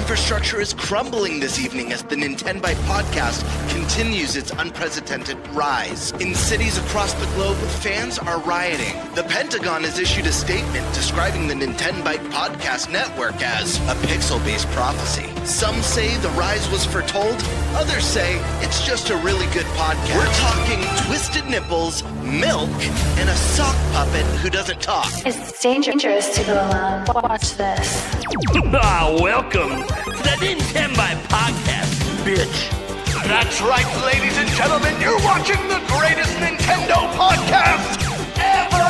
infrastructure is crumbling this evening as the NintenByte Podcast continues its unprecedented rise. In cities across the globe, fans are rioting. The Pentagon has issued a statement describing the NintenByte Podcast network as a pixel-based prophecy. Some say the rise was foretold, others say it's just a really good podcast. We're talking twisted nipples, milk, and a sock puppet who doesn't talk. It's dangerous to go alone. Watch this. Welcome to the NintenByte Podcast, bitch. That's right, ladies and gentlemen, you're watching the greatest Nintendo podcast ever!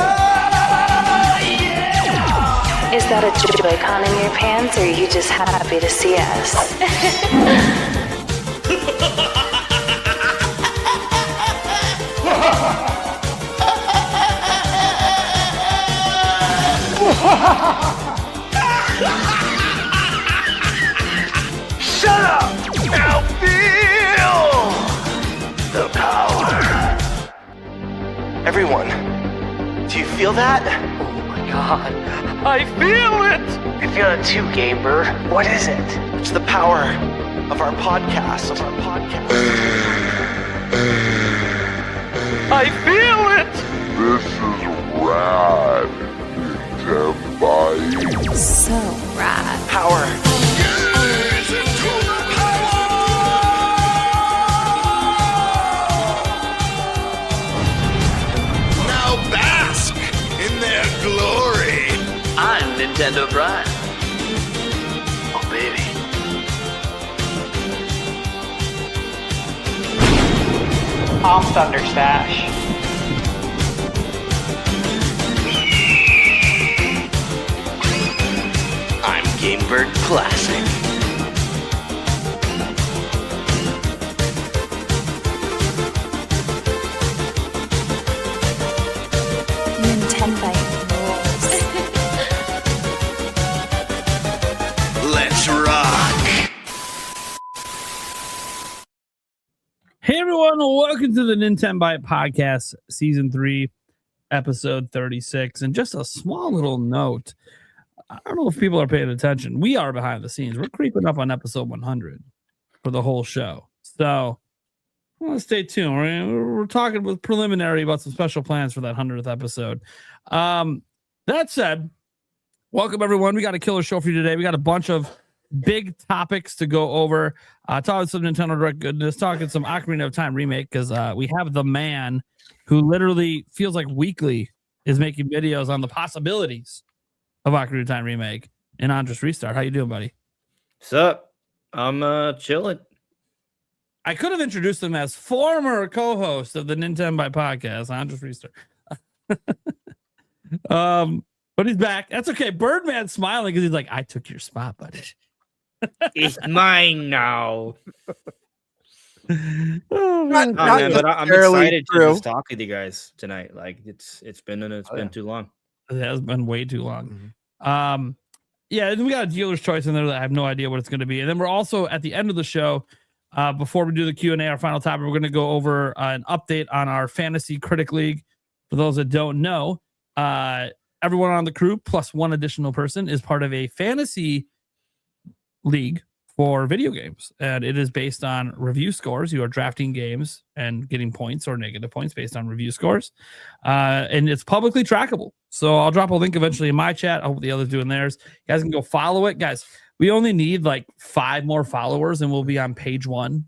Yeah! Is that a Joy-Con in your pants, or are you just happy to see us? Shut up! Now feel the power. Everyone, do you feel that? Oh my god, I feel it! I feel it too, Gamer. What is it? It's the power of our podcast. I feel it! This is rad, NintenByte. So rad. Power. Now bask in their glory. I'm NintenByte. Oh baby. I'm Thunderstash. I'm Gamebird Classic. NintenByte rules. Let's rock. Hey everyone, welcome to the NintenByte Podcast, Season 3, Episode 36. And just a small little note, I don't know if people are paying attention. We are behind the scenes. We're creeping up on Episode 100 for the whole show. So, stay tuned. We're talking with preliminary about some special plans for that 100th episode. That said, welcome everyone. We got a killer show for you today. We got a bunch of big topics to go over. Talking some Nintendo Direct goodness, talking some Ocarina of Time remake, because we have the man who literally feels like weekly is making videos on the possibilities of Ocarina of Time remake. And Andres Restart, how you doing, buddy? What's up? I'm chilling. I could have introduced him as former co-host of the NintenByte Podcast, Andres Restart. But he's back. That's okay. Birdman's smiling because he's like, I took your spot, buddy. It's mine now. Man. But I'm excited to just talk with you guys tonight. Like it's been too long. It has been way too long. Yeah, and we got a dealer's choice in there that I have no idea what it's going to be. And then we're also at the end of the show, before we do the Q&A, our final topic, we're going to go over an update on our Fantasy Critic League. For those that don't know, everyone on the crew plus one additional person is part of a fantasy league for video games, and it is based on review scores. You are drafting games and getting points or negative points based on review scores, and it's publicly trackable. So I'll drop a link eventually in my chat. I hope the others doing theirs. You guys can go follow it, guys. We only need like 5 more followers, and we'll be on page 1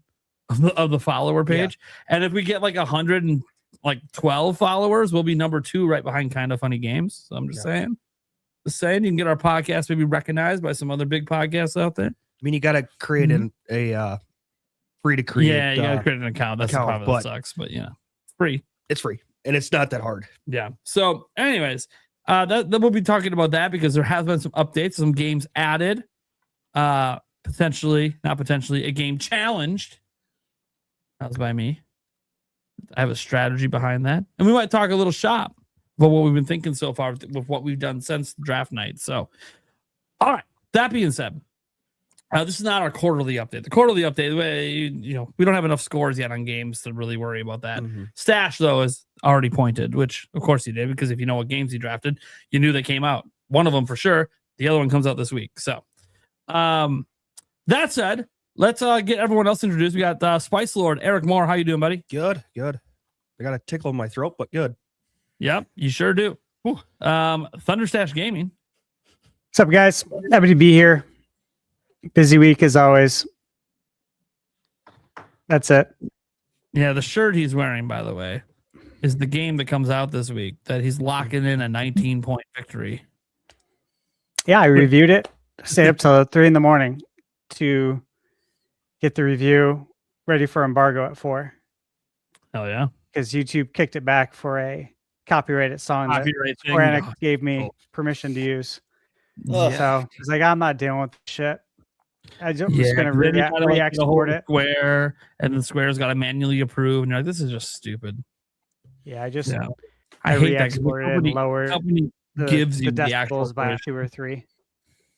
of the follower page. Yeah. And if we get like 112 followers, we'll be number 2 right behind Kind of Funny Games. So I'm just saying, you can get our podcast maybe recognized by some other big podcasts out there. I mean, you got to create a free to create. Yeah, you got to create an account. That's the problem that sucks, but it's free. It's free, and it's not that hard. Yeah. So, anyways, that we'll be talking about that because there has been some updates, some games added, not potentially, a game challenged. That was by me. I have a strategy behind that, and we might talk a little shop about what we've been thinking so far with what we've done since draft night. So, all right. That being said, this is not our quarterly update. The quarterly update, we don't have enough scores yet on games to really worry about that. Stash, though, is already pointed, which, of course, he did, because if you know what games he drafted, you knew they came out. One of them for sure. The other one comes out this week. So, That said, let's get everyone else introduced. We got Spice Lord, Eric Moore. How you doing, buddy? Good. I got a tickle in my throat, but good. Yep, you sure do. Thunderstash Gaming. What's up, guys? Happy to be here. Busy week as always. That's it. Yeah, the shirt he's wearing, by the way, is the game that comes out this week that he's locking in a 19-point victory. Yeah, I reviewed it. Stayed up till 3 a.m. to get the review ready for embargo at 4. Hell yeah. Because YouTube kicked it back for a copyrighted song that Square Enix gave me permission to use. Yeah. So I was like, I'm not dealing with shit. I'm just going to 'cause then you gotta, like, re-export it. Square, and then Square's got to manually approve. And you're like, this is just stupid. Yeah, I hate that. re-exported and lowered company gives you the actual decibels by 2 or 3.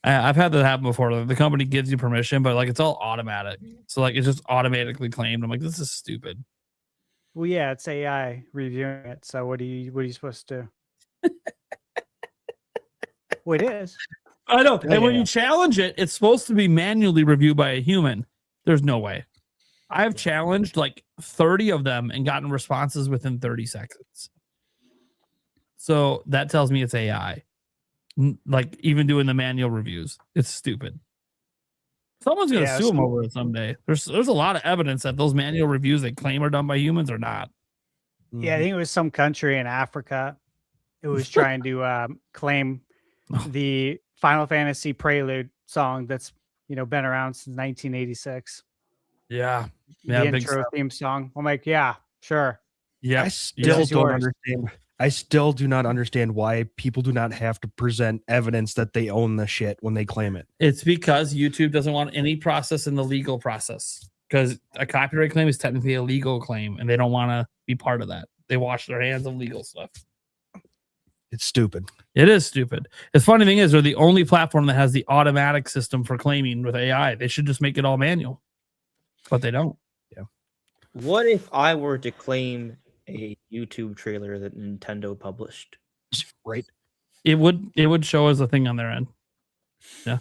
I've had that happen before. The company gives you permission, but like it's all automatic. So like it's just automatically claimed. I'm like, this is stupid. Well, yeah, it's AI reviewing it. So what are you supposed to do? Well, it is. I know. And when you challenge it, it's supposed to be manually reviewed by a human. There's no way. I've challenged like 30 of them and gotten responses within 30 seconds. So that tells me it's AI. Like even doing the manual reviews, it's stupid. Someone's gonna sue them over it someday. There's a lot of evidence that those manual reviews they claim are done by humans are not. Yeah, I think it was some country in Africa. It was trying to claim the Final Fantasy Prelude song that's been around since 1986. Yeah, the intro theme song. I'm like, yeah, sure. Yeah, I still don't understand. I still do not understand why people do not have to present evidence that they own the shit when they claim it. It's because YouTube doesn't want any process in the legal process. Because a copyright claim is technically a legal claim, and they don't want to be part of that. They wash their hands of legal stuff. It's stupid. It is stupid. The funny thing is, they're the only platform that has the automatic system for claiming with AI. They should just make it all manual, but they don't. Yeah. What if I were to claim a YouTube trailer that Nintendo published? Right. It would show as a thing on their end. Yeah.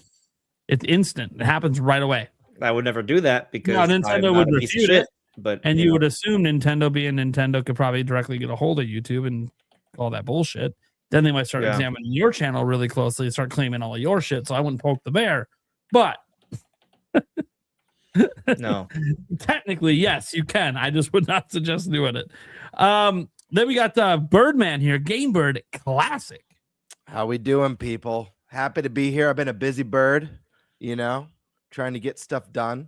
It's instant. It happens right away. I would never do that because Nintendo would refute it. But you would assume Nintendo, being Nintendo, could probably directly get a hold of YouTube and call that bullshit. Then they might start examining your channel really closely and start claiming all of your shit. So I wouldn't poke the bear. But no, technically, yes, you can. I just would not suggest doing it. Then we got Birdman here, Game Bird Classic. How we doing, people? Happy to be here. I've been a busy bird, trying to get stuff done.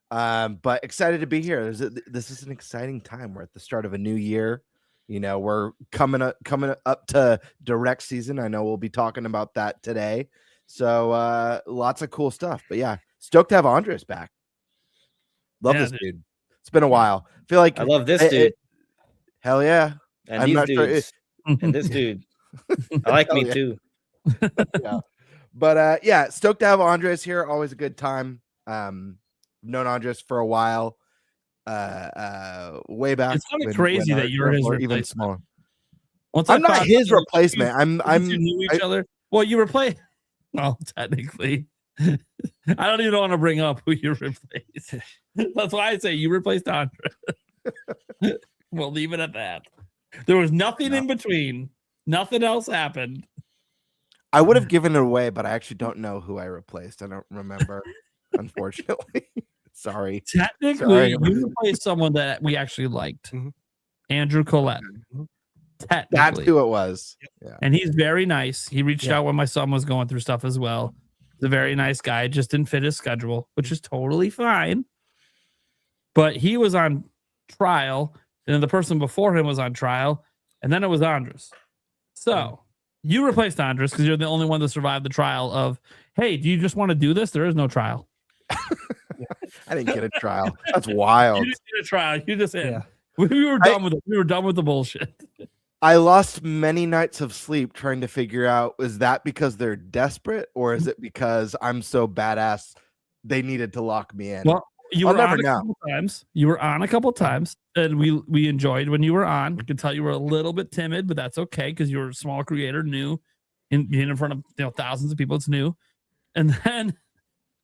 But excited to be here. This is an exciting time. We're at the start of a new year. We're coming up to direct season. I know we'll be talking about that today. So lots of cool stuff. But yeah, stoked to have Andres back. Love this dude. It's been a while. I feel like I love this dude. Hell yeah. And these dudes. And this dude. I like me too. Yeah. But yeah, stoked to have Andres here. Always a good time. Known Andres for a while. Way back. It's kind of crazy that you're his replacement. Even smaller. I'm not his replacement. I'm you knew each other. Well, you replaced. Well, technically, I don't even want to bring up who you replaced. That's why I say you replaced Andre. We'll leave it at that. There was nothing in between. Nothing else happened. I would have given it away, but I actually don't know who I replaced. I don't remember, unfortunately. Sorry. Technically, you replaced someone that we actually liked. Andrew Collette. Technically. That's who it was. Yeah. And he's very nice. He reached out when my son was going through stuff as well. He's a very nice guy. Just didn't fit his schedule, which is totally fine. But he was on trial, and then the person before him was on trial, and then it was Andres. So you replaced Andres because you're the only one that survived the trial of, hey, do you just want to do this? There is no trial. I didn't get a trial. That's wild. You didn't get a trial. You just in. Yeah. We were done with it. We were done with the bullshit. I lost many nights of sleep trying to figure out, is that because they're desperate or is it because I'm so badass they needed to lock me in? Well, you were on a couple times. You were on a couple times, and we enjoyed when you were on. We could tell you were a little bit timid, but that's okay because you're a small creator, new, being in front of thousands of people. It's new, and then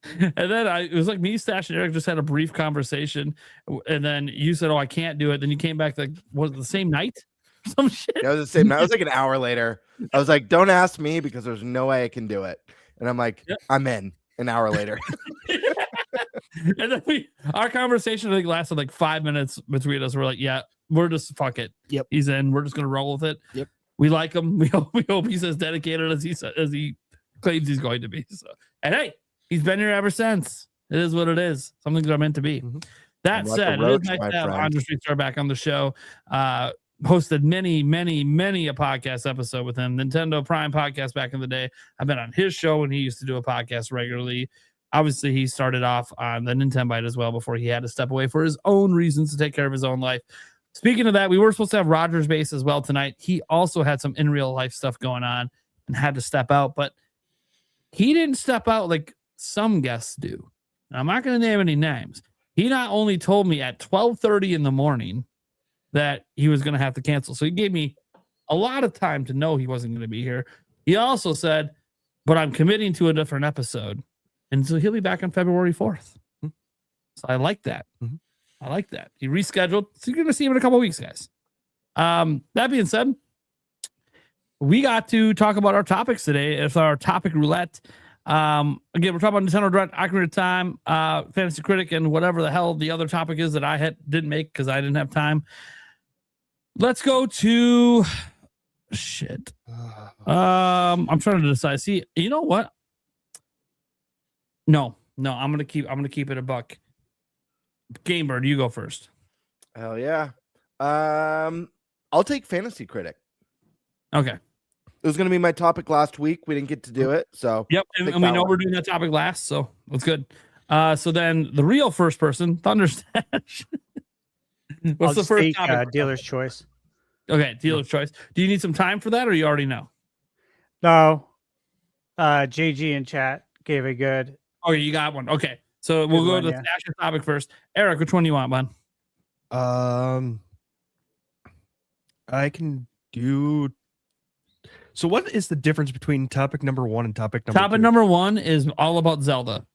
And then it was like me, Stash, and Eric just had a brief conversation, and then you said, "Oh, I can't do it." Then you came back like, was it the same night? Some shit. Yeah, it was the same night. It was like an hour later. I was like, "Don't ask me because there's no way I can do it." And I'm like, "I'm in." An hour later. And then our conversation I think lasted like 5 minutes between us. We're like, "Yeah, we're just fuck it. Yep, he's in. We're just gonna roll with it. Yep, we like him. We hope he's as dedicated as he claims he's going to be." So, and hey. He's been here ever since. It is what it is. Something that are meant to be. That said, it is nice to have Andre Streetstar back on the show. Hosted many a podcast episode with him. Nintendo Prime podcast back in the day. I've been on his show when he used to do a podcast regularly. Obviously, he started off on the NintenByte as well before he had to step away for his own reasons to take care of his own life. Speaking of that, we were supposed to have Roger's Base as well tonight. He also had some in real life stuff going on and had to step out, but he didn't step out like some guests do. I'm not going to name any names. He not only told me at 12:30 in the morning that he was going to have to cancel, so he gave me a lot of time to know he wasn't going to be here. He also said, "But I'm committing to a different episode, and so he'll be back on February 4th." So I like that. I like that. He rescheduled, so you're going to see him in a couple of weeks, guys. That being said, we got to talk about our topics today. It's our topic roulette. Again, we're talking about Nintendo Direct, Ocarina of Time, Fantasy Critic, and whatever the hell the other topic is that I didn't make because I didn't have time. Let's go to shit. I'm trying to decide. See, you know what? No, I'm gonna keep it a buck. Gamebird, you go first. Hell yeah. I'll take Fantasy Critic. Okay. It was going to be my topic last week. We didn't get to do it. So, yep. And we know we're doing that topic last. So, that's good. So, then the real first person, Thunderstash. What's the first topic? Dealer's choice. Okay. Dealer's choice. Do you need some time for that or you already know? No. JG in chat gave a good. Oh, you got one. Okay. So, we'll go to the Stash's topic first. Eric, which one do you want, bud? I can do. So what is the difference between topic number 1 and topic number 2? Topic number 1 is all about Zelda.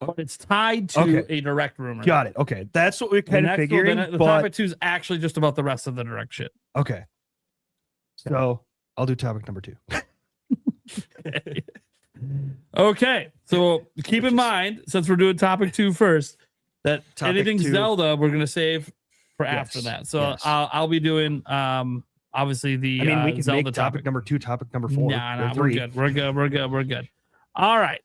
But it's tied to a direct rumor. Got it. Okay. That's what we're kind of figuring. The topic 2 is actually just about the rest of the direct shit. Okay. So I'll do topic number 2. Okay. So keep in mind, since we're doing topic 2 first, that anything Zelda we're gonna save for after that. So I'll be doing obviously the we can Zelda make topic number 2, topic number 4. Nah, we're good. All right.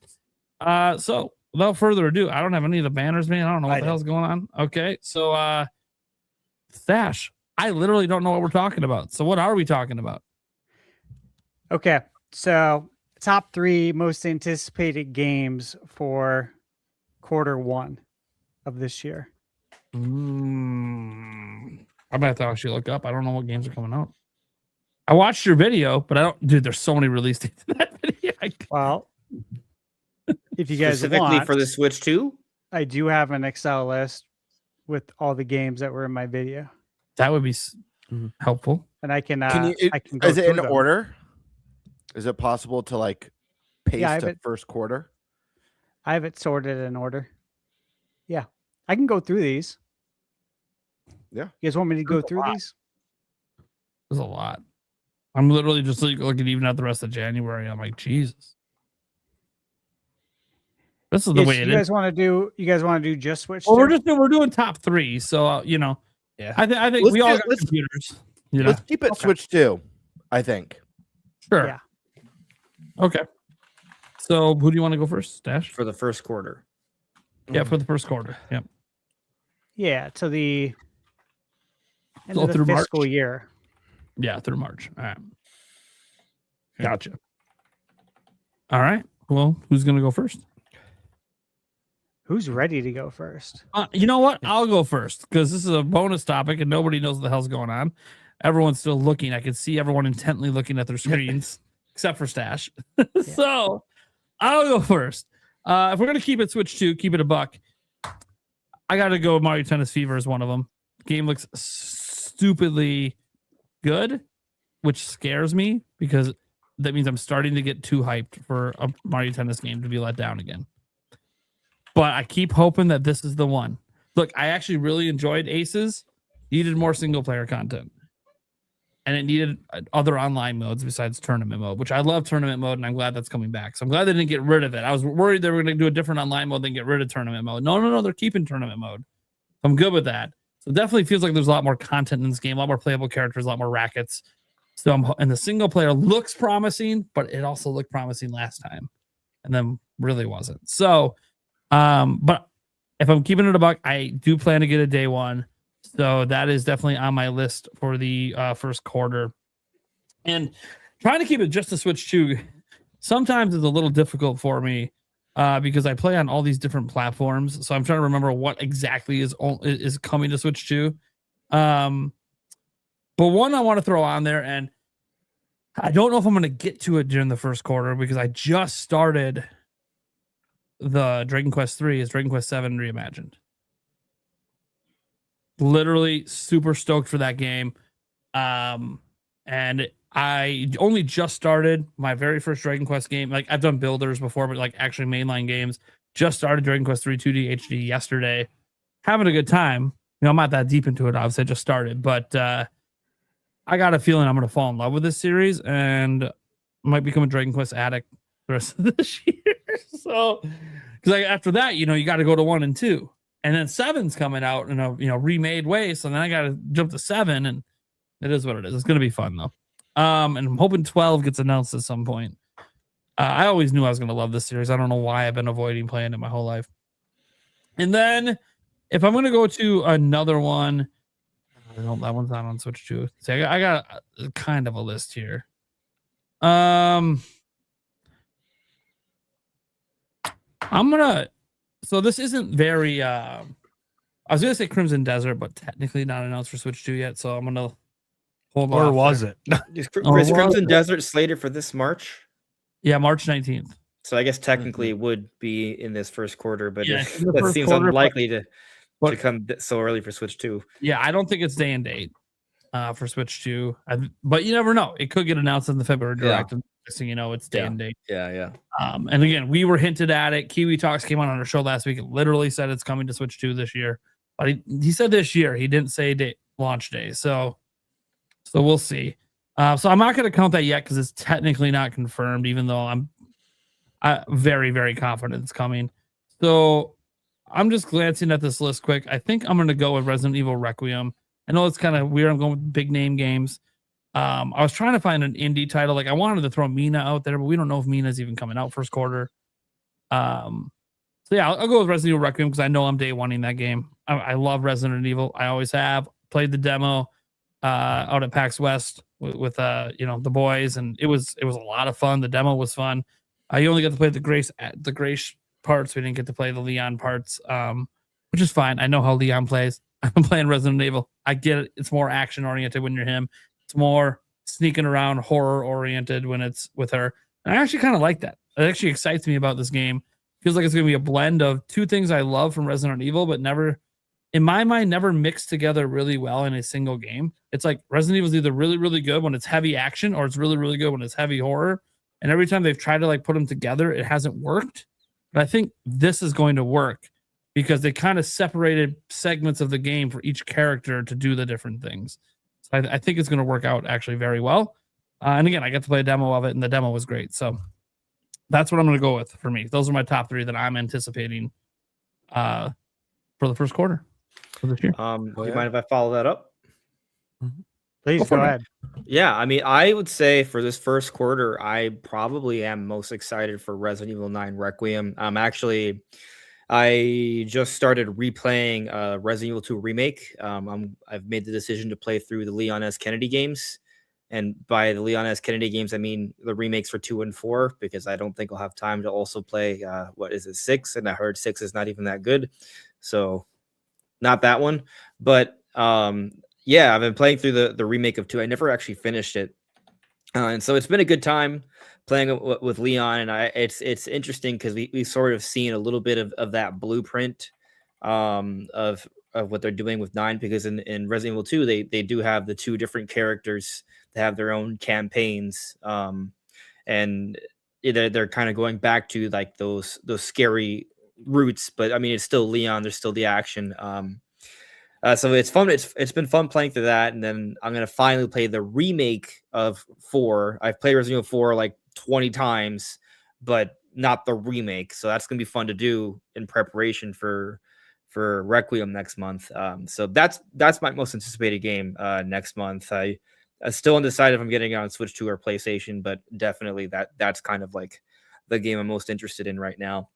So without further ado, I don't have any of the banners, man. I don't know what the hell's going on. Okay, so Stash, I literally don't know what we're talking about. So what are we talking about? Okay, so top 3 most anticipated games for Q1 of this year. I'm gonna have to actually look up. I don't know what games are coming out. I watched your video, but I don't. Dude, there's so many release dates in that video. Well, if you guys specifically want, for the Switch 2, I do have an Excel list with all the games that were in my video. That would be helpful. And I can. I can. Is it in order? Is it possible to like paste a first quarter? I have it sorted in order. Yeah, I can go through these. Yeah. You guys want me to go through these? There's a lot. I'm literally just looking even at the rest of January. I'm like, Jesus. This is the way it is. You guys want to do just Switch? Well, we're doing top 3. So yeah. I think we all got computers. Let's keep it Switch 2. I think. Sure. Yeah. Okay. So who do you want to go first, Stash? For the first quarter. Yeah, for the first quarter. Yep. Yeah, to the end of the fiscal year. Yeah, through March. All right. Gotcha. All right. Well, who's going to go first? Who's ready to go first? You know what? I'll go first because this is a bonus topic and nobody knows what the hell's going on. Everyone's still looking. I can see everyone intently looking at their screens, except for Stash. So I'll go first. If we're going to keep it Switch 2, keep it a buck, I got to go Mario Tennis Fever is one of them. Game looks stupidly good, which scares me because that means I'm starting to get too hyped for a Mario Tennis game to be let down again. but I keep hoping that this is the one. Look, I actually really enjoyed Aces. Needed more single player content, and it needed other online modes besides tournament mode, which I love tournament mode, and I'm glad that's coming back. So I'm glad they didn't get rid of it. I was worried they were going to do a different online mode than get rid of tournament mode. No, they're keeping tournament mode. I'm good with that. So it definitely feels like there's a lot more content in this game, a lot more playable characters, a lot more rackets. So and the single player looks promising, but it also looked promising last time, and then really wasn't. So, but if I'm keeping it a buck, I do plan to get a day one. So that is definitely on my list for the first quarter. And trying to keep it just to Switch 2 sometimes is a little difficult for me because I play on all these different platforms. So I'm trying to remember what exactly is coming to Switch 2. But one I want to throw on there, and I don't know if I'm going to get to it during the first quarter because I just started the Dragon Quest 3 is Dragon Quest 7 Reimagined. Literally super stoked for that game. And I only just started my very first Dragon Quest game. Like I've done builders before, but like actually mainline games. Just started Dragon Quest 3 2D HD yesterday. Having a good time. You know, I'm not that deep into it. Obviously, I just started, but I got a feeling I'm going to fall in love with this series and might become a Dragon Quest addict the rest of this year. So, because like after that, you know, you got to go to 1 and 2. And then 7's coming out in a remade way. So then I got to jump to 7, and it is what it is. It's going to be fun though. And I'm hoping 12 gets announced at some point. I always knew I was going to love this series. I don't know why I've been avoiding playing it my whole life. And then if I'm going to go to another one, I don't know, that one's not on Switch 2. See, I got a kind of a list here. I'm gonna. So this isn't very. I was gonna say Crimson Desert, but technically not announced for Switch 2 yet. So I'm gonna hold on. Or was it? Is Crimson Desert slated for this March? Yeah, March 19th. So I guess technically it would be in this first quarter, but Yeah, that seems unlikely to come so early for Switch 2. Yeah, I don't think it's day and date for Switch 2. But you never know. It could get announced in the February Direct. Yeah. So you know it's day and date. Yeah. And again, we were hinted at it. Kiwi Talks came on our show last week. It literally said it's coming to Switch 2 this year. But he said this year. He didn't say launch day. So we'll see. So I'm not going to count that yet because it's technically not confirmed, even though I'm very, very confident it's coming. So I'm just glancing at this list quick. I think I'm going to go with Resident Evil Requiem. I know it's kind of weird. I'm going with big name games. I was trying to find an indie title. Like I wanted to throw Mina out there, but we don't know if Mina's even coming out first quarter. So yeah, I'll go with Resident Evil Requiem because I know I'm day one-ing that game. I love Resident Evil. I always have. Played the demo out at PAX West with the boys, and it was a lot of fun. The demo was fun. You only got to play the Grace parts. We didn't get to play the Leon parts, which is fine. I know how Leon plays. I've been playing Resident Evil. I get it. It's more action oriented when you're him. It's more sneaking around, horror oriented when it's with her. And I actually kind of like that. It actually excites me about this game. Feels like it's going to be a blend of two things I love from Resident Evil, but never, in my mind, never mixed together really well in a single game. It's like Resident Evil is either really, really good when it's heavy action, or it's really, really good when it's heavy horror. And every time they've tried to like put them together, it hasn't worked. But I think this is going to work because they kind of separated segments of the game for each character to do the different things. So I think it's going to work out actually very well. And again, I got to play a demo of it, and the demo was great. So that's what I'm going to go with for me. Those are my top three that I'm anticipating for the first quarter for this year. Do you mind if I follow that up? Please go ahead. Yeah, I mean, I would say for this first quarter, I probably am most excited for Resident Evil 9 Requiem. I just started replaying Resident Evil 2 Remake. I've made the decision to play through the Leon S. Kennedy games. And by the Leon S. Kennedy games, I mean the remakes for 2 and 4, because I don't think I'll have time to also play, 6? And I heard 6 is not even that good. So not that one. But yeah, I've been playing through the remake of 2. I never actually finished it. And so it's been a good time playing with Leon. And it's interesting because we've sort of seen a little bit of that blueprint of what they're doing with 9, because in Resident Evil 2, they do have the 2 different characters that have their own campaigns. And they're kind of going back to like those scary roots, but I mean, it's still Leon. There's still the action. So it's fun. It's been fun playing through that, and then I'm gonna finally play the remake of 4. I've played Resident Evil 4 like 20 times, but not the remake. So that's gonna be fun to do in preparation for Requiem next month. So that's my most anticipated game next month. I still undecided if I'm getting it on Switch 2 or PlayStation, but definitely that's kind of like the game I'm most interested in right now.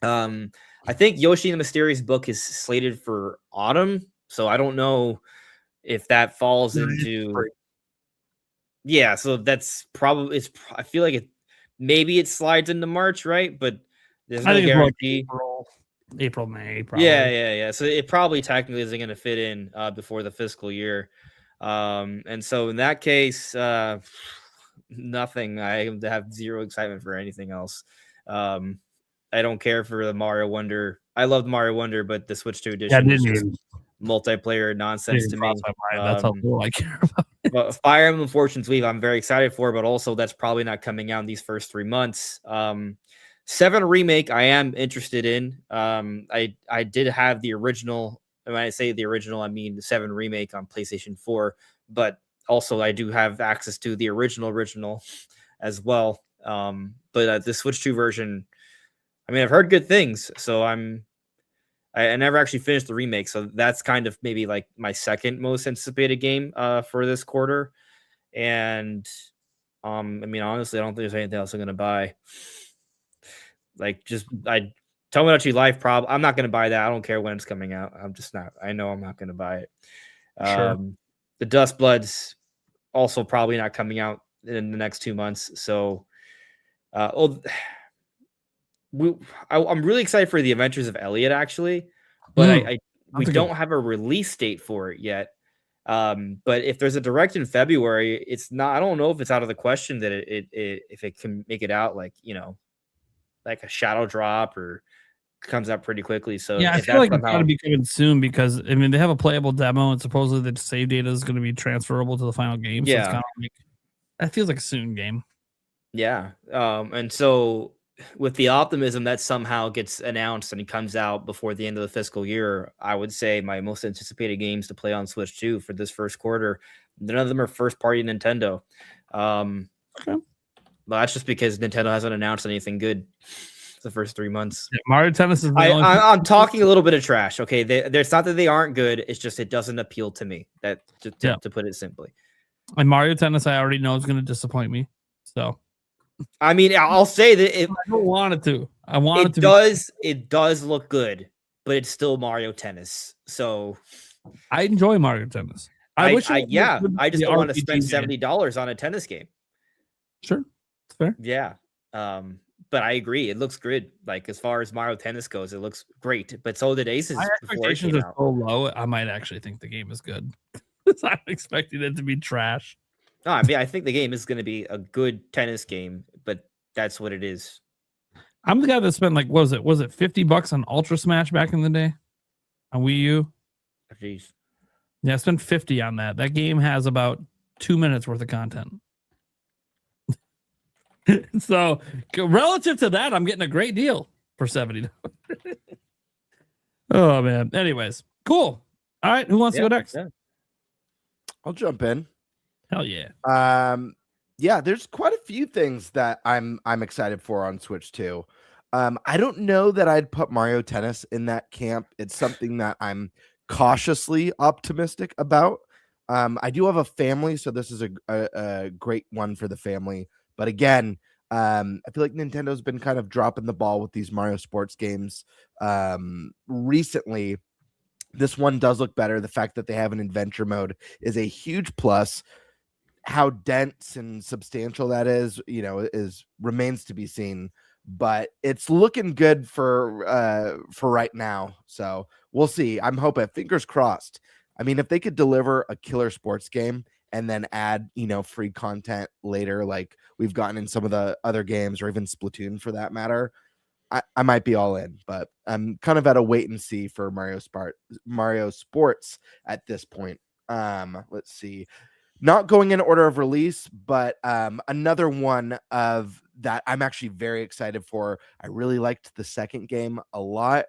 I think Yoshi and the Mysterious Book is slated for autumn, so I don't know if that falls into. Yeah, so that's probably I feel like maybe it slides into March, right? But there's no guarantee. April, May, probably. Yeah. So it probably technically isn't going to fit in before the fiscal year, and so in that case, nothing. I have zero excitement for anything else. I don't care for the Mario Wonder. I loved Mario Wonder, but the Switch 2 edition is just multiplayer nonsense to me. That's how little I care about it. But Fire Emblem Fortune's Weave, I'm very excited for, but also that's probably not coming out in these first 3 months. 7 Remake, I am interested in. I did have the original. And when I say the original, I mean the 7 Remake on PlayStation 4, but also I do have access to the original as well. But the Switch 2 version, I mean, I've heard good things, so I never actually finished the remake, so that's kind of maybe like my second most anticipated game for this quarter. And I mean, honestly, I don't think there's anything else I'm gonna buy. Like, tell me what you life problem. I'm not gonna buy that. I don't care when it's coming out. I'm just not. I know I'm not gonna buy it. Sure. The Dust Bloods also probably not coming out in the next 2 months. So, I'm really excited for the Adventures of Elliot, actually, but we don't have a release date for it yet. But if there's a direct in February, it's not. I don't know if it's out of the question that if it can make it out, like, you know, like a shadow drop or comes out pretty quickly. So yeah, I feel like it's got to be coming soon because I mean they have a playable demo and supposedly the save data is going to be transferable to the final game. So it's kind of like that feels like a soon game. Yeah, and so with the optimism that somehow gets announced and it comes out before the end of the fiscal year, I would say my most anticipated games to play on Switch 2 for this first quarter, none of them are first party Nintendo. Okay. But that's just because Nintendo hasn't announced anything good the first 3 months. Yeah, Mario Tennis is I'm talking a little bit of trash. Okay, there's not that they aren't good. It's just it doesn't appeal to me. That to put it simply. And Mario Tennis, I already know is going to disappoint me. So, I mean, I'll say that I don't want it to. I want it to. It does look good, but it's still Mario Tennis. So, I enjoy Mario Tennis. I just don't want to spend $70 on a tennis game. Sure, it's fair. Yeah. But I agree. It looks good. Like, as far as Mario Tennis goes, it looks great. But so did Aces. My expectations are so low. I might actually think the game is good. I'm expecting it to be trash. No, I mean, I think the game is going to be a good tennis game, but that's what it is. I'm the guy that spent like, was it $50 on Ultra Smash back in the day on Wii U? Jeez. Yeah, I spent $50 on that. That game has about 2 minutes worth of content. So relative to that, I'm getting a great deal for $70. Oh man. Anyways, cool. All right, who wants to go next? Yeah. I'll jump in. Hell yeah. Yeah, there's quite a few things that I'm excited for on Switch 2. I don't know that I'd put Mario Tennis in that camp. It's something that I'm cautiously optimistic about. I do have a family, so this is a great one for the family. But again, I feel like Nintendo's been kind of dropping the ball with these Mario sports games recently. This one does look better. The fact that they have an adventure mode is a huge plus. How dense and substantial that is, remains to be seen. But it's looking good for right now. So we'll see. I'm hoping, fingers crossed. I mean, if they could deliver a killer sports game and then add, free content later, like we've gotten in some of the other games, or even Splatoon for that matter, I might be all in. But I'm kind of at a wait and see for Mario Sports at this point. Let's see. Not going in order of release, but another one of that I'm actually very excited for. I really liked the second game a lot,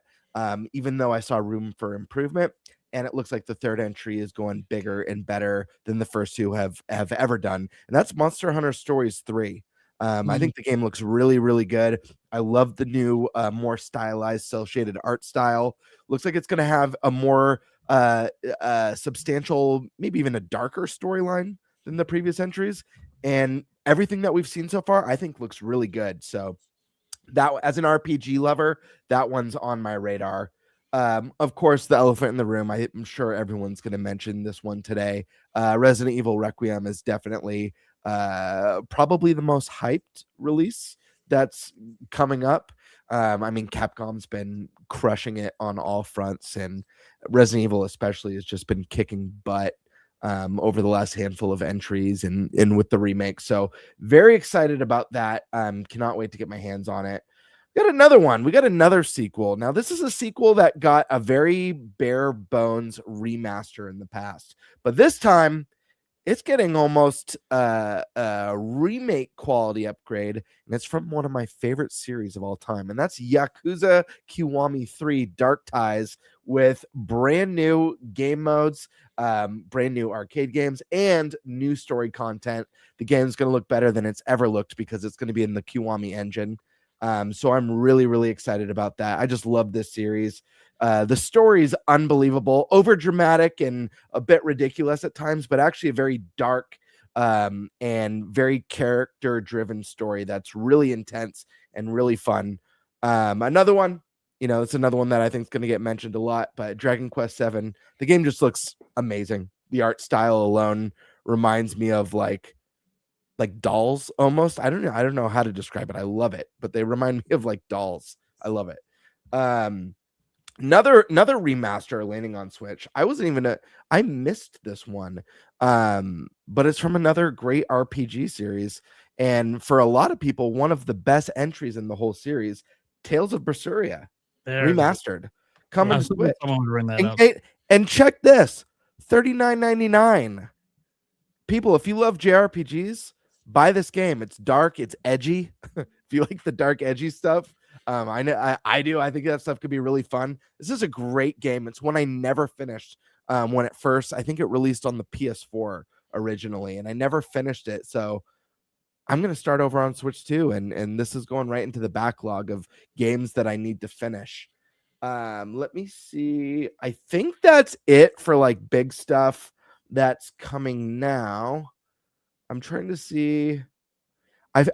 even though I saw room for improvement. And it looks like the third entry is going bigger and better than the first two have ever done. And that's Monster Hunter Stories 3. I think the game looks really, really good. I love the new, more stylized, cel-shaded art style. Looks like it's going to have a more substantial, maybe even a darker storyline than the previous entries. And everything that we've seen so far, I think looks really good. So that, as an RPG lover, that one's on my radar. Of course, the elephant in the room, I'm sure everyone's going to mention this one today. Resident Evil Requiem is definitely probably the most hyped release that's coming up. I mean, Capcom's been crushing it on all fronts, and Resident Evil especially has just been kicking butt over the last handful of entries and with the remake. So very excited about that. Cannot wait to get my hands on it. Got another one. We got another sequel. Now, this is a sequel that got a very bare bones remaster in the past, but this time it's getting almost a remake quality upgrade, and it's from one of my favorite series of all time, and that's Yakuza Kiwami 3 Dark Ties, with brand new game modes, brand new arcade games, and new story content. The game's going to look better than it's ever looked because it's going to be in the Kiwami engine. So I'm really, really excited about that. I just love this series. The story is unbelievable, over dramatic and a bit ridiculous at times, but actually a very dark and very character driven story that's really intense and really fun. Another one, it's another one that I think is going to get mentioned a lot, but Dragon Quest VII, the game just looks amazing. The art style alone reminds me of like dolls almost. I don't know how to describe it. I love it, but they remind me of like dolls. I love it. Another remaster landing on Switch. I missed this one. But it's from another great RPG series, and for a lot of people, one of the best entries in the whole series, Tales of Berseria remastered, coming to Switch. And check this, $39.99. People, if you love JRPGs, buy this game. It's dark, it's edgy. If you like the dark, edgy stuff, I know I do. I think that stuff could be really fun. This is a great game. It's one I never finished when it first, I think it released on the PS4 originally, and I never finished it. So I'm going to start over on Switch too. And this is going right into the backlog of games that I need to finish. Let me see. I think that's it for like big stuff that's coming now. I'm trying to see.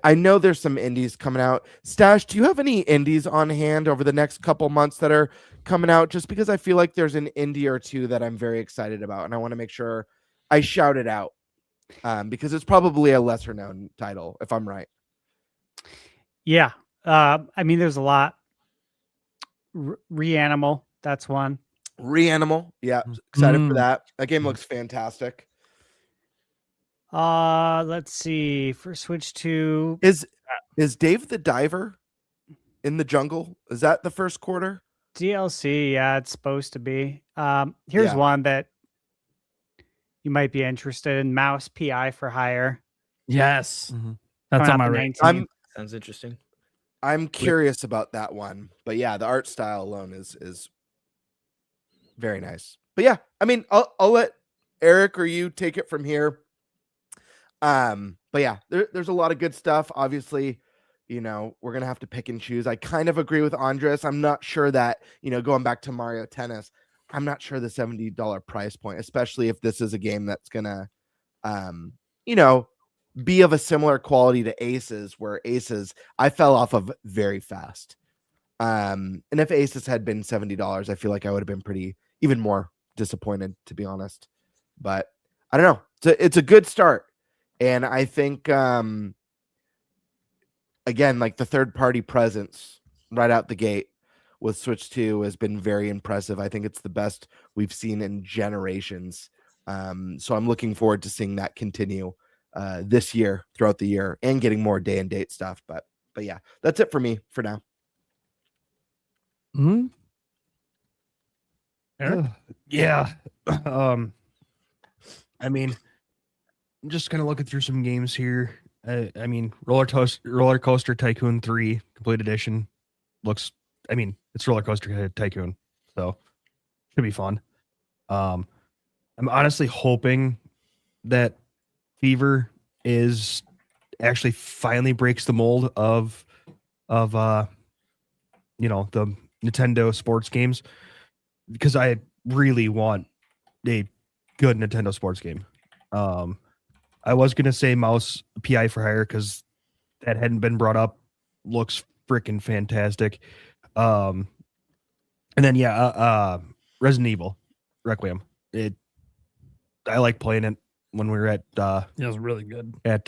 I know there's some indies coming out. Stash, do you have any indies on hand over the next couple months that are coming out? Just because I feel like there's an indie or two that I'm very excited about, and I want to make sure I shout it out because it's probably a lesser known title, if I'm right. Yeah. I mean, there's a lot. Reanimal, that's one. Reanimal. Yeah. Excited for that. That game looks fantastic. Let's see. For Switch 2, is Dave the Diver in the jungle? Is that the first quarter? DLC, yeah, it's supposed to be. Here's one that you might be interested in. Mouse PI for Hire. Yes. That's on my radar. Sounds interesting. I'm curious about that one. But yeah, the art style alone is very nice. But yeah, I mean, I'll let Eric or you take it from here. But yeah, there's a lot of good stuff. Obviously, we're gonna have to pick and choose. I kind of agree with Andres. I'm not sure that, going back to Mario Tennis, I'm not sure the $70 price point, especially if this is a game that's gonna be of a similar quality to Aces, where Aces I fell off of very fast. And if Aces had been $70, I feel like I would have been even more disappointed, to be honest. But I don't know. It's a good start. And I think, again, like the third-party presence right out the gate with Switch 2 has been very impressive. I think it's the best we've seen in generations. So I'm looking forward to seeing that continue this year, throughout the year, and getting more day and date stuff. But yeah, that's it for me for now. Eric? Yeah. I mean, I'm just kind of looking through some games here. I mean, Roller Coaster Tycoon 3 Complete Edition looks. I mean, it's Roller Coaster Tycoon, so should be fun. I'm honestly hoping that Fever is actually finally breaks the mold of the Nintendo sports games, because I really want a good Nintendo sports game. I was gonna say Mouse PI for Hire because that hadn't been brought up. Looks freaking fantastic. And then Resident Evil Requiem. I like playing it when we were at it was really good at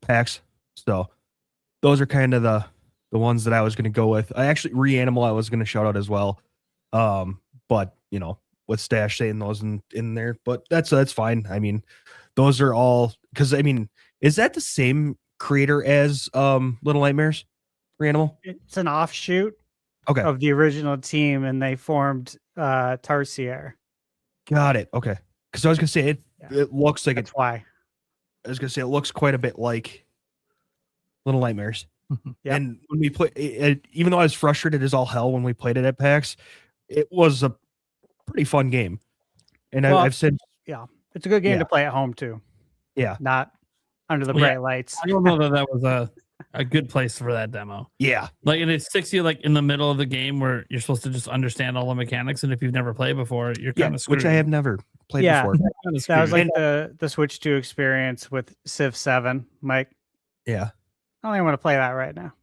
PAX. So those are kind of the ones that I was gonna go with. I actually Reanimal I was gonna shout out as well. But with Stash saying those in there, but that's fine. I mean, those are all because I mean, is that the same creator as Little Nightmares? Reanimal? It's an offshoot of the original team, and they formed Tarsier. Got it. Okay. Because I was gonna say it looks like That's why. I was gonna say it looks quite a bit like Little Nightmares. Yep. And when we play it, even though I was frustrated as all hell when we played it at PAX, it was a pretty fun game. And I've said, it's a good game to play at home too. Yeah, not under the bright lights. I don't know that was a good place for that demo. Yeah, like, and it sticks you like in the middle of the game where you're supposed to just understand all the mechanics, and if you've never played before, you're kind of screwed. Which I have never played before. That was like the Switch 2 experience with Civ 7, Mike. Yeah, I don't even want to play that right now.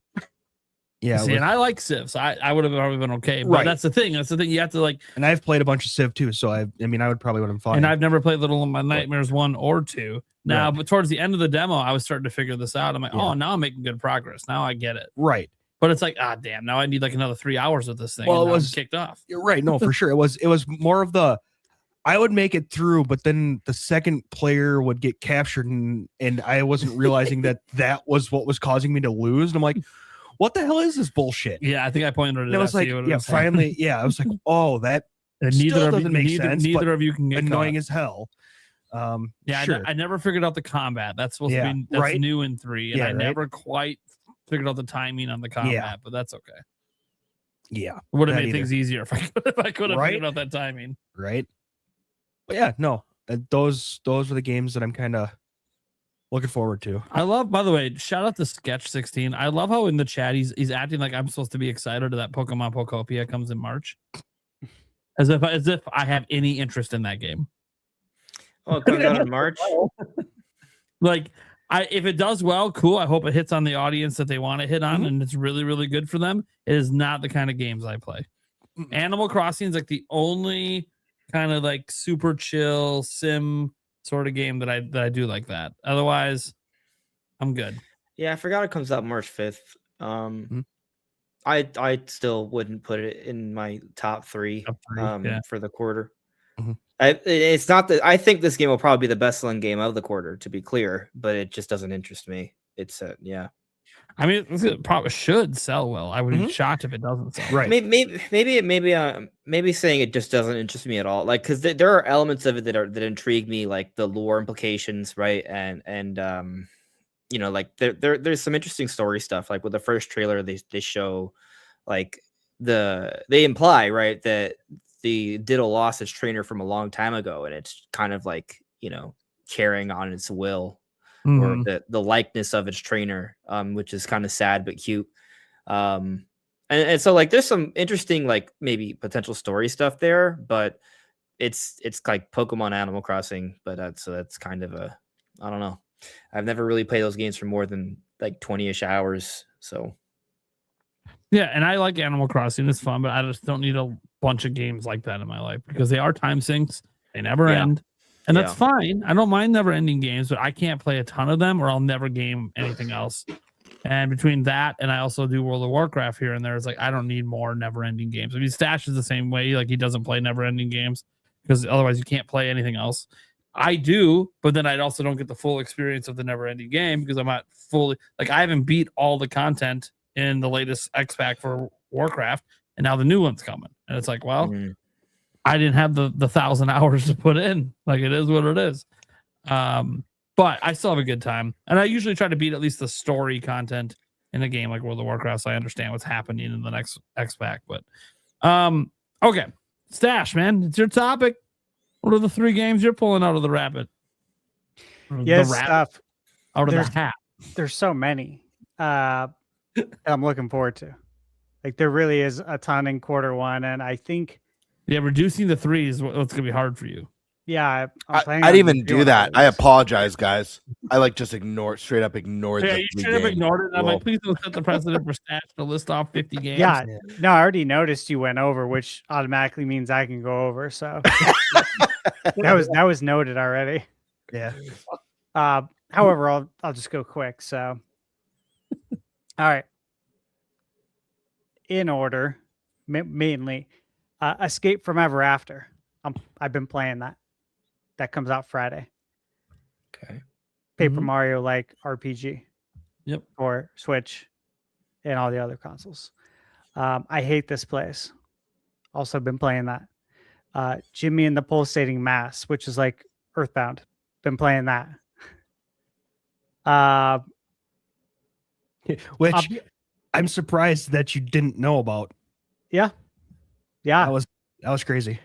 Yeah, see, and I like Civ, so I would have probably been okay. But that's the thing. That's the thing. You have to like. And I've played a bunch of Civ too, so I mean, I would probably would have fine. And I've never played Little Nightmares 1 or 2. Now, but towards the end of the demo, I was starting to figure this out. I'm like, oh, now I'm making good progress. Now I get it. Right. But it's like, damn, now I need like another 3 hours of this thing. Well, and it was I'm kicked off. You're right. No, for sure. It was more of the. I would make it through, but then the second player would get captured, and I wasn't realizing that was what was causing me to lose. And I'm like, what the hell is this bullshit? Yeah, I think I pointed it. And I was like, finally, I was like, oh, that neither doesn't make sense. Neither of you can get annoying caught. as hell. Sure. I never figured out the combat. That's supposed to be that's new in 3, and I never quite figured out the timing on the combat, but that's okay. Yeah, it would have made things easier if I could have figured out that timing. Right. But yeah, no, those were the games that I'm kind of looking forward to. I love, by the way, shout out to Sketch16. I love how in the chat he's acting like I'm supposed to be excited that Pokemon Pokopia comes in March, as if I have any interest in that game. Oh, it comes out in March. Like, if it does well, cool. I hope it hits on the audience that they want to hit on, and it's really, really good for them. It is not the kind of games I play. Animal Crossing is like the only kind of like super chill sim sort of game that I do like that. Otherwise, I'm good. Yeah, I forgot it comes out March 5th. I still wouldn't put it in my top three, for the quarter. It's not that I think this game will probably be the best selling game of the quarter, to be clear, but it just doesn't interest me. It's I mean, it probably should sell well. I would be shocked if it doesn't sell. Right. Maybe saying it just doesn't interest me at all. Like, because there are elements of it that intrigue me, like the lore implications, right? And like there's some interesting story stuff. Like with the first trailer, they show like they imply, right, that the Diddle lost its trainer from a long time ago, and it's kind of like carrying on its will. Or the likeness of its trainer, which is kind of sad but cute. And so like there's some interesting like maybe potential story stuff there, but it's like Pokemon Animal Crossing, but that's kind of I don't know. I've never really played those games for more than like 20-ish hours. So yeah, and I like Animal Crossing. It's fun, but I just don't need a bunch of games like that in my life because they are time sinks. They never end. And that's fine. I don't mind never-ending games, but I can't play a ton of them or I'll never game anything else. And between that and I also do World of Warcraft here and there, it's like I don't need more never-ending games. I mean, Stash is the same way. Like he doesn't play never-ending games because otherwise you can't play anything else. I do, but then I also don't get the full experience of the never-ending game because I'm not fully like I haven't beat all the content in the latest X Pack for Warcraft, and now the new one's coming. And it's like, well. I didn't have the 1,000 hours to put in. Like it is what it is. But but I still have a good time. And I usually try to beat at least the story content in a game like World of Warcraft, so I understand what's happening in the next X-Pack. But okay. Stash, man, it's your topic. What are the 3 games you're pulling out of the rabbit? Yes, the rabbit out of the hat. There's so many that I'm looking forward to. Like there really is a ton in quarter 1, and I think reducing the 3 is what's gonna be hard for you. I didn't even do that. I apologize, guys. I just straight up ignored. Yeah, you straight up ignored it. I'm like, please don't set the precedent for Stash to list off 50 games. Yeah, no, I already noticed you went over, which automatically means I can go over. So that was noted already. Yeah. However, I'll just go quick. So, all right. In order, mainly, Escape from Ever After. I've been playing that. That comes out Friday. Okay. Paper Mario like RPG. Yep. For Switch and all the other consoles. I Hate This Place. Also been playing that. Jimmy and the Pulsating Mass, which is like Earthbound. Been playing that. Which I'm surprised that you didn't know about. Yeah. That was crazy.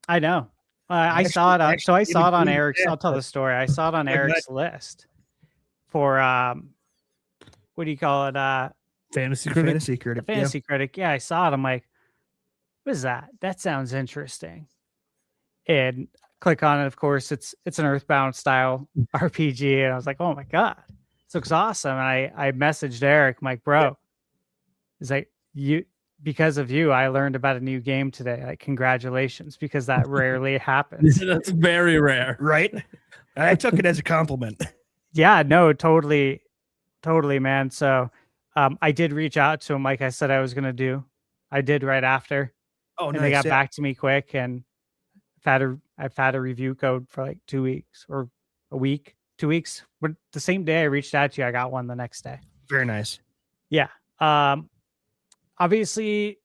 I know. I saw it. So I saw it on Eric's. I'll tell the story. I saw it on Eric's list for what do you call it? Fantasy Critic. Fantasy Critic. Yeah, I saw it. I'm like, what is that? That sounds interesting. And click on it. Of course, it's an Earthbound style RPG, and I was like, oh my god, this looks awesome. And I messaged Eric. I'm like, bro, it's like because of you, I learned about a new game today. Like, congratulations, because that rarely happens. That's very rare, right? I took it as a compliment. Yeah, no, totally, man. So I did reach out to him like I said I was going to do. I did right after. Oh, and nice. They got back to me quick, and I've had a review code for like 2 weeks or a week, 2 weeks. But the same day I reached out to you, I got one the next day. Very nice. Yeah. Obviously,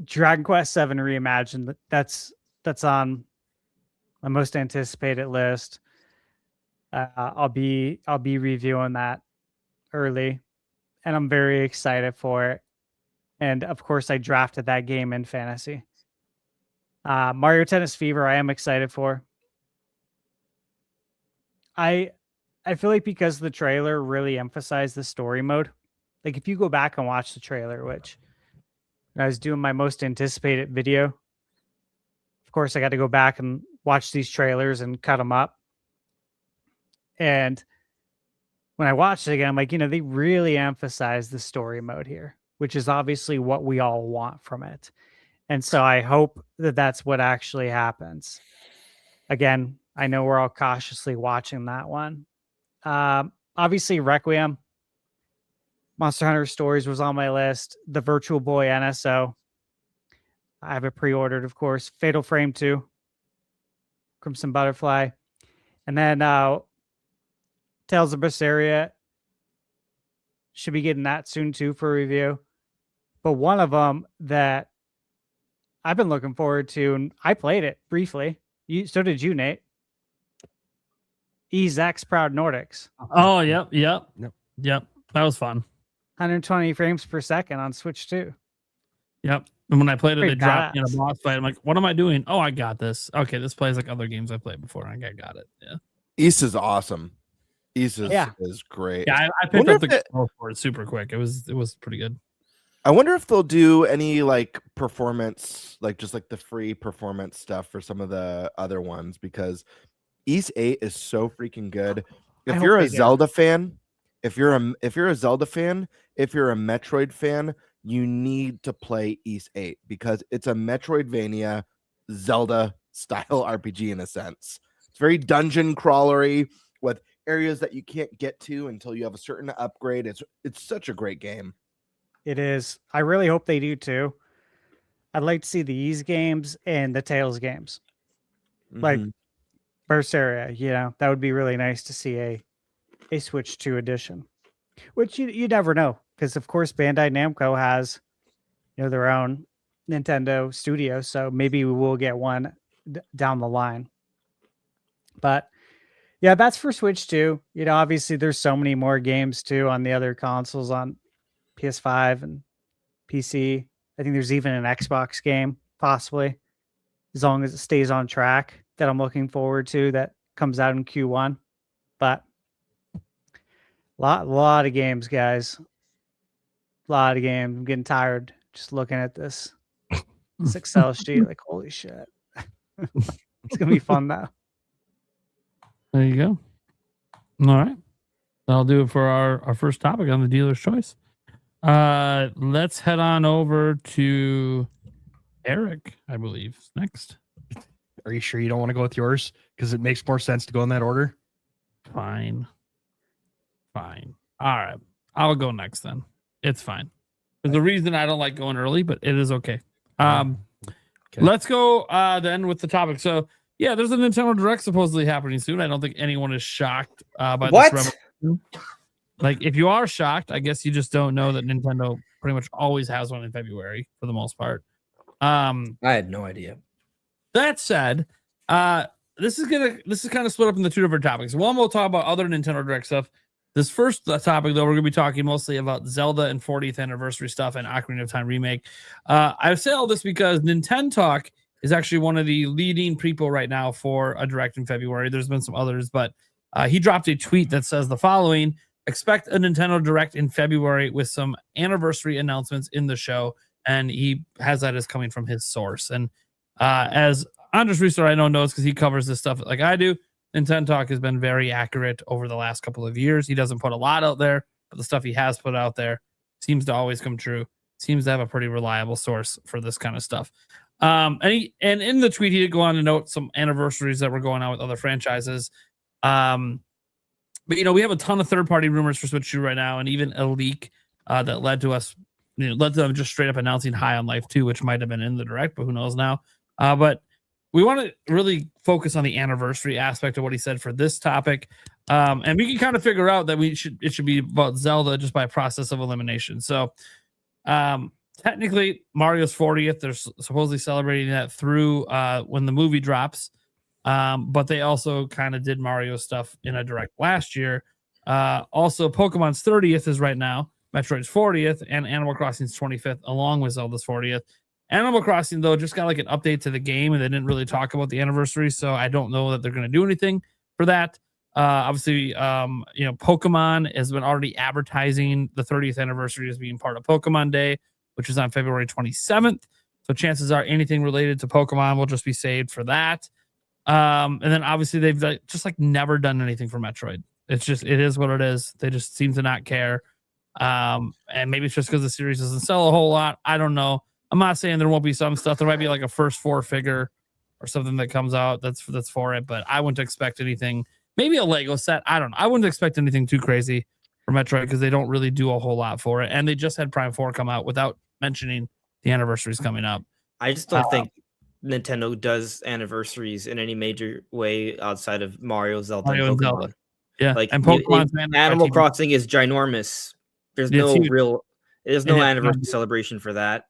Dragon Quest VII Reimagined. That's on my most anticipated list. I'll be reviewing that early, and I'm very excited for it. And of course, I drafted that game in fantasy. Mario Tennis Fever, I am excited for. I feel like because the trailer really emphasized the story mode. Like if you go back and watch the trailer, which I was doing my most anticipated video. Of course, I got to go back and watch these trailers and cut them up. And when I watched it again, I'm like, they really emphasize the story mode here, which is obviously what we all want from it. And so I hope that that's what actually happens. Again, I know we're all cautiously watching that one. Obviously, Requiem, Monster Hunter Stories was on my list. The Virtual Boy NSO. I have it pre-ordered, of course. Fatal Frame 2. Crimson Butterfly. And then Tales of Berseria. Should be getting that soon, too, for review. But one of them that I've been looking forward to, and I played it briefly. So did you, Nate. Zach's Proud Nordics. Oh, yep. That was fun. 120 frames per second on Switch 2. Yep. And when I played it, Pretty it dropped in a badass. boss fight. I'm like, what am I doing? Oh, I got this. Okay, this plays like other games I played before. I got it. Yeah. East is awesome. East is, Yeah. is great. Yeah, I picked up the control for it super quick. It was pretty good. I wonder if they'll do any performance, just the free performance stuff for some of the other ones, because East 8 is so freaking good. If you're a Zelda fan, if you're a Zelda fan, if you're a Metroid fan, you need to play East 8 because it's a Metroidvania Zelda style RPG in a sense. It's very dungeon crawlery with areas that you can't get to until you have a certain upgrade. It's such a great game. It is. I really hope they do too. I'd like to see the Ys games and the Tales games. Like Berseria, that would be really nice to see a Switch 2 edition. Which you never know, because of course Bandai Namco has their own Nintendo studio, so maybe we will get one down the line. But Yeah, that's for Switch too. You know, obviously there's so many more games too on the other consoles on PS5 and PC. I think there's even an Xbox game, possibly, as long as it stays on track, that I'm looking forward to that comes out in Q1. But lot of games, guys. A lot of games. I'm getting tired just looking at this Excel sheet. Like, holy shit. It's gonna be fun though. There you go. All right. That'll do it for our first topic on the dealer's choice. Let's head on over to Eric, I believe, is next. Are you sure you don't want to go with yours? Because it makes more sense to go in that order. Fine. All right. I'll go next then. It's fine. There's a reason I don't like going early, but it is okay. Okay. Let's go then with the topic. So, yeah, there's a Nintendo Direct supposedly happening soon. I don't think anyone is shocked by What? this revelation. Like, if you are shocked, I guess you just don't know that Nintendo pretty much always has one in February for the most part. I had no idea. That said, this is kind of split up into two different topics. One, we'll talk about other Nintendo Direct stuff. This first topic, though, we're going to be talking mostly about Zelda and 40th anniversary stuff and Ocarina of Time remake. I say all this because Nintendo Talk is actually one of the leading people right now for a Direct in February. There's been some others, but he dropped a tweet that says the following: expect a Nintendo Direct in February with some anniversary announcements in the show. And he has that as coming from his source. And as Andres Reeser, I know, knows because he covers this stuff like I do, Nintendo Talk has been very accurate over the last couple of years. He doesn't put a lot out there, but the stuff he has put out there seems to always come true. Seems to have a pretty reliable source for this kind of stuff. And in the tweet, he did go on to note some anniversaries that were going on with other franchises. But, you know, we have a ton of third-party rumors for Switch 2 right now, and even a leak that led to us, led to them just straight up announcing High on Life 2, which might have been in the Direct, but who knows now. But we want to really focus on the anniversary aspect of what he said for this topic. And we can kind of figure out that it should be about Zelda just by a process of elimination. So technically Mario's 40th, they're supposedly celebrating that through when the movie drops. But they also kind of did Mario stuff in a Direct last year. Also, Pokemon's 30th is right now, Metroid's 40th, and Animal Crossing's 25th, along with Zelda's 40th. Animal Crossing, though, just got like an update to the game, and they didn't really talk about the anniversary, so I don't know that they're going to do anything for that. Obviously, Pokemon has been already advertising the 30th anniversary as being part of Pokemon Day, which is on February 27th. So chances are anything related to Pokemon will just be saved for that. And then obviously they've just like never done anything for Metroid. It is what it is. They just seem to not care. And maybe it's just because the series doesn't sell a whole lot. I don't know. I'm not saying there won't be some stuff. There might be like a first 4 figure or something that comes out that's for it, but I wouldn't expect anything. Maybe a Lego set. I don't know. I wouldn't expect anything too crazy for Metroid because they don't really do a whole lot for it. And they just had Prime 4 come out without mentioning the anniversaries coming up. I just don't think Nintendo does anniversaries in any major way outside of Mario, Zelda, and Pokemon. Zelda. Yeah, like and Pokemon's Animal Crossing is ginormous. There's no anniversary celebration for that.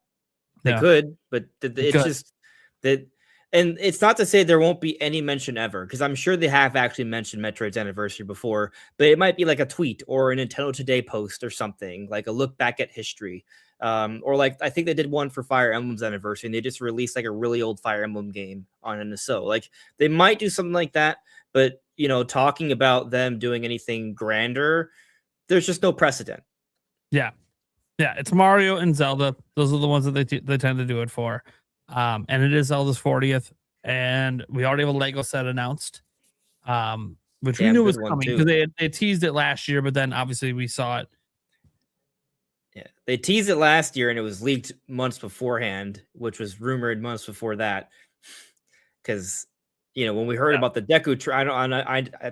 They could, but it's just that. And it's not to say there won't be any mention ever, because I'm sure they have actually mentioned Metroid's anniversary before, but it might be like a tweet or a Nintendo Today post or something, like a look back at history. Or like, I think they did one for Fire Emblem's anniversary, and they just released like a really old Fire Emblem game on NSO. Like, they might do something like that, but, talking about them doing anything grander, there's just no precedent. Yeah. Yeah, it's Mario and Zelda. Those are the ones that they tend to do it for. And it is Zelda's 40th, and we already have a Lego set announced, which we knew was coming because they teased it last year, but then obviously we saw it. Yeah, they teased it last year, and it was leaked months beforehand, which was rumored months before that. Because when we heard about the Deku Tree,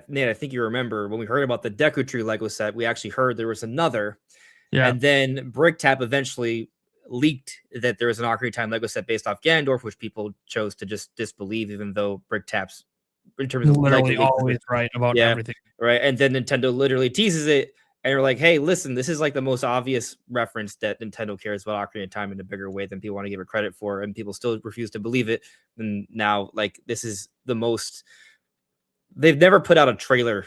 Nate, I think you remember when we heard about the Deku Tree Lego set, we actually heard there was another. Yeah. And then BrickTap eventually leaked that there was an Ocarina of Time Lego set based off Ganondorf, which people chose to just disbelieve, even though BrickTap's in terms of literally always right about everything. Right. And then Nintendo literally teases it, and you're like, hey, listen, this is like the most obvious reference that Nintendo cares about Ocarina of Time in a bigger way than people want to give it credit for, and people still refuse to believe it. And now, like, this is the most they've never put out a trailer.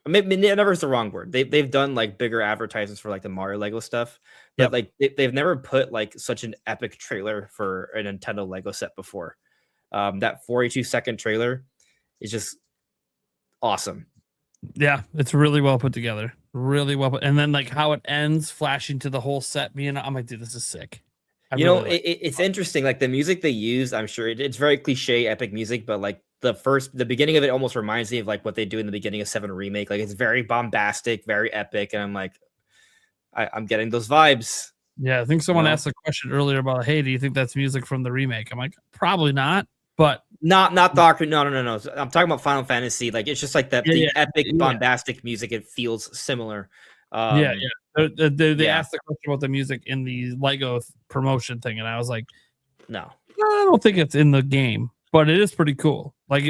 Maybe never is the wrong word. They've done like bigger advertisements for like the Mario Lego stuff, but Yep. like they've never put like such an epic trailer for a Nintendo Lego set before. That 42-second trailer is just awesome. Yeah, it's really well put together. Really well put. And then like how it ends, flashing to the whole set being, I'm like, dude, this is sick. It's interesting. Like the music they use, I'm sure it's very cliche, epic music, but like the beginning of it almost reminds me of like what they do in the beginning of 7 Remake. Like it's very bombastic, very epic, and I'm like, I'm getting those vibes. Yeah, I think someone asked a question earlier about, hey, do you think that's music from the remake? I'm like, probably not, but not the Ocarina. No. I'm talking about Final Fantasy. Like it's just like the epic, bombastic music. It feels similar. They asked the question about the music in the Lego promotion thing, and I was like, no, I don't think it's in the game, but it is pretty cool. Like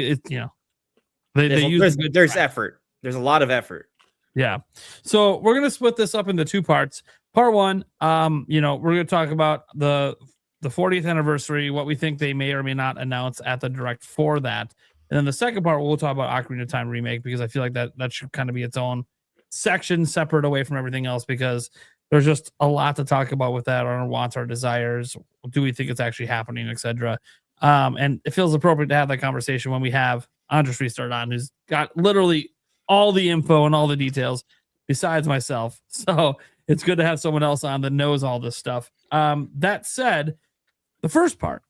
there's effort. There's a lot of effort. Yeah. So we're gonna split this up into 2 parts. Part 1, we're gonna talk about the 40th anniversary, what we think they may or may not announce at the direct for that. And then the second part, we'll talk about Ocarina of Time remake, because I feel like that should kind of be its own section, separate away from everything else, because there's just a lot to talk about with that, our wants, our desires. Do we think it's actually happening, etc. And it feels appropriate to have that conversation when we have Andres Restart on, who's got literally all the info and all the details besides myself. So it's good to have someone else on that knows all this stuff. That said, the first part,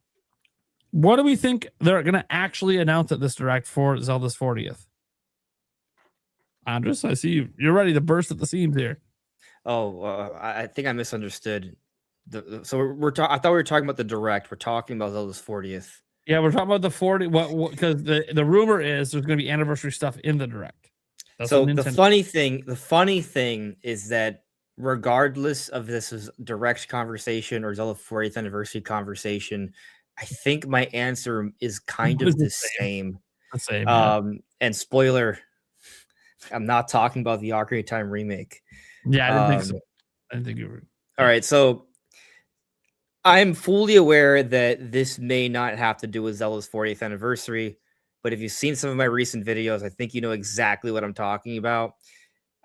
what do we think they're going to actually announce at this direct for Zelda's 40th? Andres, I see you're ready to burst at the seams here. I think I misunderstood. I thought we were talking about the direct. We're talking about Zelda's 40th. Yeah, we're talking about the 40. Because the rumor is there's going to be anniversary stuff in the direct. So the funny thing is that regardless of this is direct conversation or Zelda 40th anniversary conversation, I think my answer is kind of the same. The same. Yeah. And spoiler, I'm not talking about the Ocarina of Time remake. Yeah, I didn't think so. I didn't think you were. All right, so I'm fully aware that this may not have to do with Zelda's 40th anniversary, but if you've seen some of my recent videos, I think you know exactly what I'm talking about.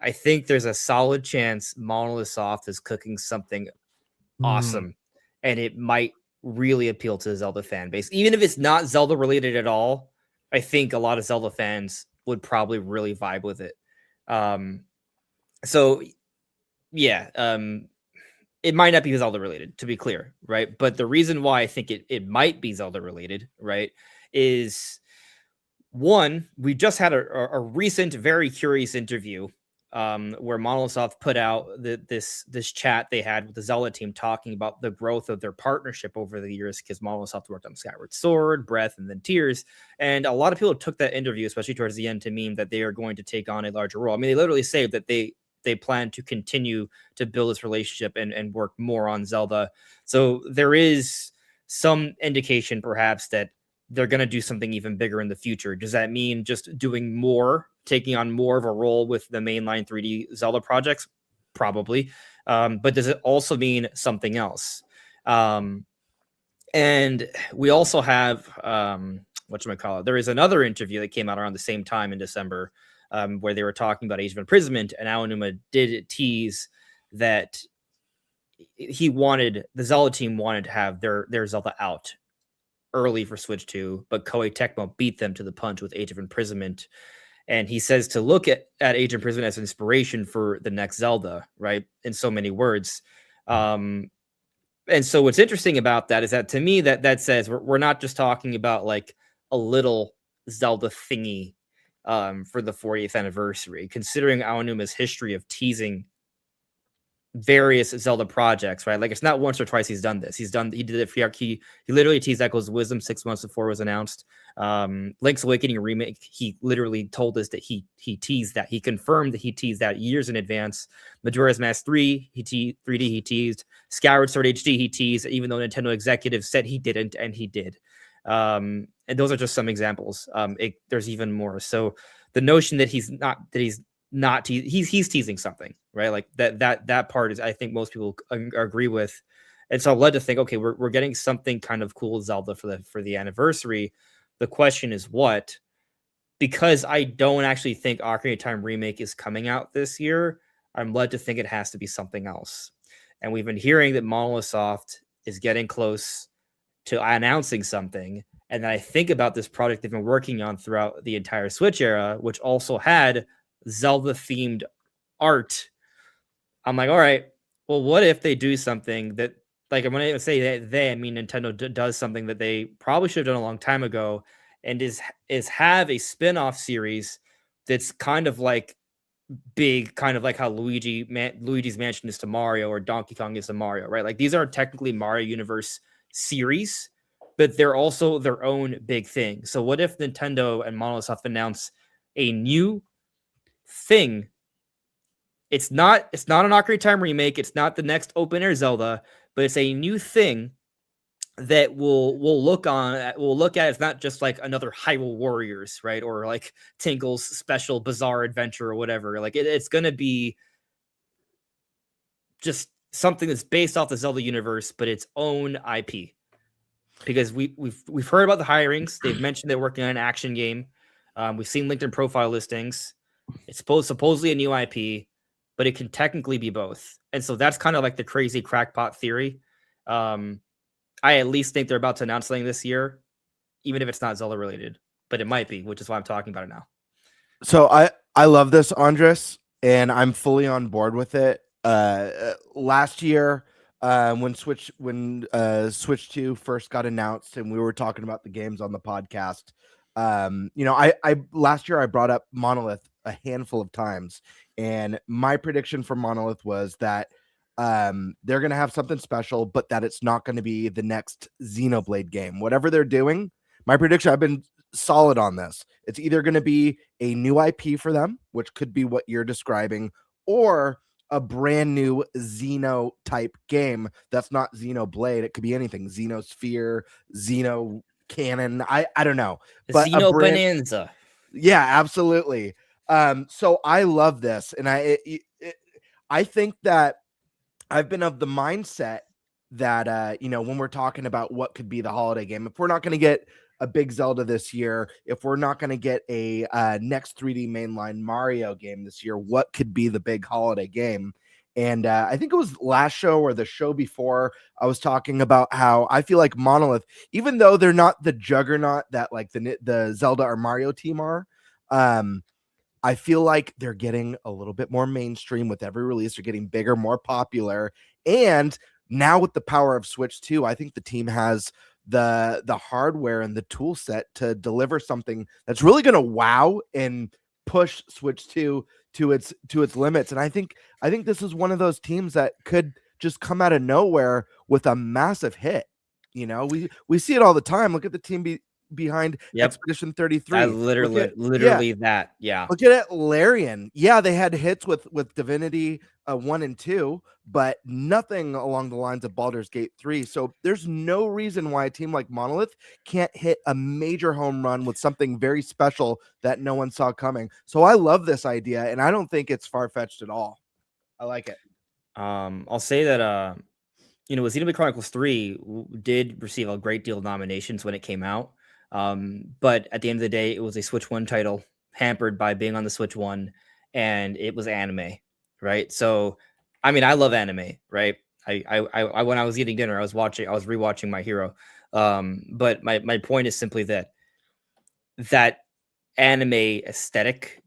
I think there's a solid chance Monolith Soft is cooking something awesome, and it might really appeal to the Zelda fan base. Even if it's not Zelda related at all, I think a lot of Zelda fans would probably really vibe with it. It might not be Zelda related, to be clear, right? But the reason why I think it might be Zelda related, right, is one, we just had a recent, very curious interview where Monolith Soft put out this chat they had with the Zelda team talking about the growth of their partnership over the years, because Monolith Soft worked on Skyward Sword, Breath, and then Tears. And a lot of people took that interview, especially towards the end, to mean that they are going to take on a larger role. I mean, they literally say that they plan to continue to build this relationship and work more on Zelda. So there is some indication perhaps that they're going to do something even bigger in the future. Does that mean just doing more, taking on more of a role with the mainline 3D Zelda projects? Probably. But does it also mean something else? And we also have, whatchamacallit, there is another interview that came out around the same time in December, where they were talking about Age of Imprisonment, and Aonuma did tease that the Zelda team wanted to have their Zelda out early for Switch 2, but Koei Tecmo beat them to the punch with Age of Imprisonment. And he says to look at Age of Imprisonment as inspiration for the next Zelda, right? In so many words. And so what's interesting about that is that, to me, that says we're not just talking about like a little Zelda thingy for the 40th anniversary, considering Aonuma's history of teasing various Zelda projects, right? Like, it's not once or twice he's done this. He did it for he literally teased Echoes of Wisdom 6 months before it was announced. Link's Awakening remake, he literally told us that he teased that. He confirmed that he teased that years in advance. Majora's Mask 3, 3D he teased. Skyward Sword HD he teased, even though Nintendo executives said he didn't, and he did. And those are just some examples. There's even more. So the notion that he's teasing something, right? Like that part is, I think most people agree with. And so I'm led to think, okay, we're getting something kind of cool Zelda for the anniversary. The question is what? because I don't actually think Ocarina of Time Remake is coming out this year, I'm led to think it has to be something else. And we've been hearing that Monolith Soft is getting close to announcing something. And then I think about this project they've been working on throughout the entire Switch era, which also had Zelda-themed art. I'm like, all right, well, what if they do something that, like, when I say they, I mean Nintendo does something that they probably should have done a long time ago, and is have a spin-off series that's kind of like big, kind of like how Luigi's Mansion is to Mario, or Donkey Kong is to Mario, right? Like, these are technically Mario Universe series, but they're also their own big thing. So what if Nintendo and Monolith Soft announce a new thing? It's not an Ocarina of Time remake. It's not the next open air Zelda, but it's a new thing that we'll look at. It's not just like another Hyrule Warriors, right? Or like Tinkle's special bizarre adventure or whatever. Like, it's going to be just something that's based off the Zelda universe, but its own IP. Because we've heard about the hirings. They've mentioned they're working on an action game. We've seen LinkedIn profile listings. It's supposedly a new IP, but it can technically be both. And so that's kind of like the crazy crackpot theory. I at least think they're about to announce something this year, even if it's not Zelda related, but it might be, which is why I'm talking about it now. So I love this, Andres, and I'm fully on board with it. Last year, when Switch 2 first got announced, and we were talking about the games on the podcast, I last year I brought up Monolith a handful of times, and my prediction for Monolith was that they're going to have something special, but that it's not going to be the next Xenoblade game. Whatever they're doing, my prediction, I've been solid on this. It's either going to be a new IP for them, which could be what you're describing, or a brand new Xeno type game that's not Xenoblade. It could be anything. Xenosphere, Xeno Canon. I don't know. But Xeno Bonanza. Yeah, absolutely. So I love this, and I think that I've been of the mindset that when we're talking about what could be the holiday game, if we're not going to get a big Zelda this year, if we're not going to get a next 3D mainline Mario game this year, what could be the big holiday game? And I think it was last show or the show before, I was talking about how I feel like Monolith, even though they're not the juggernaut that like the Zelda or Mario team are, I feel like they're getting a little bit more mainstream with every release. They're getting bigger, more popular. And now with the power of Switch 2, I think the team has the hardware and the tool set to deliver something that's really going to wow and push Switch 2 to its limits. And I think this is one of those teams that could just come out of nowhere with a massive hit. We see it all the time. Look at the team behind Expedition 33. Literally that. Yeah. Look at it, Larian. Yeah, they had hits with Divinity 1 and 2, but nothing along the lines of Baldur's Gate 3. So there's no reason why a team like Monolith can't hit a major home run with something very special that no one saw coming. So I love this idea, and I don't think it's far-fetched at all. I like it. I'll say that Xenoblade Chronicles 3 did receive a great deal of nominations when it came out. But at the end of the day, it was a Switch 1 title, hampered by being on the Switch 1, and it was anime, right? So, I mean, I love anime, right? I when I was eating dinner, I was rewatching My Hero. But my point is simply that anime aesthetic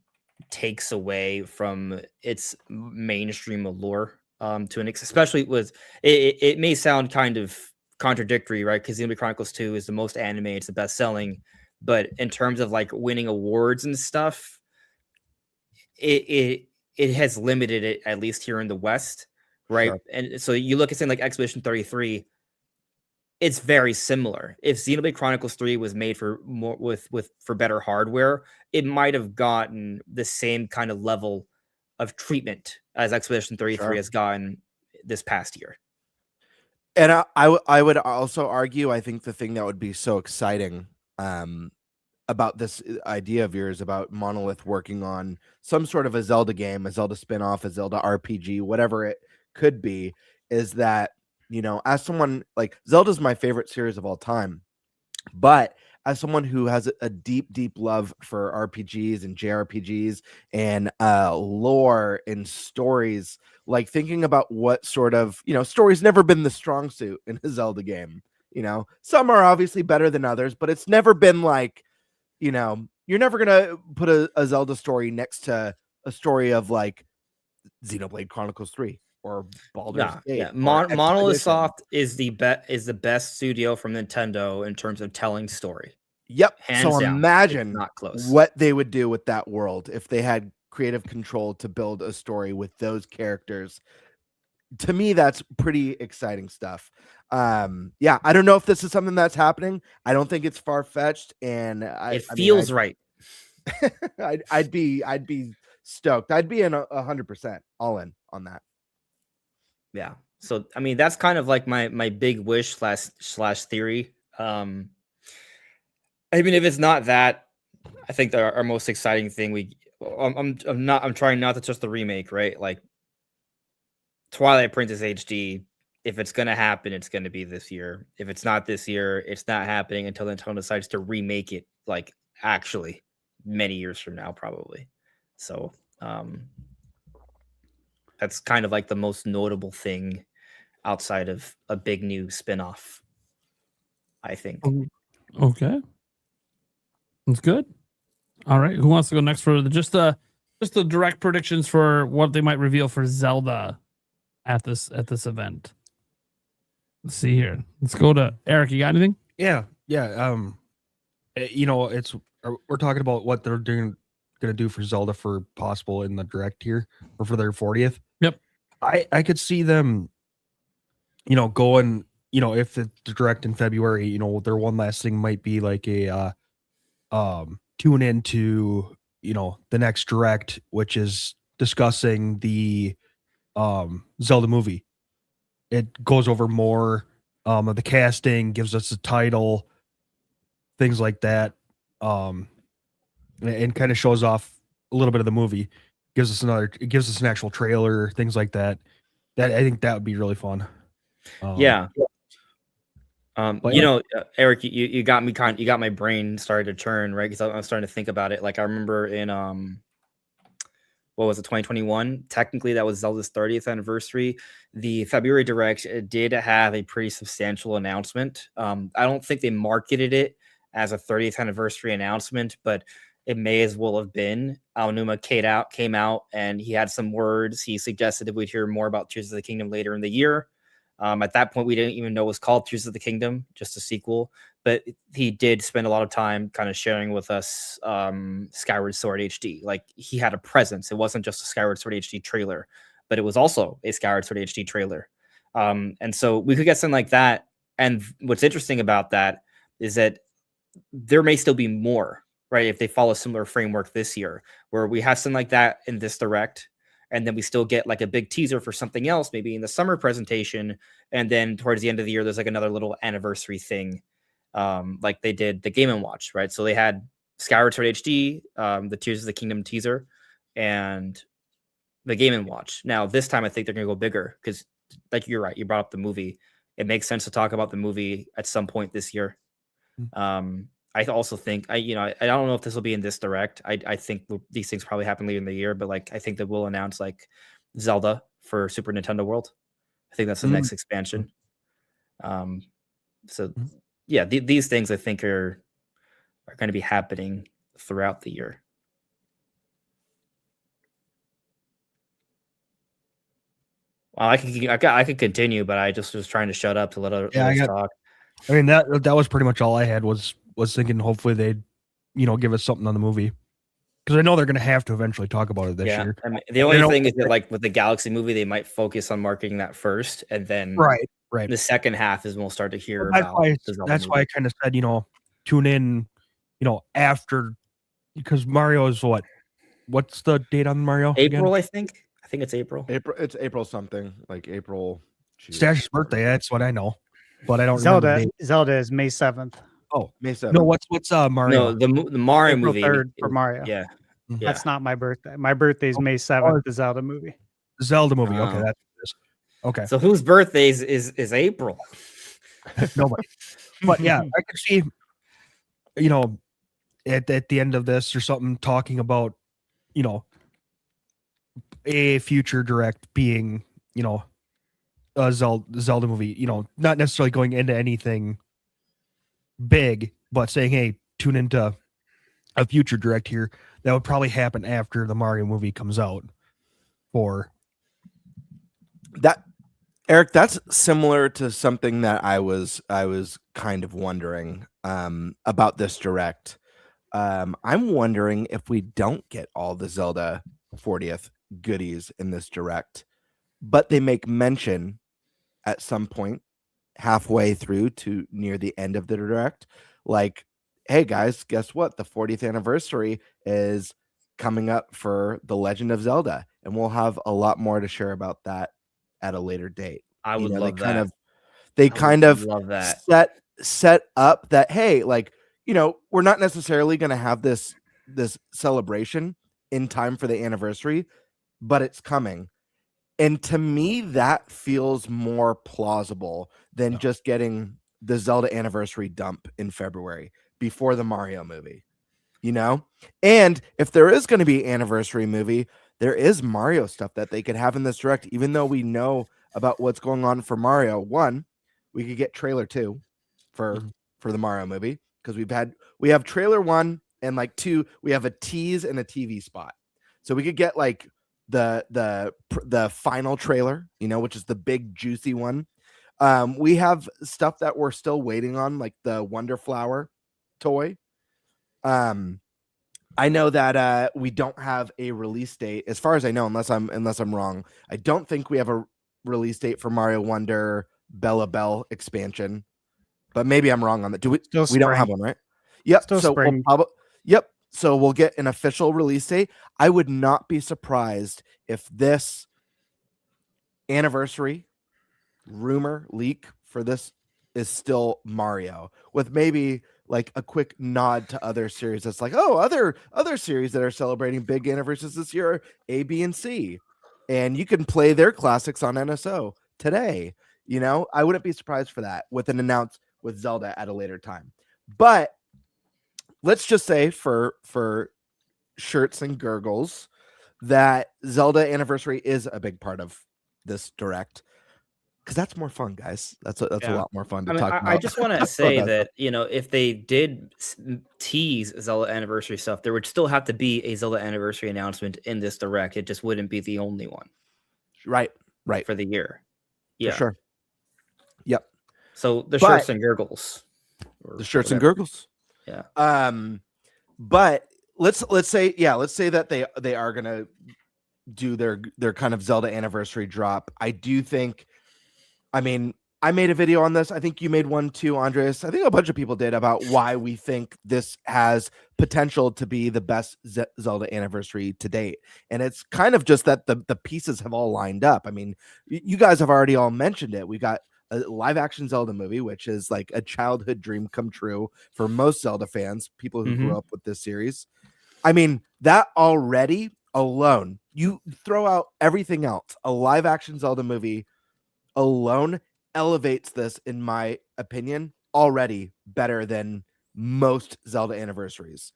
takes away from its mainstream allure, to an extent, especially with it may sound kind of contradictory, right? Because Xenoblade Chronicles 2 is the most anime, it's the best selling, but in terms of like winning awards and stuff, it has limited it, at least here in the West, right? Sure. And so you look at something like Expedition 33, it's very similar. If Xenoblade Chronicles 3 was made for better hardware, it might have gotten the same kind of level of treatment as Expedition 33 has gotten this past year. And I would also argue, I think the thing that would be so exciting about this idea of yours about Monolith working on some sort of a Zelda game, a Zelda spinoff, a Zelda RPG, whatever it could be, is that, as someone like Zelda's my favorite series of all time, but as someone who has a deep, deep love for RPGs and JRPGs and lore and stories, like thinking about what sort of, story's never been the strong suit in a Zelda game. Some are obviously better than others, but it's never been like, you're never going to put a Zelda story next to a story of like Xenoblade Chronicles 3 or Baldur's Gate. Yeah. Monolith Soft is the best studio from Nintendo in terms of telling story. Yep. Hands so down. Imagine Not close. what they would do with that world if they had creative control to build a story with those characters. To me, that's pretty exciting stuff. I don't know if this is something that's happening. I don't think it's far-fetched, and it feels right. I'd be stoked. I'd be in 100% all in on that. Yeah. So I mean, that's kind of like my big wish slash theory. I mean, if it's not that, I think our most exciting thing I'm trying not to touch the remake, right? Like Twilight Princess HD. If it's gonna happen, it's gonna be this year. If it's not this year, it's not happening until Nintendo decides to remake it, like actually many years from now, probably. So that's kind of like the most notable thing outside of a big new spin-off, I think. Okay. That's good. All right. Who wants to go next for just the direct predictions for what they might reveal for Zelda at this event? Let's see here. Let's go to Eric. You got anything? Yeah. We're talking about what they're going to do for Zelda for possible in the direct here or for their 40th. Yep. I could see them, going, if the direct in February, their one last thing might be like a tune into, the next direct, which is discussing the Zelda movie. It goes over more of the casting, gives us a title, things like that, and kind of shows off a little bit of the movie. Gives us an actual trailer, things like that. That I think that would be really fun. Eric, you got me you got my brain started to turn, right? Because I'm starting to think about it. Like I remember in what was it, 2021? Technically, that was Zelda's 30th anniversary. The February Direct did have a pretty substantial announcement. I don't think they marketed it as a 30th anniversary announcement, but it may as well have been. Aonuma came out and he had some words. He suggested that we'd hear more about Tears of the Kingdom later in the year. At that point, we didn't even know it was called Tears of the Kingdom, just a sequel. But he did spend a lot of time kind of sharing with us Skyward Sword HD. Like he had a presence. It wasn't just a Skyward Sword HD trailer, but it was also a Skyward Sword HD trailer. And so we could get something like that. And what's interesting about that is that there may still be more, right? If they follow a similar framework this year, where we have something like that in this direct, and then we still get like a big teaser for something else, maybe in the summer presentation. And then towards the end of the year, there's like another little anniversary thing. Like they did the Game & Watch, right? So they had Skyward Sword HD, the Tears of the Kingdom teaser, and the Game & Watch. Now, this time I think they're going to go bigger because, like, you're right. You brought up the movie. It makes sense to talk about the movie at some point this year. I also think I don't know if this will be in this direct. I think these things probably happen later in the year, but like I think that we'll announce like Zelda for Super Nintendo World. I think that's the next expansion. These things I think are going to be happening throughout the year. Well, I could continue, but I just was trying to shut up to let others talk. I mean that was pretty much all I had was thinking hopefully they'd give us something on the movie, because I know they're going to have to eventually talk about it this year. I mean, the only thing is that like with the Galaxy movie, they might focus on marketing that first, and then right the second half is when we'll start to hear that's about. Why I kind of said tune in after, because Mario is what's the date on Mario? April again? I think it's April. It's April something, like April. Stash's birthday. That's what I know, but I don't. Zelda is May 7th. Oh, May 7th. No, what's Mario? No, the Mario April movie 3rd for Mario. Yeah. That's not my birthday. My birthday is May 7th. The Zelda movie. Zelda movie. Okay, that's what it is. Okay. So whose birthday is April? Nobody. But yeah, I could see you know, at the end of this or something, talking about, you know, a future direct being, you know, a Zelda movie, you know, not necessarily going into anything big, but saying, hey, tune into a future direct here. That would probably happen after the Mario movie comes out. For that, Eric, that's similar to something that I was kind of wondering about this direct. I'm wondering if we don't get all the Zelda 40th goodies in this direct, but they make mention at some point halfway through to near the end of the direct, like, hey guys, guess what? The 40th anniversary is coming up for The Legend of Zelda, and we'll have a lot more to share about that at a later date. I would love that. They kind of love that. set up that, hey, like, you know, we're not necessarily going to have this celebration in time for the anniversary, but it's coming. And to me, that feels more plausible than just getting the Zelda anniversary dump in February before the Mario movie, you know? And if there is going to be an anniversary movie, there is Mario stuff that they could have in this direct, even though we know about what's going on for Mario. 1, we could get trailer 2 for the Mario movie, because we have trailer 1, and like 2, we have a tease and a TV spot. So we could get like the final trailer, you know, which is the big juicy one. We have stuff that we're still waiting on, like the Wonder Flower toy. I know that we don't have a release date, as far as I know, unless I'm wrong. I don't think we have a release date for Mario Wonder Bella Bell expansion, but maybe I'm wrong on that. We don't have one, right? Yep. Still spring. Yep. So we'll get an official release date. I would not be surprised if this anniversary rumor leak for this is still Mario, with maybe like a quick nod to other series. That's like, oh, other series that are celebrating big anniversaries this year are A, B, and C, and you can play their classics on NSO today. You know, I wouldn't be surprised for that with an announce with Zelda at a later time. But let's just say for shirts and gurgles that Zelda anniversary is a big part of this direct, because that's more fun, guys. That's a lot more fun to talk about. I just want to say that, you know, if they did tease Zelda anniversary stuff, there would still have to be a Zelda anniversary announcement in this direct. It just wouldn't be the only one. Right. For the year. Yeah. For sure. Yep. So the shirts and gurgles. The shirts and gurgles. Yeah. But let's say that they are gonna do their kind of Zelda anniversary drop. I do think, I mean, I made a video on this. I think you made one too, Andres. I think a bunch of people did, about why we think this has potential to be the best Zelda anniversary to date. And it's kind of just that the pieces have all lined up. I mean, you guys have already all mentioned it. We got a live action Zelda movie, which is like a childhood dream come true for most Zelda fans, people who grew up with this series. I mean, that already alone, you throw out everything else, a live action Zelda movie alone elevates this, in my opinion, already better than most Zelda anniversaries,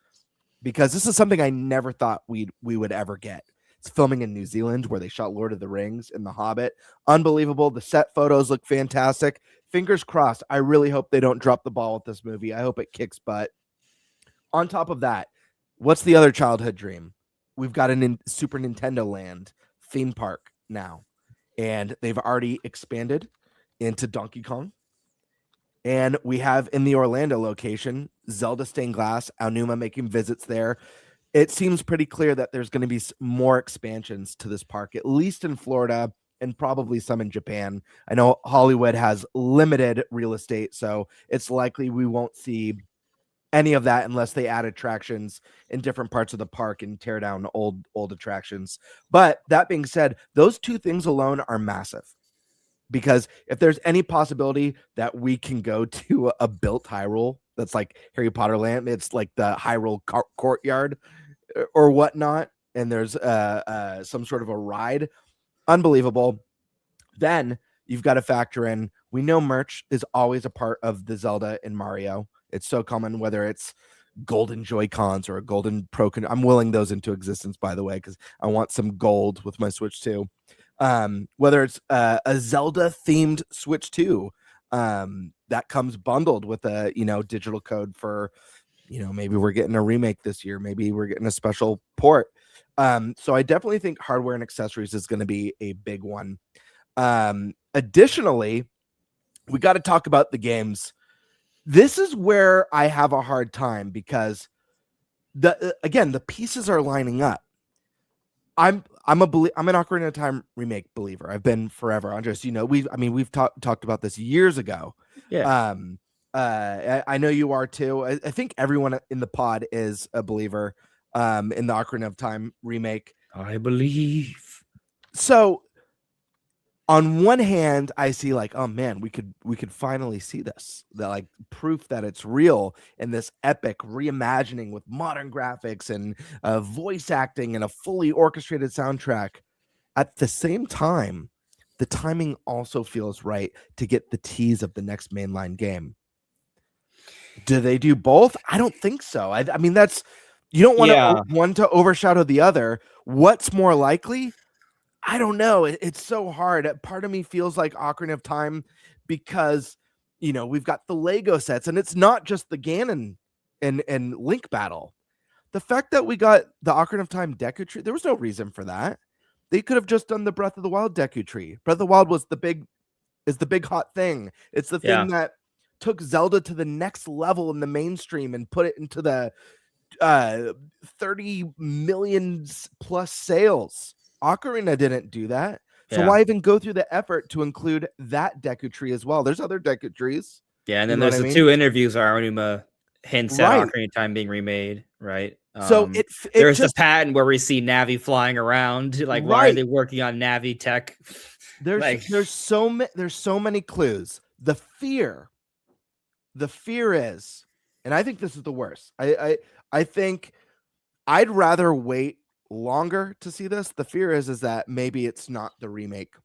because this is something I never thought we would ever get. It's filming in New Zealand, where they shot Lord of the Rings and The Hobbit. Unbelievable. The set photos look fantastic. Fingers crossed. I really hope they don't drop the ball with this movie. I hope it kicks butt. On top of that, what's the other childhood dream? We've got a Super Nintendo Land theme park now, and they've already expanded into Donkey Kong. And we have in the Orlando location, Zelda Stained Glass, Aonuma making visits there. It seems pretty clear that there's going to be more expansions to this park, at least in Florida and probably some in Japan. I know Hollywood has limited real estate, so it's likely we won't see any of that unless they add attractions in different parts of the park and tear down old attractions. But that being said, those two things alone are massive, because if there's any possibility that we can go to a built Hyrule that's like Harry Potter Land, it's like the Hyrule courtyard or whatnot, and there's some sort of a ride, unbelievable. Then you've got to factor in, we know merch is always a part of the Zelda and Mario It's so common, whether it's golden Joy-Cons or a golden Pro. I'm willing those into existence, by the way, because I want some gold with my Switch 2. Whether it's a Zelda themed Switch 2 that comes bundled with a digital code for maybe we're getting a remake this year, maybe we're getting a special port. So I definitely think hardware and accessories is going to be a big one. Additionally, we got to talk about the games. This is where I have a hard time because the pieces are lining up. I'm an Ocarina of Time remake believer. I've been forever. Andres, we've talked about this years ago. Yeah. I know you are too. I think everyone in the pod is a believer in the Ocarina of Time remake. I believe. So on one hand, I see like, oh man, we could finally see this, like proof that it's real in this epic reimagining with modern graphics and voice acting and a fully orchestrated soundtrack. At the same time, the timing also feels right to get the tease of the next mainline game. Do they do both? I don't think so. I mean, that's, you don't want one to overshadow the other. What's more likely? I don't know. It's so hard. Part of me feels like Ocarina of Time because, we've got the Lego sets, and it's not just the Ganon and Link battle. The fact that we got the Ocarina of Time Deku Tree, there was no reason for that. They could have just done the Breath of the Wild Deku Tree. Breath of the Wild was the big hot thing. It's the thing that took Zelda to the next level in the mainstream and put it into the 30 million plus sales. Ocarina didn't do that. So why even go through the effort to include that Deku Tree as well? There's other Deku Trees. Yeah, and then there's the two interviews where Aonuma hints at Ocarina of Time being remade, right? So there's the patent where we see Navi flying around. Like, why are they working on Navi tech? There's so many clues. The fear is, and I think this is the worst. I think I'd rather wait longer to see this. The fear is that maybe it's not the remake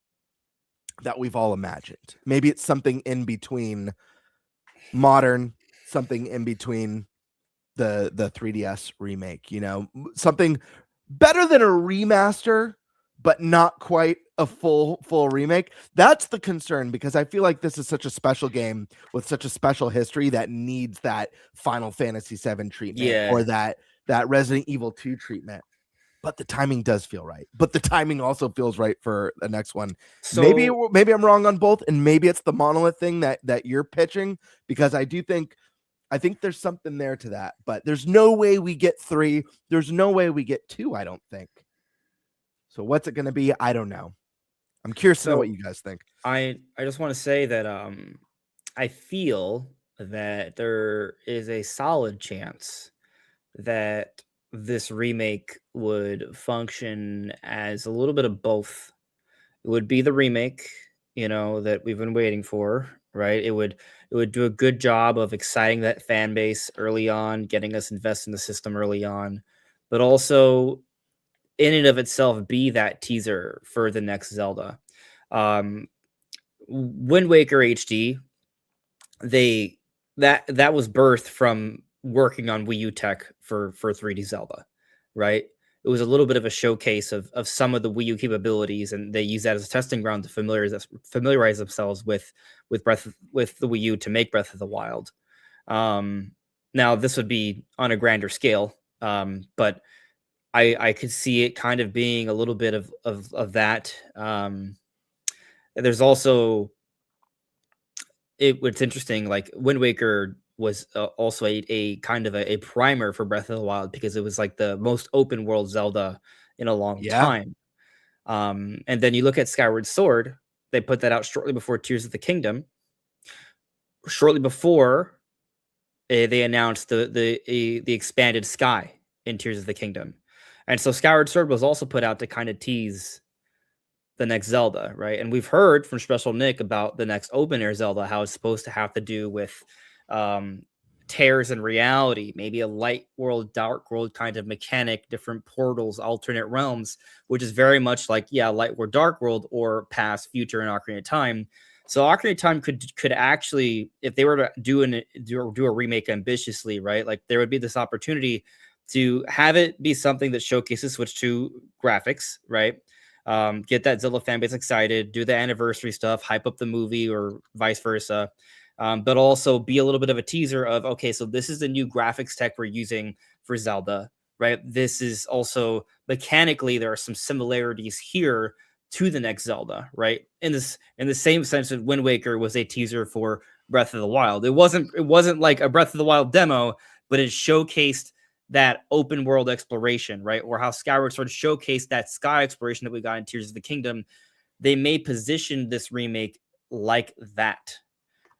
that we've all imagined. Maybe it's something in between modern, something in between the 3DS remake, something better than a remaster, but not quite a full remake. That's the concern, because I feel like this is such a special game with such a special history that needs that Final Fantasy VII treatment or that Resident Evil 2 treatment. But the timing does feel right. But the timing also feels right for the next one. So maybe I'm wrong on both, and maybe it's the monolith thing that you're pitching, because I think there's something there to that. But there's no way we get 3. There's no way we get 2, I don't think. So what's it going to be? I don't know. I'm curious to know what you guys think. I just want to say that I feel that there is a solid chance that this remake would function as a little bit of both. It would be the remake, that we've been waiting for, right? It would do a good job of exciting that fan base early on, getting us invested in the system early on, but also in and of itself be that teaser for the next Zelda. Wind Waker HD, that was birthed from working on Wii U tech for 3D Zelda, right? It was a little bit of a showcase of some of the Wii U capabilities, and they use that as a testing ground to familiarize themselves with the Wii U to make Breath of the Wild. Now this would be on a grander scale, but I could see it kind of being a little bit of that. There's also what's interesting, like Wind Waker was also a kind of a primer for Breath of the Wild, because it was like the most open world Zelda in a long time. And then you look at Skyward Sword, they put that out shortly before Tears of the Kingdom. Shortly before they announced the expanded sky in Tears of the Kingdom. And so Skyward Sword was also put out to kind of tease the next Zelda, right? And we've heard from Special Nick about the next open air Zelda, how it's supposed to have to do with tears in reality, maybe a light world, dark world kind of mechanic, different portals, alternate realms, which is very much like, light world, dark world, or past, future, and Ocarina of Time. So Ocarina of Time could actually, if they were to do a remake ambitiously, right? Like there would be this opportunity to have it be something that showcases Switch 2 graphics, right? Get that Zelda fan base excited, do the anniversary stuff, hype up the movie or vice versa. But also be a little bit of a teaser of, okay, so this is the new graphics tech we're using for Zelda, right? This is also mechanically, there are some similarities here to the next Zelda, right? In the same sense that Wind Waker was a teaser for Breath of the Wild. It wasn't like a Breath of the Wild demo, but it showcased that open world exploration, right? Or how Skyward Sword showcased that sky exploration that we got in Tears of the Kingdom. They may position this remake like that.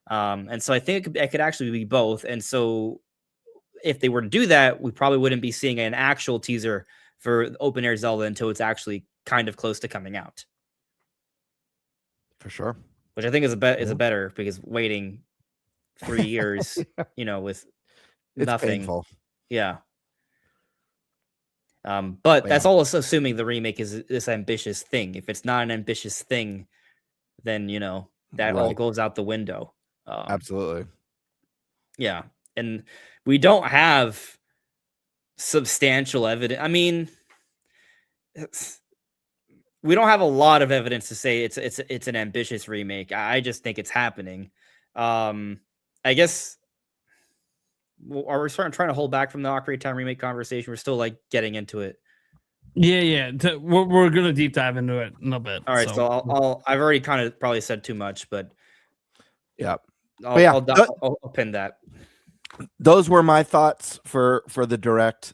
And so I think it could actually be both. And so if they were to do that, we probably wouldn't be seeing an actual teaser for open air Zelda until it's actually kind of close to coming out. For sure. Which I think is a better, because waiting 3 years, with It's nothing. painful. Yeah. But that's all assuming the remake is this ambitious thing. If it's not an ambitious thing, then that all goes out the window. Absolutely. Yeah. And we don't have substantial evidence. I mean, we don't have a lot of evidence to say it's an ambitious remake. I just think it's happening. I guess, are we trying to hold back from the Ocarina of Time remake conversation? We're still like getting into it. Yeah. We're gonna deep dive into it in a bit. All right, so I've already kind of probably said too much, but yeah, I'll pin that. Those were my thoughts for the direct.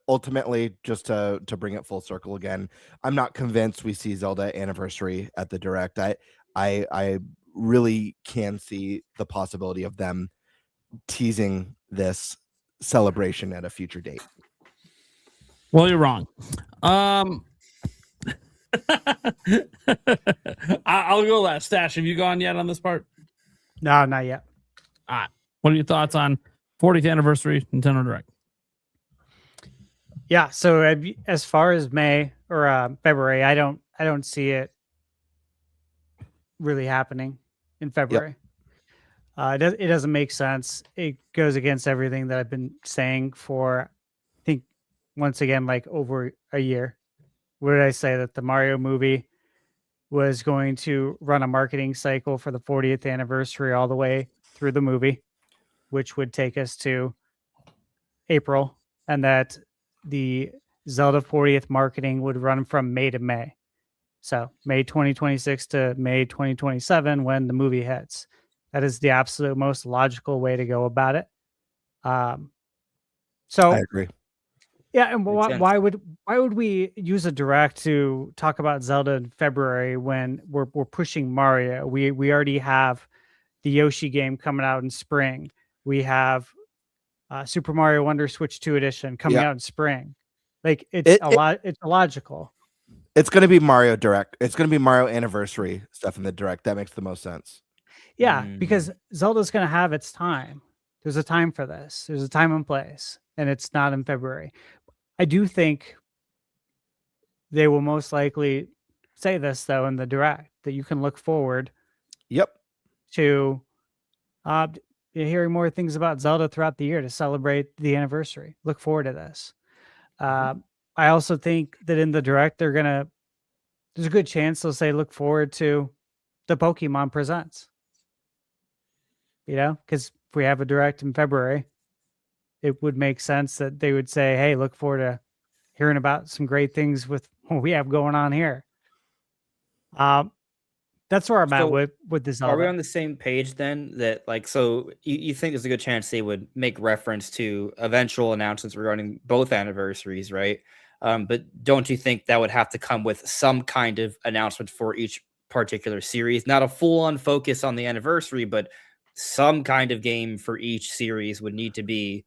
Ultimately, just to bring it full circle again, I'm not convinced we see Zelda Anniversary at the direct. I really can see the possibility of them teasing this celebration at a future date. Well, you're wrong. I'll go last. Stash, have you gone yet on this part? No, not yet. All right. What are your thoughts on 40th anniversary Nintendo Direct? Yeah, so as far as May or February, I don't see it really happening in February. Yep. It doesn't make sense. It goes against everything that I've been saying for, I think, once again, like over a year. What did I say? That the Mario movie was going to run a marketing cycle for the 40th anniversary all the way through the movie, which would take us to April, and that the Zelda 40th marketing would run from May to May. So May 2026 to May 2027 when the movie hits. That is the absolute most logical way to go about it. So I agree. Yeah, and why would we use a direct to talk about Zelda in February when we're pushing Mario? We already have the Yoshi game coming out in spring. We have Super Mario Wonder Switch 2 edition coming out in spring. Like it's illogical. It's going to be Mario Direct. It's going to be Mario Anniversary stuff in the Direct. That makes the most sense. Yeah, because Zelda's going to have its time. There's a time for this. There's a time and place, and it's not in February. I do think they will most likely say this, though, in the Direct, that you can look forward to hearing more things about Zelda throughout the year to celebrate the anniversary. Look forward to this. I also think that in the Direct, there's a good chance they'll say, look forward to the Pokemon Presents. Because if we have a Direct in February, it would make sense that they would say, hey, look forward to hearing about some great things with what we have going on here. That's where I'm at with this. Are we on the same page then? That so you think there's a good chance they would make reference to eventual announcements regarding both anniversaries, right? But don't you think that would have to come with some kind of announcement for each particular series? Not a full-on focus on the anniversary, but some kind of game for each series would need to be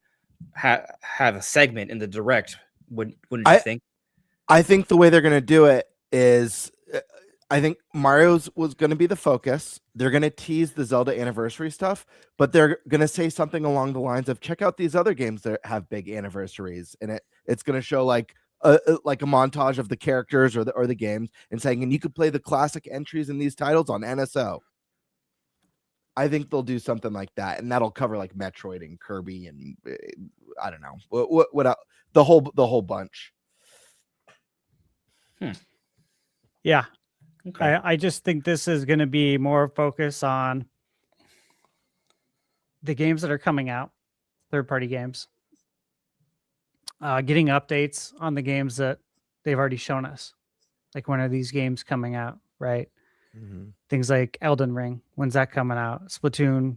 have a segment in the Direct. Wouldn't you think? I think the way they're going to do it is, I think Mario's was going to be the focus. They're going to tease the Zelda Anniversary stuff, but they're going to say something along the lines of, check out these other games that have big anniversaries, and it's going to show like like a montage of the characters or the games and saying, and you could play the classic entries in these titles on NSO. I think they'll do something like that, and that'll cover like Metroid and Kirby and I don't know what the whole bunch. Yeah. Okay. I just think this is going to be more focus on the games that are coming out, third-party games, getting updates on the games that they've already shown us. Like, when are these games coming out, right? Things like Elden Ring, when's that coming out? Splatoon,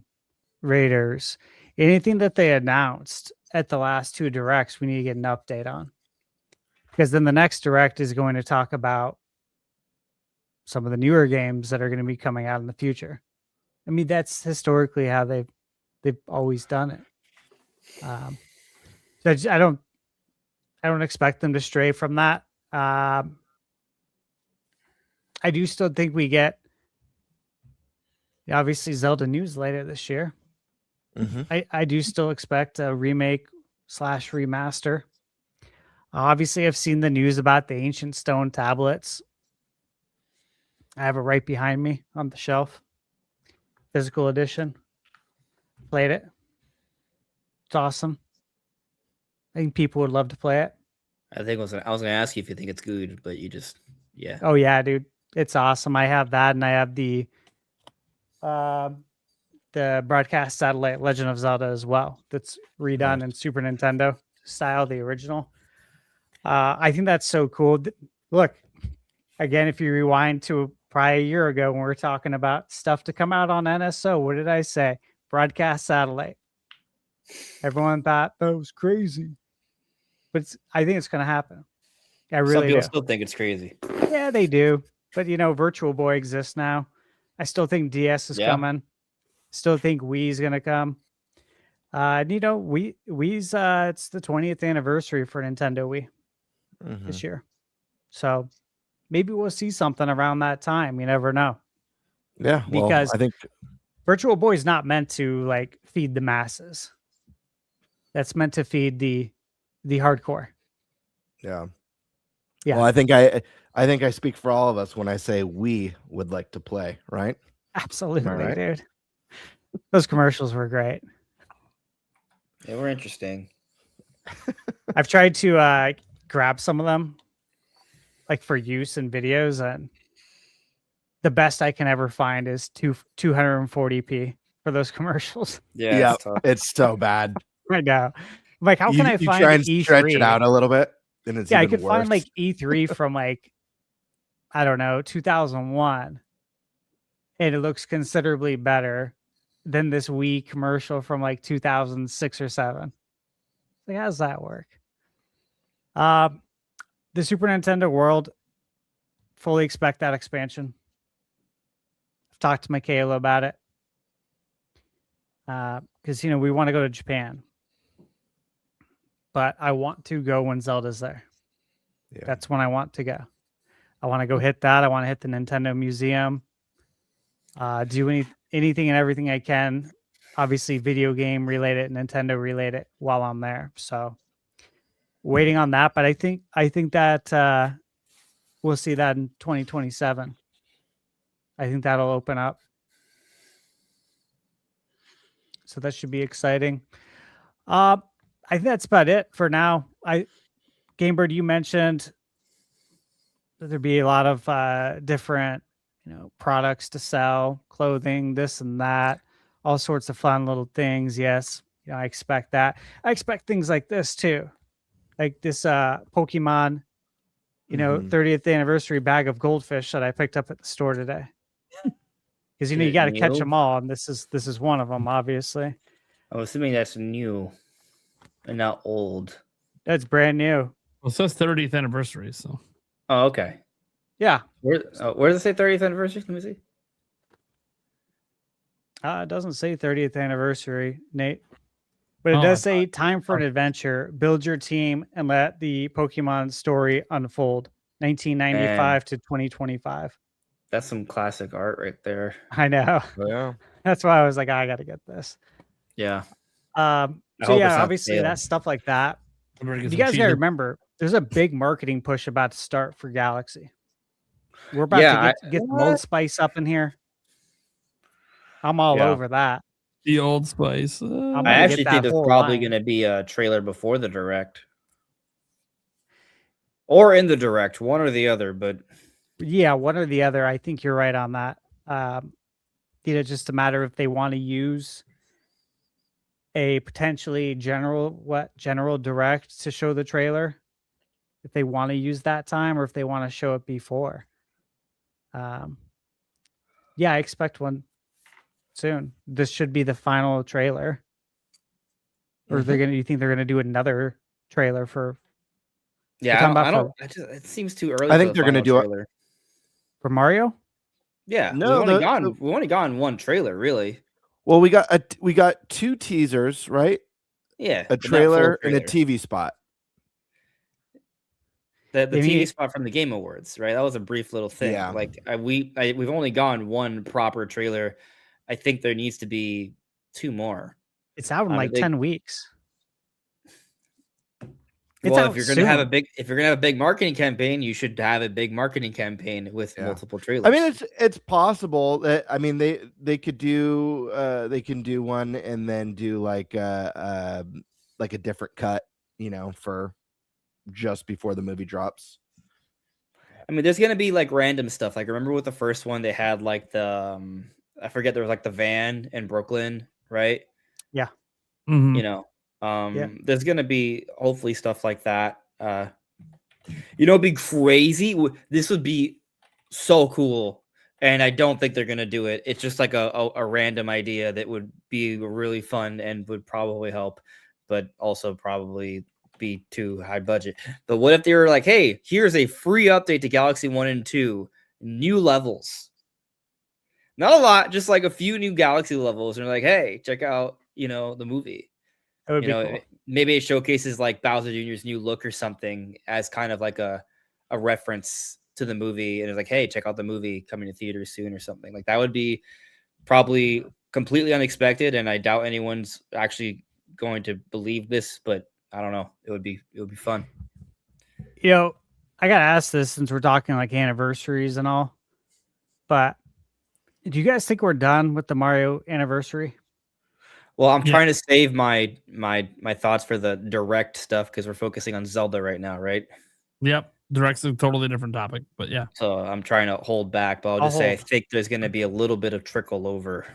Raiders, anything that they announced at the last two directs, we need to get an update on. Because then the next direct is going to talk about some of the newer games that are going to be coming out in the future. I mean, that's historically how they've always done it. So I don't expect them to stray from that. I do still think we get obviously Zelda news later this year. I do still expect a remake / remaster. Obviously, I've seen the news about the Ancient Stone tablets. I have it right behind me on the shelf. Physical edition. Played it. It's awesome. I think people would love to play it. I was gonna ask you if you think it's good, but you just Oh yeah, dude. It's awesome. I have that, and I have the broadcast satellite Legend of Zelda as well. That's redone in Super Nintendo style, the original. I think that's so cool. Look, again, if you rewind to probably a year ago when we were talking about stuff to come out on NSO, what did I say? Broadcast satellite. Everyone thought that was crazy, but I think it's going to happen. I really some people do. still think it's crazy. Yeah, they do. But Virtual Boy exists now. I still think DS is coming. Still think Wii's gonna come. Wii's it's the 20th anniversary for Nintendo Wii this year. So maybe we'll see something around that time. You never know. Yeah, well, because I think Virtual Boy is not meant to like feed the masses. That's meant to feed the hardcore. Yeah. Yeah. Well, I think I speak for all of us when I say we would like to play, right? Absolutely, right? dude. Those commercials were great. They were interesting. I've tried to grab some of them like for use in videos, and the best I can ever find is 240p for those commercials. Yeah, it's so bad. I know. Like, how can I find try and E3? stretch it out a little bit? And it's I even could worse. find like E3 from like, I don't know, 2001. And it looks considerably better than this Wii commercial from like 2006 or 7. Like, how does that work? The Super Nintendo World, fully expect that expansion. I've talked to Michaela about it. Because, we want to go to Japan. But I want to go when Zelda's there. Yeah. That's when I want to go. I want to go hit that. I want to hit the Nintendo Museum. Do anything and everything I can. Obviously, video game related, Nintendo related while I'm there. So, waiting on that. But I think that we'll see that in 2027. I think that'll open up. So that should be exciting. I think that's about it for now. Gamebird, you mentioned that there'd be a lot of different, products to sell, clothing, this and that, all sorts of fun little things. Yes, I expect that. I expect things like this too, like this Pokemon, 30th anniversary bag of goldfish that I picked up at the store today. Because you got to catch them all, and this is one of them, obviously. I'm assuming that's new and not old. That's brand new. Well, it says 30th anniversary, so. Oh, okay. Yeah. Where does it say 30th anniversary? Let me see. It doesn't say 30th anniversary, Nate. But it does say time for an adventure. Build your team and let the Pokemon story unfold. 1995 to 2025. That's some classic art right there. I know. Yeah. That's why I was like, I got to get this. Yeah. So yeah, obviously that's stuff like that. You guys got to remember, There's a big marketing push about to start for Galaxy. We're about to get some Old Spice up in here. I'm all over that. The Old Spice. I actually think there's probably going to be a trailer before the Direct. Or in the Direct, one or the other, but... Yeah, one or the other. I think you're right on that. Just a matter if they want to use a potentially general Direct to show the trailer. If they want to use that time or if they want to show it before. I expect one soon. This should be the final trailer. Or you think they're gonna do another trailer for? Yeah, it seems too early. I think they're gonna do it for Mario. Yeah, no, we've only gotten one trailer, really. Well, we got 2 teasers, right? Yeah, a trailer and a TV spot. The TV spot from the Game Awards, right? That was a brief little thing. Yeah. Like we've only gotten one proper trailer. I think there needs to be 2 more. It's out in 10 weeks. Well, if you're gonna have a big marketing campaign, you should have a big marketing campaign with multiple trailers. I mean, it's possible that they could do they can do one and then do like a different cut, for just before the movie drops. I mean, there's gonna be like random stuff. Like, remember with the first one, they had like the I forget, there was like the van in Brooklyn, right? Yeah. Mm-hmm. There's gonna be hopefully stuff like that. It'd be crazy. This would be so cool, and I don't think they're gonna do it. It's just like a random idea that would be really fun and would probably help, but also probably be too high budget. But what if they were like, hey, here's a free update to Galaxy 1 and 2, new levels. Not a lot, just like a few new Galaxy levels, and they're like, hey, check out, the movie. That would be cool. Maybe it showcases like Bowser Jr.'s new look or something as kind of like a reference to the movie, and it's like, hey, check out the movie coming to theaters soon or something. Like, that would be probably completely unexpected, and I doubt anyone's actually going to believe this, but I don't know. It would be fun. I gotta ask this since we're talking like anniversaries and all, but do you guys think we're done with the Mario anniversary? Well, I'm trying to save my thoughts for the Direct stuff because we're focusing on Zelda right now, right? Yep. Direct's a totally different topic, but yeah. So I'm trying to hold back, but I'll just say I think there's going to be a little bit of trickle over.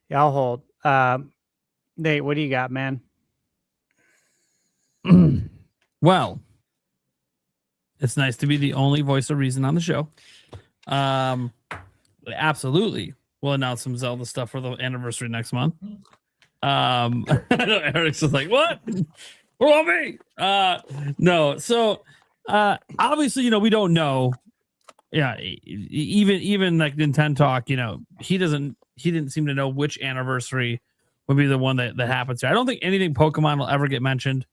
Yeah, I'll hold. Nate, what do you got, man? Well, it's nice to be the only voice of reason on the show. Absolutely. We'll announce some Zelda stuff for the anniversary next month. I know Eric's just like, what? Where are we? No. So obviously, we don't know. Yeah, even like Nintendo Talk, he didn't seem to know which anniversary would be the one that happens. I don't think anything Pokemon will ever get mentioned.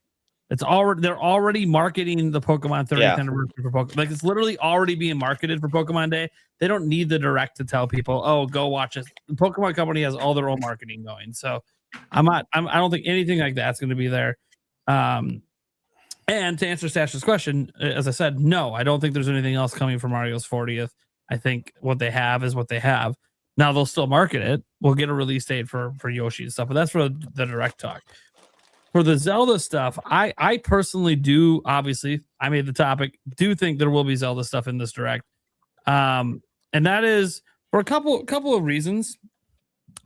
They're already marketing the Pokemon 30th anniversary for Pokemon. Like, it's literally already being marketed for Pokemon Day. They don't need the Direct to tell people, oh, go watch it. The Pokemon Company has all their own marketing going. So I don't think anything like that's going to be there. And to answer Stash's question, as I said, no, I don't think there's anything else coming for Mario's 40th. I think what they have is what they have. Now they'll still market it. We'll get a release date for Yoshi and stuff, but that's for the Direct talk. For the Zelda stuff, I personally do, obviously, I made the topic, do think there will be Zelda stuff in this Direct. And that is for a couple of reasons.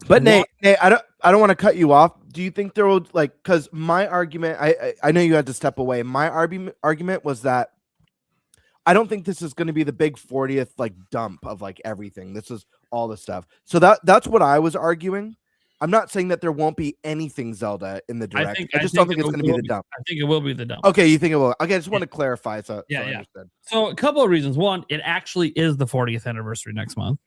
But Nate, I don't want to cut you off. Do you think there will, because my argument, I know you had to step away. My argument was that I don't think this is going to be the big 40th dump of everything. This is all the stuff. So that's what I was arguing. I'm not saying that there won't be anything Zelda in the Direct. I just don't think it's going to be the dump. I think it will be the dump. Okay, you think it will? Okay, I just want to clarify. So I understood. So a couple of reasons. One, it actually is the 40th anniversary next month.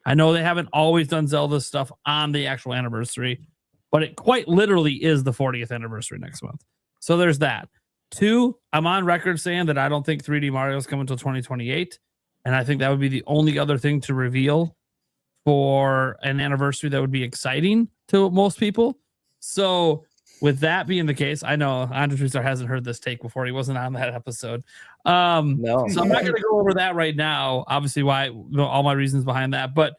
I know they haven't always done Zelda stuff on the actual anniversary, but it quite literally is the 40th anniversary next month. So there's that. Two, I'm on record saying that I don't think 3D Mario is coming until 2028, and I think that would be the only other thing to reveal for an anniversary that would be exciting to most people. So with that being the case, I know Andre Tristar hasn't heard this take before. He wasn't on that episode. So I'm not going to go over that right now. Obviously, why all my reasons behind that, but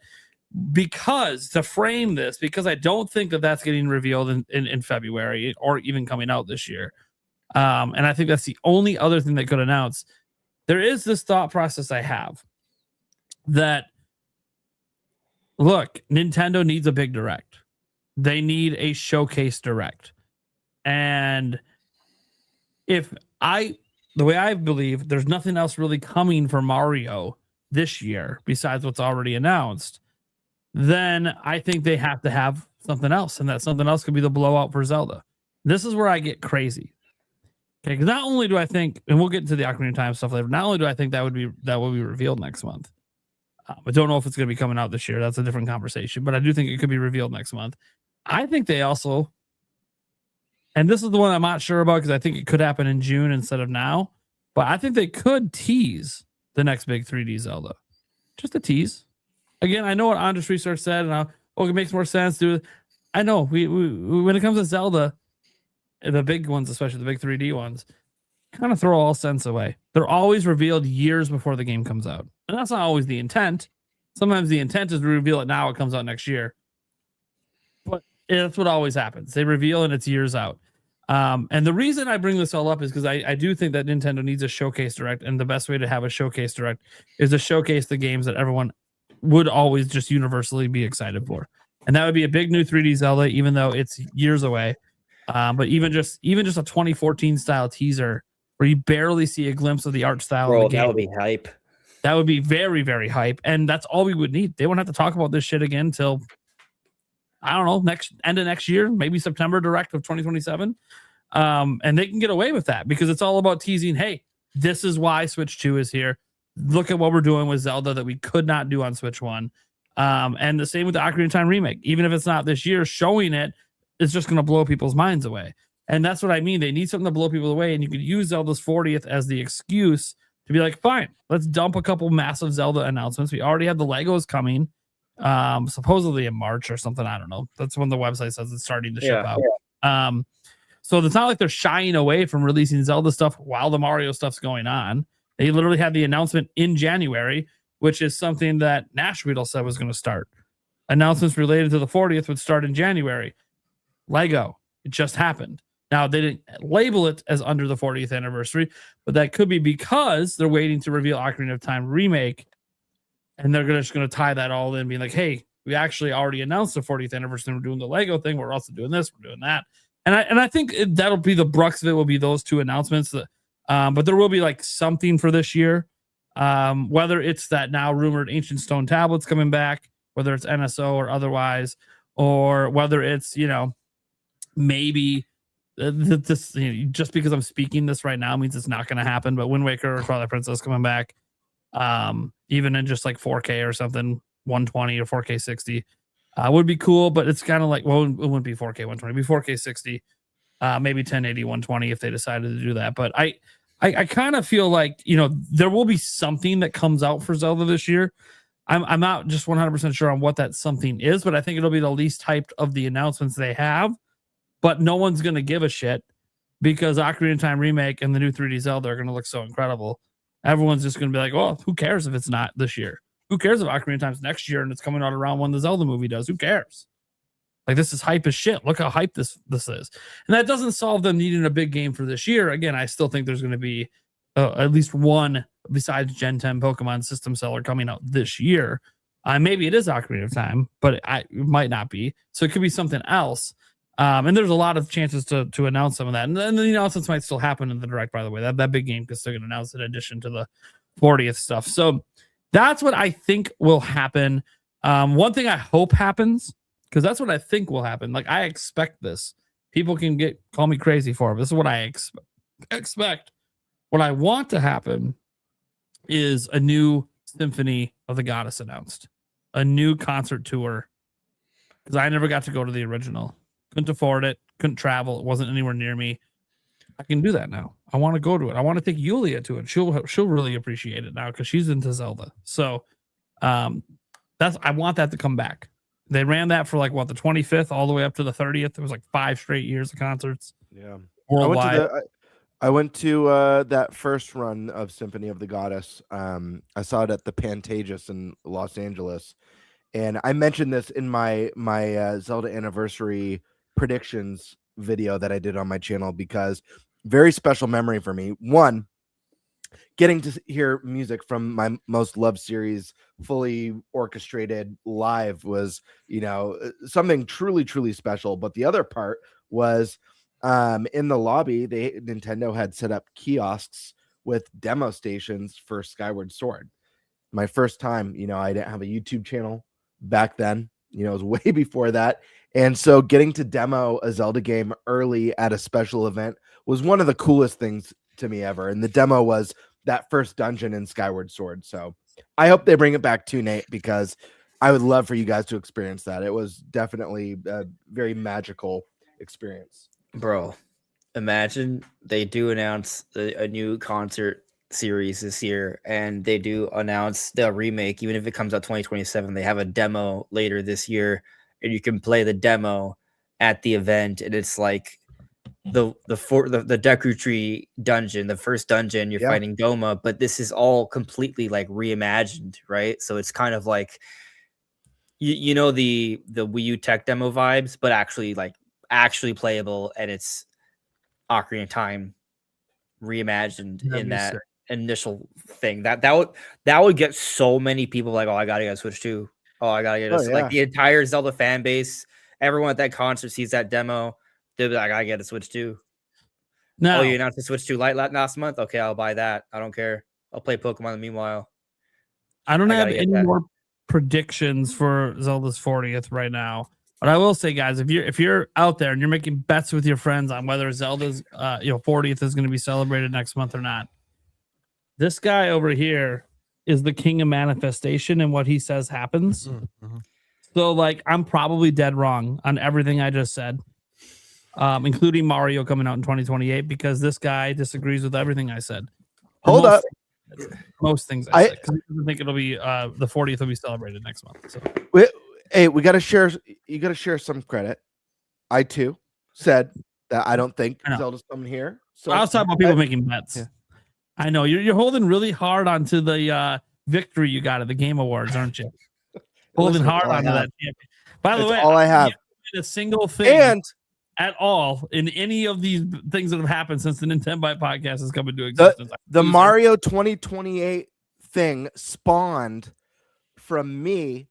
because to frame this, because I don't think that that's getting revealed in February or even coming out this year. And I think that's the only other thing that could announce. There is this thought process I have that, look, Nintendo needs a big direct. They need a showcase direct. And the way I believe, there's nothing else really coming for Mario this year besides what's already announced, then I think they have to have something else. And that something else could be the blowout for Zelda. This is where I get crazy. Okay, because not only do I think, and we'll get into the Ocarina of Time stuff later, not only do I think that will be revealed next month. I don't know if it's going to be coming out this year. That's a different conversation, but I do think it could be revealed next month. I think they also, and this is the one I'm not sure about because I think it could happen in June instead of now, but I think they could tease the next big 3D Zelda. Just a tease. Again, I know what Andres Research said, and it makes more sense. I know we when it comes to Zelda, the big ones, especially the big 3D ones, kind of throw all sense away. They're always revealed years before the game comes out. And that's not always the intent. Sometimes the intent is to reveal it now, it comes out next year. But that's what always happens. They reveal and it's years out. And the reason I bring this all up is because I do think that Nintendo needs a showcase direct. And the best way to have a showcase direct is to showcase the games that everyone would always just universally be excited for. And that would be a big new 3D Zelda, even though it's years away. But even just a 2014 style teaser where you barely see a glimpse of the art style of the game. That would be hype. That would be very, very hype. And that's all we would need. They won't have to talk about this shit again until, I don't know, end of next year, maybe September direct of 2027. And they can get away with that because it's all about teasing, hey, this is why Switch 2 is here. Look at what we're doing with Zelda that we could not do on Switch 1. And the same with the Ocarina of Time remake. Even if it's not this year, showing it is just going to blow people's minds away. And that's what I mean. They need something to blow people away. And you could use Zelda's 40th as the excuse to be like, fine, let's dump a couple massive Zelda announcements. We already have the Legos coming, supposedly in March or something. I don't know. That's when the website says it's starting to ship out. So it's not like they're shying away from releasing Zelda stuff while the Mario stuff's going on. They literally had the announcement in January, which is something that Nash Riedel said was going to start. Announcements related to the 40th would start in January. Lego, it just happened. Now, they didn't label it as under the 40th anniversary, but that could be because they're waiting to reveal Ocarina of Time Remake, and they're just going to tie that all in, being like, hey, we actually already announced the 40th anniversary. We're doing the Lego thing. We're also doing this. We're doing that. And I think that'll be the brux of it will be those two announcements. But there will be like something for this year, whether it's that now rumored Ancient Stone tablets coming back, whether it's NSO or otherwise, or whether it's, maybe this, just because I'm speaking this right now means it's not going to happen. But Wind Waker or Twilight Princess coming back, even in just like 4K or something, 120 or 4K 60, would be cool. But it's kind of like, well, it wouldn't be 4K 120, it'd be 4K 60, maybe 1080 120 if they decided to do that. But I kind of feel like, there will be something that comes out for Zelda this year. I'm not just 100% sure on what that something is, but I think it'll be the least hyped of the announcements they have. But no one's going to give a shit because Ocarina of Time Remake and the new 3D Zelda are going to look so incredible. Everyone's just going to be like, oh, who cares if it's not this year? Who cares if Ocarina of Time's next year and it's coming out around when the Zelda movie does? Who cares? Like, this is hype as shit. Look how hype this is. And that doesn't solve them needing a big game for this year. Again, I still think there's going to be at least one, besides Gen 10 Pokemon system seller coming out this year. Maybe it is Ocarina of Time, but it might not be. So it could be something else. And there's a lot of chances to announce some of that. And then the announcements might still happen in the direct, by the way. That big game is still going to announce in addition to the 40th stuff. So that's what I think will happen. One thing I hope happens, because that's what I think will happen. Like, I expect this. People can call me crazy for it. This is what I expect. What I want to happen is a new Symphony of the Goddess announced. A new concert tour. Because I never got to go to the original. Couldn't afford it. Couldn't travel. It wasn't anywhere near me. I can do that now. I want to go to it. I want to take Yulia to it. She'll really appreciate it now because she's into Zelda. So I want that to come back. They ran that for like what, the 25th all the way up to the 30th. It was like 5 straight years of concerts. Yeah. Worldwide. I went to that first run of Symphony of the Goddess. I saw it at the Pantages in Los Angeles, and I mentioned this in my Zelda anniversary predictions video that I did on my channel because very special memory for me. One, getting to hear music from my most loved series fully orchestrated live was, something truly, truly special. But the other part was in the lobby, Nintendo had set up kiosks with demo stations for Skyward Sword. My first time, I didn't have a YouTube channel back then. It was way before that. And so getting to demo a Zelda game early at a special event was one of the coolest things to me ever. And the demo was that first dungeon in Skyward Sword. So I hope they bring it back too, Nate, because I would love for you guys to experience that. It was definitely a very magical experience. Bro, imagine they do announce a new concert series this year, and they do announce the remake, even if it comes out 2027. They have a demo later this year, and you can play the demo at the event, and it's like the Deku Tree dungeon, the first dungeon, you're fighting Goma, but this is all completely like reimagined, right? So it's kind of like the Wii U tech demo vibes, but actually playable, and it's Ocarina of Time reimagined in that initial thing. That would get so many people like, oh, I gotta get a Switch 2. Oh, I gotta get like the entire Zelda fan base. Everyone at that concert sees that demo. They'll be like, I get a Switch 2. No, oh, you announced the Switch 2 Lite last month. Okay, I'll buy that. I don't care. I'll play Pokemon meanwhile. I don't have any more predictions for Zelda's 40th right now. But I will say, guys, if you're out there and you're making bets with your friends on whether Zelda's 40th is going to be celebrated next month or not, this guy over here is the king of manifestation, and what he says happens. Mm-hmm. So, like, I'm probably dead wrong on everything I just said, including Mario coming out in 2028, because this guy disagrees with everything I said. Hold up. Most things I said, because he doesn't think it'll be the 40th will be celebrated next month. So. Hey, we got to share. You got to share some credit. I too said that I don't think Zelda's coming here. So I was talking about people making bets. Yeah. I know you're holding really hard onto the victory you got at the Game Awards, aren't you? Holding hard onto that champion. By the way, all I have. A single thing at all in any of these things that have happened since the NintenByte podcast has come into existence. The Mario 2028 thing spawned from me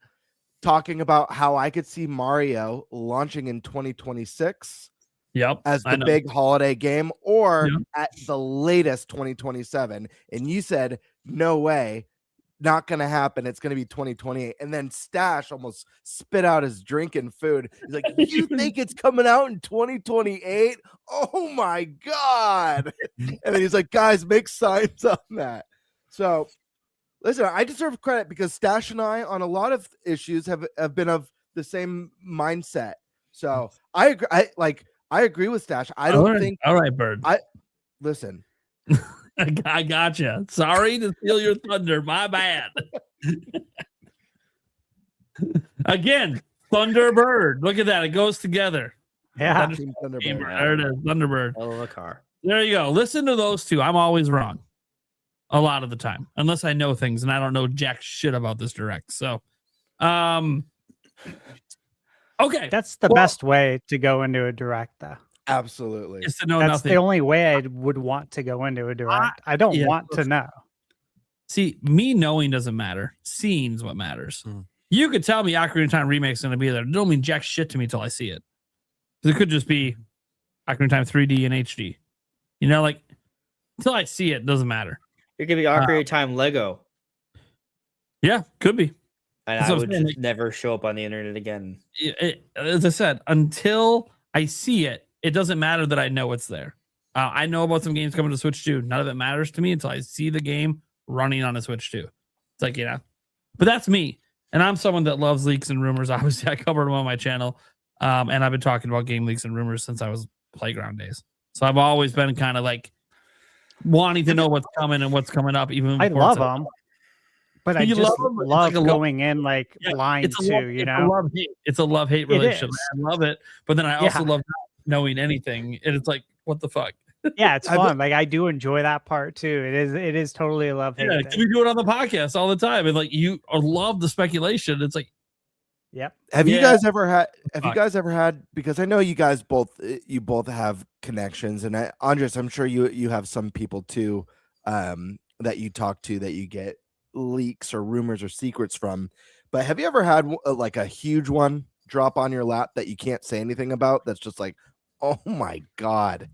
talking about how I could see Mario launching in 2026 as the big holiday game, or at the latest 2027. And you said, no way, not going to happen. It's going to be 2028. And then Stash almost spit out his drink and food. He's like, you think it's coming out in 2028? Oh my God. And then he's like, guys, make signs on that. So listen, I deserve credit because Stash and I on a lot of issues have been of the same mindset. So I agree. I agree with Stash. I don't think. All right, Bird. Listen. I gotcha. Sorry to steal your thunder. My bad. Again, Thunderbird. Look at that. It goes together. Yeah. Thunderbird. There it is. Thunderbird. Oh, a car. There you go. Listen to those two. I'm always wrong. A lot of the time. Unless I know things and I don't know jack shit about this direct. So, okay. That's the best way to go into a direct, though. Absolutely. Is to know That's nothing. the only way I would want to go into a direct. I don't want to know. See, me knowing doesn't matter. Seeing is what matters. You could tell me Ocarina of Time Remake is going to be there. It don't mean jack shit to me until I see it. It could just be Ocarina of Time 3D and HD. Like, until I see it, doesn't matter. It could be Ocarina of Time Lego. Yeah, could be. And I would just never show up on the internet again. As I said, until I see it, it doesn't matter that I know it's there. I know about some games coming to Switch 2. None of it matters to me until I see the game running on a Switch 2. It's like, but that's me. And I'm someone that loves leaks and rumors. Obviously, I covered them on my channel. And I've been talking about game leaks and rumors since I was Playground days. So I've always been kind of like wanting to know what's coming and what's coming up. Even I love them. But I You just love 'em, but it's love like a going in like Yeah, blind it's a too, love, you it's a know? love-hate. It's a love-hate It relationship. is. I love it, but then I also Yeah. love not knowing anything, and it's like, what the fuck? Yeah, it's I've- fun. Like I do enjoy that part too. It is totally a love hate Yeah, thing. we do it on the podcast all the time, and like you love the speculation. It's like, Yep. Have you Yeah. guys ever had? Have you Fuck. guys ever had? Because I know you guys both have connections, and Andres, I'm sure you have some people too that you talk to that you get leaks or rumors or secrets from. But have you ever had like a huge one drop on your lap that you can't say anything about? That's just like, oh my god,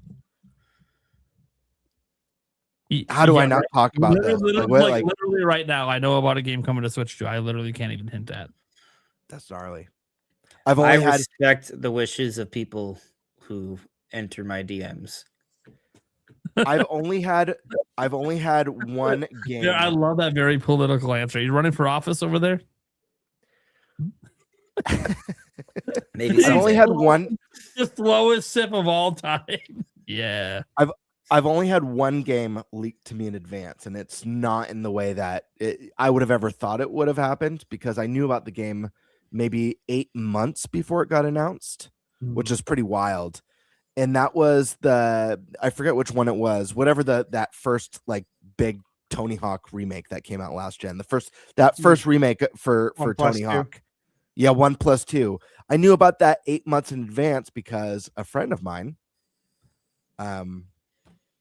how do I not talk about this? Literally right now, I know about a game coming to Switch 2. I literally can't even hint at. That's gnarly. I've I only had respect the wishes of people who enter my DMs. I've only had one game. Yeah, I love that very political answer. You running for office over there? Maybe I've only had one. The slowest sip of all time. Yeah. I've only had one game leaked to me in advance, and it's not in the way that I would have ever thought it would have happened, because I knew about the game maybe 8 months before it got announced, which is pretty wild. And that was I forget which one it was, whatever that first like big Tony Hawk remake that came out last gen. That first remake for Tony Hawk. Yeah, 1+2. I knew about that 8 months in advance because a friend of mine,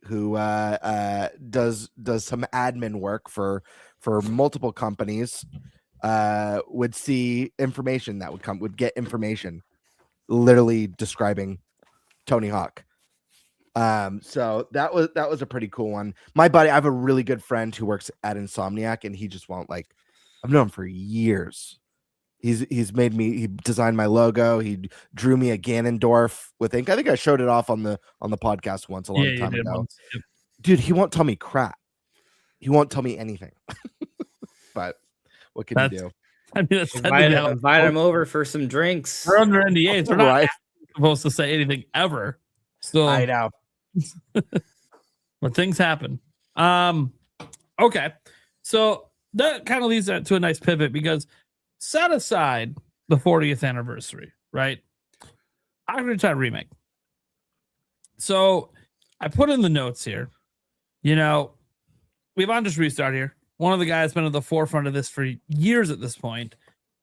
who does some admin work for multiple companies, would see information that would get information literally describing Tony Hawk. So that was a pretty cool one. My buddy, I have a really good friend who works at Insomniac, and he just won't, like, I've known him for years. He designed my logo. He drew me a Ganondorf with ink. I think I showed it off on the podcast once a long time ago. Once. Yep. Dude, he won't tell me crap. He won't tell me anything. But what can you do? I mean, that's Invite him over for some drinks. We're under NDAs. We're not Right. supposed to say anything ever. So I know. but things happen. Okay. So that kind of leads to a nice pivot, because set aside the 40th anniversary, right? Ocarina of Remake. So I put in the notes here. You know, we have Andres Restart here. One of the guys been at the forefront of this for years at this point.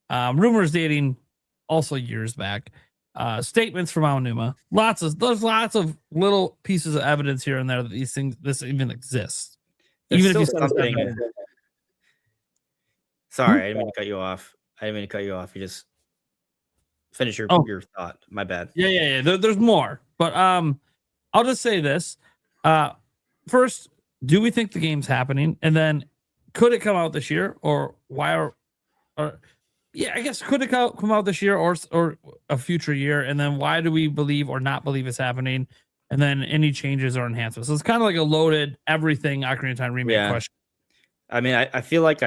Rumors dating also years back. Statements from Aonuma. There's lots of little pieces of evidence here and there that this even exists. There's Even if you still said something. Sorry, I didn't mean to cut you off. You just finish your thought. My bad. Yeah. There's more, but I'll just say this. First, do we think the game's happening? And then, could it come out this year, or why? Yeah, I guess could it come out this year or a future year? And then why do we believe or not believe it's happening? And then any changes or enhancements. So it's kind of like a loaded everything Ocarina of Time remake question. I mean, I feel like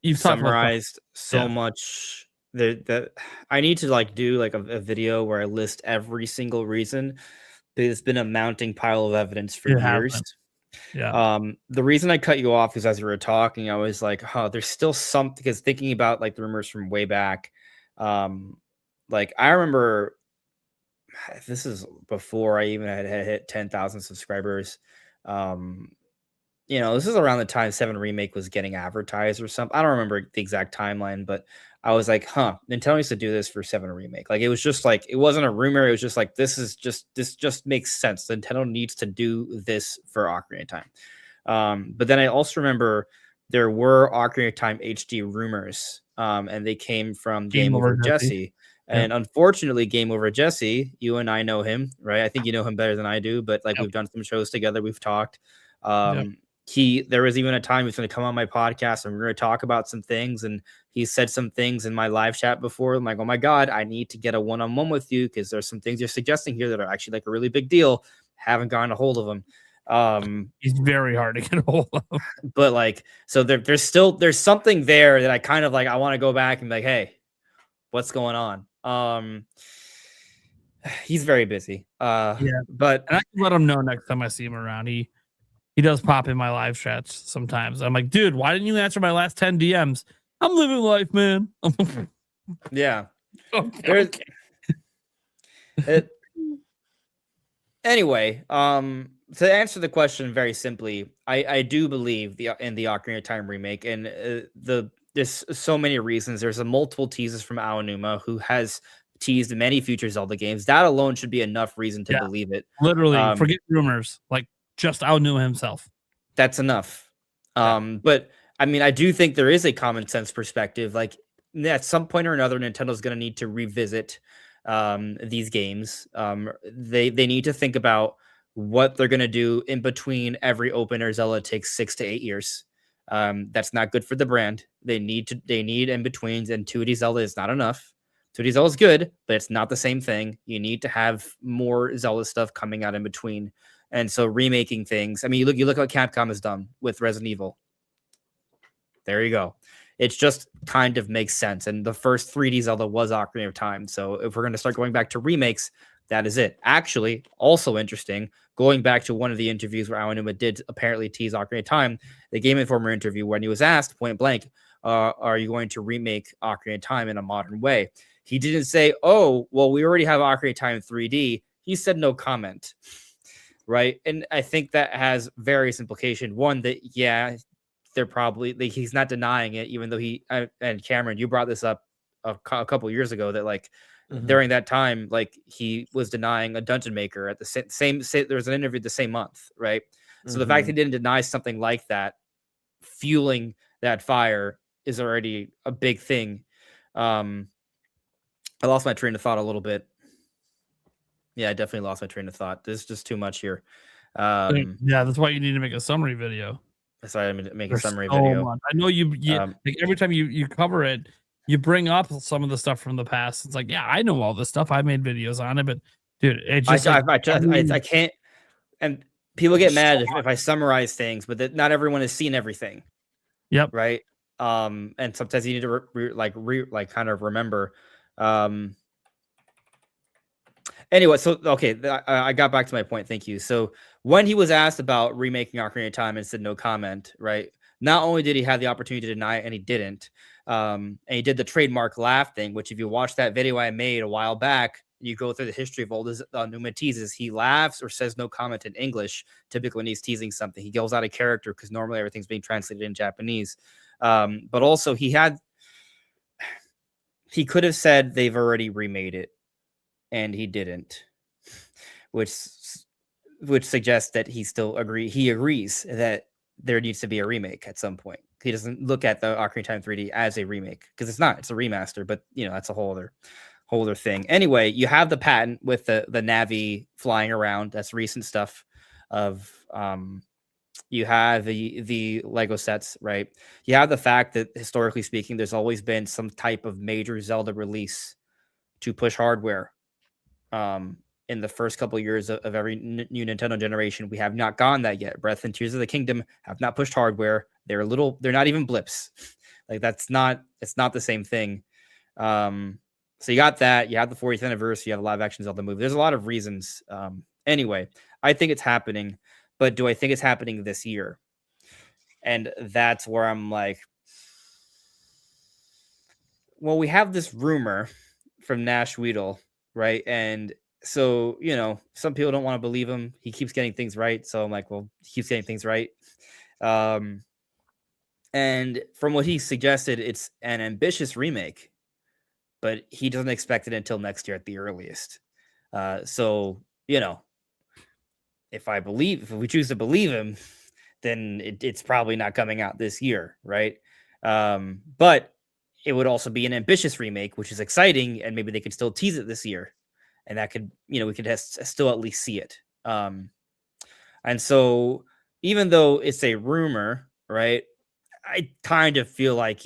you've summarized so Yeah. much that I need to like do like a video where I list every single reason. It's been a mounting pile of evidence for years. Yeah. The reason I cut you off is as you were talking, I was like, there's still something, because thinking about like the rumors from way back. Like I remember, this is before I even had hit 10,000 subscribers. This is around the time 7 Remake was getting advertised or something. I don't remember the exact timeline, but I was like, Nintendo needs to do this for 7 Remake. Like, it was just like, it wasn't a rumor. It was just like, this just makes sense. Nintendo needs to do this for Ocarina of Time. But then I also remember there were Ocarina of Time HD rumors, and they came from Game Over Jesse. And unfortunately, Game Over Jesse, you and I know him, right? I think you know him better than I do, but like we've done some shows together. We've talked. There was even a time he was going to come on my podcast and we're going to talk about some things. And he said some things in my live chat before. I'm like, oh my God, I need to get a one-on-one with you, because there's some things you're suggesting here that are actually like a really big deal. Haven't gotten a hold of him. He's very hard to get a hold of. But like, so there's something there that I kind of like, I want to go back and be like, hey, what's going on? He's very busy. But and I can let him know next time I see him around. He he does pop in my live chats sometimes. I'm like, dude, why didn't you answer my last 10 DMs? I'm living life, man. Yeah. Okay. Anyway, to answer the question very simply, I do believe in the Ocarina of Time remake, and there's so many reasons. There's a multiple teases from Aonuma, who has teased many future Zelda games. That alone should be enough reason to believe it. Literally, forget rumors. Like, just Aonuma himself. That's enough. But I mean, I do think there is a common sense perspective. Like, at some point or another, Nintendo's going to need to revisit these games. They need to think about what they're going to do in between every opener. Zelda takes 6 to 8 years. That's not good for the brand. They need in betweens, and 2D Zelda is not enough. 2D Zelda is good, but it's not the same thing. You need to have more Zelda stuff coming out in between. And so remaking things. I mean, you look at what Capcom has done with Resident Evil. There you go. It just kind of makes sense. And the first 3D Zelda was Ocarina of Time. So if we're going to start going back to remakes, that is it. Actually, also interesting, going back to one of the interviews where Aonuma did apparently tease Ocarina of Time, the Game Informer interview, when he was asked point blank, are you going to remake Ocarina of Time in a modern way? He didn't say, oh, well, we already have Ocarina of Time 3D. He said no comment. Right. And I think that has various implications. One, that, yeah, they're probably, like, he's not denying it, even though and Cameron, you brought this up a couple of years ago, that like during that time, like he was denying a Dungeon Maker at the same there was an interview the same month. Right. So the fact he didn't deny something like that, fueling that fire, is already a big thing. I lost my train of thought a little bit. Yeah, I definitely lost my train of thought. There's just too much here. Yeah, that's why you need to make a summary video. Sorry, I'm gonna make a summary video. Much. I know you like every time you cover it, you bring up some of the stuff from the past. It's like, yeah, I know all this stuff. I made videos on it, but dude, it just I can't. And people get mad if I summarize things, but not everyone has seen everything. Yep. Right. And sometimes you need to kind of remember. Anyway, so okay, I got back to my point. Thank you. So when he was asked about remaking Ocarina of Time and said no comment, right? Not only did he have the opportunity to deny it, and he didn't, and he did the trademark laugh thing, which if you watch that video I made a while back, you go through the history of all this Numa teases. He laughs or says no comment in English, typically when he's teasing something. He goes out of character because normally everything's being translated in Japanese. But also he could have said they've already remade it, and he didn't, which suggests that he agrees that there needs to be a remake at some point. He doesn't look at the Ocarina of Time 3D as a remake, because it's not. It's a remaster, but that's a whole other thing. Anyway, you have the patent with the Navi flying around. That's recent stuff. You have the Lego sets, right? You have the fact that historically speaking, there's always been some type of major Zelda release to push hardware. In the first couple of years of every new Nintendo generation, we have not gone that yet. Breath and Tears of the Kingdom have not pushed hardware. They're not even blips. Like it's not the same thing. So you got that. You have the 40th anniversary. You have a live action Zelda movie. There's a lot of reasons. Anyway, I think it's happening, but do I think it's happening this year? And that's where I'm like, well, we have this rumor from Nash Weedle, right? And so, some people don't want to believe him. He keeps getting things right. So I'm like, well, he keeps getting things right. And from what he suggested, it's an ambitious remake, but he doesn't expect it until next year at the earliest. So, if we choose to believe him, then it's probably not coming out this year, right? But it would also be an ambitious remake, which is exciting, and maybe they could still tease it this year, and that could, we could still at least see it. And so, even though it's a rumor, right, I kind of feel like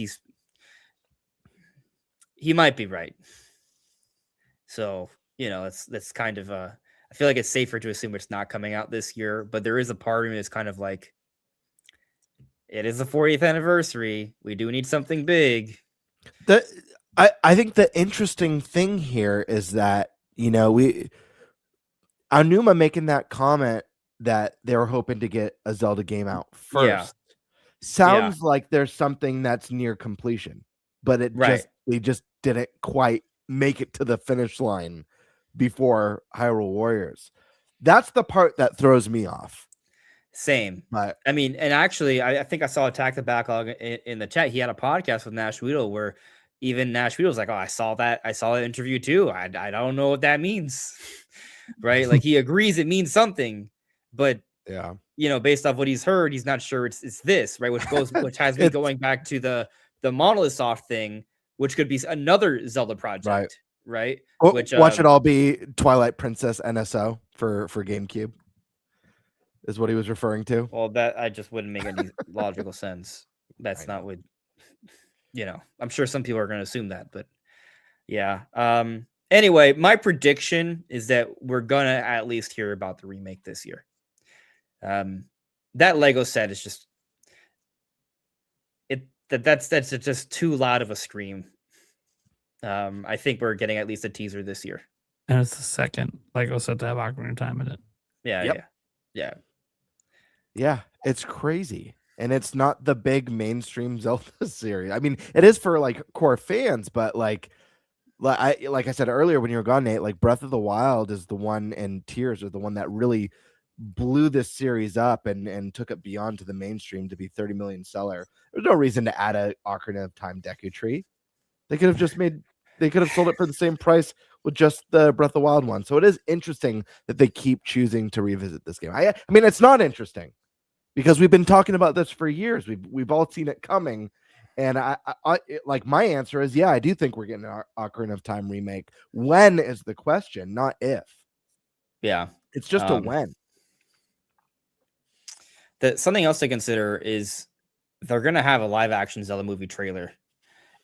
he might be right. So, that's kind of I feel like it's safer to assume it's not coming out this year, but there is a part of me that's kind of like, it is the 40th anniversary. We do need something big. I think the interesting thing here is that, Aonuma making that comment that they were hoping to get a Zelda game out first. Yeah. Sounds like there's something that's near completion, but they just didn't quite make it to the finish line before Hyrule Warriors. That's the part that throws me off. Same. But I mean, and actually, I think I saw Attack the Backlog in the chat. He had a podcast with Nash Weedle where even Nash Weedle was like, "Oh, I saw that interview too. I don't know what that means." Right? Like he agrees it means something, but yeah, based off what he's heard, he's not sure it's this, right? Which has me going back to the Monolith Soft thing, which could be another Zelda project, right? Which watch it all be Twilight Princess NSO for GameCube. Is what he was referring to. Well, that I just wouldn't make any logical sense. That's not what I'm sure some people are going to assume that, but yeah. Anyway, my prediction is that we're gonna at least hear about the remake this year. That Lego set is just that's just too loud of a scream. I think we're getting at least a teaser this year. And it's the second Lego set to have Ocarina of Time in it. Yeah, it's crazy. And it's not the big mainstream Zelda series. I mean, it is for like core fans, but like I said earlier when you were gone, Nate, like Breath of the Wild is the one, and Tears are the one that really blew this series up and took it beyond to the mainstream to be 30 million seller. There's no reason to add a Ocarina of Time Deku Tree. They could have sold it for the same price with just the Breath of the Wild one. So it is interesting that they keep choosing to revisit this game. I mean, it's not interesting because we've been talking about this for years. We've all seen it coming. And I like my answer is, yeah, I do think we're getting an Ocarina of Time remake. When is the question, not if. Yeah. It's just a when. Something else to consider is they're going to have a live action Zelda movie trailer.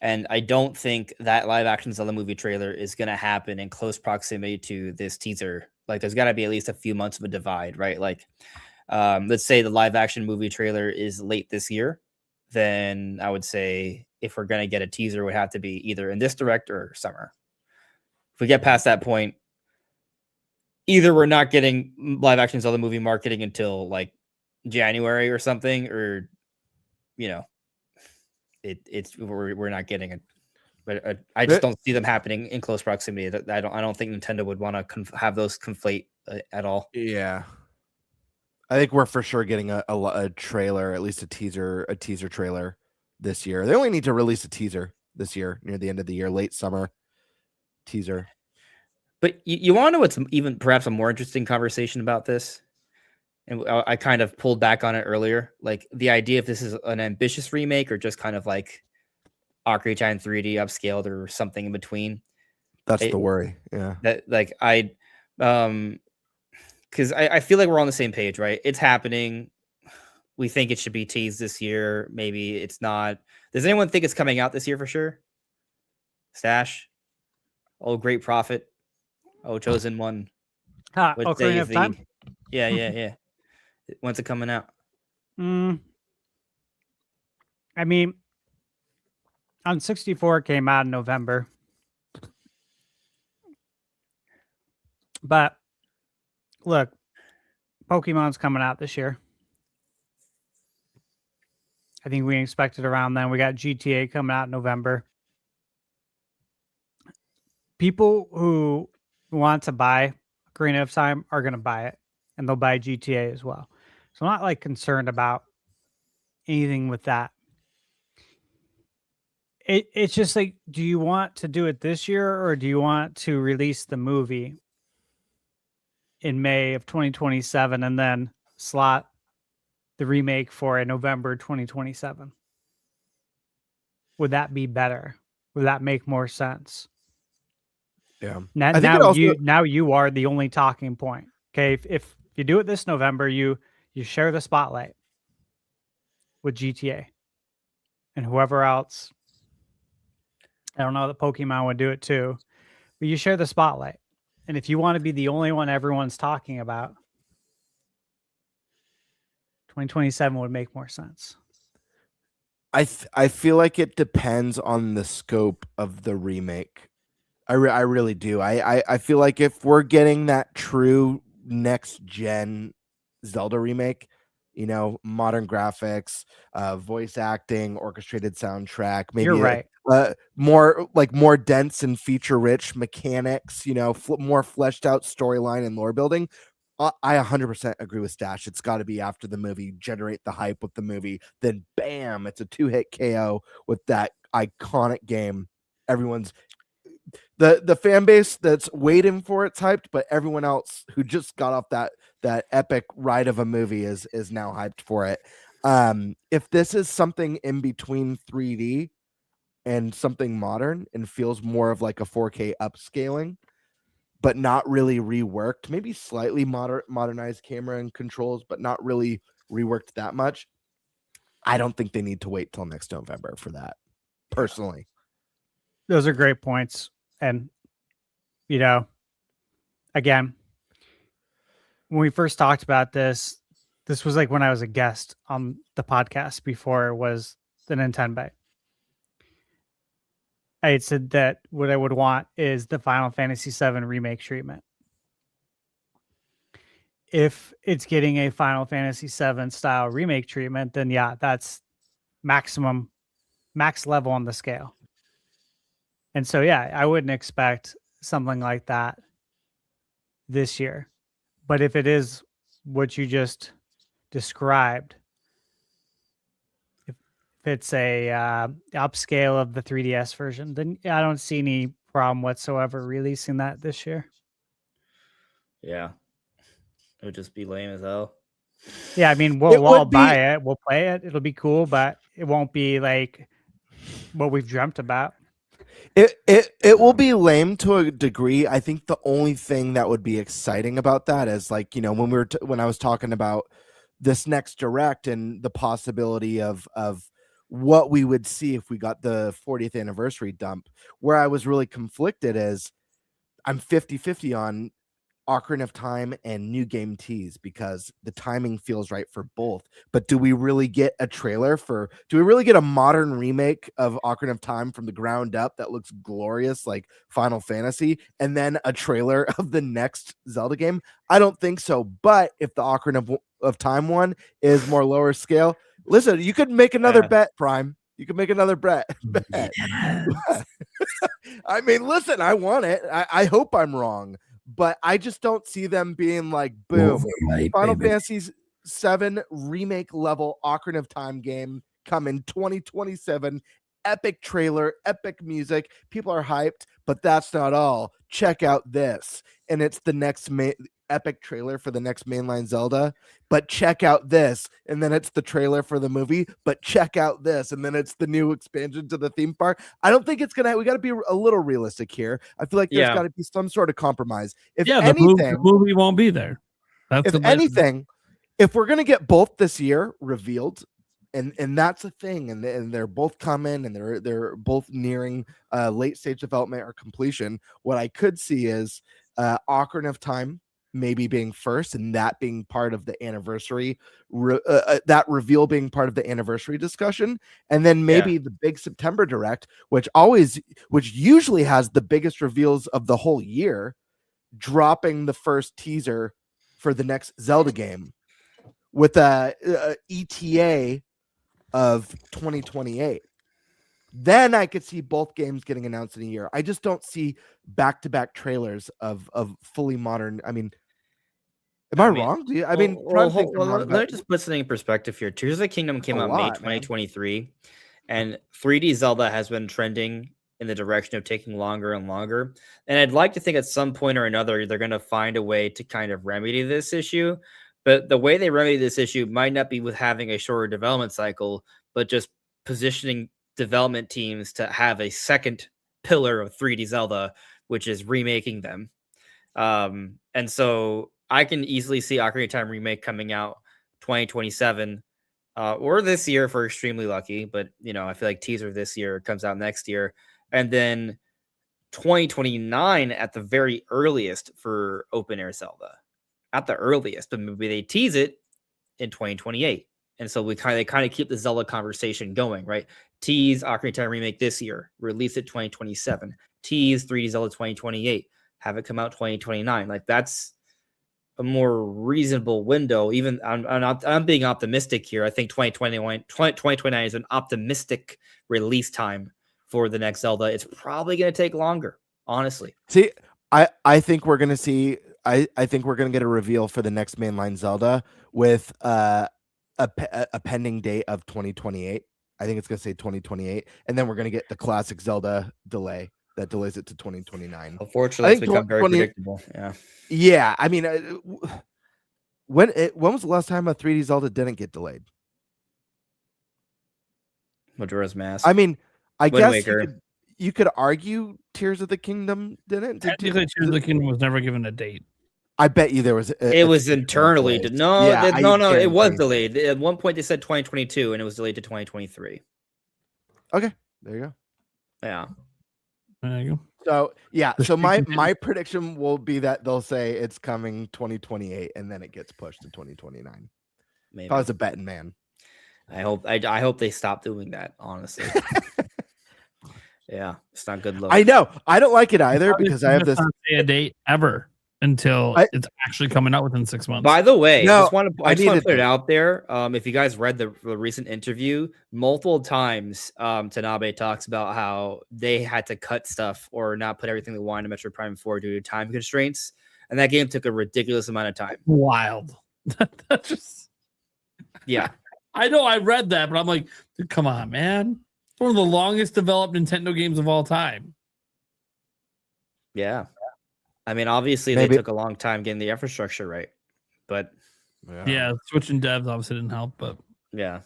And I don't think that live action Zelda movie trailer is going to happen in close proximity to this teaser. Like there's got to be at least a few months of a divide, right? Like let's say the live action movie trailer is late this year. Then I would say if we're going to get a teaser, it would have to be either in this direct or summer. If we get past that point, either we're not getting live action Zelda movie marketing until like January or something, or we're not getting it. But I just don't see them happening in close proximity. I don't think Nintendo would want to have those conflate at all. Yeah. I think we're for sure getting a trailer, at least a teaser trailer this year. They only need to release a teaser this year near the end of the year, late summer teaser. But you want to know what's even perhaps a more interesting conversation about this? And I kind of pulled back on it earlier. Like the idea if this is an ambitious remake or just kind of like Ocarina of Time 3D upscaled or something in between. That's the worry. Yeah. That like because I feel like we're on the same page, right? It's happening. We think it should be teased this year. Maybe it's not. Does anyone think it's coming out this year for sure? Stash? Oh, Great Prophet. Oh, Chosen One. Ocarina of Time? Yeah. When's it coming out? I mean, on 64, it came out in November. But look, Pokemon's coming out this year. I think we expected around then. We got GTA coming out in November. People who want to buy Ocarina of Time are going to buy it, and they'll buy GTA as well. So I'm not like concerned about anything with that. It's just like, do you want to do it this year or do you want to release the movie in May of 2027 and then slot the remake for a November 2027? Would that be better? Would that make more sense? Yeah. Now you are the only talking point. Okay. If you do it this November, you share the spotlight with GTA and whoever else. I don't know that Pokemon would do it too, but you share the spotlight. And if you want to be the only one everyone's talking about, 2027 would make more sense. I feel like it depends on the scope of the remake. I really do. I feel like if we're getting that true next gen Zelda remake. You know, modern graphics, voice acting, orchestrated soundtrack, maybe You're right. more dense and feature rich mechanics, you know, more fleshed out storyline and lore building. I 100% agree with Stash. It's got to be after the movie, generate the hype with the movie, then bam, it's a 2-hit KO with that iconic game. Everyone's the fan base that's waiting for it's hyped, but everyone else who just got off that epic ride of a movie is now hyped for it. If this is something in between 3D and something modern and feels more of like a 4K upscaling, but not really reworked, maybe slightly modernized camera and controls, but not really reworked that much, I don't think they need to wait till next November for that, personally. Those are great points. And, you know, again, when we first talked about this was like when I was a guest on the podcast before it was the NintenByte. I had said that what I would want is the Final Fantasy VII remake treatment. If it's getting a Final Fantasy VII style remake treatment, then yeah, that's max level on the scale. And so, yeah, I wouldn't expect something like that this year. But if it is what you just described, if it's a upscale of the 3DS version, then I don't see any problem whatsoever releasing that this year. Yeah. It would just be lame as hell. Yeah, I mean, we'll all buy it. We'll play it. It'll be cool, but it won't be like what we've dreamt about. It will be lame to a degree. I think the only thing that would be exciting about that is, like, you know, when I was talking about this next direct and the possibility of what we would see if we got the 40th anniversary dump, where I was really conflicted is I'm 50-50 on Ocarina of Time and New Game Tease because the timing feels right for both. But do we really get a modern remake of Ocarina of Time from the ground up that looks glorious like Final Fantasy, and then a trailer of the next Zelda game? I don't think so. But if the Ocarina of Time one is more lower scale, listen, you could make another bet, Prime. You could make another bet. Yes. I mean, listen, I want it. I hope I'm wrong. But I just don't see them being like, boom, Final Fantasy VII remake level Ocarina of Time game coming 2027. Epic trailer, epic music. People are hyped, but that's not all. Check out this. And it's the next epic trailer for the next mainline Zelda. But check out this. And then it's the trailer for the movie. But check out this. And then it's the new expansion to the theme park. I don't think it's going to, we got to be a little realistic here. I feel like there's got to be some sort of compromise. If anything, the movie won't be there. If anything, if we're going to get both this year revealed, and that's a thing, and they're both coming, and they're both nearing late stage development or completion. What I could see is Ocarina of Time maybe being first, and that being part of the anniversary, that reveal being part of the anniversary discussion, and then maybe the big September direct, which usually has the biggest reveals of the whole year, dropping the first teaser for the next Zelda game with a ETA of 2028. Then I could see both games getting announced in a year. I just don't see back-to-back trailers of fully modern. I mean, am I wrong? Let me just put something in perspective here. Tears of the Kingdom came out May 2023, and 3D Zelda has been trending in the direction of taking longer and longer. And I'd like to think at some point or another, they're going to find a way to kind of remedy this issue. But the way they remedy this issue might not be with having a shorter development cycle, but just positioning development teams to have a second pillar of 3D Zelda, which is remaking them. And so I can easily see Ocarina of Time remake coming out 2027 or this year if we're extremely lucky. But, you know, I feel like teaser this year comes out next year. And then 2029 at the very earliest for open air Zelda. At the earliest, but maybe they tease it in 2028. And so they kind of keep the Zelda conversation going, right? Tease Ocarina of Time remake this year, release it 2027, tease 3D Zelda 2028, have it come out 2029. Like, that's a more reasonable window. Even I'm being optimistic here. I think 2029 is an optimistic release time for the next Zelda. It's probably going to take longer, honestly. See, I think we're gonna see. I think we're gonna get a reveal for the next mainline Zelda with a pending date of 2028. I think it's gonna say 2028, and then we're gonna get the classic Zelda delay that delays it to 2029. Unfortunately, it's become very predictable. Yeah. Yeah, I mean, when was the last time a 3D Zelda didn't get delayed? Majora's Mask. I mean, I Wind guess Waker. you could argue Tears of the Kingdom didn't. Technically, Tears of the Kingdom was never given a date. I bet you there was. It was internally. No, Yeah, no, it was guarantee. delayed. At one point, they said 2022, and it was delayed to 2023. Okay, there you go. Yeah. There you go. So yeah, so my prediction will be that they'll say it's coming 2028, and then it gets pushed to 2029. Maybe. If I was a betting man. I hope they stop doing that, honestly. Yeah, it's not good look. I know. I don't like it either because I have this a date ever until it's actually coming out within 6 months. By the way, No, I just want to put it to- out there. If you guys read the recent interview, multiple times Tanabe talks about how they had to cut stuff or not put everything they wanted in Metroid Prime 4 due to time constraints, and that game took a ridiculous amount of time. Wild. That's just Yeah. I know I read that, but I'm like, dude, come on, man. It's one of the longest developed Nintendo games of all time. Yeah. I mean, obviously Maybe- they took a long time getting the infrastructure right, but Yeah, switching devs obviously didn't help, but yeah.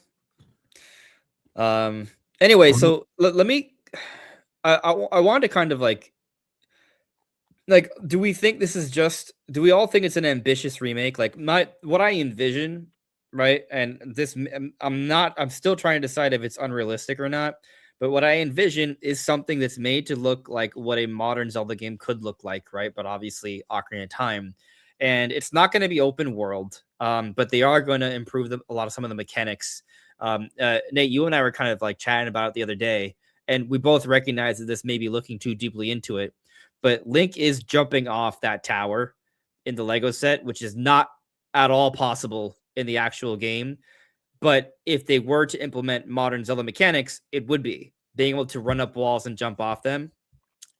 Anyway, so let me. I wanted to kind of like, do we think this is just? Do we all think it's an ambitious remake? Like what I envision, right? And this, I'm still trying to decide if it's unrealistic or not. But what I envision is something that's made to look like what a modern Zelda game could look like, right? But obviously, Ocarina of Time, and it's not going to be open world, but they are going to improve a lot of some of the mechanics. Nate, you and I were kind of like chatting about it the other day, and we both recognize that this may be looking too deeply into it. But Link is jumping off that tower in the Lego set, which is not at all possible in the actual game. But if they were to implement modern Zelda mechanics, it would be being able to run up walls and jump off them.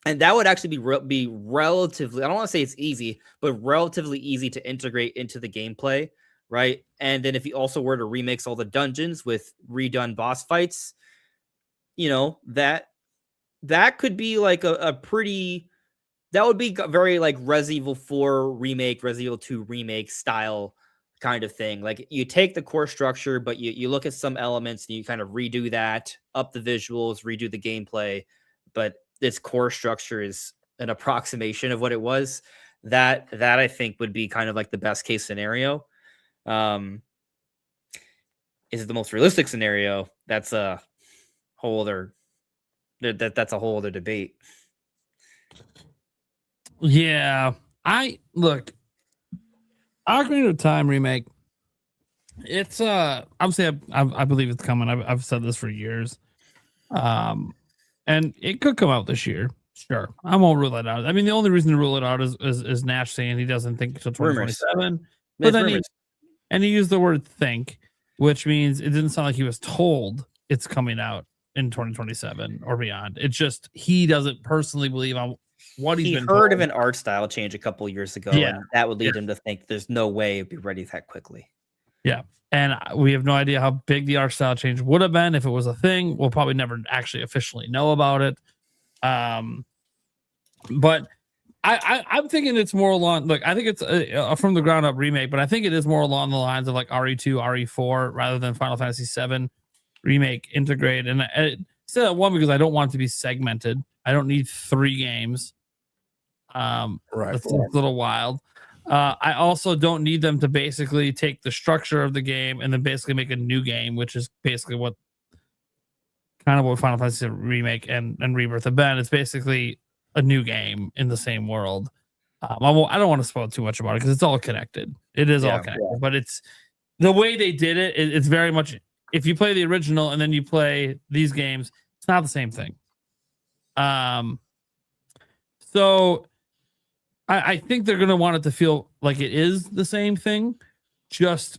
And that would actually be relatively, I don't want to say it's easy, but relatively easy to integrate into the gameplay, right? And then if you also were to remix all the dungeons with redone boss fights, you know, that could be like a pretty, that would be very like Resident Evil 4 remake, Resident Evil 2 remake style kind of thing. Like you take the core structure, but you look at some elements and you kind of redo that, up the visuals, redo the gameplay, but this core structure is an approximation of what it was. That I think would be kind of like the best case scenario. Is it the most realistic scenario? That's a whole other that's a whole other debate. yeah, Ocarina of Time remake. It's obviously I believe it's coming. I've said this for years, and it could come out this year. Sure, I won't rule it out. I mean, the only reason to rule it out is Nash saying he doesn't think until 2027. But then he used the word "think," which means it didn't sound like he was told it's coming out in 2027 or beyond. It's just he doesn't personally believe on what he been heard told. of an art style change a couple years ago, Yeah. and that would lead him to think there's no way it'd be ready that quickly. Yeah. And we have no idea how big the art style change would have been if it was a thing. We'll probably never actually officially know about it. But I'm thinking it's more along, look, I think it's a from the ground up remake, but I think it is more along the lines of like RE2, RE4 rather than Final Fantasy 7 remake integrate. And I say that one because I don't want it to be segmented. I don't need 3 games. Right. That's a little wild. I also don't need them to basically take the structure of the game and then basically make a new game, which is basically what Final Fantasy Remake and Rebirth have been. It's basically a new game in the same world. I don't want to spoil too much about it because it's all connected. It is all connected, but it's the way they did it. It's very much, if you play the original and then you play these games, it's not the same thing. So I think they're gonna want it to feel like it is the same thing, just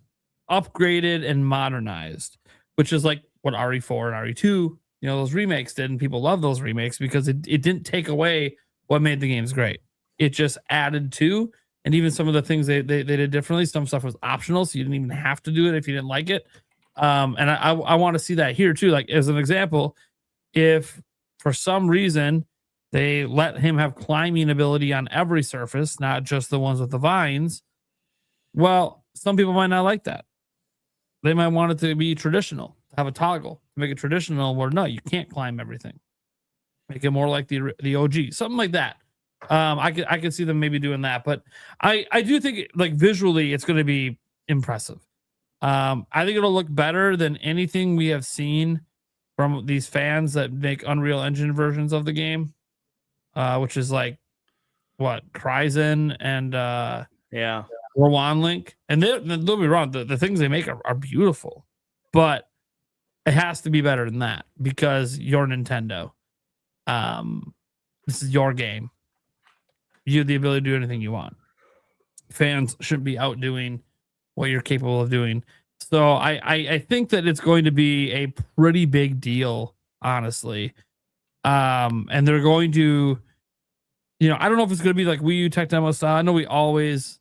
upgraded and modernized, which is like what RE4 and RE2, those remakes did, and people love those remakes because it didn't take away what made the games great. It just added to, and even some of the things they did differently. Some stuff was optional, so you didn't even have to do it if you didn't like it. And I want to see that here too. Like as an example, if for some reason they let him have climbing ability on every surface, not just the ones with the vines, well, some people might not like that. They might want it to be traditional, have a toggle, make it traditional where no, you can't climb everything. Make it more like the OG, something like that. I could see them maybe doing that, but I do think like visually it's going to be impressive. I think it'll look better than anything we have seen from these fans that make Unreal Engine versions of the game, which is like what Kryzen and Rowan Link. And don't be wrong, the things they make are beautiful, but it has to be better than that because you're Nintendo. This is your game. You have the ability to do anything you want. Fans shouldn't be outdoing what you're capable of doing. So I think that it's going to be a pretty big deal, honestly. And they're going to, I don't know if it's going to be like Wii U Tech Demo style. I know we always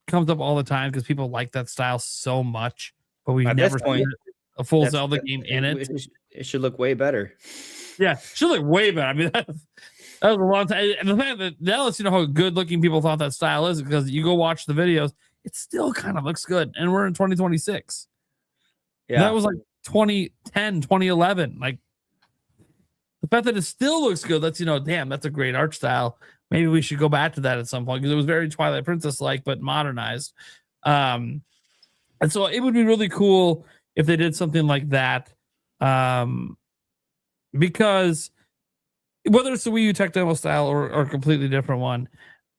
comes up all the time because people like that style so much, but we've never seen a full Zelda game in it. It should look way better. Yeah, it should look way better. I mean, that was a long time. And the fact that now lets you know how good looking people thought that style is because you go watch the videos, it still kind of looks good. And we're in 2026. Yeah, that was like 2010, 2011. Like the fact that it still looks good lets you know, damn, that's a great art style. Maybe we should go back to that at some point because it was very Twilight Princess like, but modernized. And so it would be really cool if they did something like that. Because whether it's the Wii U Tech Demo style or a completely different one,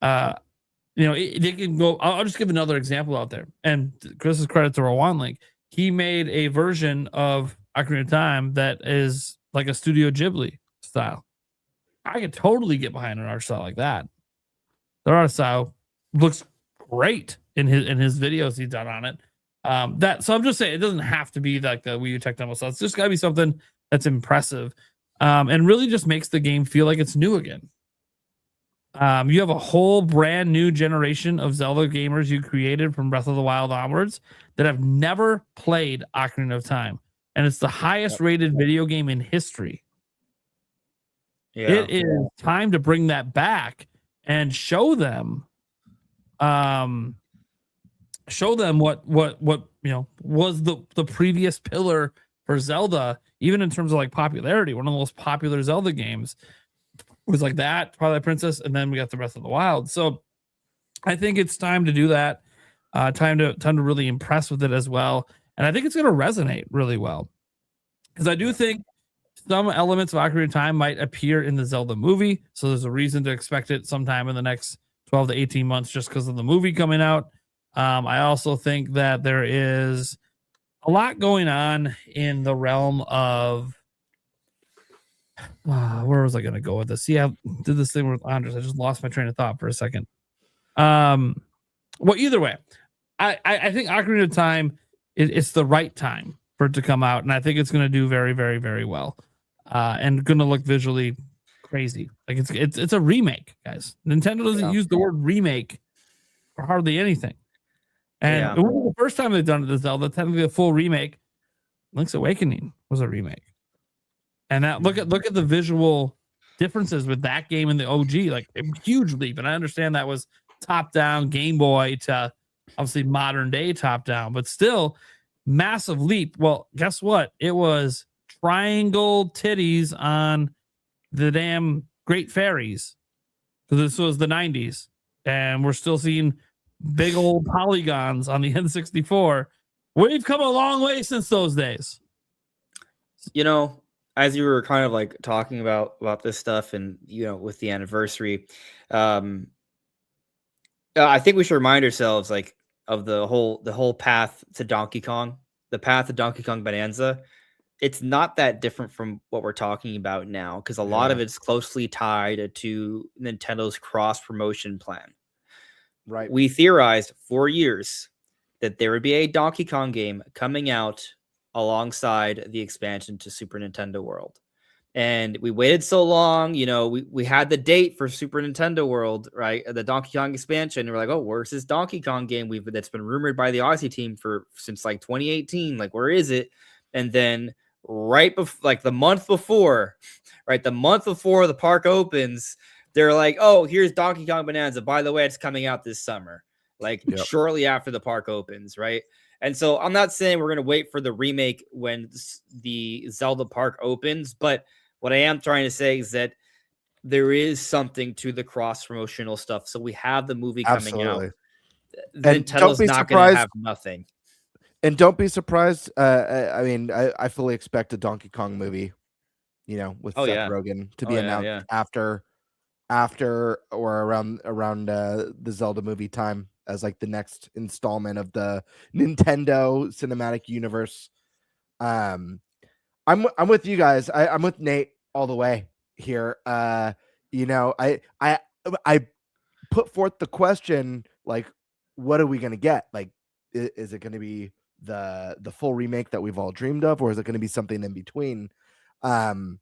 they can go. I'll just give another example out there. And Chris's credit to Rowan Link. He made a version of Ocarina of Time that is like a Studio Ghibli style. I could totally get behind an art style like that. The art style looks great in his videos he's done on it. So I'm just saying it doesn't have to be like the Wii U Tech Demo style. It's just got to be something that's impressive and really just makes the game feel like it's new again. You have a whole brand new generation of Zelda gamers you created from Breath of the Wild onwards that have never played Ocarina of Time. And it's the highest rated video game in history. Yeah. It is time to bring that back and show them what was the previous pillar for Zelda, even in terms of like popularity. One of the most popular Zelda games was like that, Twilight Princess, and then we got the Breath of the Wild. So I think it's time to do that. Time to really impress with it as well. And I think it's going to resonate really well. Because I do think some elements of Ocarina of Time might appear in the Zelda movie. So there's a reason to expect it sometime in the next 12 to 18 months just because of the movie coming out. I also think that there is a lot going on in the realm of where was I going to go with this? See, I did this thing with Andres. I just lost my train of thought for a second. Well, either way, I think Ocarina of Time, it's the right time for it to come out, and I think it's going to do very, very, very well, and going to look visually crazy. Like it's a remake, guys. Nintendo doesn't use the word remake for hardly anything, and it wasn't the first time they've done it to Zelda. Technically, a full remake. Link's Awakening was a remake. And that look at the visual differences with that game and the OG, like a huge leap. And I understand that was top down Game Boy to obviously modern day top down, but still massive leap. Well, guess what? It was triangle titties on the damn Great Fairies because this was the 90s, and we're still seeing big old polygons on the N64. We've come a long way since those days. As you were kind of like talking about this stuff and, with the anniversary, I think we should remind ourselves like of the whole path to Donkey Kong, the path to Donkey Kong Bonanza. It's not that different from what we're talking about now because a lot of it's closely tied to Nintendo's cross promotion plan. Right. We theorized for years that there would be a Donkey Kong game coming out alongside the expansion to Super Nintendo World. And we waited so long, you know, we had the date for Super Nintendo World, right? The Donkey Kong expansion. And we're like, oh, where's this Donkey Kong game that's been rumored by the Odyssey team since like 2018? Like, where is it? And then right before, like the month before the park opens, they're like, oh, here's Donkey Kong Bonanza. By the way, it's coming out this summer, like shortly after the park opens, right? And so I'm not saying we're going to wait for the remake when the Zelda park opens, but what I am trying to say is that there is something to the cross-promotional stuff. So we have the movie coming out. And Nintendo's not going to have nothing. And don't be surprised. I mean, I fully expect a Donkey Kong movie, you know, with Seth Rogen to be announced after or around the Zelda movie time as like the next installment of the Nintendo cinematic universe. I'm with you guys. I'm with Nate all the way here. You know, I put forth the question, like, what are we gonna get? Like, is it gonna be the full remake that we've all dreamed of, or is it gonna be something in between? I'm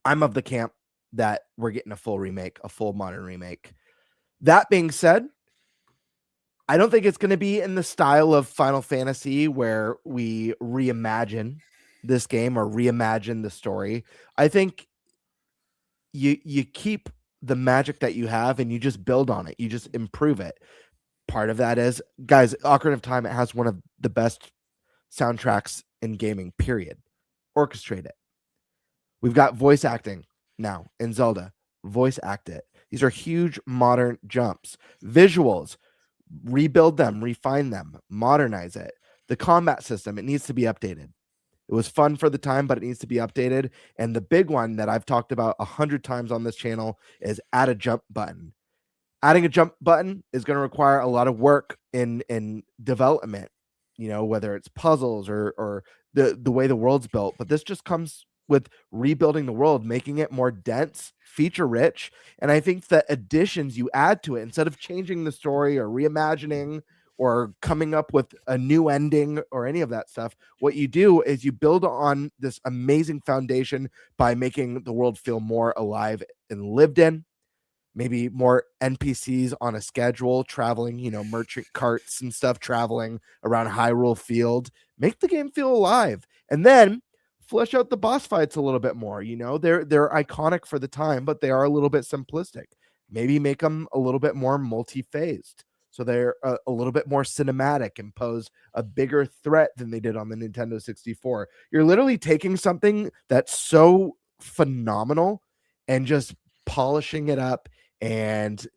of the camp that we're getting a full remake, a full modern remake. That being said, I don't think it's going to be in the style of Final Fantasy where we reimagine this game or reimagine the story. I think you keep the magic that you have and you just build on it. You just improve it. Part of that is, guys, Ocarina of Time, it has one of the best soundtracks in gaming, period. Orchestrate it. We've got voice acting now in Zelda. Voice act it. These are huge modern jumps. Visuals, rebuild them, refine them, modernize it. The combat system, it needs to be updated. It was fun for the time, but it needs to be updated. And the big one that I've talked about 100 times on this channel is add a jump button. Adding a jump button is going to require a lot of work in development, you know, whether it's puzzles or the way the world's built. But this just comes with rebuilding the world, making it more dense, feature rich. And I think the additions you add to it, instead of changing the story or reimagining or coming up with a new ending or any of that stuff, what you do is you build on this amazing foundation by making the world feel more alive and lived in. Maybe more NPCs on a schedule, traveling, you know, merchant carts and stuff, traveling around Hyrule Field. Make the game feel alive. And then flesh out the boss fights a little bit more. You know, they're iconic for the time, but they are a little bit simplistic. Maybe make them a little bit more multi-phased, so they're a little bit more cinematic and pose a bigger threat than they did on the Nintendo 64. You're literally taking something that's so phenomenal and just polishing it up and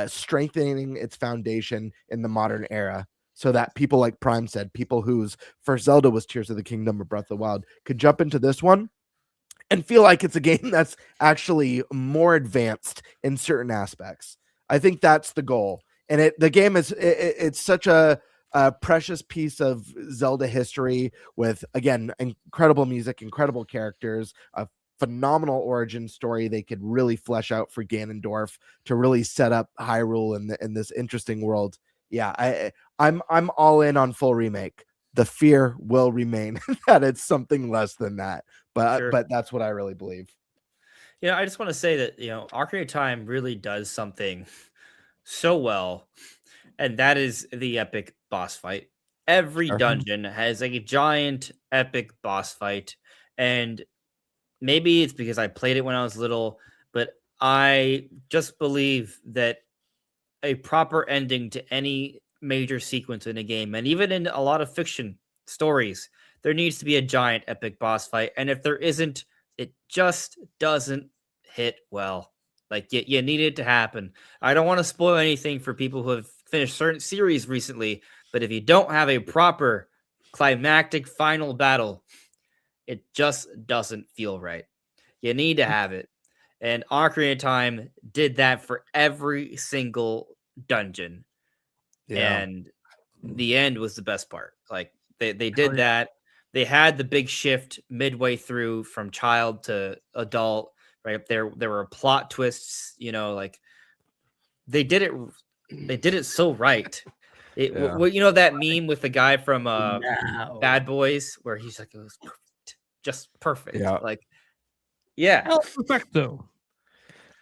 strengthening its foundation in the modern era, so that people like Prime said, people whose first Zelda was Tears of the Kingdom or Breath of the Wild, could jump into this one and feel like it's a game that's actually more advanced in certain aspects. I think that's the goal. And the game is it's such a precious piece of Zelda history with, again, incredible music, incredible characters, a phenomenal origin story they could really flesh out for Ganondorf to really set up Hyrule in this interesting world. Yeah, I'm all in on full remake. The fear will remain that it's something less than that, but that's what I really believe. You know, I just want to say that, you know, Ocarina of Time really does something so well, and that is the epic boss fight. Every dungeon has a giant epic boss fight, and maybe it's because I played it when I was little, but I just believe that a proper ending to any major sequence in a game, and even in a lot of fiction stories, there needs to be a giant epic boss fight. And if there isn't, it just doesn't hit well. Like, you need it to happen. I don't want to spoil anything for people who have finished certain series recently, but if you don't have a proper climactic final battle, it just doesn't feel right. You need to have it. And Ocarina of Time did that for every single dungeon. Yeah. And the end was the best part. Like, they did that. They had the big shift midway through from child to adult, right? There were plot twists, you know, like they did it They did it so right. Yeah. You know that meme with the guy from Now. Bad Boys where he's like, it was perfect, just perfect. Yeah. Like, yeah. El perfecto.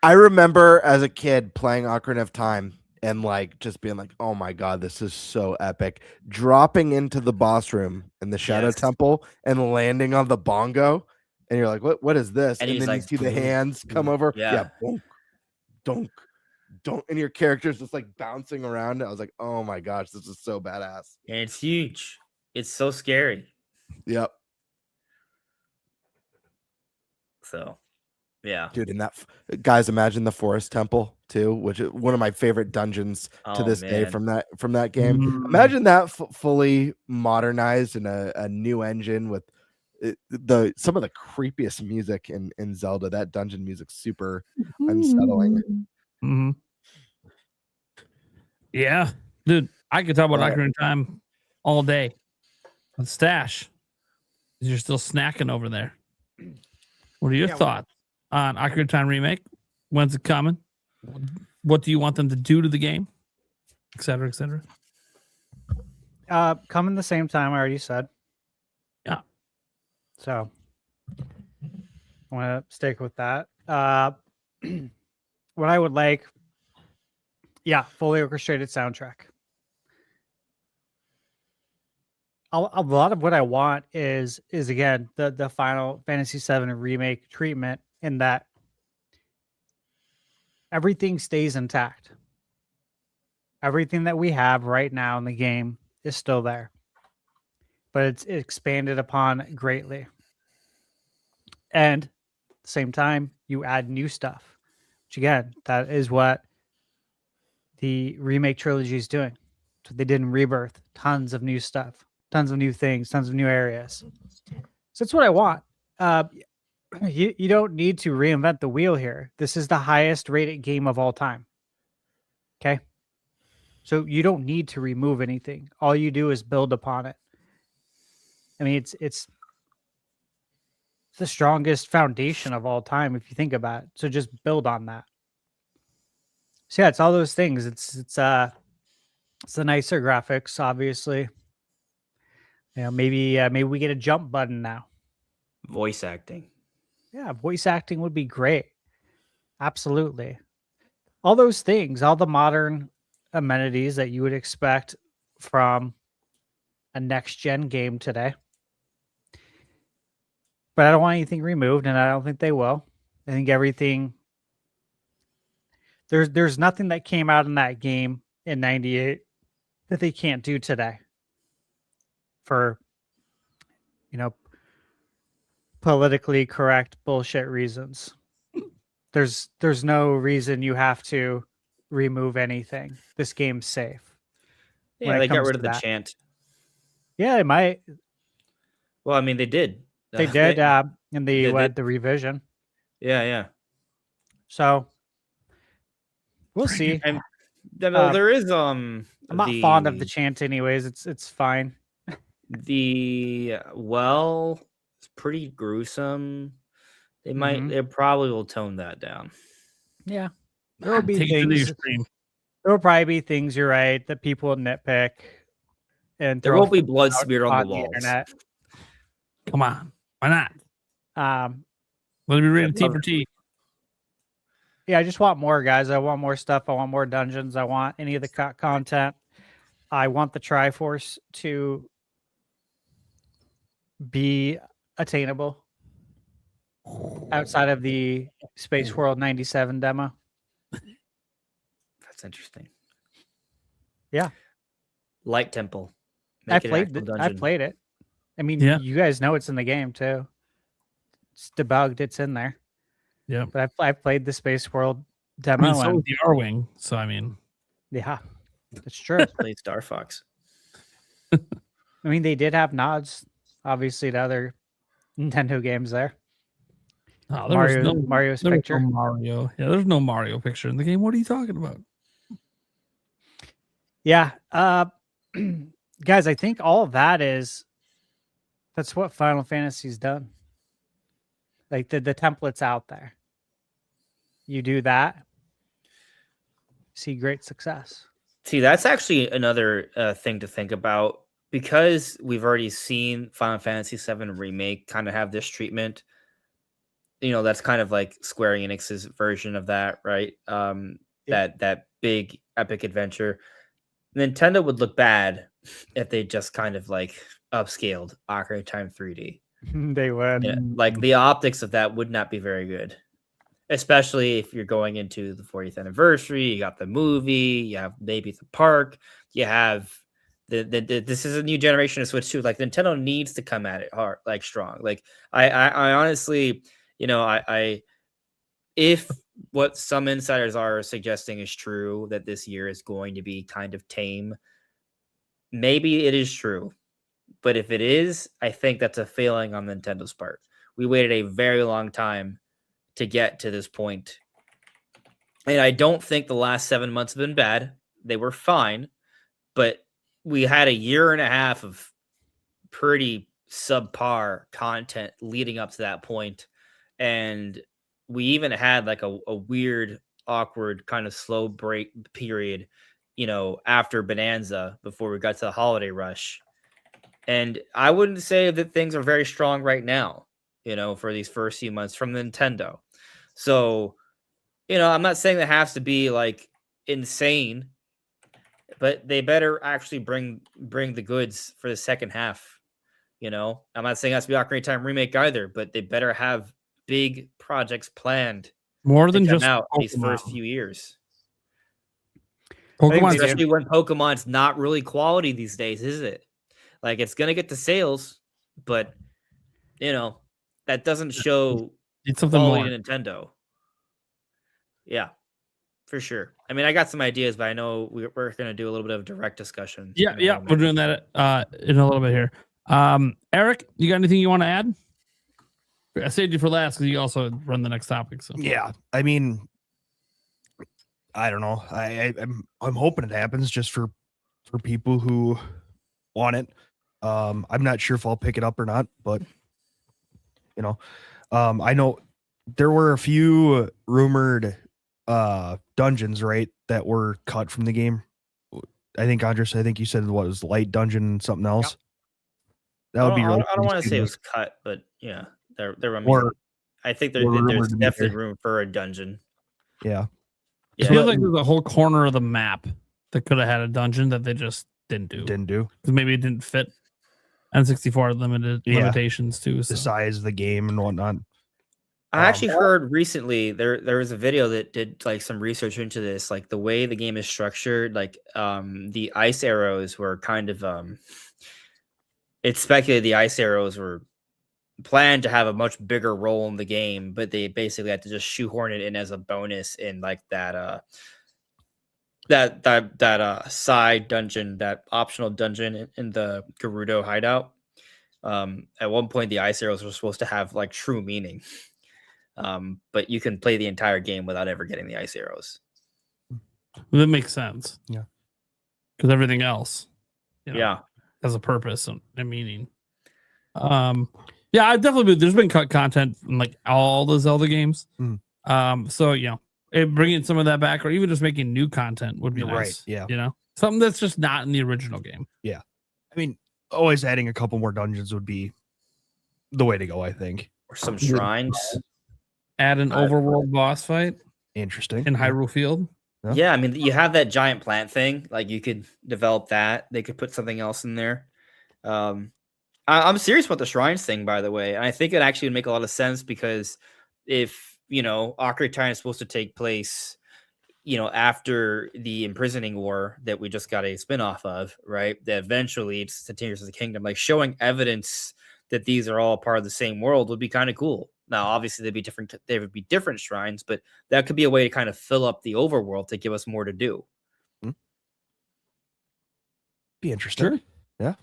I remember as a kid playing Ocarina of Time and like just being like, oh my god, this is so epic. Dropping into the boss room in the Shadow Yes. Temple and landing on the bongo, and you're like, what is this? And And he's then like, you see the hands come over. Yeah. Bonk, donk, donk, and your character's just like bouncing around. I was like, oh my gosh, this is so badass. And it's huge. It's so scary. Yep. So, yeah. Dude, and that guys, imagine the Forest Temple too, which is one of my favorite dungeons to Oh, this day man. from that game. Mm. Imagine that fully modernized in a new engine with some of the creepiest music in Zelda. That dungeon music's super unsettling. Mm-hmm. Yeah, dude, I could talk about Right. Ocarina of Time all day. With Stash, you're still snacking over there. What are your thoughts on Ocarina of Time remake? When's it coming? What do you want them to do to the game? Et cetera, et cetera. Coming the same time, I already said. Yeah. So I want to stick with that. What I would like, fully orchestrated soundtrack. A lot of what I want is again the Final Fantasy VII remake treatment, in that everything stays intact. Everything that we have right now in the game is still there, but it's expanded upon greatly. And at the same time, you add new stuff, which again, that is what the remake trilogy is doing. So they did in Rebirth, tons of new stuff, tons of new things, tons of new areas. So that's what I want. You don't need to reinvent the wheel here. This is the highest rated game of all time. Okay. So you don't need to remove anything. All you do is build upon it. I mean, it's the strongest foundation of all time if you think about it. So just build on that. So yeah, it's all those things. It's the nicer graphics, obviously. You know, maybe we get a jump button now. Voice acting. Yeah, voice acting would be great. Absolutely. All those things, all the modern amenities that you would expect from a next gen game today. But I don't want anything removed, and I don't think they will. I think everything, there's nothing that came out in that game in 98 that they can't do today for, politically correct bullshit reasons. There's no reason you have to remove anything. This game's safe. Yeah, they got rid of the chant. Yeah, it might. Well, I mean, they did. They did in the revision. Yeah. So we'll see. And there is I'm not fond of the chant anyways. It's fine. It's pretty gruesome. They probably will tone that down. Yeah. There will be Take it to the things. extreme. There will probably be things, you're right, that people will nitpick. And There throw won't be blood smeared on the the walls. internet. Come on. Why not? Let me read a T for T. Yeah, I just want more, guys. I want more stuff. I want more dungeons. I want any of the content. I want the Triforce to be attainable outside of the Space World 97 demo. That's interesting. Yeah. Light Temple. I played it. I mean, you guys know it's in the game too. It's debugged. It's in there. Yeah. But I played the Space World I demo. mean, so with the R-Wing. So, I mean. Yeah, it's true. Played Star Fox. I mean, they did have nods, obviously, to other Nintendo games there. Oh, Mario's there was picture. no Mario. Yeah, there's no Mario picture in the game. What are you talking about? Yeah. Guys, I think all of that's what Final Fantasy's done. Like the template's out there. You do that, see great success. See, that's actually another thing to think about because we've already seen Final Fantasy VII Remake kind of have this treatment. That's kind of like Square Enix's version of that, right? That big epic adventure. Nintendo would look bad if they just kind of like upscaled Ocarina of Time 3D. They would. Like the optics of that would not be very good. Especially if you're going into the 40th anniversary, you got the movie, you have maybe the park, you have this is a new generation of Switch too. Like Nintendo needs to come at it hard, like strong. Like I honestly, if what some insiders are suggesting is true, that this year is going to be kind of tame, maybe it is true. But if it is, I think that's a failing on Nintendo's part. We waited a very long time to get to this point. And I don't think the last 7 months have been bad. They were fine, but we had a year and a half of pretty subpar content leading up to that point. And we even had like a weird, awkward kind of slow break period, after Bonanza before we got to the holiday rush. And I wouldn't say that things are very strong right now, for these first few months from Nintendo. So, I'm not saying that has to be like insane, but they better actually bring the goods for the second half. I'm not saying it has to be Ocarina of Time Remake either, but they better have big projects planned more than just out Pokemon. These first few years. Pokemon, especially when Pokemon's not really quality these days, is it? Like it's gonna get the sales, but that doesn't show it's something quality more. to Nintendo. Yeah, for sure. I mean, I got some ideas, but I know we're gonna do a little bit of direct discussion. Yeah, we're doing that in a little bit here. Eric, you got anything you want to add? I saved you for last because you also run the next topic. So yeah, I mean, I don't know. I'm hoping it happens just for people who want it. I'm not sure if I'll pick it up or not, but I know there were a few rumored dungeons, right, that were cut from the game. I think Andres, you said what was light dungeon and something else. That would be really. I don't want to say it was cut, but yeah, I think there's definitely room for a dungeon. Yeah. It feels like there's a whole corner of the map that could have had a dungeon that they just didn't do. Because maybe it didn't fit N64 limitations too. The size of the game and whatnot. I actually heard recently there was a video that did like some research into this, like the way the game is structured, like the ice arrows were kind of it's speculated the ice arrows were planned to have a much bigger role in the game, but they basically had to just shoehorn it in as a bonus in like that side dungeon, that optional dungeon in the Gerudo hideout. At one point the ice arrows were supposed to have like true meaning. But you can play the entire game without ever getting the ice arrows. Well, that makes sense. Yeah. Because everything else has a purpose and a meaning. Yeah, I definitely there's been cut content in like all the Zelda games. So bringing some of that back, or even just making new content would be nice. Right. Yeah. Something that's just not in the original game. Yeah. I mean, always adding a couple more dungeons would be the way to go, I think. Or some shrines. Add an overworld boss fight. Interesting. In Hyrule Field. Yeah, I mean, you have that giant plant thing. Like you could develop that. They could put something else in there. I'm serious about the shrines thing, by the way. And I think it actually would make a lot of sense because if, Ocarina of Time is supposed to take place, after the imprisoning war that we just got a spinoff of, right? That eventually it's the Tears of the Kingdom. Like showing evidence that these are all part of the same world would be kind of cool. Now, obviously, they would be different shrines, but that could be a way to kind of fill up the overworld to give us more to do. Be interesting. Sure. Yeah.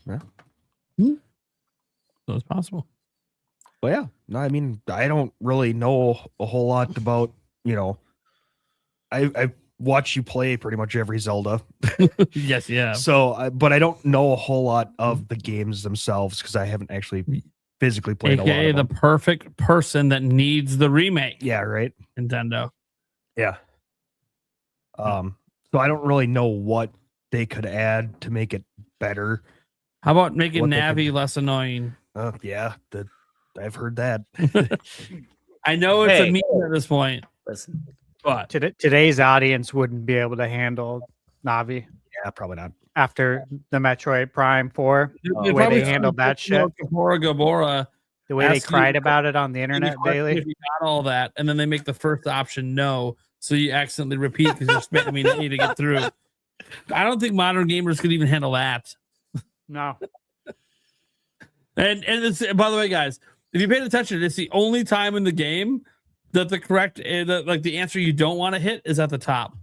So it's possible. Well, yeah. No, I mean, I don't really know a whole lot about, I watch you play pretty much every Zelda. Yes, yeah. So, but I don't know a whole lot of the games themselves because I haven't actually physically played a lot of them. The perfect person that needs the remake. Yeah, right. Nintendo. Yeah. So I don't really know what they could add to make it better. How about making What they Navi could- less annoying? Yeah, I've heard that. I know it's a Hey. meme at this point, Listen, but Today's audience wouldn't be able to handle Navi Yeah, probably not. after the Metroid Prime 4. they The way probably they handled that shit, Gabora, the way they ask you- cried about it on the internet daily. if you got all that, and then they make the first option no, so you accidentally repeat because you're spamming A to get through. I don't think modern gamers could even handle that. No. And it's, by the way, guys, if you paid attention, it's the only time in the game that the correct, the answer you don't want to hit is at the top.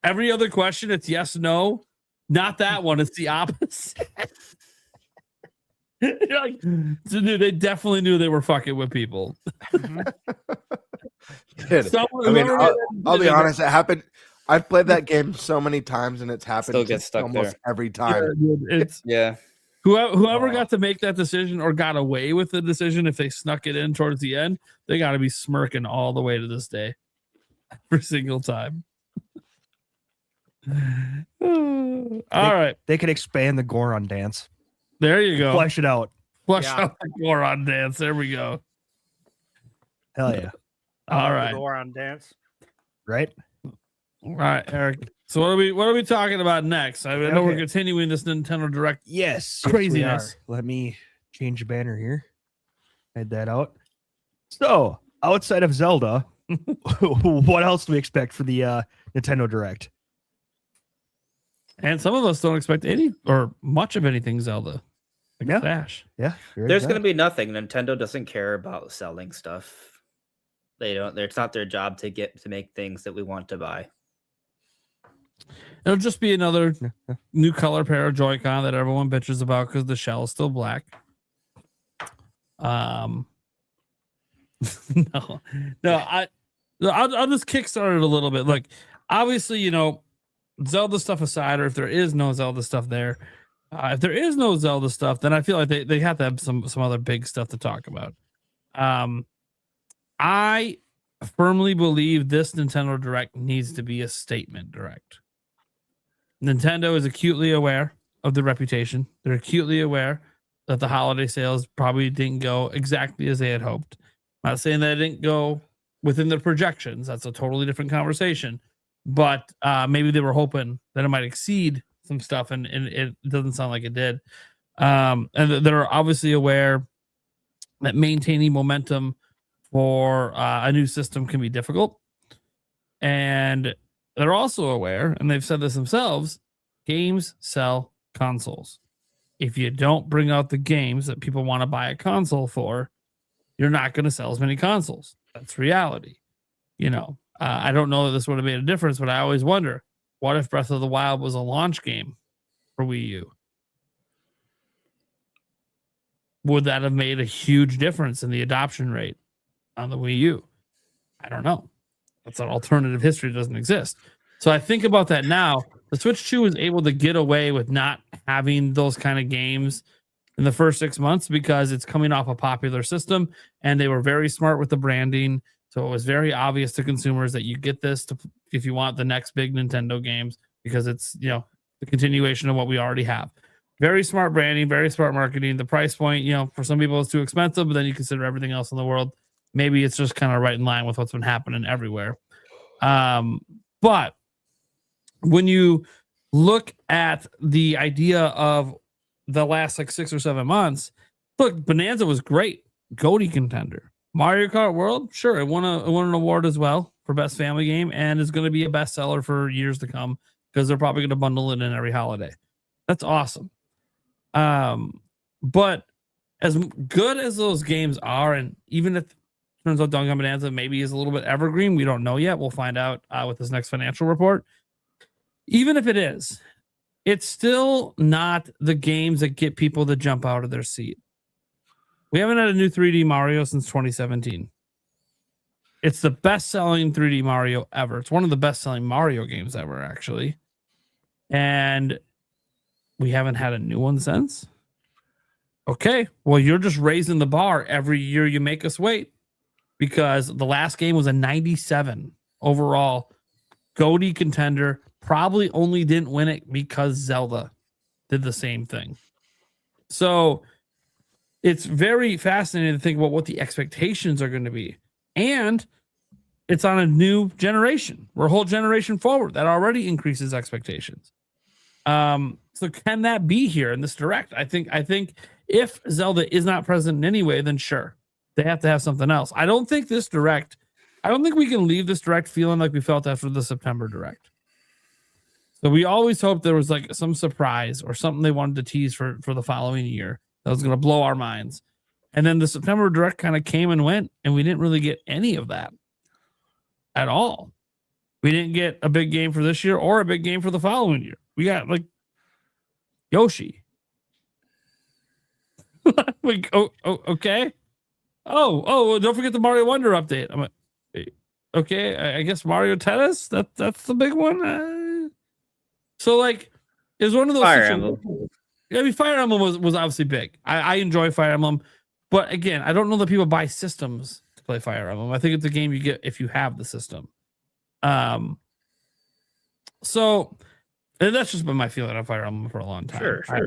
Every other question, it's yes, no. Not that one. It's the opposite. You're like, so, dude, they definitely knew they were fucking with people. Dude, Someone- I mean, whoever- I'll be honest. It happened. I've played that game so many times, and it's happened Still gets stuck almost there. every Yeah, time. dude, it's yeah. whoever got to make that decision or got away with the decision, if they snuck it in towards the end, they got to be smirking all the way to this day, every single time. All right, They could expand the Goron dance. there you go. Flesh it out. Flush Yeah. out the Goron dance. There we go. Hell yeah. All right, Goron dance. Right? all right, Eric. So what are we talking about next? I know we're Okay. continuing this Nintendo Direct. Yes. Craziness. We are. Let me change the banner here. Head that out. So, outside of Zelda, what else do we expect for the Nintendo Direct? And some of us don't expect any or much of anything Zelda. Like Yeah. Smash. Yeah. There's going to be nothing. Nintendo doesn't care about selling stuff. They don't. It's not their job to make things that we want to buy. It'll just be another new color pair of Joy-Con that everyone bitches about because the shell is still black. No, I'll just kickstart it a little bit. Like, obviously, Zelda stuff aside, or if there is no Zelda stuff there, if there is no Zelda stuff, then I feel like they have to have some other big stuff to talk about. I firmly believe this Nintendo Direct needs to be a statement direct. Nintendo is acutely aware of the reputation. They're acutely aware that the holiday sales probably didn't go exactly as they had hoped. I'm not saying that it didn't go within their projections. That's a totally different conversation. But maybe they were hoping that it might exceed some stuff, and it doesn't sound like it did. And they're obviously aware that maintaining momentum for a new system can be difficult. And they're also aware, and they've said this themselves, games sell consoles. If you don't bring out the games that people want to buy a console for, you're not going to sell as many consoles. That's reality. I don't know that this would have made a difference, but I always wonder, what if Breath of the Wild was a launch game for Wii U? Would that have made a huge difference in the adoption rate on the Wii U? I don't know. That's an alternative history that doesn't exist. So I think about that now. The Switch 2 is able to get away with not having those kind of games in the first 6 months because it's coming off a popular system, and they were very smart with the branding. So it was very obvious to consumers that you get this if you want the next big Nintendo games, because it's, the continuation of what we already have. Very smart branding, very smart marketing. The price point, for some people it's too expensive, but then you consider everything else in the world. Maybe it's just kind of right in line with what's been happening everywhere. But when you look at the idea of the last 6 or 7 months, look, Bonanza was great. GOTY contender. Mario Kart World, sure, it won an award as well for best family game, and is going to be a bestseller for years to come because they're probably going to bundle it in every holiday. That's awesome. But as good as those games are, and even if it turns out Donkey Kong Bonanza maybe is a little bit evergreen, we don't know yet. We'll find out with this next financial report. Even if it is, it's still not the games that get people to jump out of their seat. We haven't had a new 3D Mario since 2017. It's the best-selling 3D Mario ever. It's one of the best-selling Mario games ever, actually. And we haven't had a new one since. Okay, well, you're just raising the bar every year you make us wait, because the last game was a 97 overall GOTY contender, probably only didn't win it because Zelda did the same thing. So it's very fascinating to think about what the expectations are going to be. And it's on a new generation. We're a whole generation forward. That already increases expectations. So can that be here in this direct? I think if Zelda is not present in any way, then sure, they have to have something else. I don't think we can leave this direct feeling like we felt after the September direct. So we always hoped there was like some surprise or something they wanted to tease for the following year that was going to blow our minds. And then the September direct kind of came and went, and we didn't really get any of that at all. We didn't get a big game for this year or a big game for the following year. We got like Yoshi. Like, okay. Oh, don't forget the Mario Wonder update. I'm like, okay, I guess Mario Tennis. That's the big one. So like, it's one of those. Fire Emblem. I mean, Fire Emblem was obviously big. I enjoy Fire Emblem, but again, I don't know that people buy systems to play Fire Emblem. I think it's a game you get if you have the system. So and that's just been my feeling on Fire Emblem for a long time. Sure. I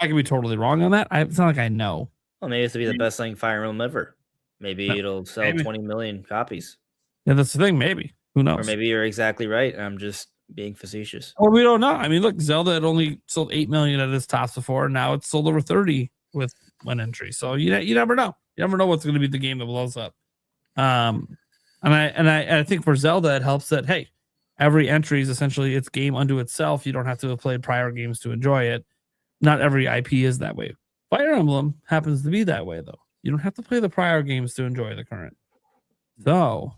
could be totally wrong on that. It's not like I know. Well, maybe this will be the best selling Fire Emblem ever. Maybe it'll sell 20 million copies. Yeah, that's the thing. Maybe. Who knows? Or maybe you're exactly right. I'm just being facetious. Well, we don't know. I mean, look, Zelda had only sold 8 million at its tops before, and now it's sold over 30 with one entry. So you never know. You never know what's going to be the game that blows up. And I think for Zelda, it helps that hey, every entry is essentially its game unto itself. You don't have to have played prior games to enjoy it. Not every IP is that way. Fire Emblem happens to be that way, though. You don't have to play the prior games to enjoy the current. So,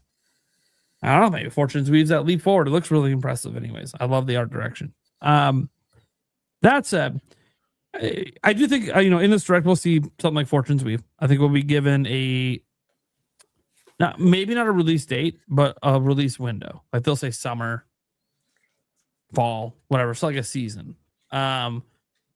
I don't know. Maybe Fortune's weaves that leap forward. It looks really impressive anyways. I love the art direction. That said, I do think, in this direct, we'll see something like Fortune's Weave. I think we'll be given maybe not a release date, but a release window. Like they'll say summer, fall, whatever. It's like a season. Because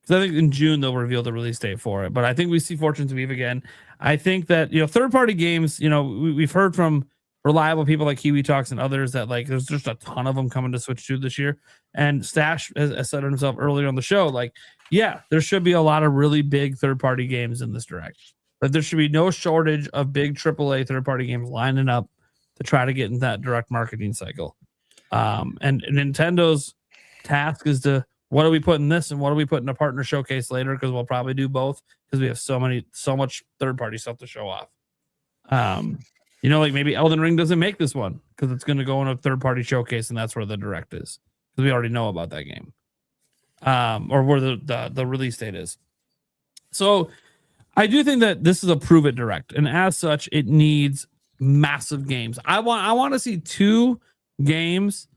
I think in June they'll reveal the release date for it. But I think we see Fortune's Weave again. I think that third-party games. We've heard from reliable people like Kiwi Talks and others that like there's just a ton of them coming to Switch 2 this year. And Stash has said himself earlier on the show, like, yeah, there should be a lot of really big third-party games in this direct. But there should be no shortage of big AAA third-party games lining up to try to get in that direct marketing cycle. And Nintendo's task is to, what do we put in this and what do we put in a partner showcase later? Because we'll probably do both because we have so much third-party stuff to show off. Like maybe Elden Ring doesn't make this one because it's going to go in a third-party showcase and that's where the direct is because we already know about that game, or where the release date is. So I do think that this is a prove it direct, and as such, it needs massive games. I want to see 2 games.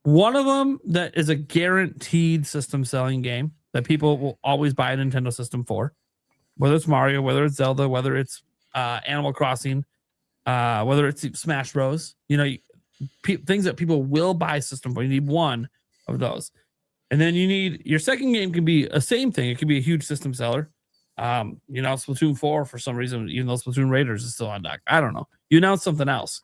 One of them that is a guaranteed system selling game that people will always buy a Nintendo system for, whether it's Mario, whether it's Zelda, whether it's Animal Crossing, whether it's Smash Bros. Things that people will buy system for. You need one of those, and then you need your second game can be a same thing. It could be a huge system seller. Splatoon 4 for some reason, even though Splatoon Raiders is still on deck. I don't know. You announce something else,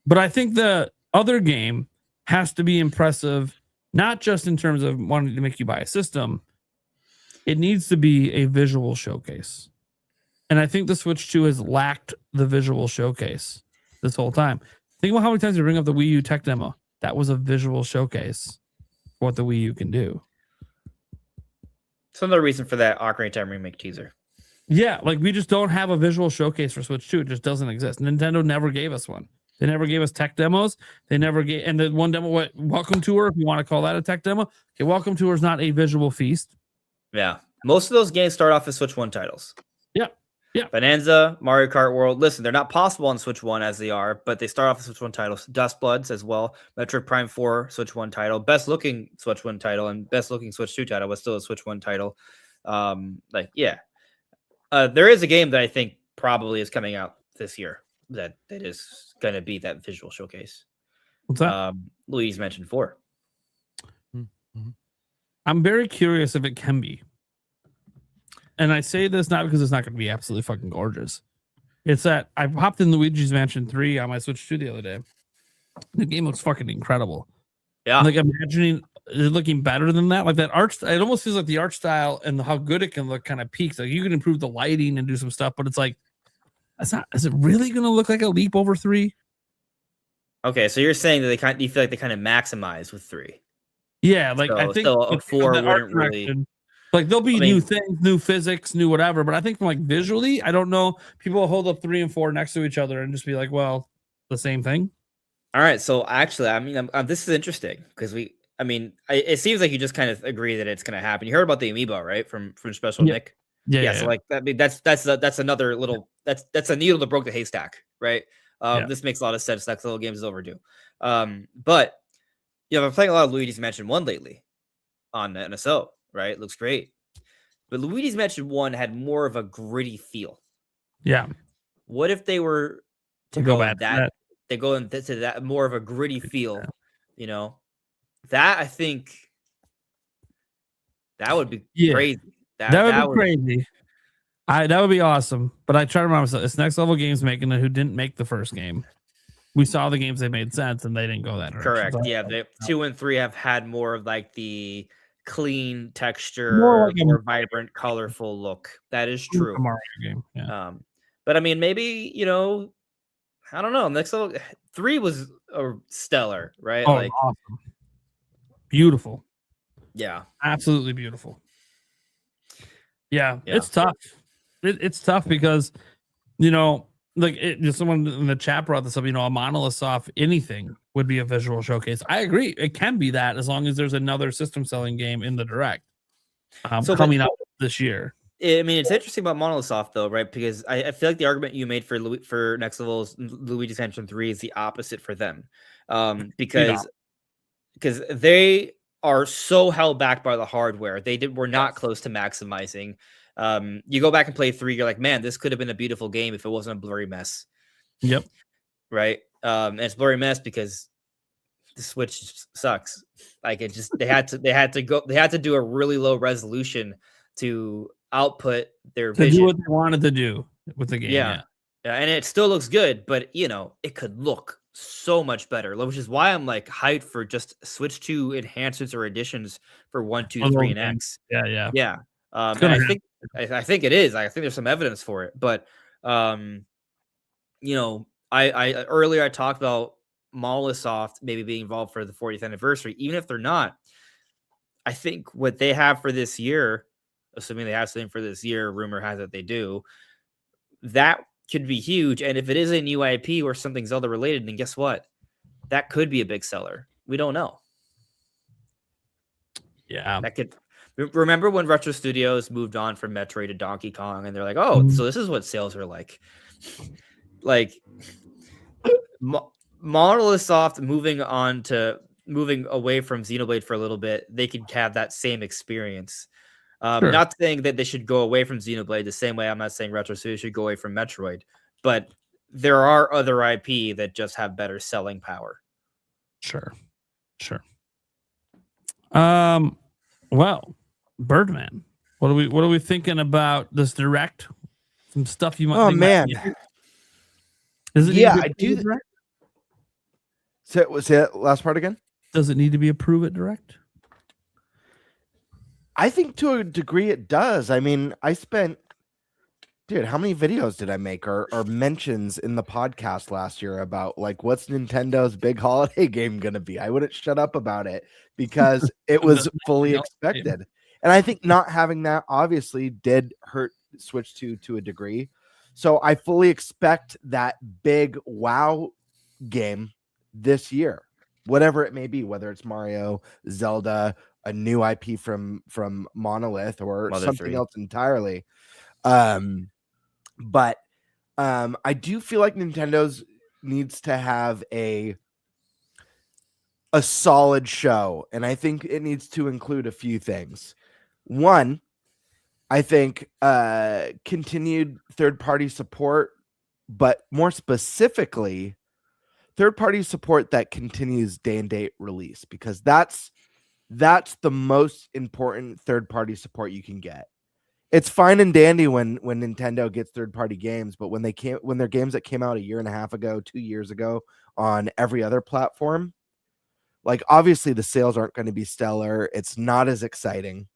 but I think the other game has to be impressive, not just in terms of wanting to make you buy a system. It needs to be a visual showcase. And I think the Switch 2 has lacked the visual showcase this whole time. Think about how many times we bring up the Wii U tech demo. That was a visual showcase for what the Wii U can do. It's another reason for that Ocarina of Time remake teaser. Yeah, like we just don't have a visual showcase for Switch 2. It just doesn't exist. Nintendo never gave us one. They never gave us tech demos. They never gave, and the one demo, Welcome Tour, if you want to call that a tech demo. Okay, Welcome Tour is not a visual feast. Yeah, most of those games start off as Switch 1 titles. Yeah. Bonanza, Mario Kart World. Listen, they're not possible on Switch 1 as they are, but they start off as Switch 1 titles. Dust Bloods as well. Metroid Prime 4, Switch 1 title. Best looking Switch 1 title and best looking Switch 2 title was still a Switch 1 title. There is a game that I think probably is coming out this year that is going to be that visual showcase. What's that? Louise mentioned 4. Mm-hmm. I'm very curious if it can be. And I say this not because it's not going to be absolutely fucking gorgeous. It's that I popped in Luigi's Mansion 3 on my Switch 2 the other day. The game looks fucking incredible. Yeah. Like imagining it looking better than that, like that art. It almost feels like the art style and how good it can look kind of peaks. Like you can improve the lighting and do some stuff, but it's like that's not. Is it really going to look like a leap over 3? Okay, so you're saying that you feel like they kind of maximize with 3. Yeah, like I think so a 4 the art wouldn't really. direction, like there'll be I mean- new things, new physics, new whatever. But I think from like visually, I don't know. People will hold up 3 and 4 next to each other and just be like, well, the same thing. All right, so actually, I mean, this is interesting because it seems like you just kind of agree that it's going to happen. You heard about the amiibo, right? From Special Yeah. Nick. Yeah. So like that's another little that's a needle that broke the haystack, right? This makes a lot of sense. Next Level Games is overdue. But I've been playing a lot of Luigi's Mansion 1 lately on NSO, right? It looks great. But Luigi's Mansion 1 had more of a gritty feel. Yeah. What if they were to Go go back in to that. they go into that more of a gritty feel, that I think that would be crazy. That would be crazy. That would be awesome. But I try to remember myself. It's Next Level Games making it, who didn't make the first game. We saw the games, they made sense, and they didn't go that direction. Correct. So, Yeah, 2 and 3 have had more of like the clean texture, More like a more vibrant, colorful look. That is true. a Mario game. Yeah. But I mean, maybe I don't know. Next Level 3 was stellar, right? Oh, awesome. Beautiful. Yeah, absolutely beautiful. Yeah. It's tough. It's tough because someone in the chat brought this up. A Monolith Soft anything would be a visual showcase. I agree. It can be that as long as there's another system selling game in the direct coming out this year. I mean, it's interesting about Monolith Soft though, right? Because I feel like the argument you made for Next Level's Luigi's Mansion 3 is the opposite for them, because they are so held back by the hardware. Were not close to maximizing. You go back and play 3, you're like, man, this could have been a beautiful game if it wasn't a blurry mess. Yep. Right. And it's blurry mess because the Switch sucks. Like they had to do a really low resolution to output their vision. Do what they wanted to do with the game. Yeah. And it still looks good, but it could look so much better, which is why I'm like hyped for just Switch 2 enhancements or additions for 1, 2, 3, and X. Yeah. And I think it is. I think there's some evidence for it, but I earlier I talked about Monolith Soft maybe being involved for the 40th anniversary. Even if they're not, I think what they have for this year, assuming they have something for this year, rumor has it they do, that could be huge. And if it is a new IP or something Zelda related, then guess what? That could be a big seller. We don't know. Yeah. That could. Remember when Retro Studios moved on from Metroid to Donkey Kong, and they're like, "Oh, so this is what sales are like." Like Monolith Soft moving away from Xenoblade for a little bit, they could have that same experience. Sure. Not saying that they should go away from Xenoblade the same way I'm not saying Retro Studios should go away from Metroid, but there are other IP that just have better selling power. Sure. Well, Birdman, what are we thinking about this direct? Some stuff you might. Oh man, does it? Yeah, I do. Say that last part again. Does it need to be a prove it direct? I think to a degree it does. I mean, dude, how many videos did I make or mentions in the podcast last year about like what's Nintendo's big holiday game gonna be? I wouldn't shut up about it because it was fully expected. And I think not having that obviously did hurt Switch 2 to a degree. So I fully expect that big wow game this year, whatever it may be, whether it's Mario, Zelda, a new IP from Monolith, or Mother something 3. else entirely. But I do feel like Nintendo's needs to have a solid show, and I think it needs to include a few things. One, I think continued third-party support, but more specifically, third-party support that continues day and date release, because that's the most important third-party support you can get. It's fine and dandy when Nintendo gets third-party games, but when they're games that came out a year and a half ago, 2 years ago on every other platform, Like, obviously the sales aren't going to be stellar. It's not as exciting.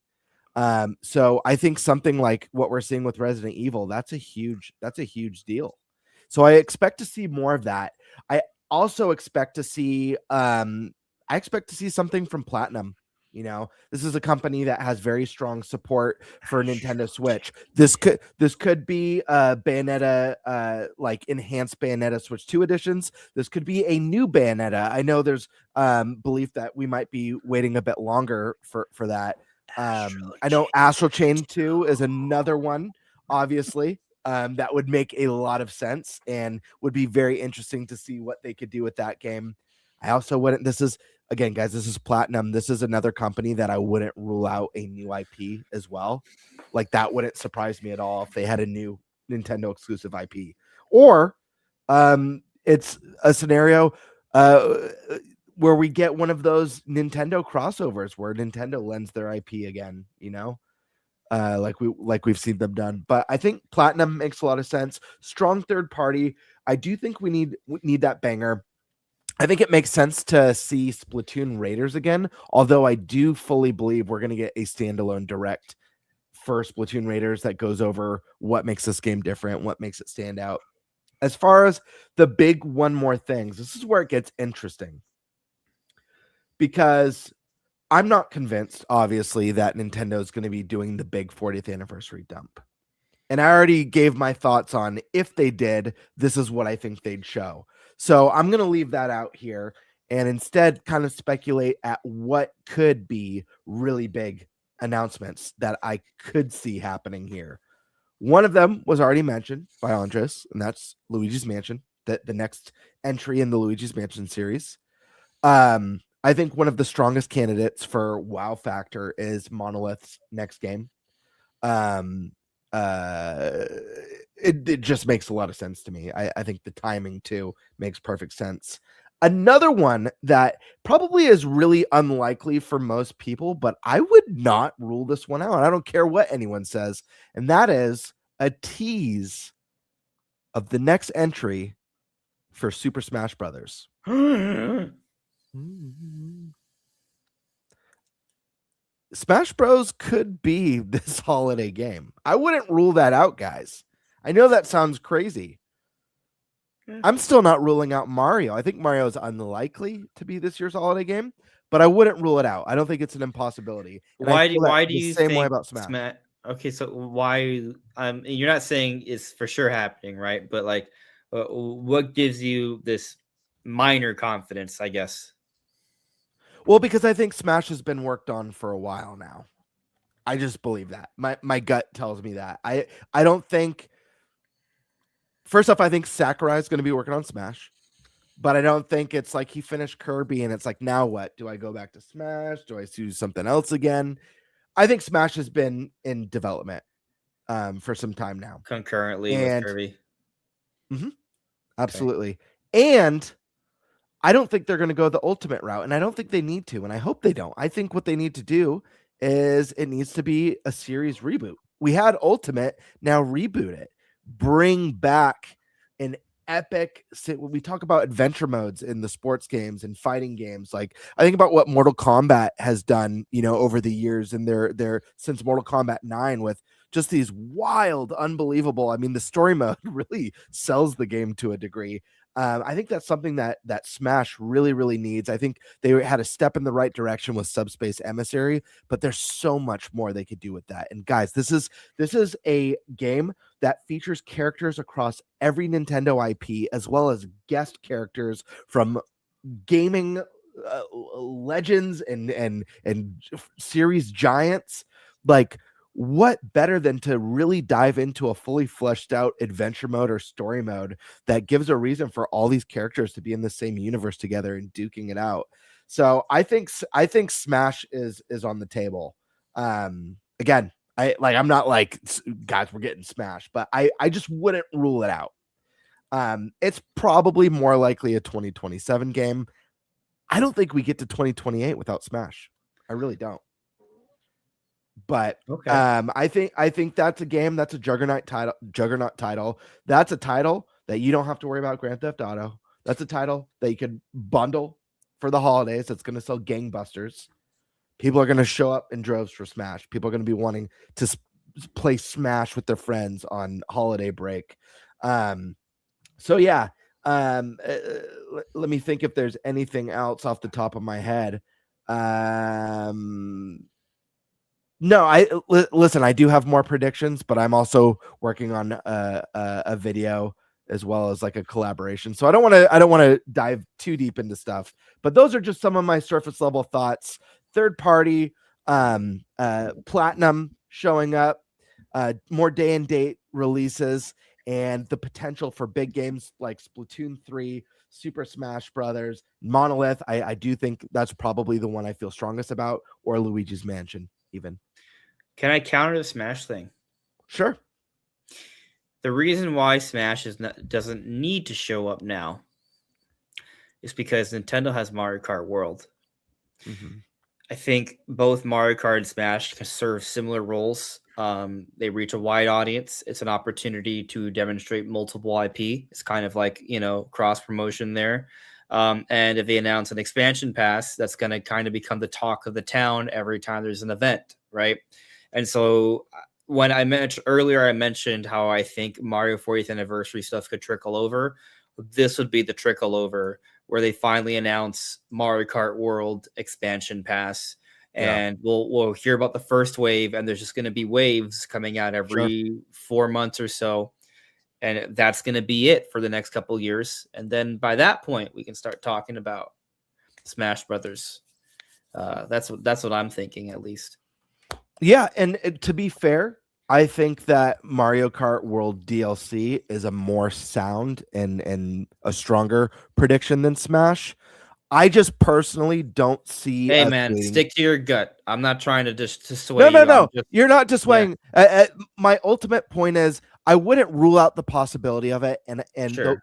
So I think something like what we're seeing with Resident Evil, that's a huge deal. So I expect to see more of that. I also expect to see something from Platinum. You know, this is a company that has very strong support for Nintendo Switch. This could be Bayonetta, like enhanced Bayonetta Switch 2 editions. This could be a new Bayonetta. I know there's belief that we might be waiting a bit longer for that. I know Astral Chain 2 is another one, obviously, that would make a lot of sense and would be very interesting to see what they could do with that game. I also wouldn't, this is, again, guys, this is Platinum. This is another company that I wouldn't rule out a new IP as well. Like, that wouldn't surprise me at all if they had a new Nintendo exclusive IP. Or it's a scenario where we get one of those Nintendo crossovers where Nintendo lends their IP again, you know, like we've seen them done. But I think Platinum makes a lot of sense. Strong third party. I do think we need that banger. I think it makes sense to see Splatoon Raiders again, although I do fully believe we're going to get a standalone direct for Splatoon Raiders that goes over what makes this game different, what makes it stand out. As far as the big one more things, this is where it gets interesting. Because I'm not convinced, obviously, that Nintendo is going to be doing the big 40th anniversary dump. And I already gave my thoughts on if they did, this is what I think they'd show. So I'm going to leave that out here and instead kind of speculate at what could be really big announcements that I could see happening here. One of them was already mentioned by Andres, and that's Luigi's Mansion, the next entry in the Luigi's Mansion series. I think one of the strongest candidates for wow factor is Monolith's next game. It just makes a lot of sense to me. I think the timing too makes perfect sense. Another one that probably is really unlikely for most people, but I would not rule this one out. I don't care what anyone says. And that is a tease of the next entry for Super Smash Brothers. Smash Bros could be this holiday game. I wouldn't rule that out, guys. I know that sounds crazy. I'm still not ruling out Mario. I think Mario is unlikely to be this year's holiday game, but I wouldn't rule it out. I don't think it's an impossibility. And Why do you same think way about Smash? Okay, so why? You're not saying it's for sure happening, right? But like, what gives you this minor confidence, I guess? Well, because I think Smash has been worked on for a while now. I just believe that. My gut tells me that. I don't think. First off, I think Sakurai is going to be working on Smash, but I don't think it's like he finished Kirby and it's like, now what? Do I go back to Smash? Do I do something else again? I think Smash has been in development for some time now. Concurrently with Kirby. Mm-hmm, absolutely. Okay. And I don't think they're going to go the ultimate route, and I don't think they need to, and I hope they don't. I think what they need to do is it needs to be a series reboot. We had Ultimate, now reboot it. Bring back an epic. When we talk about adventure modes in the sports games and fighting games, like I think about what Mortal Kombat has done, you know, over the years, and they're since Mortal Kombat 9 with just these wild, unbelievable. I mean, the story mode really sells the game to a degree. I think that's something that Smash really, really needs. I think they had a step in the right direction with Subspace Emissary, but there's so much more they could do with that. And guys, this is a game that features characters across every Nintendo IP, as well as guest characters from gaming legends and series giants. Like, what better than to really dive into a fully fleshed out adventure mode or story mode that gives a reason for all these characters to be in the same universe together and duking it out. So I think Smash is on the table. Again, I'm not like, guys, we're getting Smash, but I just wouldn't rule it out. It's probably more likely a 2027 game. I don't think we get to 2028 without Smash. I really don't. But okay. I think that's a game, that's a juggernaut title. That's a title that you don't have to worry about Grand Theft Auto. That's a title that you could bundle for the holidays. It's going to sell gangbusters. People are going to show up in droves for Smash. People are going to be wanting to play Smash with their friends on holiday break. So yeah, let me think if there's anything else off the top of my head. No, listen, I do have more predictions, but I'm also working on a video as well as like a collaboration. So I don't want to dive too deep into stuff, but those are just some of my surface level thoughts. Third party, Platinum showing up, more day and date releases, and the potential for big games like Splatoon 3, Super Smash Brothers, Monolith. I do think that's probably the one I feel strongest about, or Luigi's Mansion even. Can I counter the Smash thing? Sure. The reason why Smash doesn't need to show up now is because Nintendo has Mario Kart World. Mm-hmm. I think both Mario Kart and Smash can serve similar roles. They reach a wide audience. It's an opportunity to demonstrate multiple IP. It's kind of like, cross promotion there. And if they announce an expansion pass, that's going to kind of become the talk of the town every time there's an event, right? And so when I mentioned how I think Mario 40th anniversary stuff could trickle over. This would be the trickle over where they finally announce Mario Kart World expansion pass. And we'll hear about the first wave, and there's just going to be waves coming out every 4 months or so. And that's going to be it for the next couple of years. And then by that point, we can start talking about Smash Brothers. That's what I'm thinking, at least. Yeah, and to be fair, I think that Mario Kart World DLC is a more sound and a stronger prediction than Smash. I just personally don't see. Hey, man, stick to your gut. I'm not trying to just sway you. No. You're not just swaying. Yeah. My ultimate point is I wouldn't rule out the possibility of it. And sure.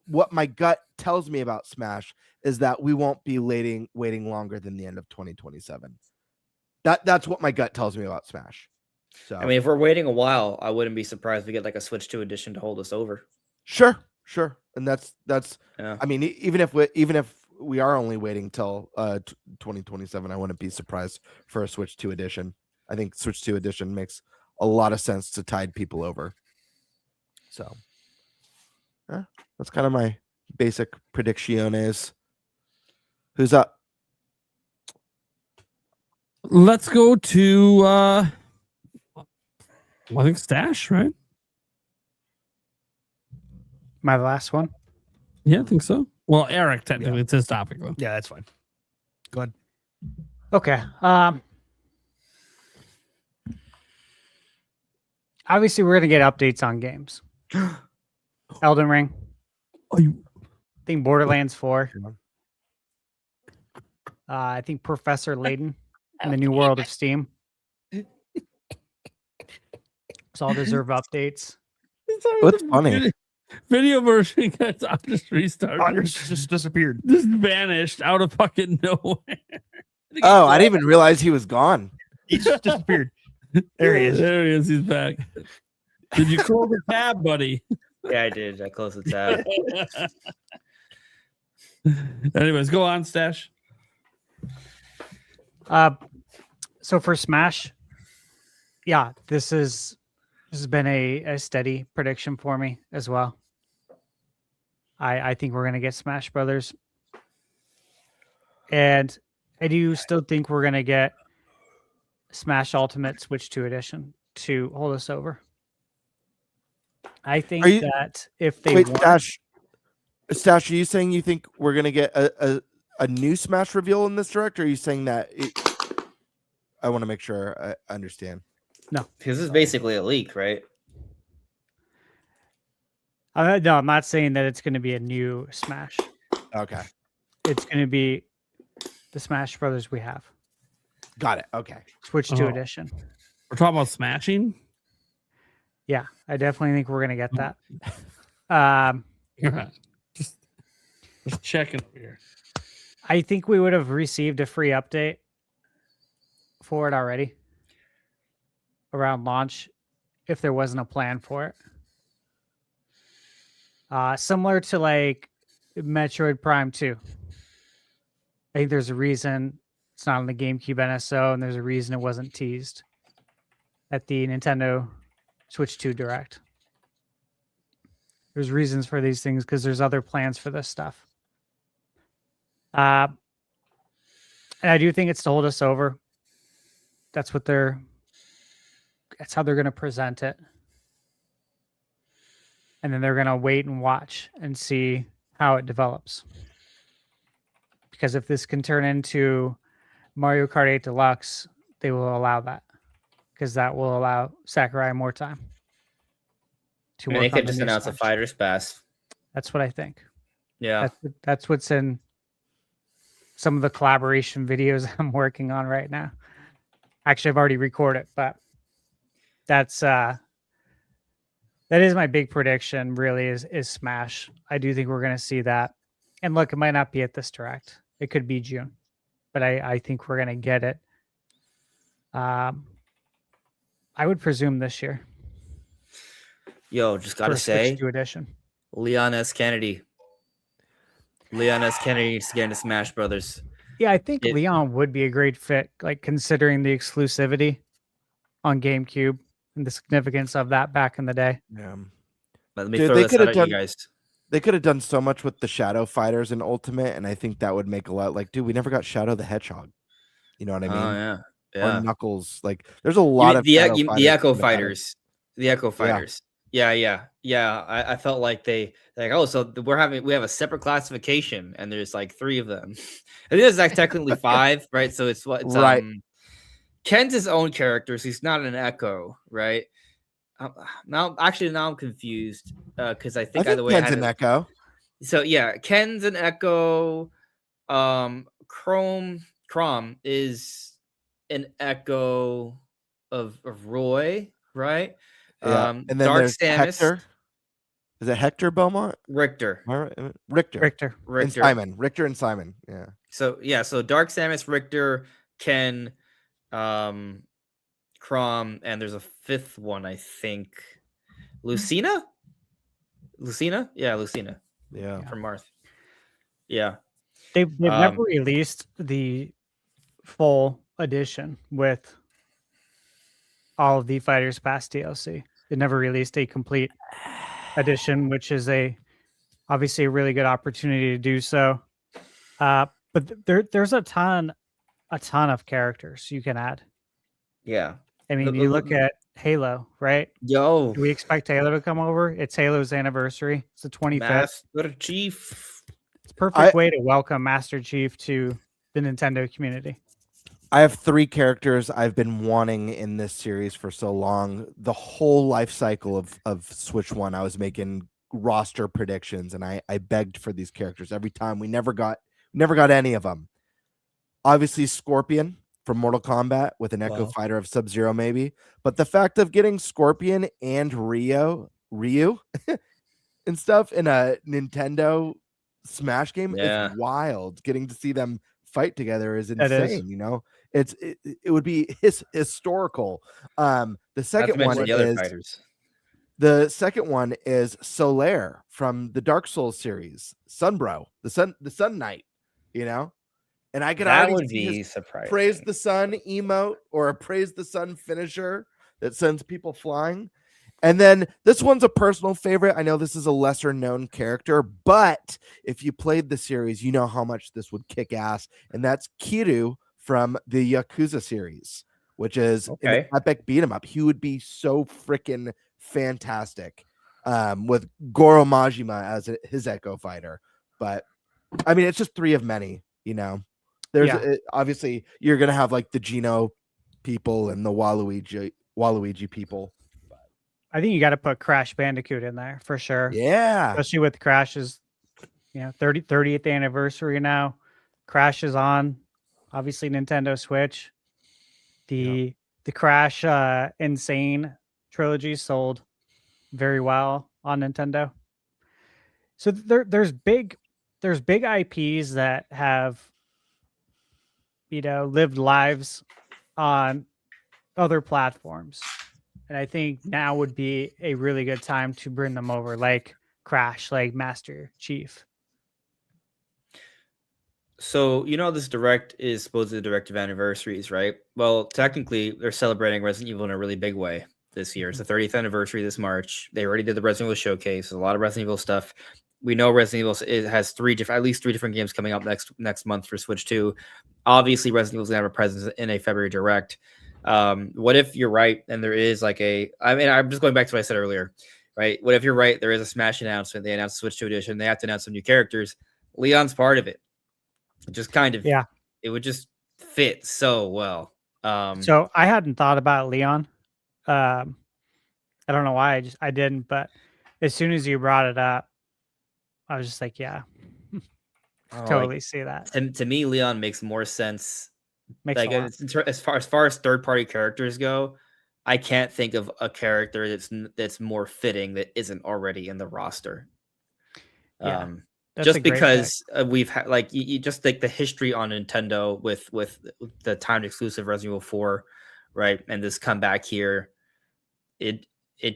what my gut tells me about Smash is that we won't be waiting longer than the end of 2027. That's what my gut tells me about Smash. So I mean, if we're waiting a while, I wouldn't be surprised if we get like a Switch 2 edition to hold us over. Sure. And that's yeah. I mean, even if we are only waiting till 2027, I wouldn't be surprised for a Switch 2 edition. I think Switch 2 edition makes a lot of sense to tide people over. So that's kind of my basic predicciones. Who's up? Let's go to I think Stash, right? My last one. Yeah, I think so. Well, Eric, technically, it's his topic, though. Yeah, that's fine. Go ahead. Okay. Obviously, we're going to get updates on games. Elden Ring. I think Borderlands 4. I think Professor Layton in the New World of Steam. So all deserve updates. What's funny? Video version got just restarted. Just disappeared. Just vanished out of fucking nowhere. Oh, I didn't even realize he was gone. He just disappeared. There he is. There he is. He's back. Did you close the tab, buddy? Yeah, I did. I closed the tab. Anyways, go on, Stash. So for Smash, yeah, this has been a steady prediction for me as well. I think we're gonna get Smash Brothers, and I do still think we're gonna get Smash Ultimate Switch 2 Edition to hold us over. I think that if they Stash, are you saying you think we're gonna get a new Smash reveal in this direct, or are you saying that I want to make sure I understand? No, because this is basically a leak, right? No, I'm not saying that it's going to be a new Smash. Okay. It's going to be the Smash Brothers we have. Got it. Okay. Switch 2 Edition. We're talking about smashing? Yeah, I definitely think we're going to get that. Just checking here. I think we would have received a free update for it already around launch if there wasn't a plan for it. Similar to like Metroid Prime 2. I think there's a reason it's not on the GameCube NSO, and there's a reason it wasn't teased at the Nintendo Switch 2 Direct. There's reasons for these things because there's other plans for this stuff. And I do think it's to hold us over. That's how they're going to present it. And then they're going to wait and watch and see how it develops. Because if this can turn into Mario Kart 8 Deluxe, they will allow that. Because that will allow Sakurai more time. I mean, they could just announce a Fighter's Pass. That's what I think. Yeah. That's what's in some of the collaboration videos I'm working on right now. Actually, I've already recorded, but that is my big prediction, really, is Smash. I do think we're going to see that. And look, it might not be at this Direct. It could be June. But I think we're going to get it. I would presume this year. Yo, just got to say, edition. Leon S. Kennedy. Leon S. Kennedy needs to get into Smash Brothers. Yeah, I think Leon would be a great fit, like considering the exclusivity on GameCube and the significance of that back in the day. Yeah. Let me throw this out at you guys. They could have done so much with the Shadow Fighters in Ultimate, and I think that would make a lot. Like, dude, we never got Shadow the Hedgehog. You know what I mean? Oh yeah. Or Knuckles. Like, there's a lot of the Echo Fighters. The Echo Fighters. Yeah. I felt like they so we have a separate classification, and there's like 3 of them. I think there's like technically 5, right? So it's right. Ken's his own character, so he's not an Echo, right? Now I'm confused because I think either way Ken's an Echo. So yeah, Ken's an Echo. Crom is an Echo of Roy, right? Yeah. And then Dark there's Samus. Hector. Is it Hector Beaumont? Richter. Richter. And Simon. Richter and Simon. Yeah. So Dark Samus, Richter, Ken, Crom, and there's a 5th one, I think. Lucina? Yeah, Lucina. Yeah. From Marth. Yeah. They've never released the full edition with all of the Fighters Pass DLC. They never released a complete edition, which is obviously a really good opportunity to do so. But there's a ton of characters you can add. Yeah. I mean, you look at Halo, right? Yo. Do we expect Halo to come over? It's Halo's anniversary. It's the 25th. Master Chief. It's a perfect way to welcome Master Chief to the Nintendo community. I have 3 characters I've been wanting in this series for so long. The whole life cycle of Switch 1, I was making roster predictions, and I begged for these characters every time. We never got any of them. Obviously, Scorpion from Mortal Kombat with an Echo Fighter of Sub-Zero, maybe. But the fact of getting Scorpion and Ryu and stuff in a Nintendo Smash game is wild. Getting to see them fight together is insane. You know, it would be historical. The second one is Solaire from the Dark Souls series, Sunbro, the Sun Knight. You know, and I could already be surprised. Praise the Sun emote or a praise the Sun finisher that sends people flying. And then this one's a personal favorite. I know this is a lesser known character, but if you played the series, you know how much this would kick ass. And that's Kiryu from the Yakuza series, which is an epic beat 'em up. He would be so freaking fantastic with Goro Majima as his Echo Fighter. But I mean, it's just 3 of many, you know. There's obviously you're going to have like the Geno people and the Waluigi people. I think you got to put Crash Bandicoot in there for sure. Yeah. Especially with Crash's, 30th anniversary now. Crash is on, obviously, Nintendo Switch. The Crash Insane trilogy sold very well on Nintendo. So there's big IPs that have, lived lives on other platforms. And I think now would be a really good time to bring them over, like Crash, like Master Chief. So this direct is supposedly the direct of anniversaries, right? Well, technically, they're celebrating Resident Evil in a really big way this year. It's the 30th anniversary this March. They already did the Resident Evil showcase. A lot of Resident Evil stuff. We know Resident Evil has at least three different games coming up next month for Switch 2. Obviously, Resident Evil's gonna have a presence in a February direct. What if you're right and there is I'm just going back to what I said earlier, right? What if you're right? There is a Smash announcement. They announced Switch 2 edition. They have to announce some new characters. Leon's part of it. Just kind of, it would just fit so well. So I hadn't thought about Leon. I don't know why I didn't, but as soon as you brought it up, I was just like, totally see that. To me, Leon makes more sense. As far as third party characters go, I can't think of a character that's more fitting that isn't already in the roster. Just because we've had you just think the history on Nintendo with the timed exclusive Resident Evil 4, right? And this comeback here, it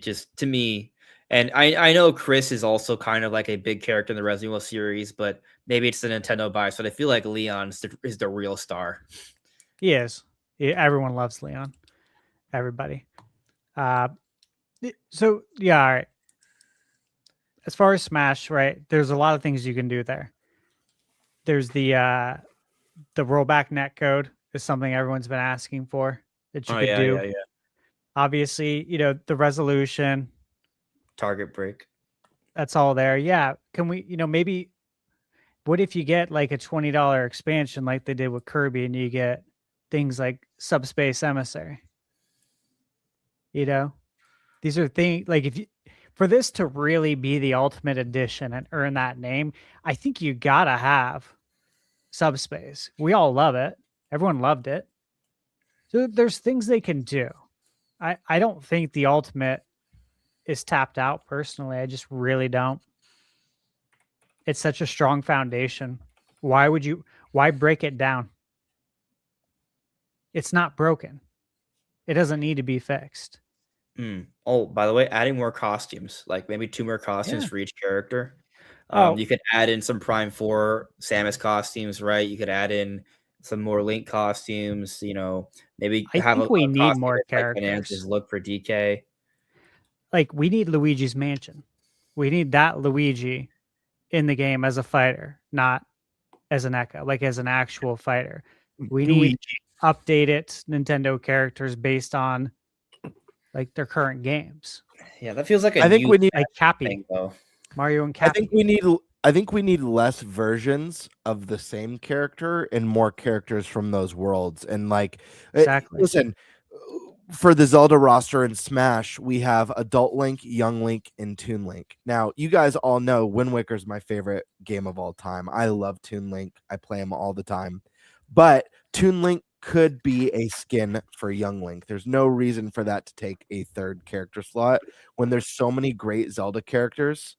just, to me, and I know Chris is also kind of like a big character in the Resident Evil series, but maybe it's the Nintendo bias, but I feel like Leon is the real star. He is. Everyone loves Leon. Everybody. All right. As far as Smash, right, there's a lot of things you can do there. There's the rollback netcode is something everyone's been asking for that you could do. Yeah. Obviously, the resolution, target break, that's all there. Yeah. Can we, maybe what if you get like a $20 expansion like they did with Kirby and you get things like Subspace Emissary? These are things like for this to really be the ultimate edition and earn that name, I think you gotta have Subspace. We all love it. Everyone loved it. So there's things they can do. I don't think the ultimate is tapped out personally. I just really don't. It's such a strong foundation. Why break it down? It's not broken. It doesn't need to be fixed. Oh, by the way, adding more costumes, like maybe 2 more costumes for each character. You could add in some Prime 4 Samus costumes, right? You could add in some more Link costumes. Maybe we need more characters. Look for DK. Like we need Luigi's Mansion. We need that Luigi in the game as a fighter, not as an Echo, like as an actual fighter. We need updated Nintendo characters based on like their current games. Yeah, that feels like I think we need like Cappy, though. Mario and Cappy. I think we need less versions of the same character and more characters from those worlds. And exactly. Listen, for the Zelda roster in Smash, we have Adult Link, Young Link, and Toon Link. Now, you guys all know Wind Waker is my favorite game of all time. I love Toon Link. I play him all the time. But Toon Link could be a skin for Young Link. There's no reason for that to take a third character slot when there's so many great Zelda characters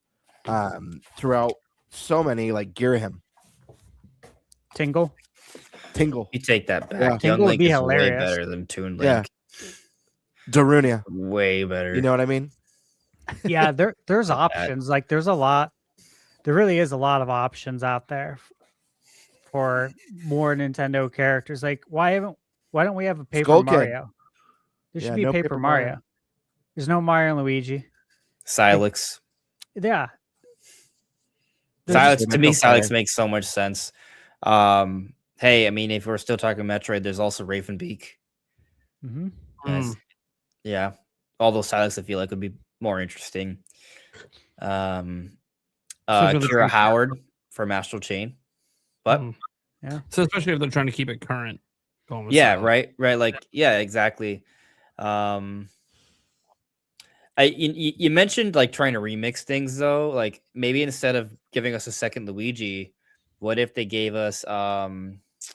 throughout. So many, like Girahim, Tingle. You take that back. Yeah. Tingle would be hilarious. Way better than Toon Link. Yeah. Darunia, way better. You know what I mean? Yeah, there's options. Like there's a lot. There really is a lot of options out there for more Nintendo characters. Like why don't we have a Paper Mario? There should be a Paper Mario. There's no Mario and Luigi. Silex. Yeah. Silex makes so much sense. Hey, I mean, if we're still talking Metroid, there's also Ravenbeak. Yeah, all those Silex I feel like would be more interesting. Kira Howard from Astral Chain, but yeah, so especially if they're trying to keep it current. Right, like exactly. You mentioned like trying to remix things though. Like maybe instead of giving us a second Luigi, what if they gave us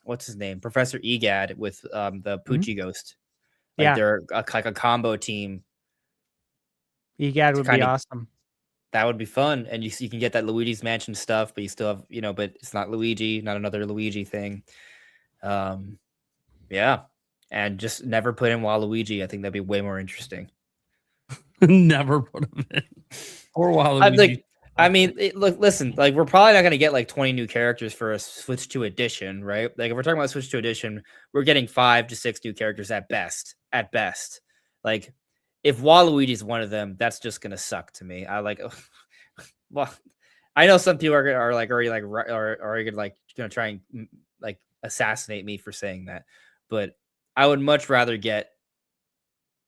what's his name, Professor Egad with the Poochie Ghost? Like they're like a combo team. Egad would be awesome. That would be fun, and you can get that Luigi's Mansion stuff, but you still have but it's not Luigi, not another Luigi thing. Yeah, and just never put in Waluigi. I think that'd be way more interesting. Never put him in. Or Waluigi. I mean, listen, like we're probably not going to get like 20 new characters for a Switch 2 edition, right? Like if we're talking about Switch 2 edition, we're getting 5 to 6 new characters at best. At best, like if Waluigi's one of them, that's just going to suck to me. I like, well, I know some people are like already like are like going to try and like assassinate me for saying that, but I would much rather get.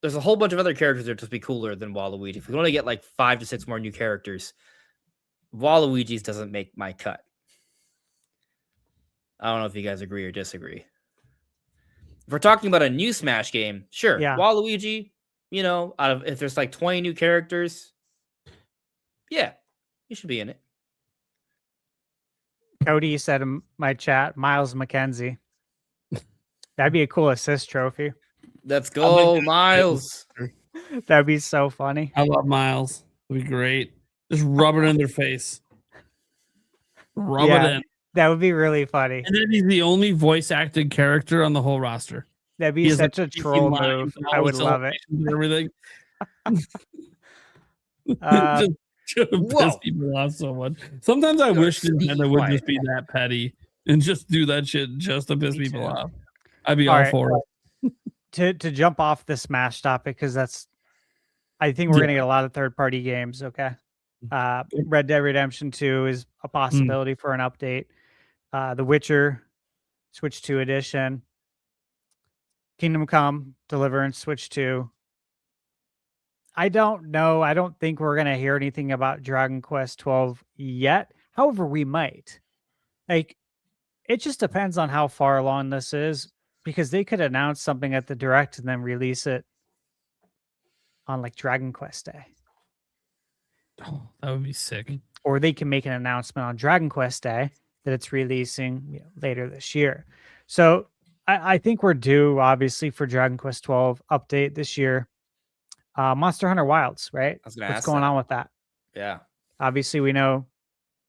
There's a whole bunch of other characters that would just be cooler than Waluigi. If we only get like 5 to 6 more new characters, Waluigi's doesn't make my cut. I don't know if you guys agree or disagree. If we're talking about a new Smash game, sure. Yeah. Waluigi, you know, if there's like 20 new characters, yeah, you should be in it. Cody said in my chat, Miles McKenzie. That'd be a cool assist trophy. Let's go, Miles. That'd be so funny. I love Miles. It'd be great. Just rub it in their face. Rub it in. That would be really funny. And then he's the only voice acted character on the whole roster. That'd be such a troll move. I would love it. Everything. Just piss people off so much. Sometimes I wish Nintendo would just be that petty and just do that shit just to piss people off. I'd be all for it. To jump off the Smash topic, because I think we're gonna get a lot of third-party games. Okay, Red Dead Redemption 2 is a possibility for an update. The Witcher Switch 2 edition, Kingdom Come Deliverance Switch 2. I don't know. I don't think we're gonna hear anything about Dragon Quest 12 yet. However, we might. Like, it just depends on how far along this is. Because they could announce something at the Direct and then release it on like Dragon Quest Day. Oh, that would be sick. Or they can make an announcement on Dragon Quest Day that it's releasing later this year. So I think we're due, obviously, for Dragon Quest 12 update this year. Monster Hunter Wilds, right? What's going on with that? Yeah. Obviously, we know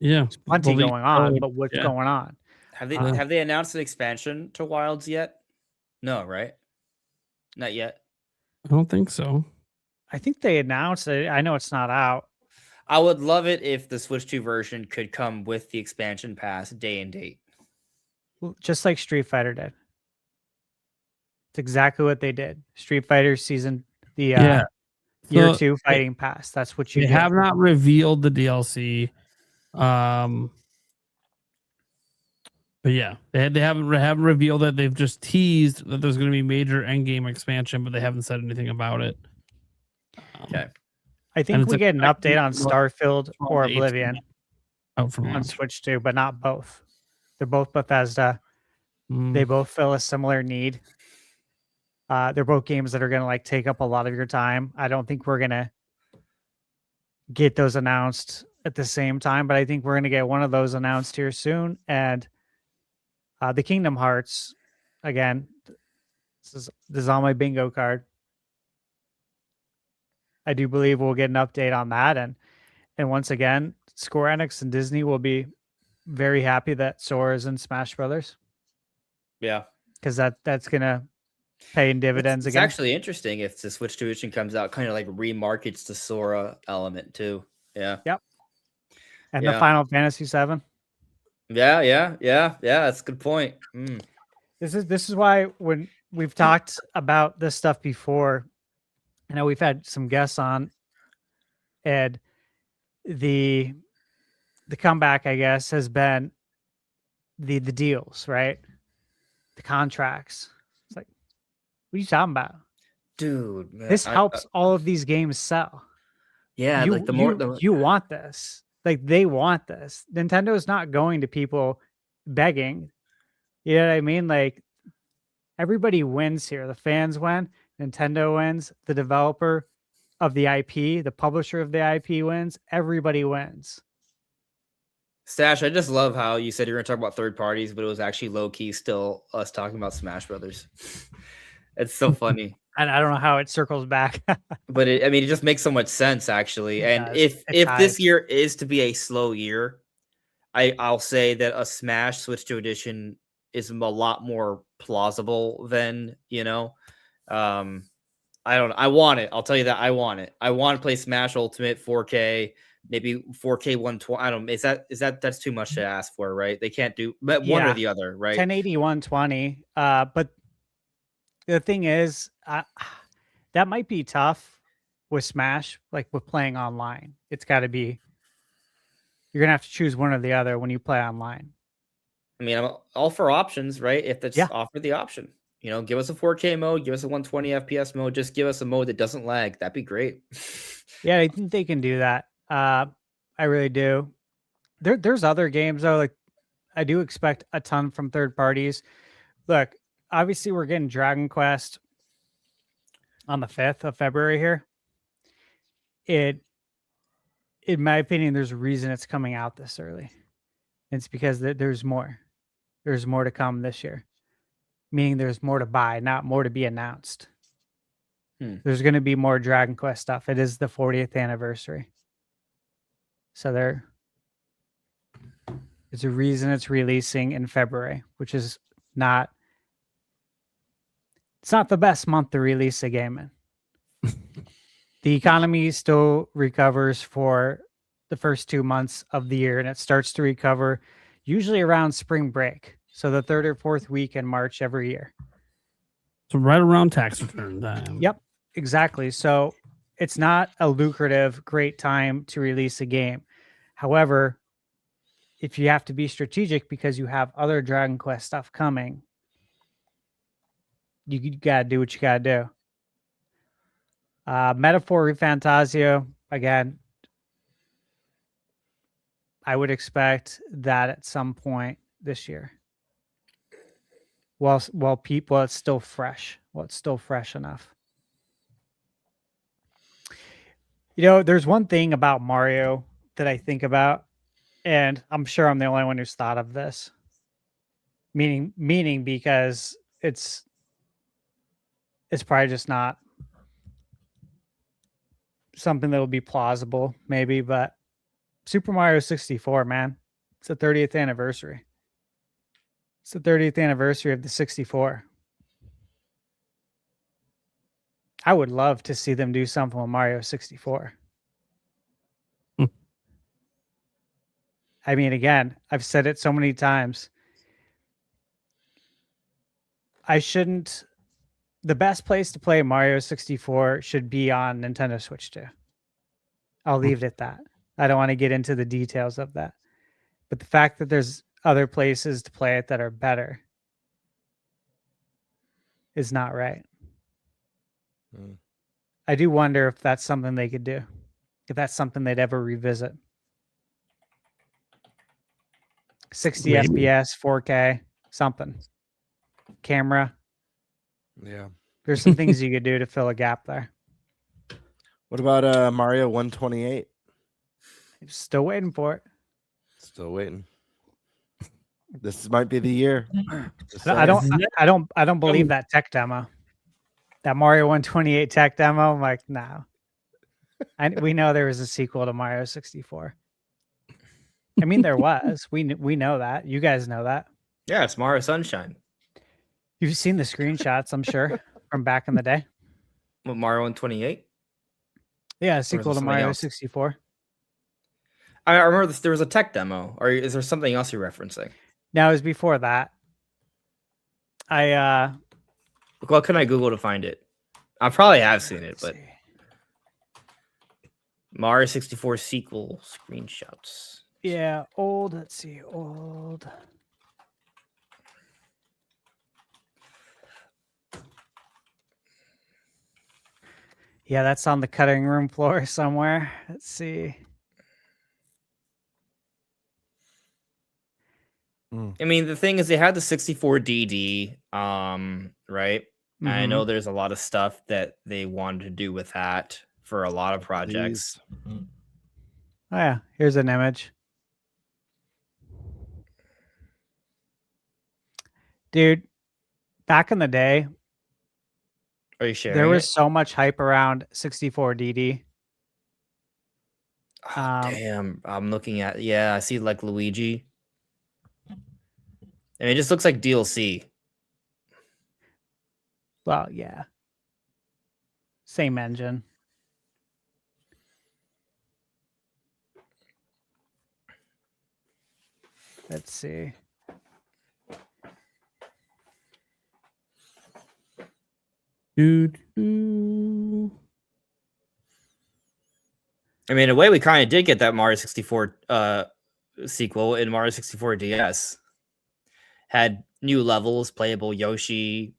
there's plenty going on, but what's going on? Have they announced an expansion to Wilds yet? No, right? Not yet. I don't think so. I think they announced it. I know it's not out. I would love it if the Switch 2 version could come with the expansion pass day and date. Just like Street Fighter did. It's exactly what they did. Street Fighter season, year 2 fighting pass. That's what you They have not revealed the DLC. But yeah, they haven't revealed that. They've just teased that there's going to be major endgame expansion, but they haven't said anything about it. Okay. I think we get an update on Starfield or Oblivion on Switch 2, but not both. They're both Bethesda. They both fill a similar need. They're both games that are going to like take up a lot of your time. I don't think we're going to get those announced at the same time, but I think we're going to get one of those announced here soon. And the Kingdom Hearts, again, this is on my bingo card. I do believe we'll get an update on that. And once again, Square Enix and Disney will be very happy that Sora is in Smash Brothers. Yeah. Because that's going to pay in dividends it's again. It's actually interesting if the Switch 2 edition comes out, kind of like remarkets the Sora element too. Yeah. Yep. And the Final Fantasy 7. Yeah. That's a good point. This is why when we've talked about this stuff before, I know we've had some guests on, and the comeback, I guess, has been the deals, right? The contracts. It's like, what are you talking about, dude? Man, this helps all of these games sell. Yeah, like you want this. Like, they want this. Nintendo is not going to people begging. You know what I mean? Like, everybody wins here. The fans win. Nintendo wins. The developer of the IP, the publisher of the IP wins. Everybody wins. Stash, I just love how you said you're going to talk about third parties, but it was actually low key still us talking about Smash Brothers. It's so funny. And I don't know how it circles back. But it just makes so much sense, actually. And if this year is to be a slow year, I'll say that a Smash Switch 2 edition is a lot more plausible than, I want it. I'll tell you that I want it. I want to play Smash Ultimate 4K, maybe 4K 120. I don't. That's too much to ask for, right? They can't do, but one or Yeah. the other, right? 1080 120. But the thing is, that might be tough with Smash, like with playing online. It's got to be. You're gonna have to choose one or the other when you play online. I mean, I'm all for options, right? If that's Yeah. offered the option, give us a 4K mode, give us a 120 FPS mode, just give us a mode that doesn't lag. That'd be great. Yeah, I think they can do that. I really do. There's other games though. Like I do expect a ton from third parties. Look, obviously we're getting Dragon Quest on the 5th of February here. In my opinion, there's a reason it's coming out this early. It's because there's more. There's more to come this year. Meaning there's more to buy, not more to be announced. There's going to be more Dragon Quest stuff. It is the 40th anniversary. So there's a reason it's releasing in February, which is not the best month to release a game in. The economy still recovers for the first 2 months of the year, and it starts to recover usually around spring break. So the 3rd or 4th week in March every year. So right around tax return time. Yep, exactly. So it's not a lucrative, great time to release a game. However, if you have to be strategic because you have other Dragon Quest stuff coming, you got to do what you got to do. Metaphor Refantasio, again, I would expect that at some point this year. While it's still fresh. While it's still fresh enough. There's one thing about Mario that I think about, and I'm sure I'm the only one who's thought of this. Meaning because it's probably just not something that will be plausible, maybe, but Super Mario 64, man. It's the 30th anniversary. It's the 30th anniversary of the 64. I would love to see them do something with Mario 64. I mean, again, I've said it so many times. The best place to play Mario 64 should be on Nintendo Switch 2. I'll leave it at that. I don't want to get into the details of that. But the fact that there's other places to play it that are better is not right. I do wonder if that's something they could do. If that's something they'd ever revisit. 60 FPS, 4K, something. Camera. Yeah. There's some things you could do to fill a gap there. What about Mario 128? Still waiting for it. Still waiting. This might be the year. I don't believe that tech demo. That Mario 128 tech demo. I'm like, no. We know there was a sequel to Mario 64. I mean, there was. We know that. You guys know that. Yeah, it's Mario Sunshine. You've seen the screenshots, I'm sure, from back in the day. What, Mario 128? Yeah, a sequel to Mario 64. I remember there was a tech demo. Or is there something else you're referencing? No, it was before that. What can I Google to find it? I probably have seen it, but Mario 64 sequel screenshots. Yeah, old. Let's see, old. Yeah, that's on the cutting room floor somewhere. Let's see. I mean, the thing is, they had the 64 DD, right? And I know there's a lot of stuff that they wanted to do with that for a lot of projects. Oh yeah, here's an image. Dude, back in the day, are you sharing? There was so much hype around 64 DD. Oh, damn, I'm looking at. Yeah, I see like Luigi. I mean, it just looks like DLC. Well, yeah. Same engine. Let's see. I mean, in a way, we kind of did get that Mario 64 sequel in Mario 64 DS. Had new levels, playable Yoshi,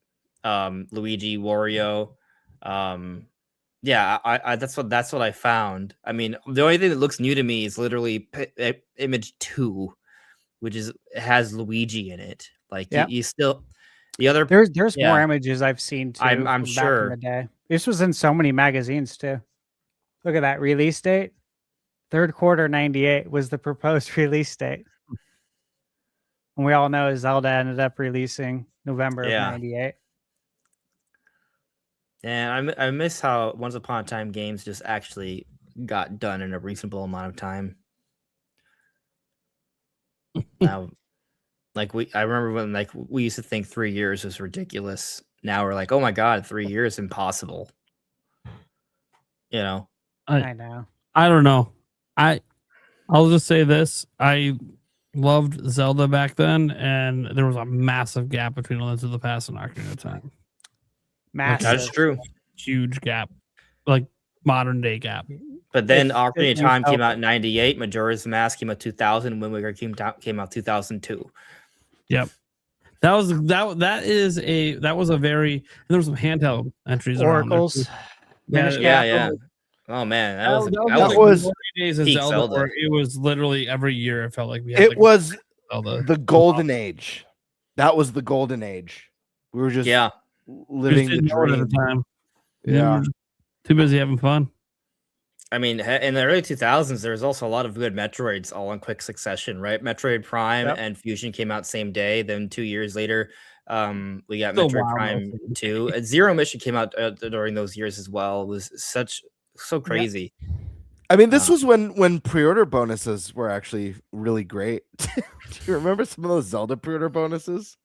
Luigi, Wario. Yeah, I that's what I found. I mean, the only thing that looks new to me is literally image 2, which has Luigi in it. Like you still the other There's yeah, more images I've seen too. I'm from back in sure. the day. This was in so many magazines too. Look at that release date. Third quarter 98 was the proposed release date. And we all know Zelda ended up releasing November of Yeah. 98. And I miss how Once Upon a Time games just actually got done in a reasonable amount of time. Now, I remember when we used to think 3 years was ridiculous. Now we're like, oh my god, 3 years impossible. You know, I know. I don't know. I'll just say this: I loved Zelda back then, and there was a massive gap between Link to the Past and Ocarina of Time. Massive. that's true. Huge gap, like modern day gap. But then If Ocarina of you Time came felt out in 98, Majora's Mask came out 2000, Wind Waker came out 2002. Yep. That was a very, there was some handheld entries around there, Oracles. too. Yeah, Yeah. Oh man, that was that was days of peak Zelda, Zelda. where it was literally every year. It felt like we had. It was Zelda. the golden age. That was the golden age. We were just living the didn't know it dream. at the time. Yeah. Too busy having fun. I mean, in the early 2000s, there was also a lot of good Metroids all in quick succession, right? Metroid Prime and Fusion came out same day. Then 2 years later, we got Still Metroid wild, Prime though. 2. Zero Mission came out during those years as well. It was so crazy. I mean, this was when pre-order bonuses were actually really great. Do you remember some of those Zelda pre-order bonuses?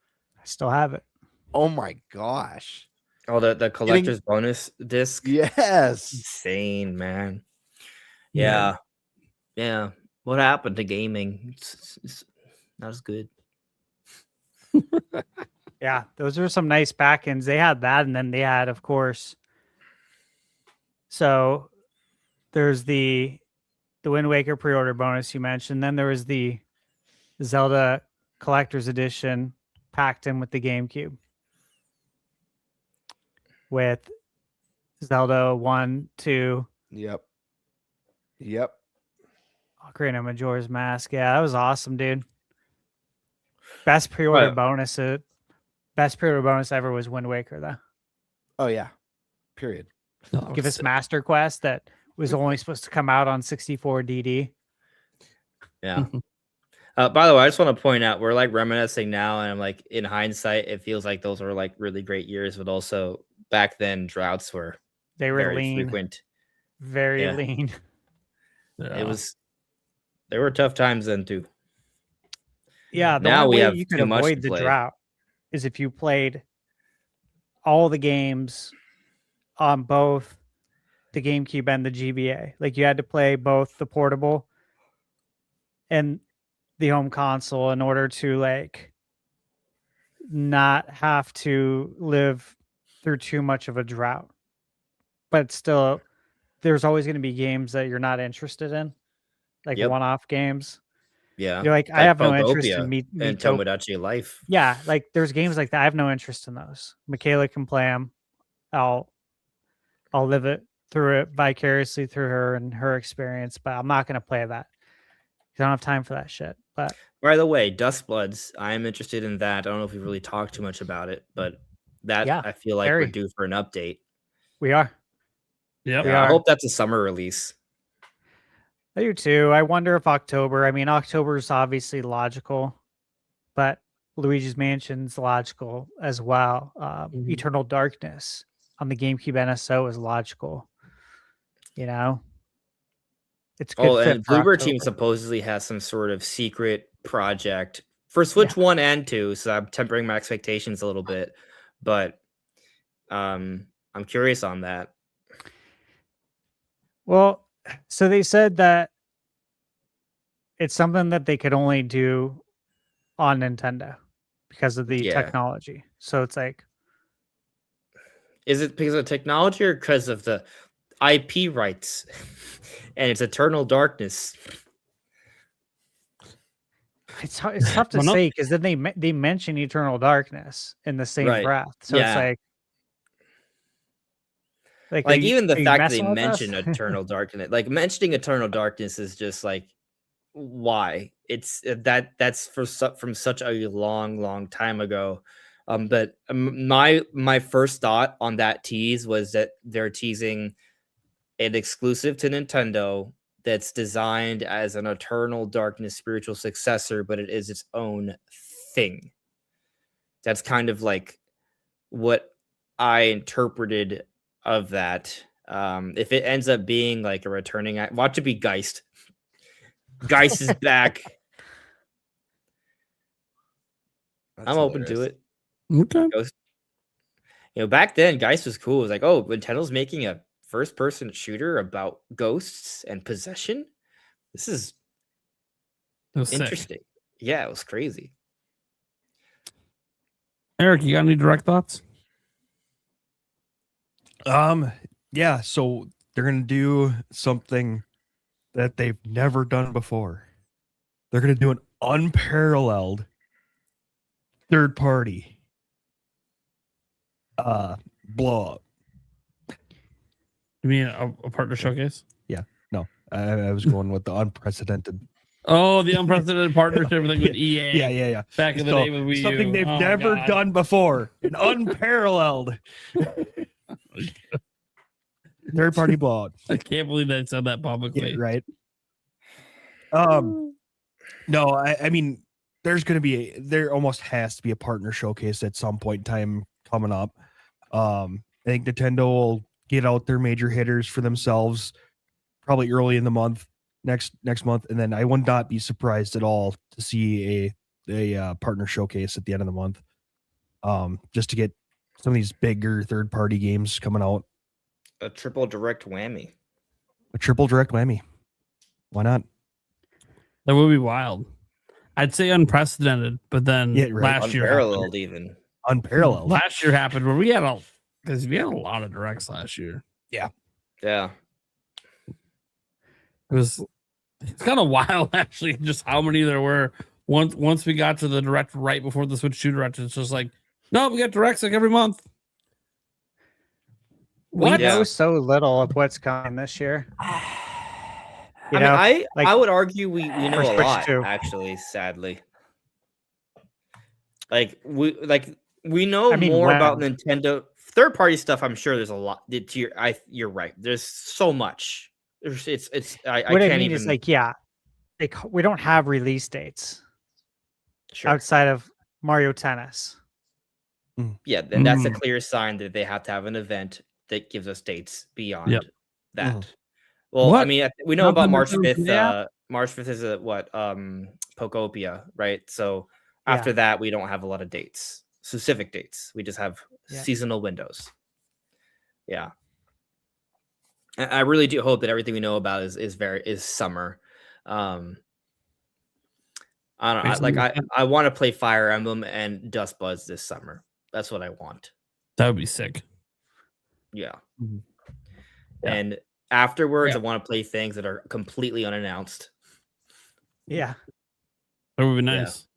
I still have it. Oh my gosh. Oh, the collector's bonus disc. Yes. Insane, man. Yeah. What happened to gaming? It's not as good. Yeah, those are some nice back ends. They had that, and then they had, of course. So there's the Wind Waker pre-order bonus you mentioned. Then there was the Zelda Collector's Edition packed in with the GameCube with Zelda 1, 2. Yep. Ocarina of Majora's Mask. Yeah, that was awesome, dude. Best pre-order bonus. Best pre-order bonus ever was Wind Waker, though. Oh yeah. Period. Give us Master Quest that was only supposed to come out on 64 DD. Yeah. By the way, I just want to point out we're like reminiscing now, and I'm like, in hindsight, it feels like those were like really great years, but also back then droughts were very lean, frequent, very lean. There were tough times then too. Yeah, the now only we way have you could too much avoid to the play. drought is if you played all the games on both the GameCube and the GBA. Like you had to play both the portable and the home console in order to like not have to live through too much of a drought. But still, there's always going to be games that you're not interested in, like one-off games. Yeah, You're like I have no interest in and Tomodachi Life. Yeah, like there's games like that. I have no interest in those. Michaela can play them. I'll live it through it vicariously through her and her experience, but I'm not going to play that. I don't have time for that shit. But by the way, Dustbloods, I am interested in that. I don't know if we really talked too much about it, but that I feel like we're due for an update. We are. Yeah, I hope that's a summer release. I do too. I wonder if October. I mean, October is obviously logical, but Luigi's Mansion's logical as well. Eternal Darkness on the GameCube NSO is logical. You know, it's good. Oh, and Bluebird Team supposedly has some sort of secret project for Switch 1 and 2, so I'm tempering my expectations a little bit, but I'm curious on that. Well, so they said that it's something that they could only do on Nintendo because of the Yeah. technology. So it's like, Is it because of technology or because of the IP rights and it's Eternal Darkness? it's tough to Well, no- say because then they mention Eternal Darkness in the same Right. breath. So Yeah. it's like Like are you- even the are you fact that they messing with us? mention Eternal Darkness, like mentioning Eternal Darkness is just like, why? It's that's from such a long time ago. But my first thought on that tease was that they're teasing an exclusive to Nintendo that's designed as an Eternal Darkness spiritual successor, but it is its own thing. That's kind of like what I interpreted of that. If it ends up being like a returning, watch it be Geist. Geist is back. That's I'm open to hilarious. it. Okay. Ghost. Back then, Geist was cool. It was like, oh, Nintendo's making a first-person shooter about ghosts and possession. This is It was sick. interesting. Yeah, it was crazy. Eric, you got any direct thoughts? Yeah, so they're gonna do something that they've never done before. They're gonna do an unparalleled third party blow up. You mean a partner showcase? No, I was going with the unprecedented. Oh, the unprecedented partnership thing with EA. Yeah. Back in the So, day with Wii U. something they've Oh, never God. done before. An unparalleled third party blowout. I can't believe they said that publicly. Yeah, right. No, I mean, there almost has to be a partner showcase at some point in time coming up. I think Nintendo will get out their major hitters for themselves probably early in the month, next month, and then I would not be surprised at all to see a partner showcase at the end of the month. Just to get some of these bigger third party games coming out. A triple direct whammy. A triple direct whammy. Why not? That would be wild. I'd say unprecedented, but then Yeah, right. last year Unparalleled, happened. even. Unparalleled. Last year happened where we had a lot of directs last year. Yeah. It's kind of wild actually, just how many there were. Once we got to the direct right before the Switch 2 direct, it's just like, no, we got directs like every month. We What? know so little of what's coming this year. I like- would argue we know For a Switch lot, 2. actually, sadly. We know I mean, more about when? Nintendo third party stuff. I'm sure there's a lot. You're right. There's so much. I what can't I mean even. is like we don't have release dates Sure. outside of Mario Tennis. Yeah, then that's a Mm. clear sign that they have to have an event that gives us dates beyond Yep. that. Mhm. Well, I What? mean, we know about Nothing March to do 5th. with that? March 5th is Pokopia, right? So after that, we don't have a lot of dates, specific dates. We just have Yeah. seasonal windows. Yeah. I really do hope that everything we know about is summer. I don't know. I want to play Fire Emblem and Dust Buds this summer. That's what I want. That would be sick. Yeah. Mhm. Yeah. And afterwards, Yeah. I want to play things that are completely unannounced. Yeah. That would be nice.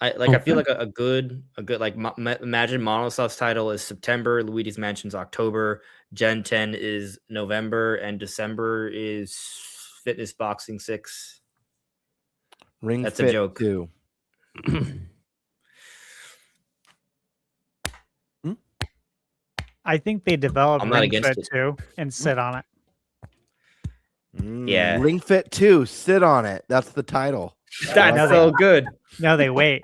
I feel like a good like Imagine Monosoft's title is September, Luigi's Mansion's October, Gen 10 is November, and December is Fitness Boxing 6. Ring That's Fit a joke. 2. I think they developed I'm not Ring against Fit it. too and sit on it. Yeah. Ring Fit 2. Sit on it. That's the title. That's no, so good. No, they wait.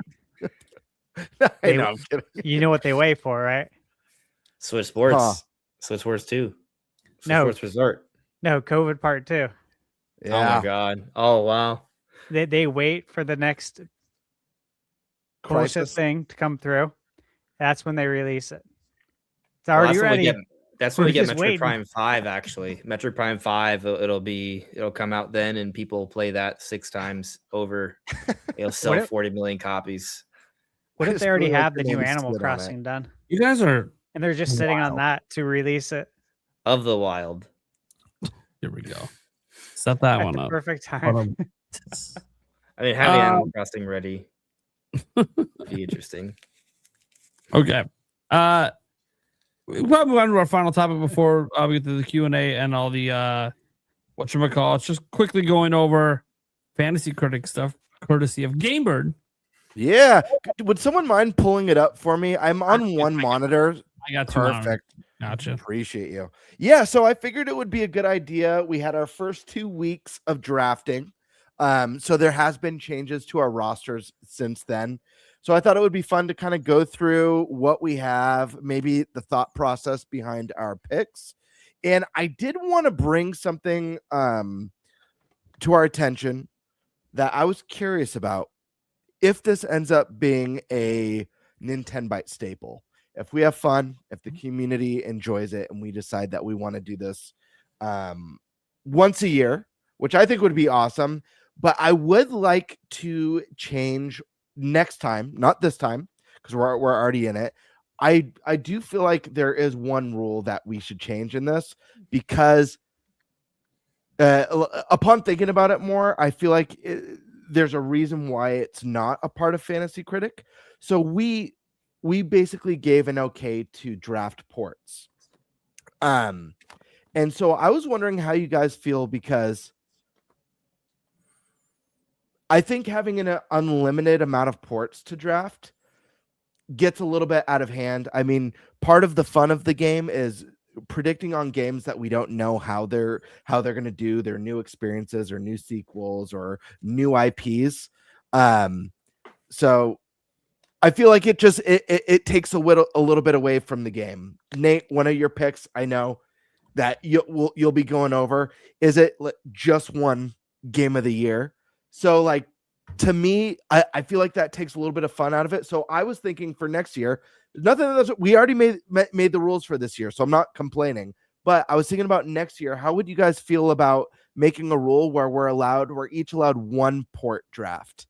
I They- know. I'm kidding. You know what they wait for, right? Switch Sports. Huh. Switch Sports 2. Switch No. Sports Resort. No, COVID part 2. Oh my god. Oh wow. They wait for the next bullshit Crisis. thing to come through. That's when they release it. It's already Well, ready. That's when We're we get just Metroid waiting. Prime 5, actually. Metroid Prime 5, it'll come out then, and people play that 6 times over. It'll sell if- 40 million copies. What I if just they already really like have the the new name Animal Split on it. Crossing done, You guys are. and they're just sitting on Wild. that to release it Of the Wild. Here we go. Set that at one the up. perfect Hold time? on. I mean, having Animal Crossing ready would be interesting. Okay. We'll probably move on to our final topic before we get to the Q&A and all the whatchamacallit. Just quickly going over fantasy critic stuff, courtesy of Gamebird. Yeah. Would someone mind pulling it up for me? I'm on one monitor. I got two monitors. Perfect. Gotcha. Appreciate you. Yeah, so I figured it would be a good idea. We had our first 2 weeks of drafting. So there has been changes to our rosters since then. So I thought it would be fun to kind of go through what we have, maybe the thought process behind our picks. And I did want to bring something to our attention that I was curious about if this ends up being a NintenByte staple. If we have fun, if the community enjoys it, and we decide that we want to do this once a year, which I think would be awesome, but I would like to change next time, not this time, because we're already in it. I do feel like there is one rule that we should change in this, because upon thinking about it more, I feel like there's a reason why it's not a part of Fantasy Critic. So we basically gave an okay to draft ports. And so I was wondering how you guys feel, because I think having an unlimited amount of ports to draft gets a little bit out of hand. I mean, part of the fun of the game is predicting on games that we don't know how they're going to do, their new experiences or new sequels or new IPs. So I feel like it takes a little bit away from the game. Nate, one of your picks, I know that you'll be going over. Is it just one game of the year? So, like, to me, I feel like that takes a little bit of fun out of it. So I was thinking for next year, we already made the rules for this year, so I'm not complaining. But I was thinking about next year. How would you guys feel about making a rule where we're each allowed one port draft?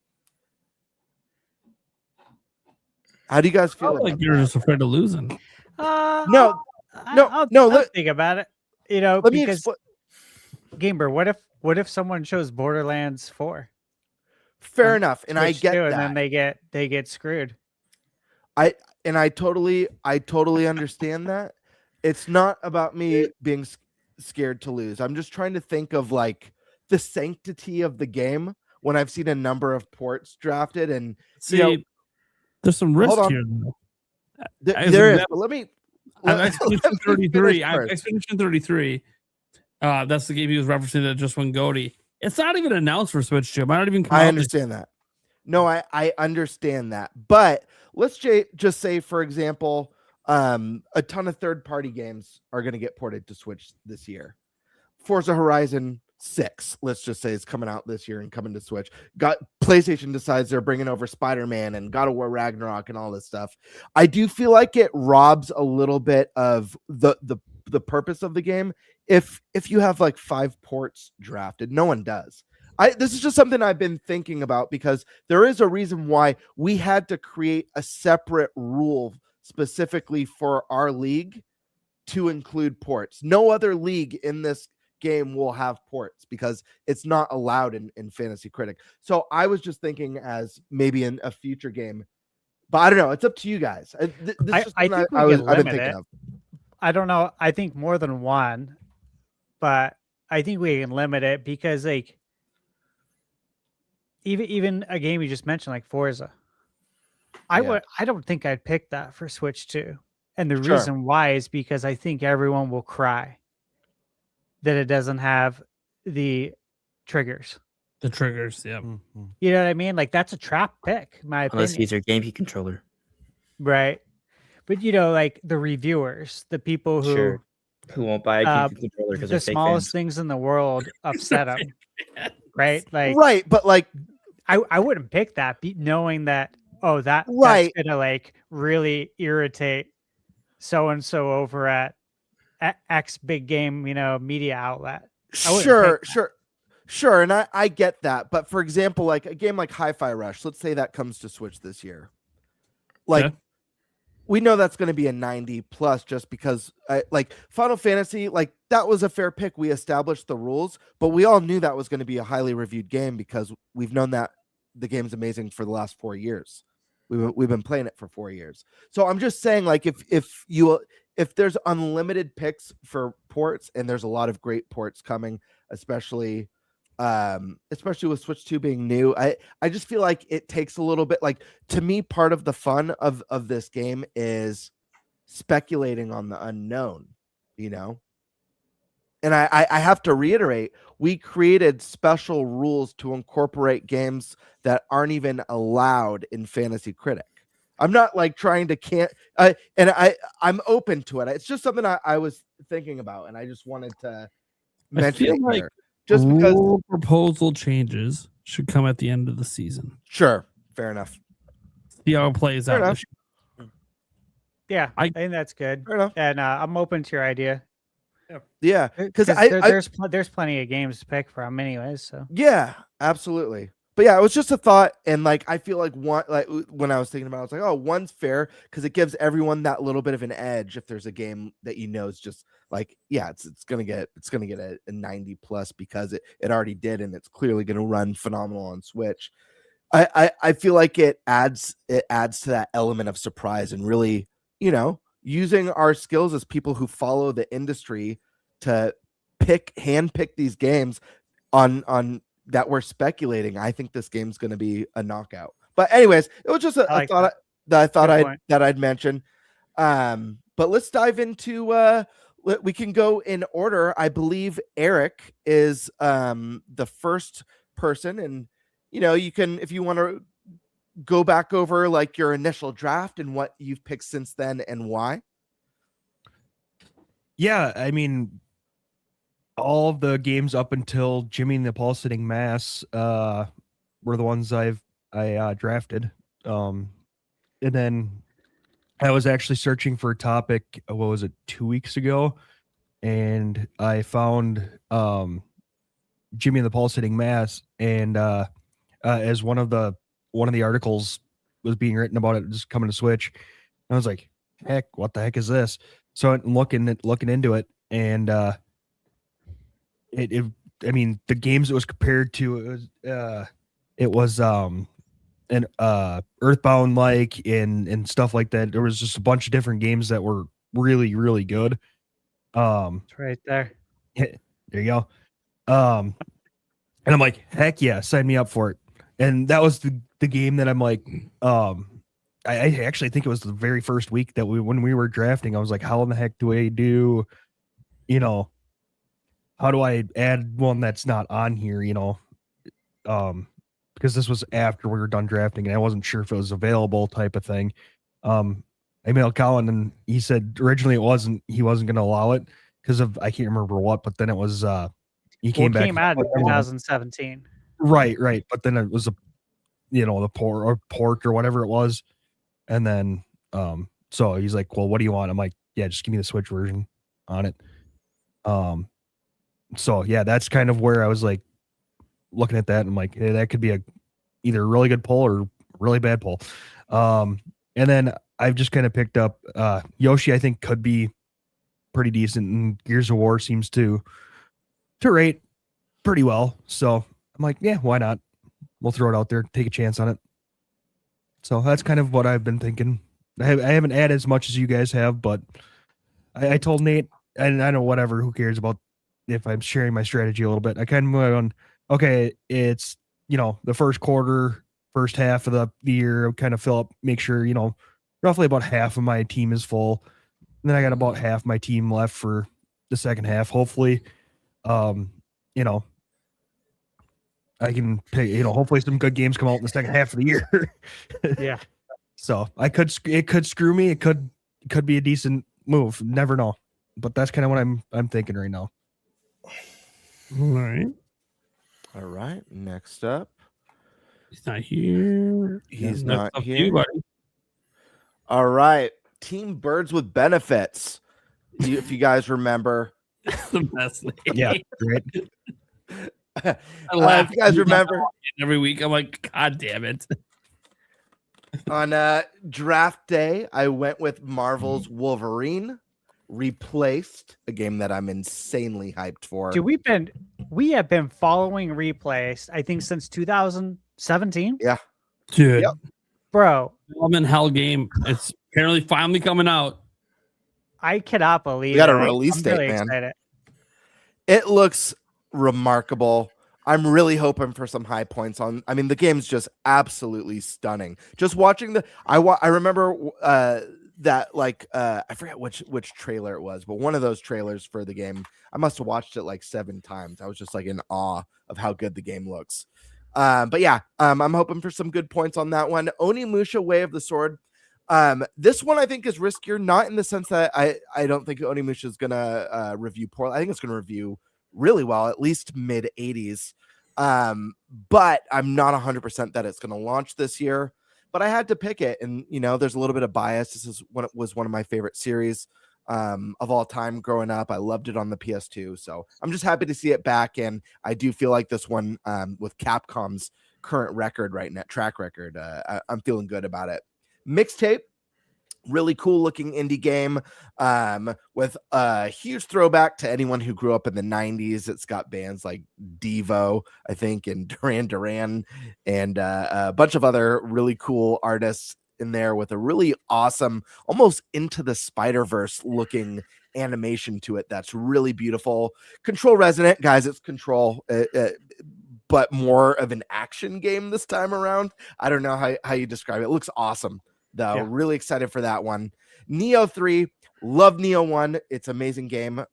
How do you guys feel? Like you're just afraid of losing. No. I'll think about it. Let me because Gamer, what if someone chose Borderlands 4? Fair enough, and I get that. And then they get screwed. I totally understand that. It's not about me being scared to lose. I'm just trying to think of like the sanctity of the game when I've seen a number of ports drafted, and there's some risk here. There is. But let me. Expedition 33. Expedition 33. That's the game he was referencing that just won GOTY. It's not even announced for Switch 2. Might not even come out. I understand that. No, I understand that. But let's just say, for example, a ton of third-party games are going to get ported to Switch this year. Forza Horizon 6, let's just say, is coming out this year and coming to Switch. PlayStation decides they're bringing over Spider-Man and God of War Ragnarok and all this stuff. I do feel like it robs a little bit of the purpose of the game if you have like 5 ports drafted. No one does. This is just something I've been thinking about, because there is a reason why we had to create a separate rule specifically for our league to include ports. No other league in this game will have ports because it's not allowed in Fantasy Critic. So I was just thinking as maybe in a future game, but I don't know. It's up to you guys. I think I've been thinking of. I don't know. I think more than one, but I think we can limit it, because like even a game you just mentioned, like Forza, I don't think I'd pick that for Switch 2. And the reason why is because I think everyone will cry that it doesn't have the triggers. The triggers, yeah. Mm-hmm. You know what I mean? Like, that's a trap pick, in my opinion. Unless he's your GameCube controller. Right. But, like, the reviewers, the people who won't buy a GameCube controller because the smallest things in the world upset them. Right? Like, right. But, like, I wouldn't pick that, knowing that, that's going to, like, really irritate so-and-so over at X big game, media outlet. I wouldn't Sure, pick that. sure. And I get that. But for example, like a game like Hi-Fi Rush, let's say that comes to Switch this year. Like, Yeah. we know that's going to be a 90 plus just because like Final Fantasy, like that was a fair pick. We established the rules, but we all knew that was going to be a highly reviewed game because we've known that the game's amazing for the last 4 years. We've been playing it for 4 years. So I'm just saying, like, if there's unlimited picks for ports, and there's a lot of great ports coming, especially with Switch 2 being new, I just feel like it takes a little bit. Like, to me, part of the fun of this game is speculating on the unknown, and I have to reiterate, we created special rules to incorporate games that aren't even allowed in Fantasy Critic. I'm not like trying to I'm open to it. It's just something I was thinking about, and I just wanted to mention it like here. Just because rule proposal changes should come at the end of the season. Sure, fair enough. See how it plays Fair out. enough. Yeah, I- I think that's good. Fair enough. And I'm open to your idea. Yeah, because there's plenty of games to pick from, anyways. So yeah, absolutely. But yeah, it was just a thought, and like I feel like when I was thinking about it, I was like, oh, one's fair because it gives everyone that little bit of an edge if there's a game that is just like, yeah, it's gonna get a 90 plus because it already did, and it's clearly gonna run phenomenal on Switch. I feel like it adds to that element of surprise and really, using our skills as people who follow the industry to hand pick these games on that we're speculating. I think this game's going to be a knockout. But anyways, it was just a thought that I thought I'd mention. But let's dive into we can go in order. I believe Eric is the first person, and you can, if you want to go back over like your initial draft and what you've picked since then and why. Yeah, I mean, all of the games up until Jimmy and the Pulsating Mass were the ones I drafted. And then I was actually searching for a topic, 2 weeks ago, and I found Jimmy and the Pulsating Mass, and as one of the articles was being written about it just coming to Switch. And I was like, heck, what the heck is this? So I'm looking into it, and I mean, the games it was compared to, it was an Earthbound like and stuff like that. There was just a bunch of different games that were really, really good. it's right there. There you go. And I'm like, heck yeah, sign me up for it. And that was the game that I'm like, I actually think it was the very first week that when we were drafting, I was like, how in the heck do I do, how do I add one that's not on here, because this was after we were done drafting and I wasn't sure if it was available type of thing. I emailed Colin and he said originally he wasn't going to allow it because of, I can't remember what, but then it was, he came back. It came out in 2017. Right. But then it was the port or whatever it was. And then, so he's like, well, what do you want? I'm like, yeah, just give me the Switch version on it. So yeah, that's kind of where I was like looking at that. And I'm like, hey, that could be either a really good pull or really bad pull. And then I've just kind of picked up, Yoshi, I think could be pretty decent, and Gears of War seems to rate pretty well. So I'm like, yeah, why not? We'll throw it out there, take a chance on it. So that's kind of what I've been thinking. I haven't added as much as you guys have, but I told Nate, and I know whatever, who cares about if I'm sharing my strategy a little bit. I kind of went on, okay, it's, the first quarter, first half of the year, kind of fill up, make sure, roughly about half of my team is full. And then I got about half my team left for the second half. Hopefully, I can pick, hopefully some good games come out in the second half of the year. Yeah. So it could screw me. It could be a decent move. Never know. But that's kind of what I'm thinking right now. All right. Next up. He's not here. He's Yeah, not that's up to here. you, buddy. All right. Team Birds with Benefits. if you guys remember. The best name. Yeah, great. I laugh. If you guys remember, every week, I'm like, God damn it. on draft day, I went with Marvel's Wolverine, Replaced, a game that I'm insanely hyped for. Dude, we have been following Replaced, I think, since 2017. Yeah. Dude. Yep. Bro. Development hell game. It's apparently finally coming out. I cannot believe We got a it. release I'm date, really man. excited. It looks remarkable. I'm really hoping for some high points on. I mean, the game's just absolutely stunning. Just watching I remember that I forget which trailer it was, but one of those trailers for the game, I must have watched it like 7 times. I was just like in awe of how good the game looks. But yeah, I'm hoping for some good points on that one. Onimusha Way of the Sword. This one I think is riskier, not in the sense that I don't think Onimusha is gonna review poorly. I think it's gonna review really well, at least mid 80s. But I'm not 100% that it's gonna launch this year. But I had to pick it, and there's a little bit of bias. This is was one of my favorite series of all time growing up. I loved it on the PS2, so I'm just happy to see it back. And I do feel like this one, with Capcom's current record right now, track record, I'm feeling good about it. Mixtape, really cool looking indie game, with a huge throwback to anyone who grew up in the 90s. It's got bands like Devo, I think, and Duran Duran, and a bunch of other really cool artists in there, with a really awesome, almost Into the Spider-Verse looking animation to it that's really beautiful. Control Resonant, guys, it's Control, but more of an action game this time around. I don't know how you describe it. It looks awesome, though. Yeah. Really excited for that one. Neo 3, love Neo 1. It's an amazing game.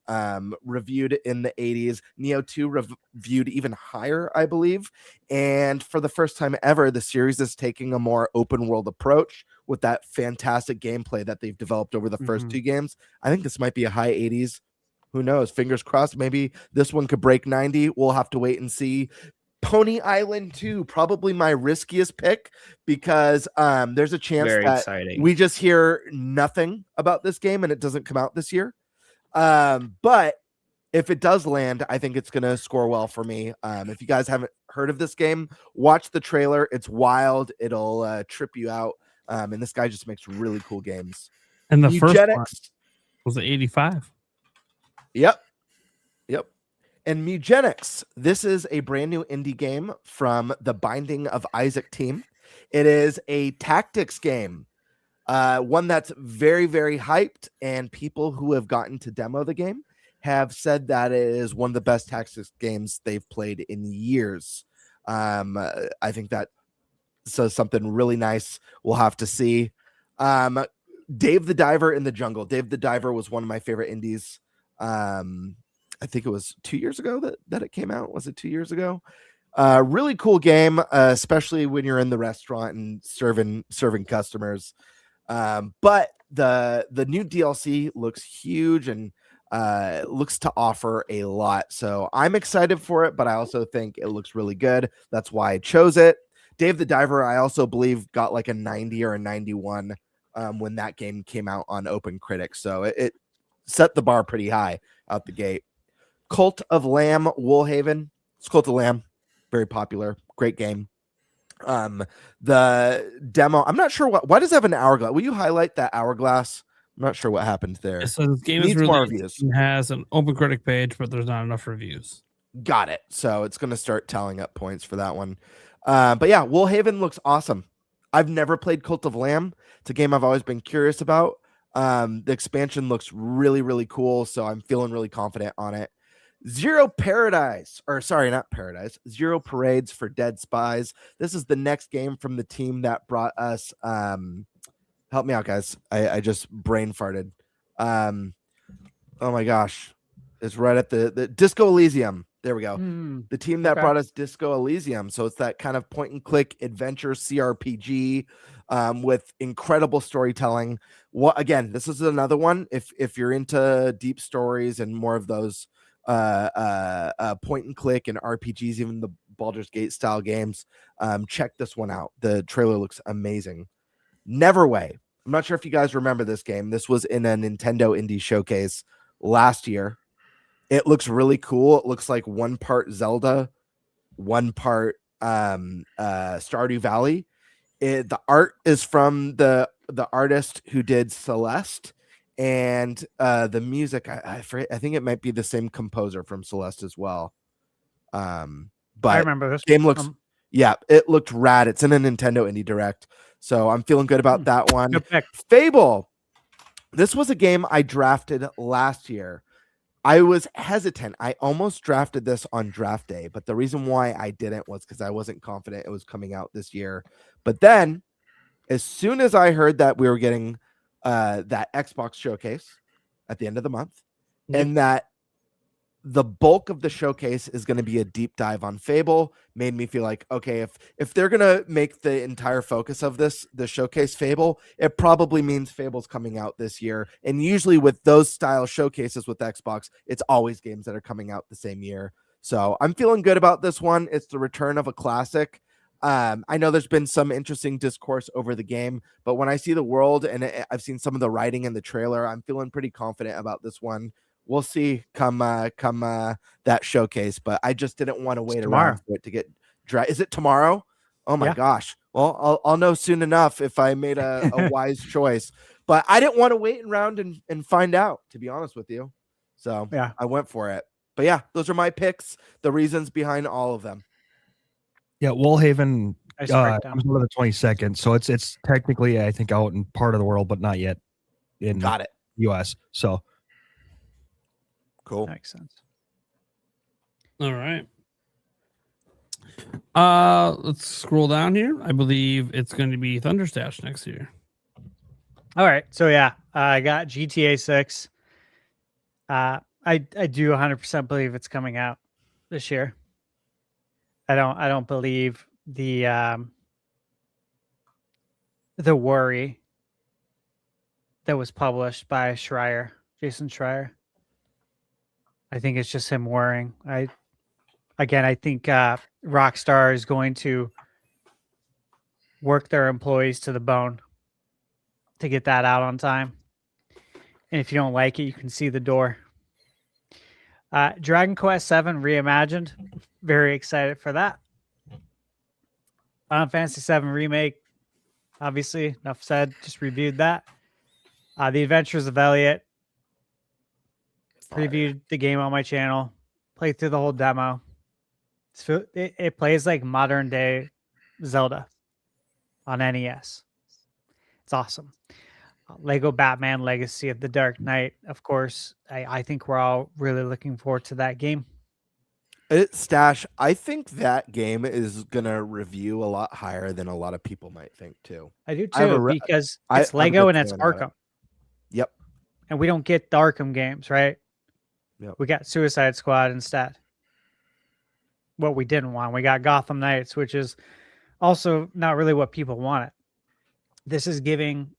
Reviewed in the 80s. Neo 2 reviewed even higher, I believe. And for the first time ever, the series is taking a more open world approach with that fantastic gameplay that they've developed over the first 2 games. I think this might be a high 80s. Who knows? Fingers crossed. Maybe this one could break 90. We'll have to wait and see. Pony Island 2, probably my riskiest pick, because there's a chance that we just hear nothing about this game and it doesn't come out this year. But if it does land, I think it's going to score well for me. If you guys haven't heard of this game, watch the trailer. It's wild. It'll trip you out. And this guy just makes really cool games. And the first one was 85. Yep. And Mugenics, this is a brand new indie game from the Binding of Isaac team. It is a tactics game, one that's very, very hyped, and people who have gotten to demo the game have said that it is one of the best tactics games they've played in years. I think that says something really nice. We'll have to see. Dave the Diver in the Jungle. Dave the Diver was one of my favorite indies. I think it was 2 years ago that it came out. Was it 2 years ago? Really cool game, especially when you're in the restaurant and serving customers. But the new DLC looks huge and looks to offer a lot. So I'm excited for it, but I also think it looks really good. That's why I chose it. Dave the Diver, I also believe, got like a 90 or a 91 when that game came out on Open Critics. So it set the bar pretty high out the gate. Cult of Lamb, Woolhaven. It's Cult of Lamb, very popular, great game. The demo, I'm not sure why does it have an hourglass? Will you highlight that hourglass? I'm not sure what happened there. So this game has an Open Critic page, but there's not enough reviews. Got it. So it's going to start tallying up points for that one. But yeah, Woolhaven looks awesome. I've never played Cult of Lamb. It's a game I've always been curious about. The expansion looks really, really cool, so I'm feeling really confident on it. Zero Parades for Dead Spies. This is the next game from the team that brought us. Help me out, guys. I just brain farted. Oh my gosh, it's right at the Disco Elysium. There we go. The team that brought us Disco Elysium. So it's that kind of point and click adventure CRPG with incredible storytelling. Again, this is another one. If you're into deep stories and more of those point and click and RPGs, even the Baldur's Gate style games, check this one out. The trailer looks amazing. Neverway. I'm not sure if you guys remember this game. This was in a Nintendo Indie Showcase last year. It looks really cool. It looks like one part Zelda, one part Stardew Valley. The art is from the artist who did Celeste, and the music I think it might be the same composer from Celeste as well. But I remember this game looks it looked rad. It's in a Nintendo Indie Direct, so I'm feeling good about that one. Good pick. Fable. This was a game I drafted last year. I was hesitant. I almost drafted this on draft day, but the reason why I didn't was because I wasn't confident it was coming out this year. But then, as soon as I heard that we were getting that Xbox showcase at the end of the month, and that the bulk of the showcase is going to be a deep dive on Fable, made me feel like, okay, if they're going to make the entire focus of the showcase Fable, it probably means Fable's coming out this year. And usually with those style showcases with Xbox, it's always games that are coming out the same year. So I'm feeling good about this one. It's the return of a classic. I know there's been some interesting discourse over the game, but when I see the world and I've seen some of the writing in the trailer, I'm feeling pretty confident about this one. We'll see come that showcase, but I just didn't want to wait around for it to get dry. Is it tomorrow? Oh my gosh. Well, I'll know soon enough if I made a wise choice, but I didn't want to wait around and find out, to be honest with you. So I went for it. But yeah, those are my picks, the reasons behind all of them. Yeah, Woolhaven Nice comes breakdown. out on the 22nd, so it's technically, I think, out in part of the world, but not yet in Got it. US. So cool. Makes sense. All right. Let's scroll down here. I believe it's going to be Thunderstash next year. All right. So I got GTA 6. I do 100% believe it's coming out this year. I don't believe the worry that was published by Jason Schreier. I think it's just him worrying. I think Rockstar is going to work their employees to the bone to get that out on time. And if you don't like it, you can see the door. Dragon Quest VII Reimagined. Very excited for that. Final Fantasy VII Remake. Obviously, enough said. Just reviewed that. The Adventures of Elliot. Previewed the game on my channel. Played through the whole demo. It plays like modern day Zelda on NES. It's awesome. Lego Batman Legacy of the Dark Knight. Of course, I think we're all really looking forward to that game. Stash, I think that game is going to review a lot higher than a lot of people might think too. I do too, because it's Lego and it's Arkham. Yep. And we don't get the Arkham games, right? Yep. We got Suicide Squad instead. What we didn't want. We got Gotham Knights, which is also not really what people wanted. This is giving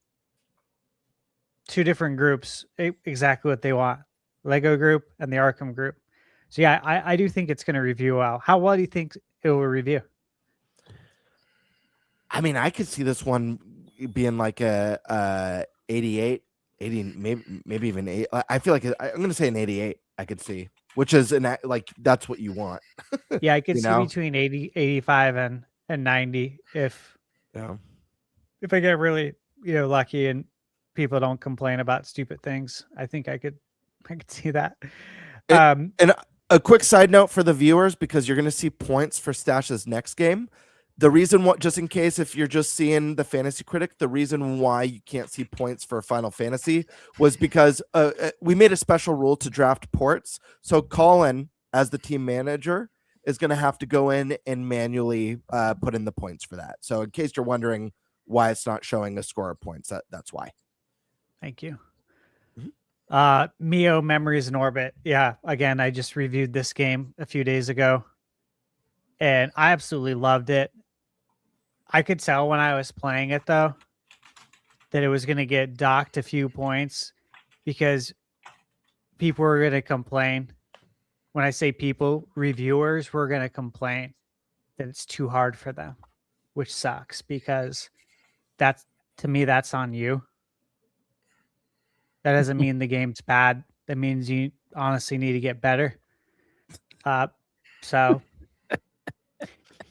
two different groups exactly what they want. Lego group and the Arkham group. So yeah, I do think it's going to review well. How well do you think it will review? I mean, I could see this one being like a 88, 80, maybe even 8. I feel like I'm going to say an 88. I could see, which is like that's what you want. Yeah, I could see between 80, 85 and 90 if I get really lucky and people don't complain about stupid things. I think I could see that. And a quick side note for the viewers, because you're going to see points for Stash's next game. The reason just in case if you're just seeing the Fantasy Critic, the reason why you can't see points for Final Fantasy was because we made a special rule to draft ports. So Colin, as the team manager, is going to have to go in and manually put in the points for that. So in case you're wondering why it's not showing a score of points, that's why. Thank you. Mio Memories in Orbit. Yeah, again, I just reviewed this game a few days ago and I absolutely loved it. I could tell when I was playing it though that it was going to get docked a few points because people were going to complain. When I say people, reviewers were going to complain that it's too hard for them, which sucks because to me that's on you. That doesn't mean the game's bad. that means you honestly need to get better. So,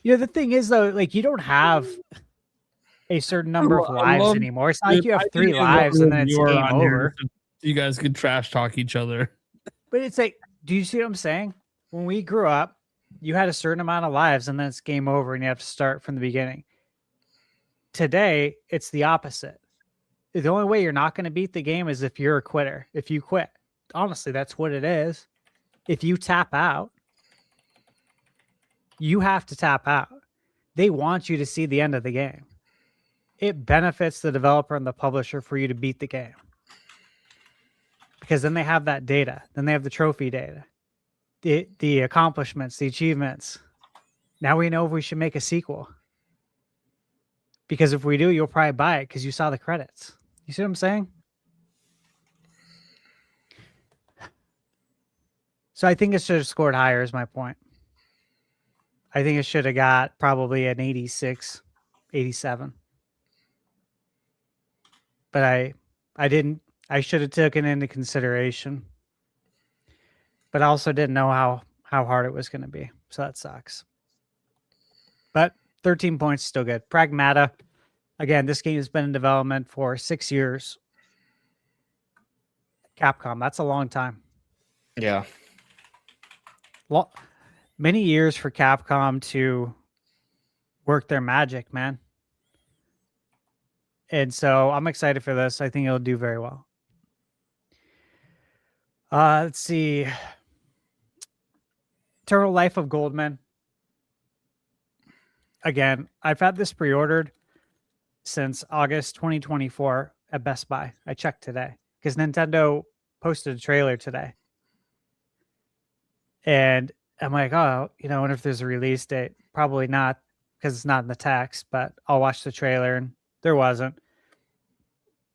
the thing is though, like you don't have a certain number of lives anymore. It's not like you have 3 lives and then it's game over. You guys can trash talk each other. But it's like, do you see what I'm saying? When we grew up, you had a certain amount of lives and then it's game over and you have to start from the beginning. Today, it's the opposite. The only way you're not going to beat the game is if you're a quitter. If you quit. Honestly, that's what it is. If you tap out, you have to tap out. They want you to see the end of the game. It benefits the developer and the publisher for you to beat the game. Because then they have that data. Then they have the trophy data. The accomplishments, the achievements. Now we know if we should make a sequel. Because if we do, you'll probably buy it because you saw the credits. You see what I'm saying? So I think it should have scored higher is my point. I think it should have got probably an 86, 87. But I didn't. I should have taken into consideration. But I also didn't know how hard it was going to be. So that sucks. But 13 points is still good. Pragmata. Again, this game has been in development for 6 years. Capcom, that's a long time. Yeah. Many years for Capcom to work their magic, man. And so I'm excited for this. I think it'll do very well. Let's see. Eternal Life of Goldman. Again, I've had this pre-ordered since August 2024 at Best Buy. I checked today because Nintendo posted a trailer today. And I'm like, oh, I wonder if there's a release date. Probably not because it's not in the text, but I'll watch the trailer and there wasn't.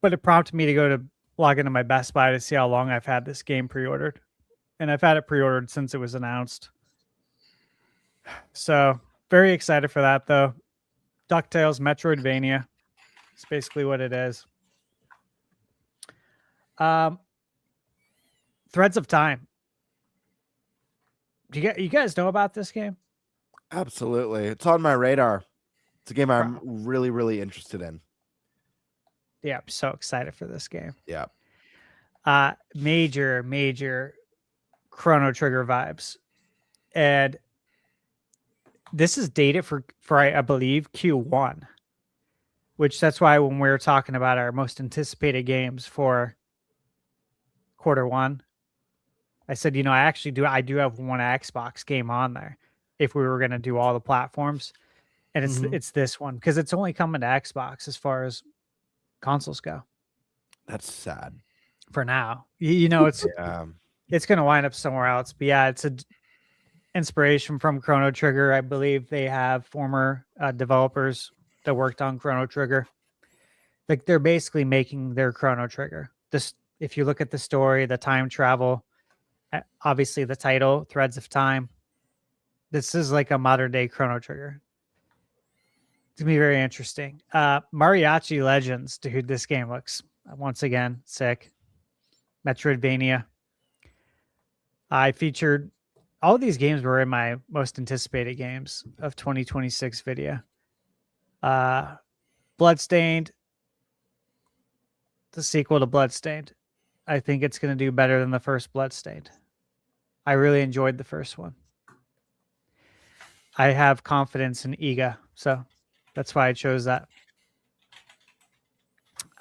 But it prompted me to go to log into my Best Buy to see how long I've had this game pre-ordered. And I've had it pre-ordered since it was announced. So very excited for that though. DuckTales Metroidvania. It's basically what it is. Threads of Time. Do you guys know about this game? Absolutely. It's on my radar. It's a game I'm really, really interested in. Yeah, I'm so excited for this game. Yeah. Major Chrono Trigger vibes. And this is dated for I believe Q1. Which that's why when we were talking about our most anticipated games for Q1, I said, I do have one Xbox game on there if we were going to do all the platforms. And it's this one because it's only coming to Xbox as far as consoles go. That's sad. For now. It's it's going to wind up somewhere else. But yeah, it's a inspiration from Chrono Trigger. I believe they have former developers that worked on Chrono Trigger. Like they're basically making their Chrono Trigger. This, if you look at the story, the time travel, obviously the title, Threads of Time. This is like a modern day Chrono Trigger. It's gonna be very interesting. Mariachi Legends, dude, this game looks once again sick. Metroidvania. I featured all of these games were in my most anticipated games of 2026 video. Bloodstained, the sequel to Bloodstained. I think it's going to do better than the first Bloodstained. I really enjoyed the first one. I have confidence in Iga, so that's why I chose that.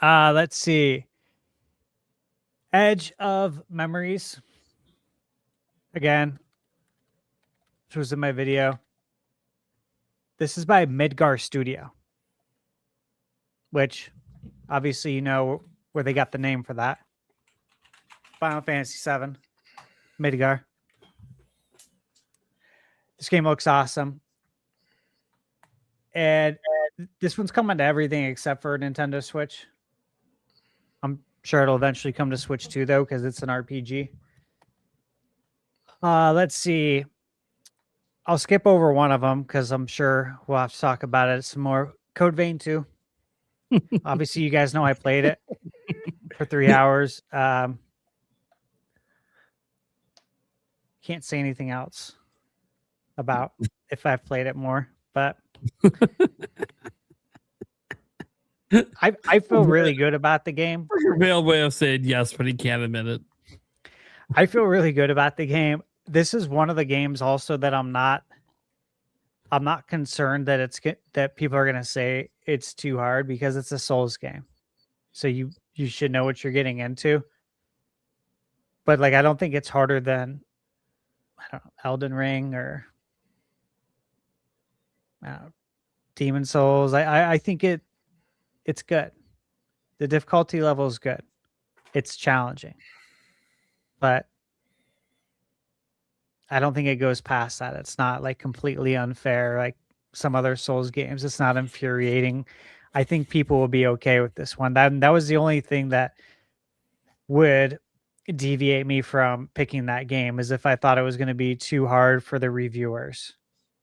Let's see. Edge of Memories. Again, which was in my video. This is by Midgar Studio, which obviously you know where they got the name for that. Final Fantasy VII, Midgar. This game looks awesome. And this one's coming to everything except for Nintendo Switch. I'm sure it'll eventually come to Switch too, though, because it's an RPG. Let's see. I'll skip over one of them because I'm sure we'll have to talk about it some more. Code Vein 2. Obviously, you guys know I played it for 3 hours. can't say anything else about if I've played it more, but I feel really good about the game. Your veiled way of saying yes, but he can't admit it. I feel really good about the game. This is one of the games also that I'm not concerned that that people are going to say it's too hard, because it's a Souls game. So you should know what you're getting into. But like, I don't think it's harder than, I don't know, Elden Ring or Demon Souls. I think it's good. The difficulty level is good. It's challenging, but I don't think it goes past that. It's not like completely unfair like some other Souls games. It's not infuriating. I think people will be okay with this one. That was the only thing that would deviate me from picking that game, is if I thought it was going to be too hard for the reviewers.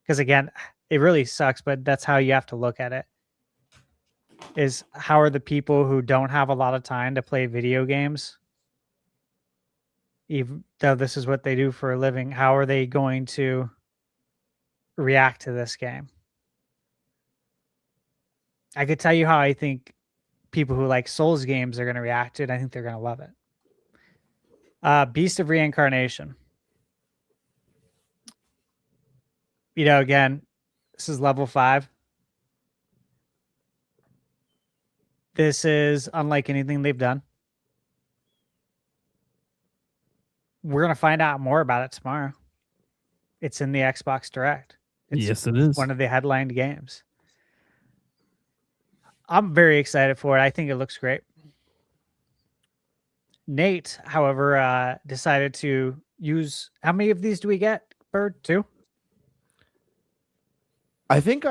Because again, it really sucks, but that's how you have to look at it. Is how are the people who don't have a lot of time to play video games, even though this is what they do for a living, how are they going to react to this game? I could tell you how I think people who like Souls games are going to react to it. I think they're going to love it. Beast of Reincarnation. You know, again, this is level 5. This is unlike anything they've done. We're going to find out more about it tomorrow. It's in the Xbox Direct. Yes, it is. One of the headlined games. I'm very excited for it. I think it looks great. Nate, however, decided to use, how many of these do we get, Bird? 2? I think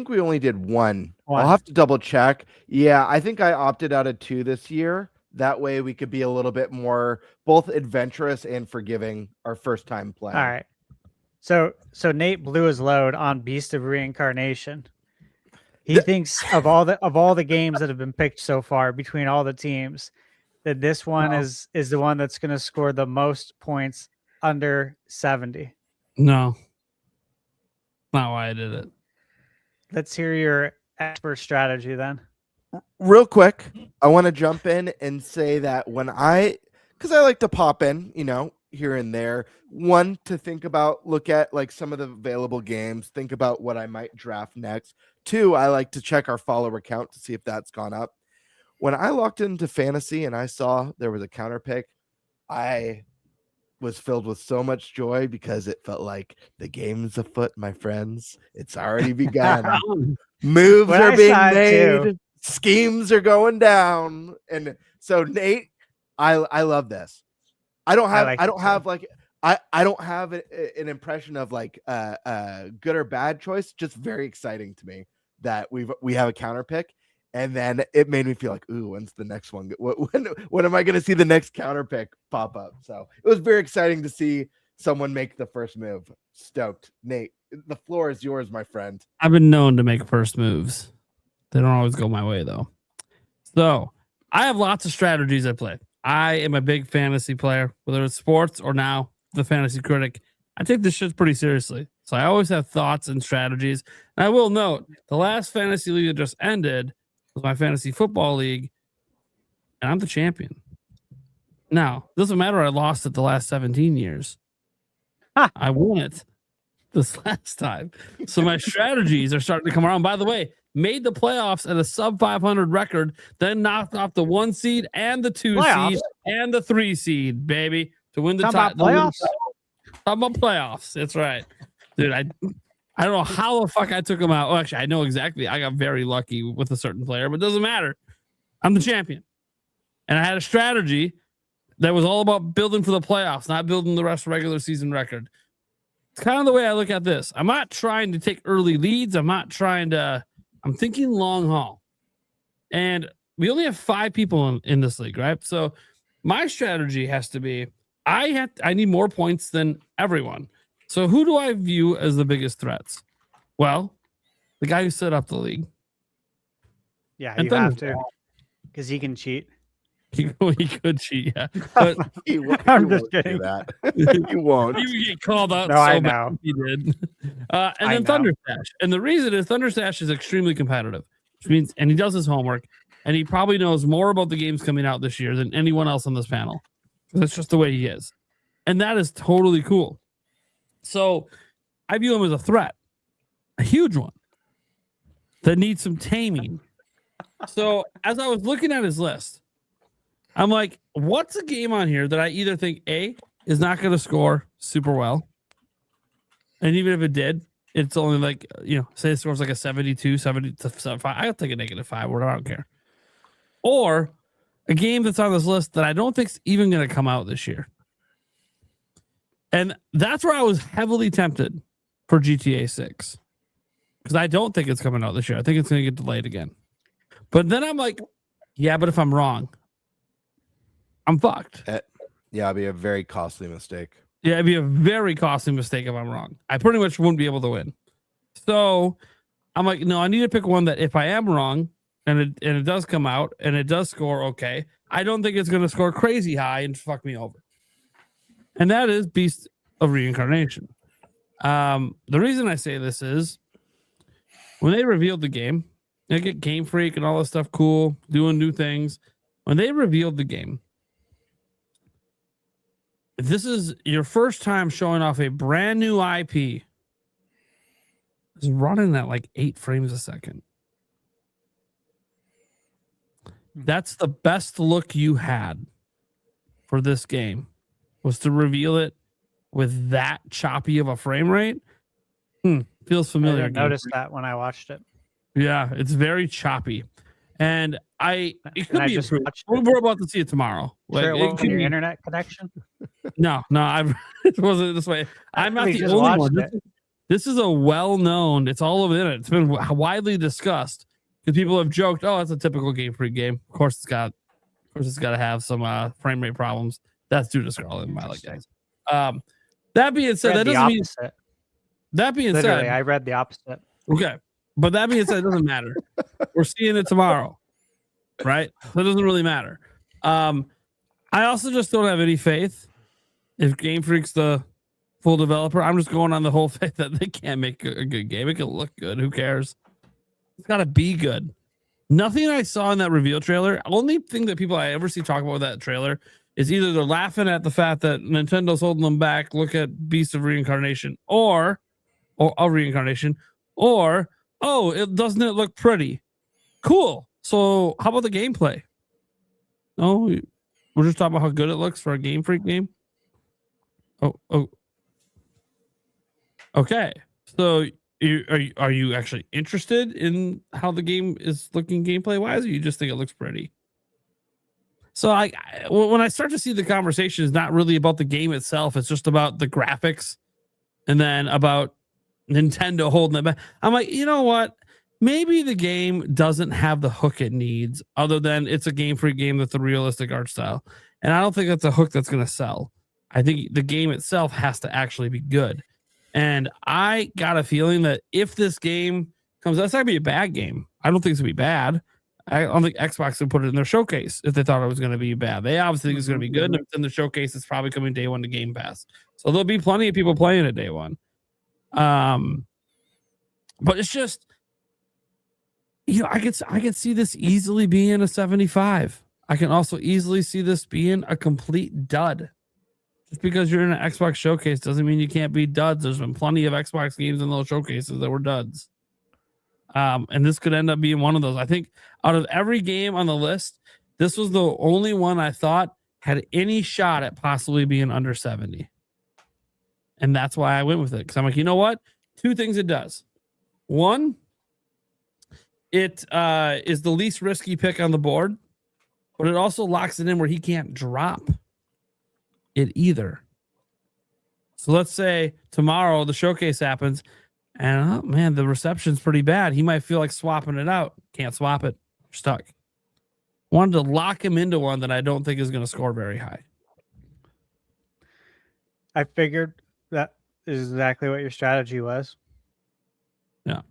we only did one. I'll have to double check. Yeah, I think I opted out of 2 this year. That way we could be a little bit more both adventurous and forgiving our first time play. All right. So Nate blew his load on Beast of Reincarnation. He thinks of all the games that have been picked so far between all the teams, that this one is the one that's going to score the most points under 70. No. Not why I did it. Let's hear your expert strategy then. Real quick, I want to jump in and say that because I like to pop in, here and there. One, to think about, look at like some of the available games, think about what I might draft next. 2, I like to check our follower count to see if that's gone up. When I logged into Fantasy and I saw there was a counter pick, I was filled with so much joy, because it felt like the game's afoot, my friends. It's already begun. Moves are being made. Schemes are going down. And so, Nate, I love this. I don't have an impression of like good or bad choice. Just very exciting to me that we have a counter pick. And then it made me feel like, ooh, when's the next one? When am I going to see the next counter pick pop up? So it was very exciting to see someone make the first move. Stoked. Nate, the floor is yours, my friend. I've been known to make first moves. They don't always go my way, though. So I have lots of strategies I play. I am a big fantasy player, whether it's sports or now the fantasy critic. I take this shit pretty seriously. So I always have thoughts and strategies. And I will note, the last fantasy league that just ended was my fantasy football league, and I'm the champion. Now, it doesn't matter I lost it the last 17 years. I won it this last time. So my strategies are starting to come around. By the way, made the playoffs at a sub 500 record, then knocked off the 1 seed and the 2 seed and the 3 seed, baby, to win the title. Playoffs? Talking about playoffs. That's right. Dude, I don't know how the fuck I took them out. Oh, actually, I know exactly. I got very lucky with a certain player, but it doesn't matter. I'm the champion. And I had a strategy that was all about building for the playoffs, not building the rest of regular season record. It's kind of the way I look at this. I'm not trying to take early leads. I'm thinking long haul. And we only have 5 people in this league, right? So my strategy has to be, I need more points than everyone. So who do I view as the biggest threats? Well, the guy who set up the league. Yeah, you have to, because he can cheat. He could cheat, yeah. But I'm just kidding. That. You won't. he would get called out No, so I bad know. if he did. And I then know. Thunderstash. And the reason is Thunderstash is extremely competitive, which means, and he does his homework, and he probably knows more about the games coming out this year than anyone else on this panel. That's just the way he is. And that is totally cool. So I view him as a threat, a huge one that needs some taming. So as I was looking at his list, I'm like, what's a game on here that I either think A, is not going to score super well, and even if it did, it's only like, say it scores like a 72, 75. I'll take a -5, whatever, I don't care. Or a game that's on this list that I don't think's even going to come out this year. And that's where I was heavily tempted for GTA 6. Because I don't think it's coming out this year. I think it's going to get delayed again. But then I'm like, yeah, but if I'm wrong, I'm fucked. Yeah, it'd be a very costly mistake. Yeah, it'd be a very costly mistake if I'm wrong. I pretty much wouldn't be able to win. So I'm like, no, I need to pick one that if I am wrong and it does come out and it does score okay, I don't think it's going to score crazy high and fuck me over. And that is Beast of Reincarnation. The reason I say this is when they revealed the game, they get Game Freak and all this stuff cool, doing new things. When they revealed the game, this is your first time showing off a brand new IP. It's running at like 8 frames a second. That's the best look you had for this game, was to reveal it with that choppy of a frame rate. Feels familiar. I didn't notice that when I watched it. Yeah, it's very choppy. And it could be just improved. watched We're about to see it tomorrow. Sure, Like, it wasn't your internet connection? No, it wasn't this way. I'm not the just only watched one. This is a well-known. It's all over the internet. It's been widely discussed because people have joked, "Oh, it's a typical Game Freak game." Of course, it's got to have some frame rate problems. That's due to Scarlet and Violet guys. That being said, that doesn't mean. That being Literally, said, I read the opposite. okay, but that being said, it doesn't matter. We're seeing it tomorrow, right? So it doesn't really matter. I also just don't have any faith. If Game Freak's the full developer, I'm just going on the whole faith that they can't make a good game. It can look good. Who cares? It's got to be good. Nothing I saw in that reveal trailer. Only thing that people I ever see talk about with that trailer is either they're laughing at the fact that Nintendo's holding them back. Look at Beast of Reincarnation, or Reincarnation, or it doesn't it look pretty? Cool. So how about the gameplay? No, we're just talking about how good it looks for a Game Freak game. Oh. Okay. So are you actually interested in how the game is looking gameplay wise, or you just think it looks pretty? So when I start to see the conversation is not really about the game itself, it's just about the graphics and then about Nintendo holding it back. I'm like, you know what? Maybe the game doesn't have the hook it needs, other than it's a Game Freak game with a realistic art style. And I don't think that's a hook that's going to sell. I think the game itself has to actually be good. And I got a feeling that if this game comes, that's not going to be a bad game. I don't think it's going to be bad. I don't think Xbox would put it in their showcase if they thought it was going to be bad. They obviously think it's going to be good. And if it's in the showcase, it's probably coming day one to Game Pass. So there'll be plenty of people playing it day one. But it's just, I could see this easily being a 75. I can also easily see this being a complete dud. Just because you're in an Xbox showcase doesn't mean you can't be duds. There's been plenty of Xbox games in those showcases that were duds. And this could end up being one of those. I think out of every game on the list, this was the only one I thought had any shot at possibly being under 70. And that's why I went with it. Because I'm like, you know what? 2 things it does. One, it is the least risky pick on the board, but it also locks it in where he can't drop it either. So let's say tomorrow the showcase happens and oh man, the reception's pretty bad. He might feel like swapping it out. Can't swap it. Stuck. Wanted to lock him into one that I don't think is going to score very high. I figured that is exactly what your strategy was. Yeah.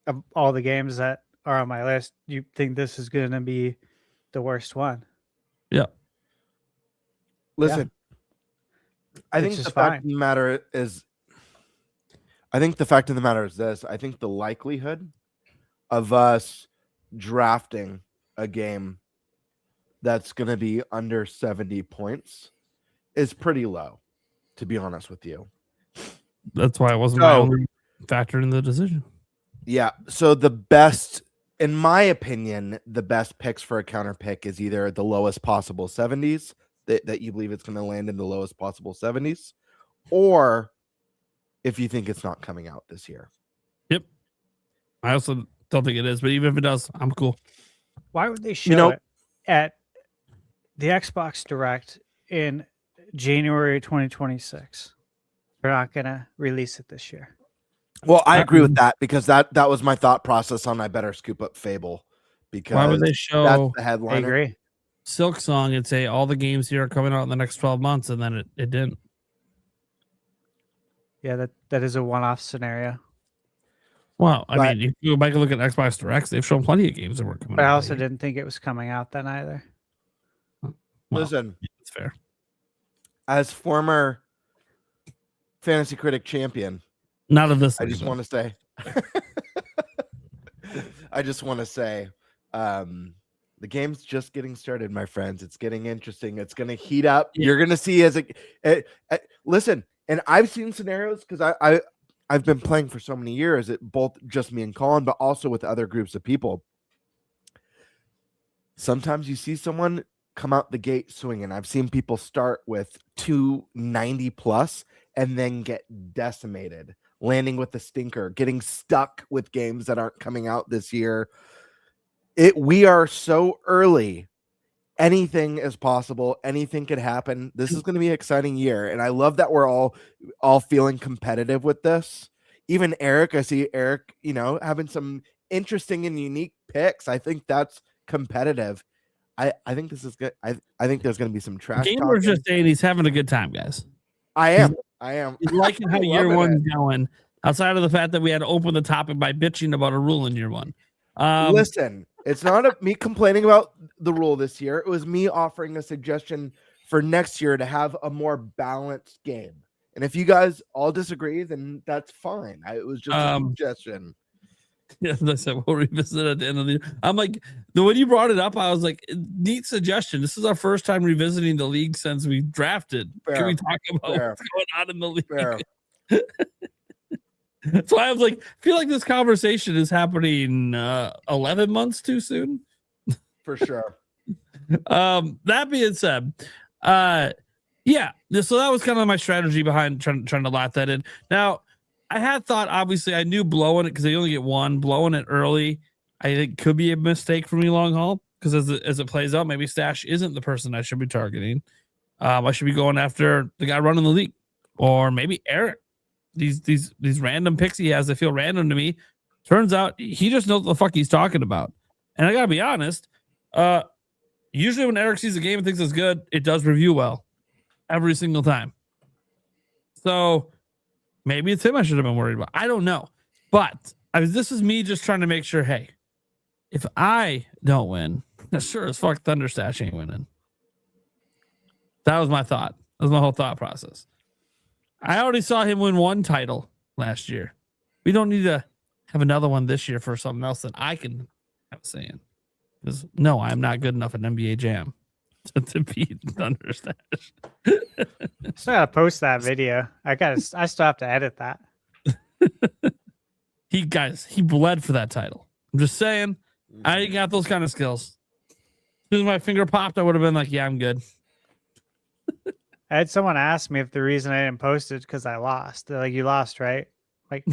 Of all the games that are on my list, you think this is going to be the worst one? Yeah. Listen, I think the fact of the matter is this. I think the likelihood of us drafting a game that's going to be under 70 points is pretty low, to be honest with you. That's why it wasn't my only factor in the decision. Yeah. So the best, in my opinion, the best picks for a counter pick is either the lowest possible 70s that you believe it's going to land in the lowest possible 70s, or if you think it's not coming out this year. Yep. I also don't think it is, but even if it does, I'm cool. Why would they show it at the Xbox Direct in January 2026? They're not going to release it this year. Well, I agree with that, because that was my thought process on I better scoop up Fable, because why would they show that's the headline? I agree. Silk Song and say all the games here are coming out in the next 12 months, and then it didn't. Yeah, that is a one-off scenario. Well, I mean, if you go back and look at Xbox Directs, they've shown plenty of games that were coming out. But I also didn't think it was coming out then either. Well, listen, it's fair. As former fantasy critic champion, not of this. I just want to say, the game's just getting started, my friends. It's getting interesting. It's going to heat up. Yeah. You're going to see listen, and I've seen scenarios, because I've been playing for so many years, both just me and Colin, but also with other groups of people. Sometimes you see someone come out the gate swinging. I've seen people start with 290 plus and then get decimated, landing with a stinker, getting stuck with games that aren't coming out this year. We are so early. Anything is possible. Anything could happen. This is going to be an exciting year. And I love that we're all feeling competitive with this. Even Eric, I see Eric, having some interesting and unique picks. I think that's competitive. I think this is good. I think there's going to be some trash. Gamer's just saying he's having a good time, guys. I am. He's liking how year one's going. Outside of the fact that we had to open the topic by bitching about a rule in year one. Listen, it's not me complaining about the rule this year. It was me offering a suggestion for next year to have a more balanced game. And if you guys all disagree, then that's fine. It was just a suggestion. Yeah, as I said, we'll revisit at the end of the year. I'm like, when you brought it up, I was like, neat suggestion. This is our first time revisiting the league since we drafted. Fair. Can we talk about what's going on in the league? Fair. So I was like, feel like this conversation is happening 11 months too soon. For sure. That being said, yeah, so that was kind of my strategy behind trying to lock that in. Now, I had thought, obviously, I knew blowing it, because they only get one. Blowing it early, I think could be a mistake for me long haul, because as it plays out, maybe Stash isn't the person I should be targeting. I should be going after the guy running the league, or maybe Eric. These random picks he has that feel random to me. Turns out he just knows what the fuck he's talking about. And I gotta be honest, usually when Eric sees a game and thinks it's good, it does review well every single time. So maybe it's him I should have been worried about. I don't know. But this is me just trying to make sure, hey, if I don't win, sure as fuck Thunderstash ain't winning. That was my thought. That was my whole thought process. I already saw him win one title last year. We don't need to have another one this year for something else that I can have a say in. Because no, I'm not good enough at NBA Jam to beat Thunderstash. I still gotta post that video. I still have to edit that. He bled for that title. I'm just saying, I ain't got those kind of skills. As soon as my finger popped, I would have been like, yeah, I'm good. I had someone ask me if the reason I didn't post it because I lost. They're like, you lost, right? Like,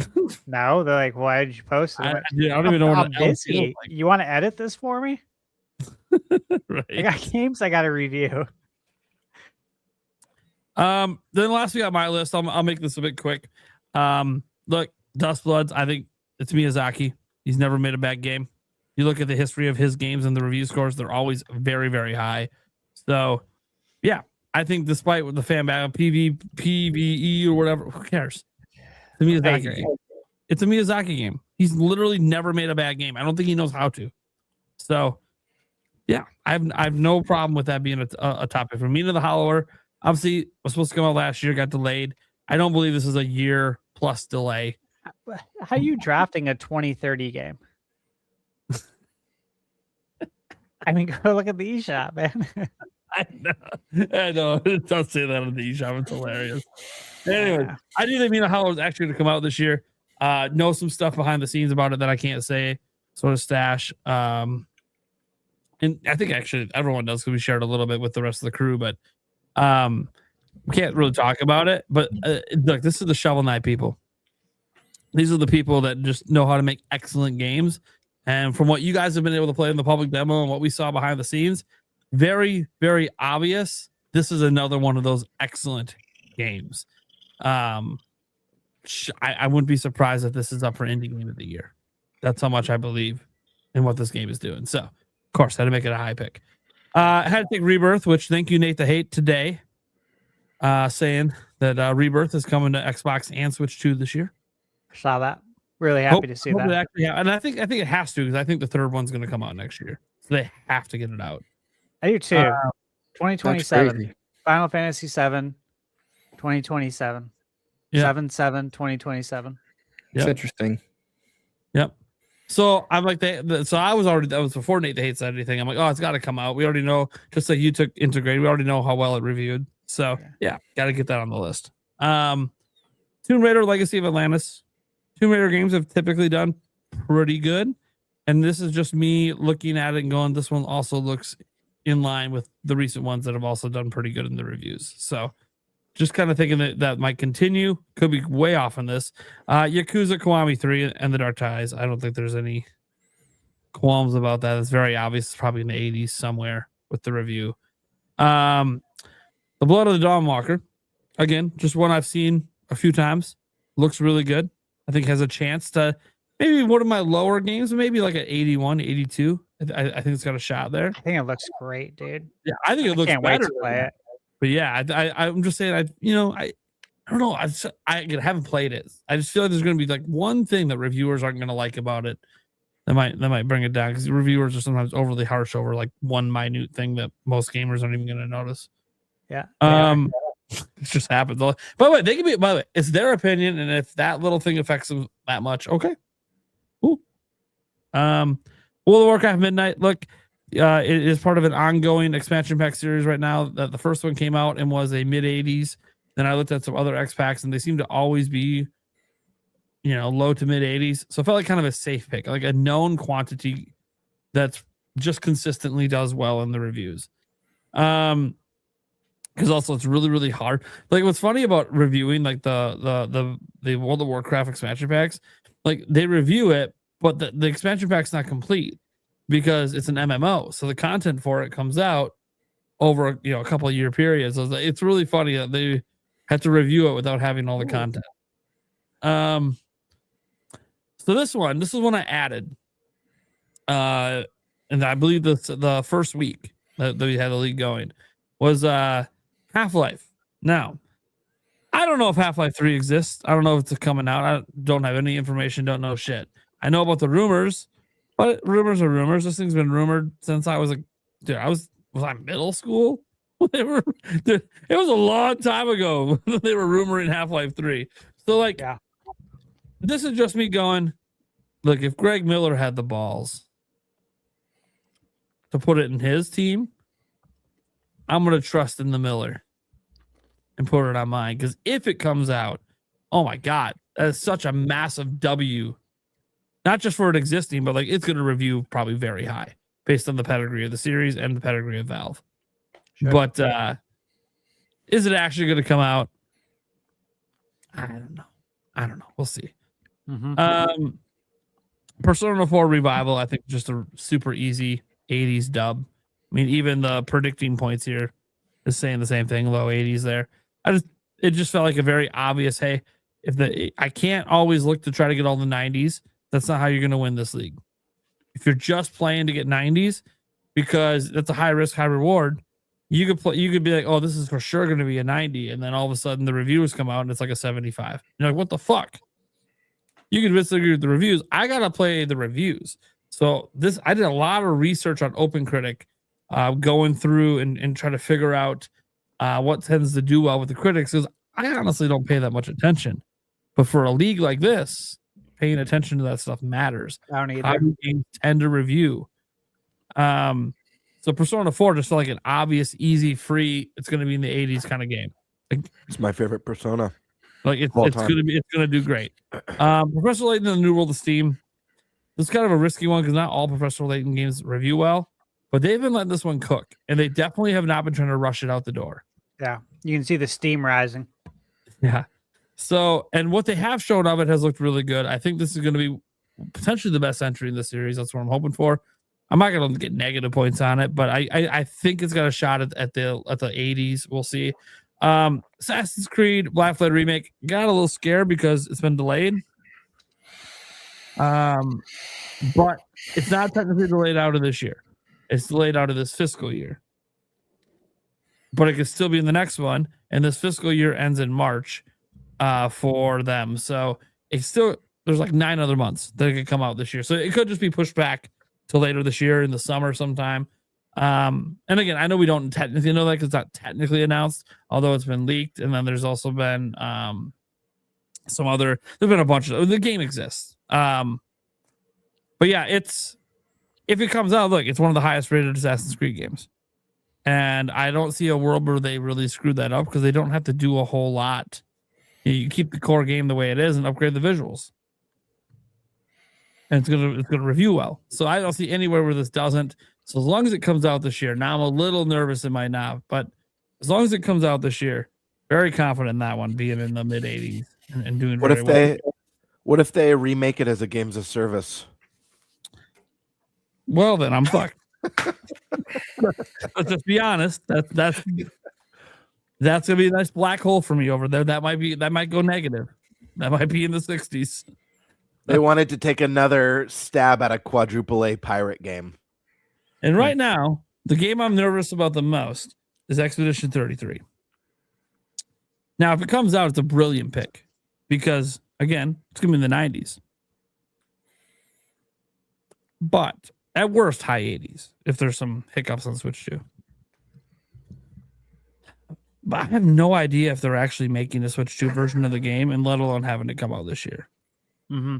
no. They're like, why did you post it? I don't even know what else feels like. You want to edit this for me? Right. I got games I got to review. Then last we got my list. I'll make this a bit quick. Look, Dustbloods. I think it's Miyazaki. He's never made a bad game. You look at the history of his games and the review scores; they're always very, very high. So, yeah. I think despite what the fan battle, PvE or whatever, who cares? It's a Miyazaki game. It's a Miyazaki game. He's literally never made a bad game. I don't think he knows how to. So, yeah, I have no problem with that being a topic for me. To the Hollower, Obviously, it was supposed to come out last year, got delayed. I don't believe this is a year plus delay. How are you drafting a 2030 game? I mean, go look at the eShop, man. I know. Don't say that on the eShop. It's hilarious. Anyway, I didn't even know how it was actually going to come out this year. Know some stuff behind the scenes about it that I can't say. Sort of stash. And I think actually everyone does because we shared a little bit with the rest of the crew, but we can't really talk about it. But look, this is the Shovel Knight people. These are the people that just know how to make excellent games. And from what you guys have been able to play in the public demo and what we saw behind the scenes, very, very obvious. This is another one of those excellent games. I wouldn't be surprised if this is up for Indie Game of the Year. That's how much I believe in what this game is doing. So, of course, had to make it a high pick. I had to take Rebirth, which thank you, Nate the Hate, today, saying that Rebirth is coming to Xbox and Switch 2 this year. Saw that. Really happy to see that. Actually, and I think it has to because I think the third one's going to come out next year, so they have to get it out. I do too. 2027. Final Fantasy 7, 2027. Yeah. 7/7/2027. It's interesting. Yep. So I'm like, so I was already, that was before Nate the Hate said anything. I'm like, oh, it's got to come out. We already know, just like you took Integrate, we already know how well it reviewed. So yeah, got to get that on the list. Tomb Raider Legacy of Atlantis. Tomb Raider games have typically done pretty good. And this is just me looking at it and going, this one also looks in line with the recent ones that have also done pretty good in the reviews. So just kind of thinking that might continue. Could be way off on this. Yakuza Kiwami 3 and the Dark Ties. I don't think there's any qualms about that. It's very obvious. It's probably in the 80s somewhere with the review. The Blood of the Dawnwalker. Again, just one I've seen a few times. Looks really good. I think has a chance to maybe one of my lower games, maybe like an 81, 82. I think it's got a shot there. I think it looks great, dude. Yeah, I think it looks can't better wait to play it. But yeah, I'm just saying, I don't know. I haven't played it. I just feel like there's going to be like one thing that reviewers aren't going to like about it. That might bring it down because reviewers are sometimes overly harsh over like one minute thing that most gamers aren't even going to notice. Yeah. It just happens. By the way, they can be. By the way, it's their opinion, and if that little thing affects them that much, okay, cool. World of Warcraft Midnight. Look, it is part of an ongoing expansion pack series right now. That the first one came out and was a mid 80s. Then I looked at some other X packs, and they seem to always be, low to mid 80s. So I felt like kind of a safe pick, like a known quantity that's just consistently does well in the reviews. Because also it's really, really hard. Like what's funny about reviewing like the World of Warcraft expansion packs, like they review it, but the expansion pack's not complete because it's an MMO. So the content for it comes out over a couple of year periods. So it's really funny that they had to review it without having all the content. So this is one I added. And I believe the first week that we had the league going was Half-Life. Now, I don't know if Half-Life 3 exists. I don't know if it's coming out. I don't have any information, don't know shit. I know about the rumors, but rumors are rumors. This thing's been rumored since I was was I middle school? It was a long time ago they were rumoring Half-Life 3. So this is just me going, look, if Greg Miller had the balls to put it in his team, I'm going to trust in the Miller and put it on mine. Because if it comes out, oh my God, that is such a massive W. Not just for it existing, but like it's going to review probably very high based on the pedigree of the series and the pedigree of Valve. Sure. But is it actually going to come out? I don't know. We'll see. Mm-hmm. Persona 4 Revival, I think just a super easy 80s dub. I mean, even the predicting points here is saying the same thing, low 80s there. It just felt like a very obvious, hey, I can't always look to try to get all the 90s. That's not how you're going to win this league. If you're just playing to get 90s, because that's a high risk, high reward, you could be like, oh, this is for sure going to be a 90, and then all of a sudden the reviews come out and it's like a 75. You're like, what the fuck? You can disagree with the reviews. I gotta play the reviews. So I did a lot of research on OpenCritic, going through and try to figure out what tends to do well with the critics is I honestly don't pay that much attention. But for a league like this, paying attention to that stuff matters. I don't either. How do games tend to review? So Persona 4 just felt like an obvious, easy, free. It's going to be in the 80s kind of game. Like, It's my favorite Persona. like it's going to do great. Professor Layton and the New World of Steam. This is kind of a risky one because not all Professor Layton games review well, but they've been letting this one cook, and they definitely have not been trying to rush it out the door. Yeah, you can see the steam rising. Yeah. So, and what they have shown of it has looked really good. I think this is going to be potentially the best entry in the series. That's what I'm hoping for. I'm not going to get negative points on it, but I think it's got a shot at the 80s. We'll see. Assassin's Creed Black Flag Remake got a little scared because it's been delayed. But it's not technically delayed out of this year. It's delayed out of this fiscal year. But it could still be in the next one, and this fiscal year ends in March for them. So it's still, there's like 9 other months that it could come out this year. So it could just be pushed back to later this year in the summer sometime. And again, I know we don't technically know that because it's not technically announced, although it's been leaked. And then there's also been there's been a bunch of, the game exists. But yeah, if it comes out, look, it's one of the highest rated Assassin's Creed games. And I don't see a world where they really screwed that up because they don't have to do a whole lot. You keep the core game the way it is and upgrade the visuals. And it's gonna review well. So I don't see anywhere where this doesn't. So as long as it comes out this year, now I'm a little nervous it might not, but as long as it comes out this year, very confident in that one being in the mid 80s and doing What very if well. what if they remake it as a games of service? Well, then I'm fucked. Let's just be honest. That's gonna be a nice black hole for me over there. That might go negative. That might be in the 60s. They wanted to take another stab at a quadruple A pirate game. And right now, the game I'm nervous about the most is Expedition 33. Now, if it comes out, it's a brilliant pick because, again, it's going to be in the 90s. But at worst, high 80s if there's some hiccups on Switch 2. But I have no idea if they're actually making a Switch 2 version of the game, and let alone having it come out this year. Mm-hmm.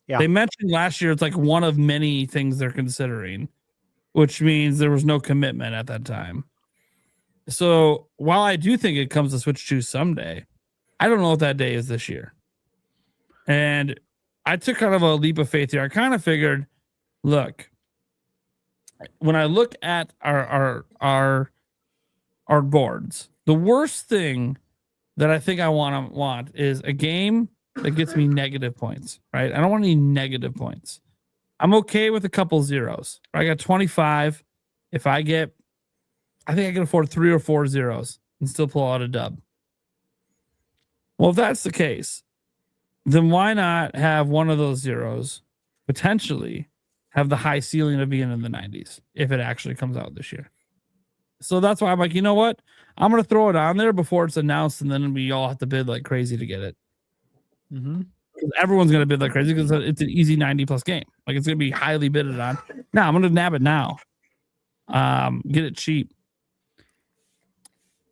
Yeah. They mentioned last year it's like one of many things they're considering, which means there was no commitment at that time. So while I do think it comes to Switch 2 someday, I don't know what that day is this year. And I took kind of a leap of faith here. I kind of figured, look, when I look at our boards, the worst thing that I think I want is a game that gets me negative points, right? I don't want any negative points. I'm okay with a couple zeros. I got 25. I think I can afford 3 or 4 zeros and still pull out a dub. Well, if that's the case, then why not have one of those zeros potentially have the high ceiling of being in the 90s if it actually comes out this year? So that's why I'm like, you know what? I'm going to throw it on there before it's announced, and then we all have to bid like crazy to get it. Mm-hmm. Everyone's going to bid like crazy because it's an easy 90+ game. Like, it's going to be highly bidded on. Now I'm going to nab it now. Get it cheap.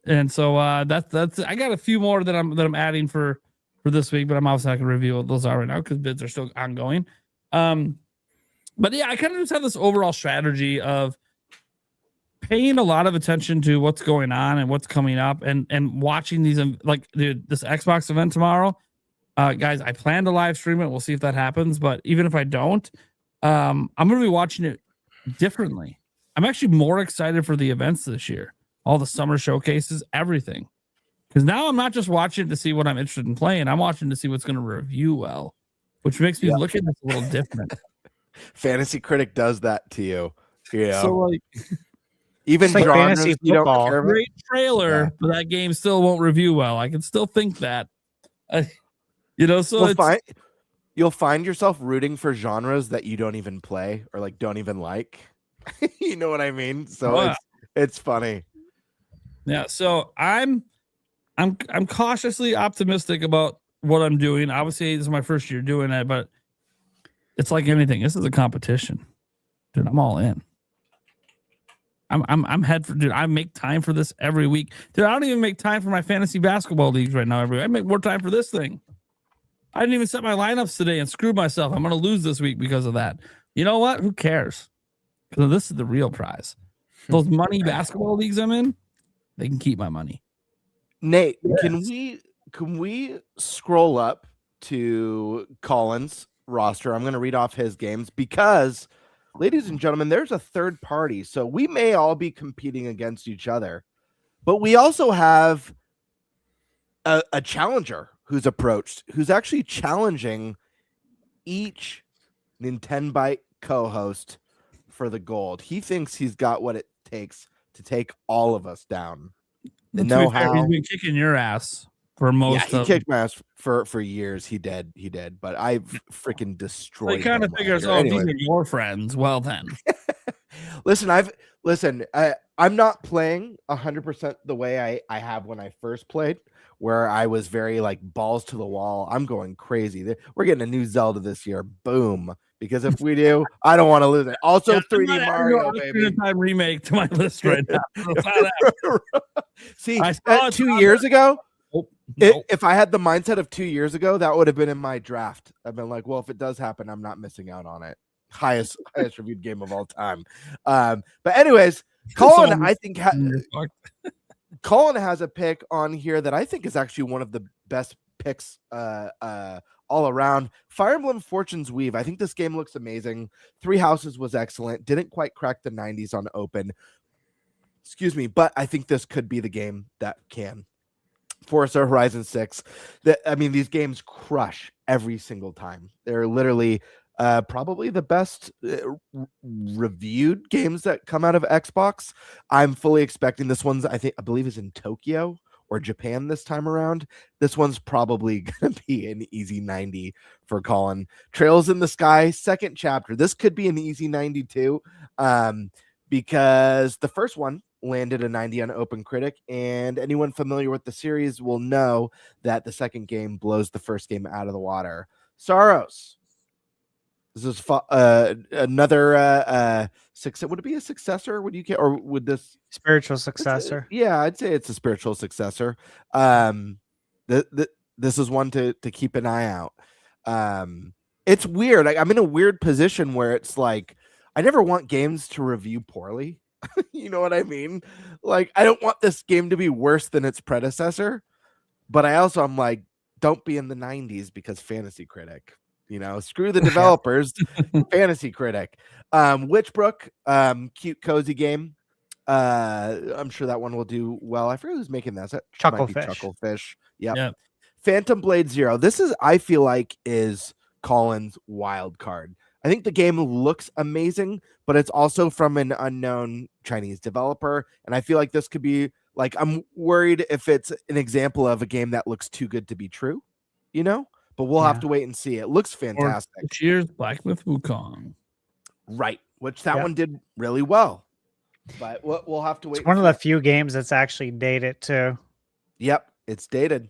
And so that's I got a few more that I'm adding for this week, but I'm obviously not going to reveal what those are right now because bids are still ongoing. But yeah, I kind of just have this overall strategy of paying a lot of attention to what's going on and what's coming up, and watching these, like, dude, this Xbox event tomorrow. Guys, I plan to live stream it. We'll see if that happens. But even if I don't, I'm going to be watching it differently. I'm actually more excited for the events this year. All the summer showcases, everything. Because now I'm not just watching to see what I'm interested in playing. I'm watching to see what's going to review well, which makes me look at this a little different. Fantasy Critic does that to you. Yeah. So, like, even like genres fantasy you don't football. care about. great trailer, but that game still won't review well. I can still think that. So You'll find yourself rooting for genres that you don't even play or like don't even like. You know what I mean? So it's funny. Yeah, so I'm cautiously optimistic about what I'm doing. Obviously, this is my first year doing it, but it's like anything. This is a competition. Dude, I'm all in. I'm head for, dude. I make time for this every week, dude. I don't even make time for my fantasy basketball leagues right now. I make more time for this thing. I didn't even set my lineups today and screwed myself. I'm gonna lose this week because of that. You know what? Who cares? Because this is the real prize. Those money basketball leagues I'm in, they can keep my money. Nate, Yes. can we scroll up to Colin's roster? I'm going to read off his games because, ladies and gentlemen, there's a third party. So we may all be competing against each other, but we also have a challenger who's approached, who's actually challenging each NintenByte co-host for the gold. He thinks he's got what it takes to take all of us down. He's been kicking your ass for most he kicked my ass for years. He did, but I freaking destroyed. They kind of figures, oh, these are your friends. Well, then, I'm not playing 100% the way I have when I first played, where I was very like balls to the wall. I'm going crazy. We're getting a new Zelda this year. Boom. Because if we do, I don't want to lose it. Also, 3D Mario, baby. Time remake to my list right now. See, 2 years ago, if I had the mindset of 2 years ago, that would have been in my draft. I've been like, well, if it does happen, I'm not missing out on it. Highest reviewed game of all time. But anyways, Colin, I think Colin has a pick on here that I think is actually one of the best picks all around. Fire Emblem Fortune's Weave. I think this game looks amazing. Three Houses was excellent. Didn't quite crack the 90s on open. Excuse me, but I think this could be the game that can. Forza Horizon 6. These games crush every single time. They're literally probably the best reviewed games that come out of Xbox. I'm fully expecting this one's, I believe is in Tokyo or Japan this time around. This one's probably going to be an easy 90 for Colin. Trails in the Sky, second chapter. This could be an easy 92 because the first one landed a 90 on OpenCritic, and anyone familiar with the series will know that the second game blows the first game out of the water. Saros. This is another success. Would it be a successor? Would you or would this spiritual successor? Yeah, I'd say it's a spiritual successor. This is one to keep an eye out. It's weird. I'm in a weird position where it's like I never want games to review poorly. You know what I mean? Like I don't want this game to be worse than its predecessor, but I'm like, don't be in the 90s because Fantasy Critic. Screw the developers. Fantasy Critic. Witchbrook, cute cozy game. I'm sure that one will do well. I forget who's making that. Chucklefish. Yep. Phantom Blade Zero. This is, I feel like, is Colin's wild card. I think the game looks amazing, but it's also from an unknown Chinese developer, and I feel like this could be like, I'm worried if it's an example of a game that looks too good to be true, but we'll have to wait and see. It looks fantastic. Cheers, Blacksmith Wukong. Right, which that one did really well. But we'll have to wait. It's one of the few games that's actually dated too. Yep, it's dated.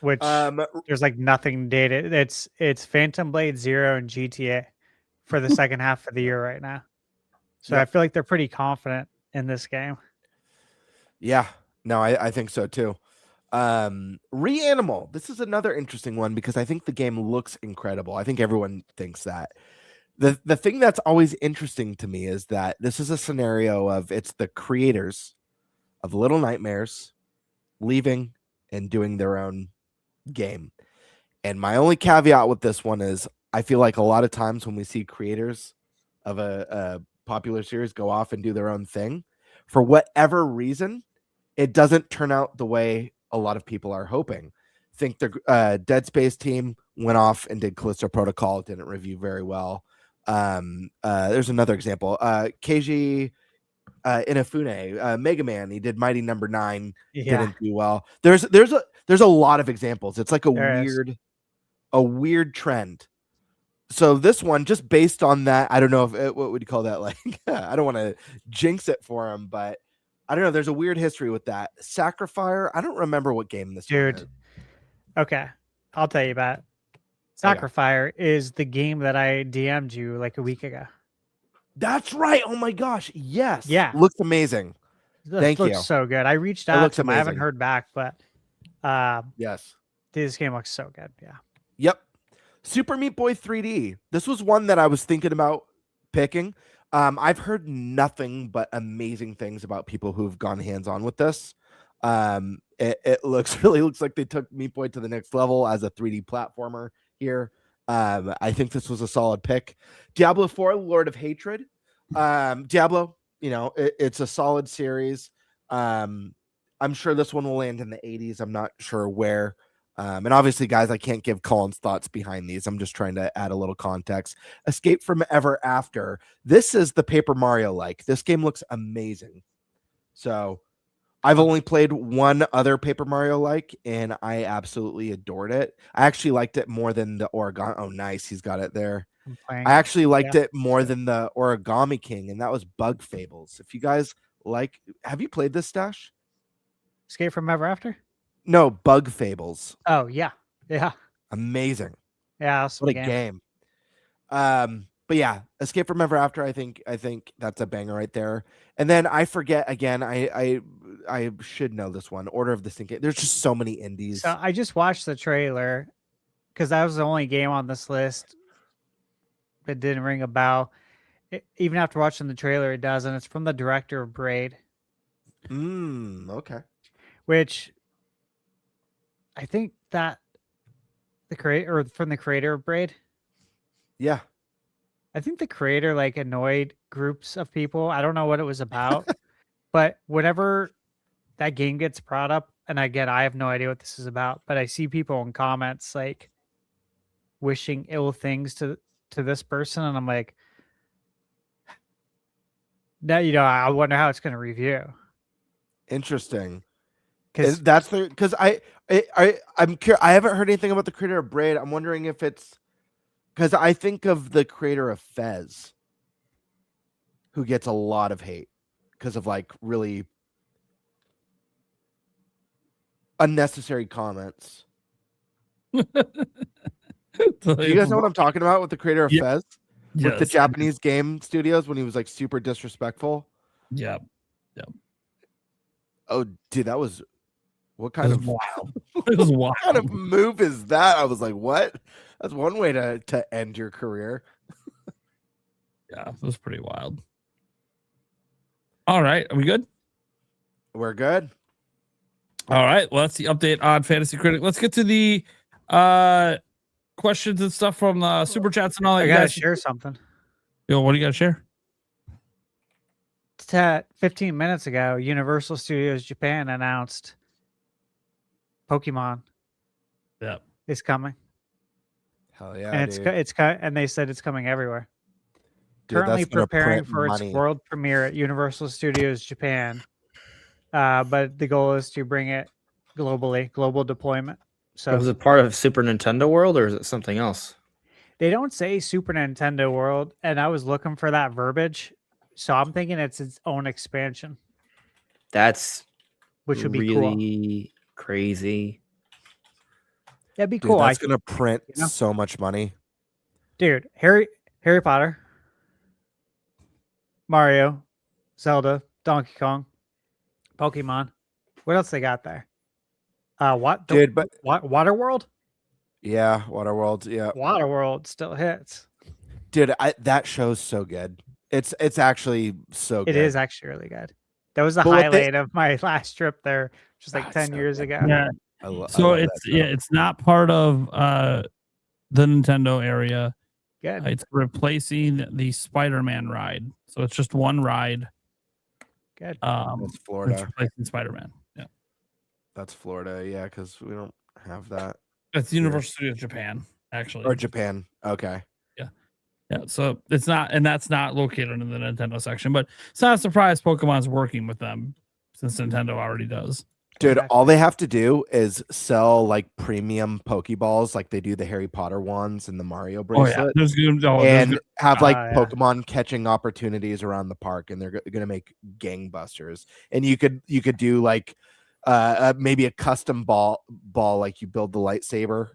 Which there's like nothing dated. It's Phantom Blade Zero and GTA for the second half of the year right now. So I feel like they're pretty confident in this game. Yeah, no, I think so too. Reanimal. This is another interesting one because I think the game looks incredible. I think everyone thinks that. The thing that's always interesting to me is that this is a scenario of it's the creators of Little Nightmares leaving and doing their own game. And my only caveat with this one is I feel like a lot of times when we see creators of a popular series go off and do their own thing, for whatever reason, it doesn't turn out the way a lot of people are hoping. Think the Dead Space team went off and did Callisto Protocol, didn't review very well. There's another example. Keiji Inafune, Mega Man, he did Mighty Number 9, didn't do well. There's a lot of examples. It's like a weird trend. So this one, just based on that, I don't know if what would you call that? Like, I don't want to jinx it for him, but I don't know. There's a weird history with that. Sacrifier. I don't remember what game this dude. Is. Okay, I'll tell you about it. Sacrifier is the game that I DM'd you like a week ago. That's right. Oh my gosh. Yes. Yeah. Looks amazing. Thank looks you. so good. I reached It out looks to him. I haven't amazing. heard back, but Yes. this game looks so good. Yeah. Yep. Super Meat Boy 3D. This was one that I was thinking about picking. I've heard nothing but amazing things about people who've gone hands-on with this. It really looks like they took Meat Boy to the next level as a 3D platformer here. I think this was a solid pick. Diablo 4, Lord of Hatred. Diablo, it's a solid series. I'm sure this one will land in the 80s. I'm not sure where. And obviously, guys, I can't give Colin's thoughts behind these. I'm just trying to add a little context. Escape from Ever After. This is the Paper Mario like. This game looks amazing. So I've only played one other Paper Mario like, and I absolutely adored it. I actually liked it more than the Origami. Oh, nice. He's got it there. I actually liked it more than the Origami King, and that was Bug Fables. If you guys have you played this, Stash? Escape from Ever After? No, Bug Fables. Oh, yeah. Yeah. Amazing. Yeah. Awesome What a game. But yeah, Escape from Ever After, I think that's a banger right there. And then I forget again, I should know this one. Order of the Sinking. There's just so many indies. So I just watched the trailer because that was the only game on this list that didn't ring a bell. Even after watching the trailer, it does, and it's from the director of Braid. Okay. Which I think that from the creator of Braid. Yeah. I think the creator annoyed groups of people. I don't know what it was about, but whenever that game gets brought up, and again, I have no idea what this is about, but I see people in comments wishing ill things to this person, and I'm like, now I wonder how it's going to review. Interesting. Because I'm curious. I haven't heard anything about the creator of Braid. I'm wondering if it's because I think of the creator of Fez, who gets a lot of hate because of really unnecessary comments. Do you guys know what I'm talking about with the creator of Fez? With the Japanese game studios when he was super disrespectful? Yeah. Oh, dude, that was what kind of wild. It was wild. What kind of move is that? I was like, what? That's one way to end your career. Yeah, it was pretty wild. All right, are we good? We're good. All right, well, that's the update on Fantasy Critic. Let's get to the questions and stuff from the super chats and all that. I gotta share something. Yo, what do you gotta share? 15 minutes ago, Universal Studios Japan announced Pokemon. Yeah, is coming. Hell yeah! And and they said it's coming everywhere. Dude, Currently preparing for its world premiere at Universal Studios Japan, but the goal is to bring it global deployment. So was it part of Super Nintendo World or is it something else? They don't say Super Nintendo World, and I was looking for that verbiage, so I'm thinking it's its own expansion. Which would be really crazy. That'd be Dude, cool. That's gonna print so much money, dude. Harry Potter, Mario, Zelda, Donkey Kong, Pokemon. What else they got there? What? Dude, but Waterworld? Yeah, Waterworld. Yeah, Waterworld still hits. Dude, that show's so good. It's actually so good. It is actually really good. That was the highlight of my last trip there, just 10 years ago. Yeah. It's not part of the Nintendo area. Good. It's replacing the Spider-Man ride. So it's just one ride. Good. That's Florida. It's replacing Spider-Man. Yeah. That's Florida, yeah, because we don't have that. It's Universal Studios Japan, actually. Or Japan. Okay. Yeah, so it's not, and that's not located in the Nintendo section, but it's not a surprise Pokemon's working with them since Nintendo already does. Dude, all they have to do is sell premium Pokeballs like they do the Harry Potter ones and the Mario bracelet. Have Pokemon catching opportunities around the park, and they're gonna make gangbusters. And you could do maybe a custom ball like you build the lightsaber,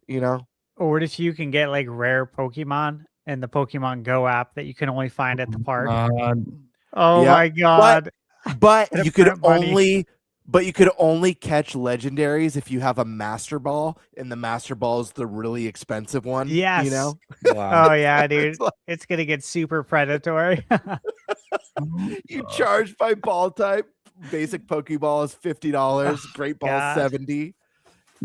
Or what if you can get rare Pokemon and the Pokemon Go app that you can only find at the park. God. Oh Yeah. my god! But Get a you could print money. only catch legendaries if you have a Master Ball, and the Master Ball is the really expensive one. Yes. You know? Wow. Oh yeah, dude. It's like- It's gonna get super predatory. You charge by ball type. Basic Pokeball is $50. Oh, Great Ball God. $70.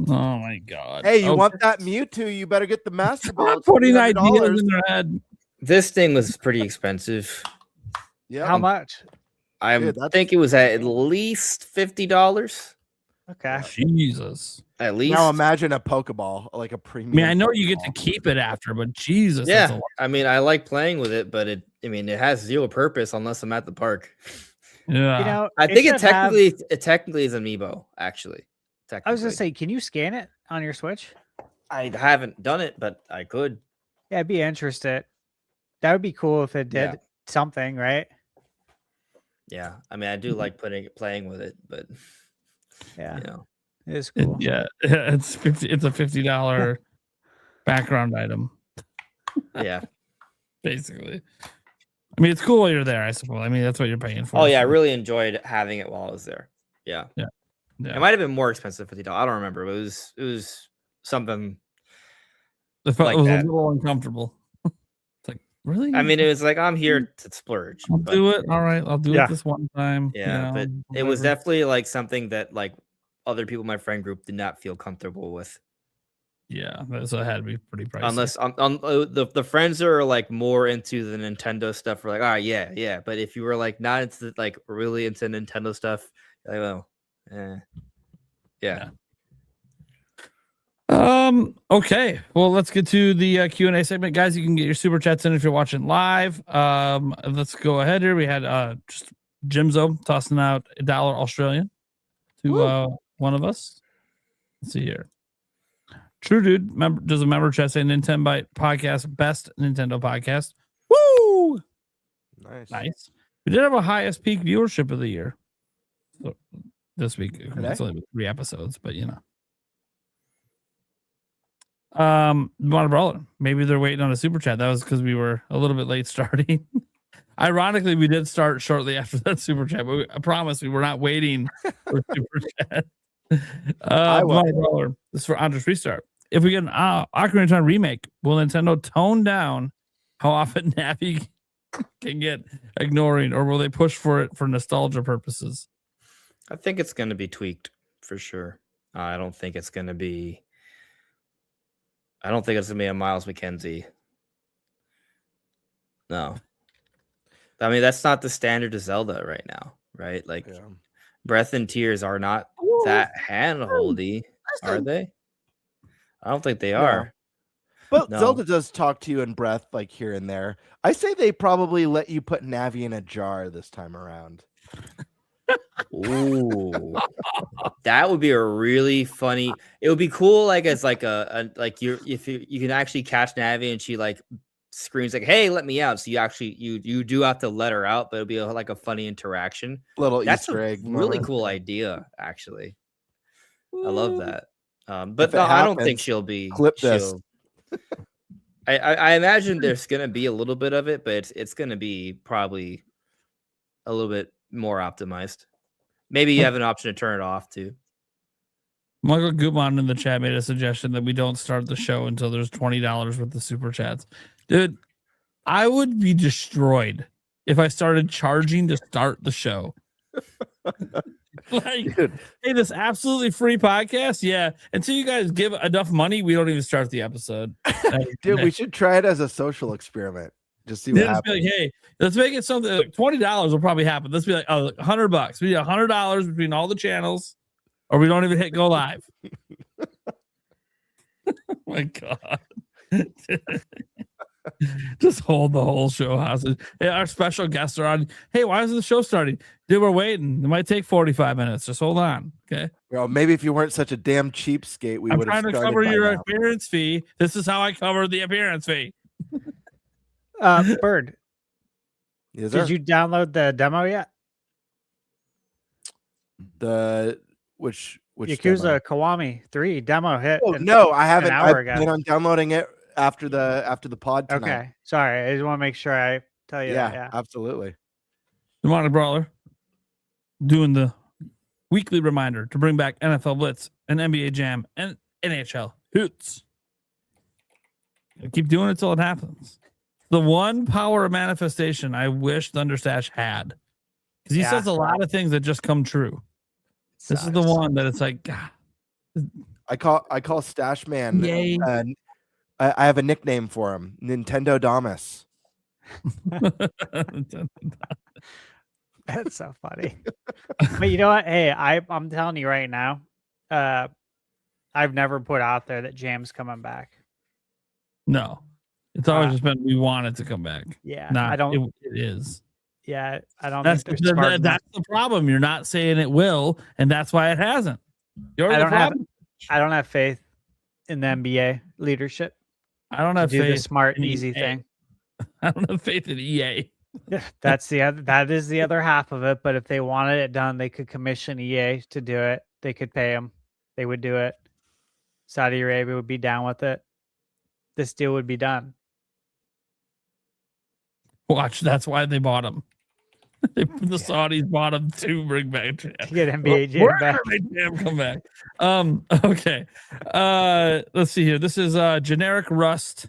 Oh my God. Hey, you Oh, want that Mewtwo? You better get the Master Ball. It's putting $300. ideas in their head. This thing was pretty expensive. Yeah. How much? I Dude, that's- think it was at least $50. Okay. Jesus. At least. Now imagine a Pokeball, like a I premium. mean, I know you get to Pokeball. keep it after, but Jesus. that's a Yeah. lot. I mean, I like playing with it, but it has zero purpose unless I'm at the park. Yeah. You know, I think should have- it technically is amiibo, actually. I was gonna Technically. say, can you scan it on your Switch? I haven't done it, but I could. Yeah, I'd be interested. That would be cool if it did Yeah. something, right? Yeah. I mean, I do like playing with it, but Yeah, you know. it is cool. Yeah. It's a $50 background item, Yeah. basically. I mean, it's cool while you're there, I suppose. I mean, that's what you're paying for. Oh yeah, I so- really enjoyed having it while I was there. Yeah. Yeah. It might have been more expensive, $50. I don't remember, but it was something. It felt like it was that. a little uncomfortable. It's like, really? I mean, it was like I'm here to splurge. I'll but- do it. All right, I'll do Yeah. it this one time. you Yeah, know, but it was whatever. definitely like something that like other people in my friend group did not feel comfortable with. Yeah, so it had to be pretty pricey. Unless the friends that are like more into the Nintendo stuff were like, all right, yeah. But if you were like not into like really into Nintendo stuff, you're like, well, yeah. Okay, well, let's get to the Q&A segment, guys. You can get your super chats in if you're watching live. Let's go ahead here. We had just Jimzo tossing out $1 Australian to one of us. Let's see here. True Dude does a member chat say NintenByte Podcast, best Nintendo podcast. Woo! Nice. We did have a highest peak viewership of the year. So this week. It's only 3 episodes, but you know. Modern Brawler. Maybe they're waiting on a super chat. That was because we were a little bit late starting. Ironically, we did start shortly after that super chat, but I promise we were not waiting for super chat. Modern Brawler. This is for Andres Restart. If we get an Ocarina Time remake, will Nintendo tone down how often Navi can get ignoring, or will they push for it for nostalgia purposes? I think it's going to be tweaked for sure. I don't think it's going to be a Miles McKenzie. No. I mean, that's not the standard of Zelda right now, right? Like, Breath and Tears are not that handholdy, are they? I don't think they are. But No. Zelda does talk to you in Breath, like here and there. I say they probably let you put Navi in a jar this time around. Ooh, that would be a really funny. It would be cool, like as like like if you can actually catch Navi and she like screams like, "Hey, let me out!" So you actually you do have to let her out, but it'll be like a funny interaction. Little That's Easter a egg. really moment. cool idea, actually. I love that. But If it no, I don't think happens, she'll be. clip this. I imagine there's gonna be a little bit of it, but it's gonna be probably a little bit more optimized. Maybe you have an option to turn it off too. Michael Gutman in the chat made a suggestion that we don't start the show until there's $20 worth of super chats. Dude, I would be destroyed if I started charging to start the show. Like, Dude. hey, this absolutely free podcast. Yeah. Until you guys give enough money, we don't even start the episode. Dude, we should try it as a social experiment. Just see what Then just be happens. like, hey, let's make it something. Like $20 will probably happen. Let's be like, oh, $100. We need $100 between all the channels, or we don't even hit go live. Oh my God. Just hold the whole show hostage. Hey, our special guests are on. Hey, why isn't the show starting? Dude, we're waiting. It might take 45 minutes. Just hold on. Okay. Well, maybe if you weren't such a damn cheapskate, we I'm would have trying to started cover by your now. appearance fee. This is how I cover the appearance fee. Bird, Yes, did sir. you download the demo yet? The which Yakuza demo? Kiwami 3 demo hit. Oh, no, I haven't. I hour ago. plan on downloading it after the pod tonight. Okay. Sorry. I just want to make sure I tell you that. Yeah. Absolutely. Demonic Brawler doing the weekly reminder to bring back NFL Blitz and NBA Jam and NHL Hoots. Keep doing it till it happens. The one power manifestation I wish Thunderstash had, because he says a lot of things that just come true. This is the one that it's like, God. I call Stash Man. Yay. I have a nickname for him, Nintendo Damas. That's so funny. But you know what? Hey, I'm telling you right now, I've never put out there that Jam's coming back. No, it's always just been we want it to come back. Yeah, I don't. It is. Yeah, I don't. That's think that's the problem. You're not saying it will, and that's why it hasn't. I don't have faith in the NBA leadership. I don't have faith. Do the faith smart, in easy EA. thing. I don't have faith in EA. That is the other half of it. But if they wanted it done, they could commission EA to do it. They could pay them. They would do it. Saudi Arabia would be down with it. This deal would be done. Watch, that's why they bought him. The Saudis bought him to bring back Jam. To get NBA Jam back. Jam come back. Okay. Let's see here. This is generic Rust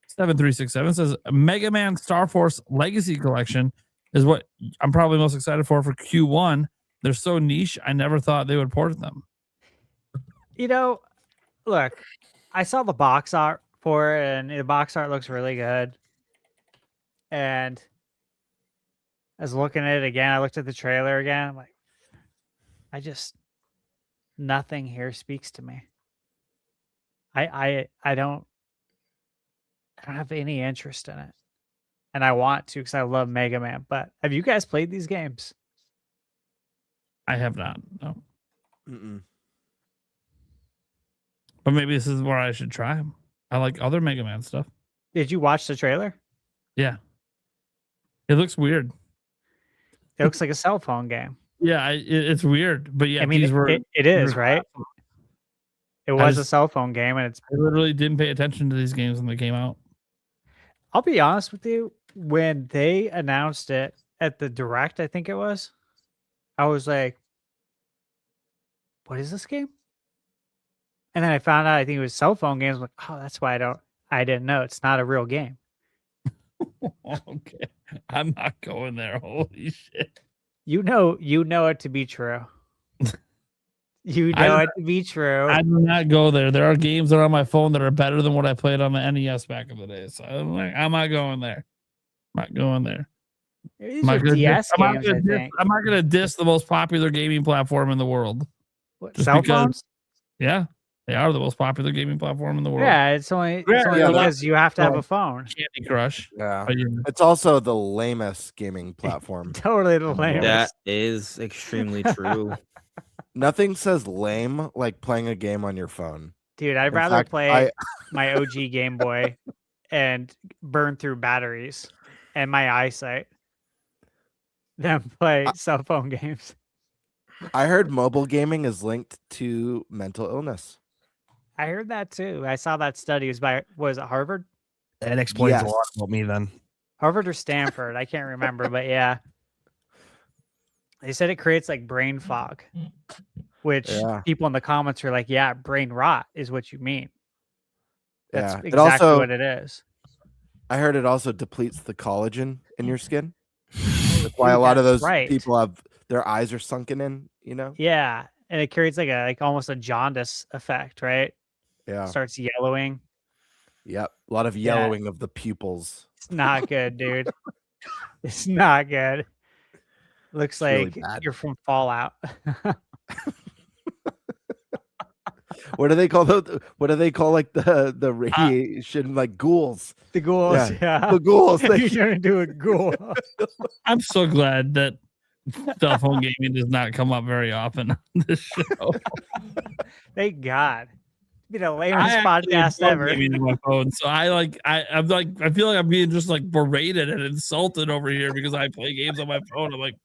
7367 says Mega Man Star Force Legacy Collection is what I'm probably most excited for Q1. They're so niche. I never thought they would port them. You know, look, I saw the box art for it, and the box art looks really good. And I was looking at it again. I looked at the trailer again. I'm like, nothing here speaks to me. I don't have any interest in it. And I want to because I love Mega Man. But have you guys played these games? I have not. No. Mm-mm. But maybe this is where I should try them. I like other Mega Man stuff. Did you watch the trailer? Yeah. It looks weird. It looks like a cell phone game. Yeah, it's weird. But yeah, I mean, it is, right? It was a cell phone game, and I literally didn't pay attention to these games when they came out. I'll be honest with you. When they announced it at the Direct, I think it was, I was like, what is this game? And then I found out I think it was cell phone games. I'm like, oh, that's why I didn't know. It's not a real game. Okay. I'm not going there. Holy shit. You know it to be true. You know it to be true. I do not go there. There are games that are on my phone that are better than what I played on the NES back in the day. So I'm like, I'm not going there. I'm not going there. These are DS games, I think. I'm not going to diss the most popular gaming platform in the world. What, cell phones? Yeah. They are the most popular gaming platform in the world. Yeah, it's only because you have to have a phone. Candy Crush. Yeah. It's also the lamest gaming platform. Totally the lamest. That is extremely true. Nothing says lame like playing a game on your phone. Dude, I'd rather play my OG Game Boy and burn through batteries and my eyesight than play cell phone games. I heard mobile gaming is linked to mental illness. I heard that too. I saw that study. It was it Harvard? That explains a lot about me then. Harvard or Stanford? I can't remember, but yeah. They said it creates like brain fog, which people in the comments are like, yeah, brain rot is what you mean. That's exactly what it is. I heard it also depletes the collagen in your skin. That's why a lot of those people have their eyes are sunken in, you know? Yeah. And it creates like almost a jaundice effect, right? Yeah. Starts yellowing. Yep. A lot of yellowing of the pupils. It's not good, dude. It's not good. Looks like really you're from Fallout. What do they call what do they call like the radiation like ghouls? The ghouls, yeah. The ghouls. You're gonna do a ghoul. I'm so glad that cell phone gaming does not come up very often on this show. Thank God. Be the lamest podcast ever. On my phone, so I feel like I'm being just like berated and insulted over here because I play games on my phone. I'm like,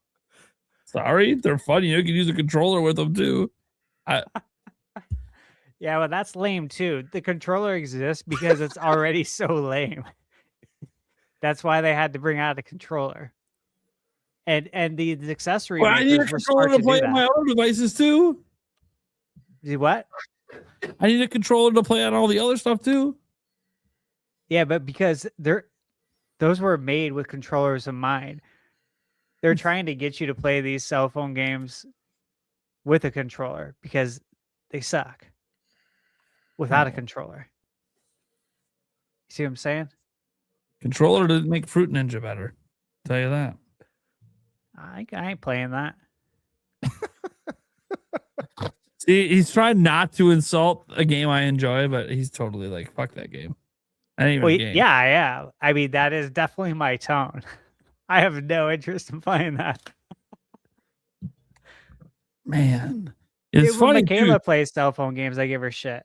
sorry, they're fun. You can use a controller with them too. Yeah, well, that's lame too. The controller exists because it's already so lame. That's why they had to bring out a controller. And the accessory Well, I need a makers were controller smart to to play do on my that. other devices too. What? I need a controller to play on all the other stuff too. Yeah, but because those were made with controllers in mind. They're trying to get you to play these cell phone games with a controller because they suck without a controller. You see what I'm saying? Controller didn't make Fruit Ninja better. Tell you that. I ain't playing that. See, he's trying not to insult a game I enjoy, but he's totally like, fuck that game. I ain't even Well, a game. yeah, I am. I mean, that is definitely my tone. I have no interest in playing that. Man. It's When funny. Michaela Too. plays cell phone games, I give her shit.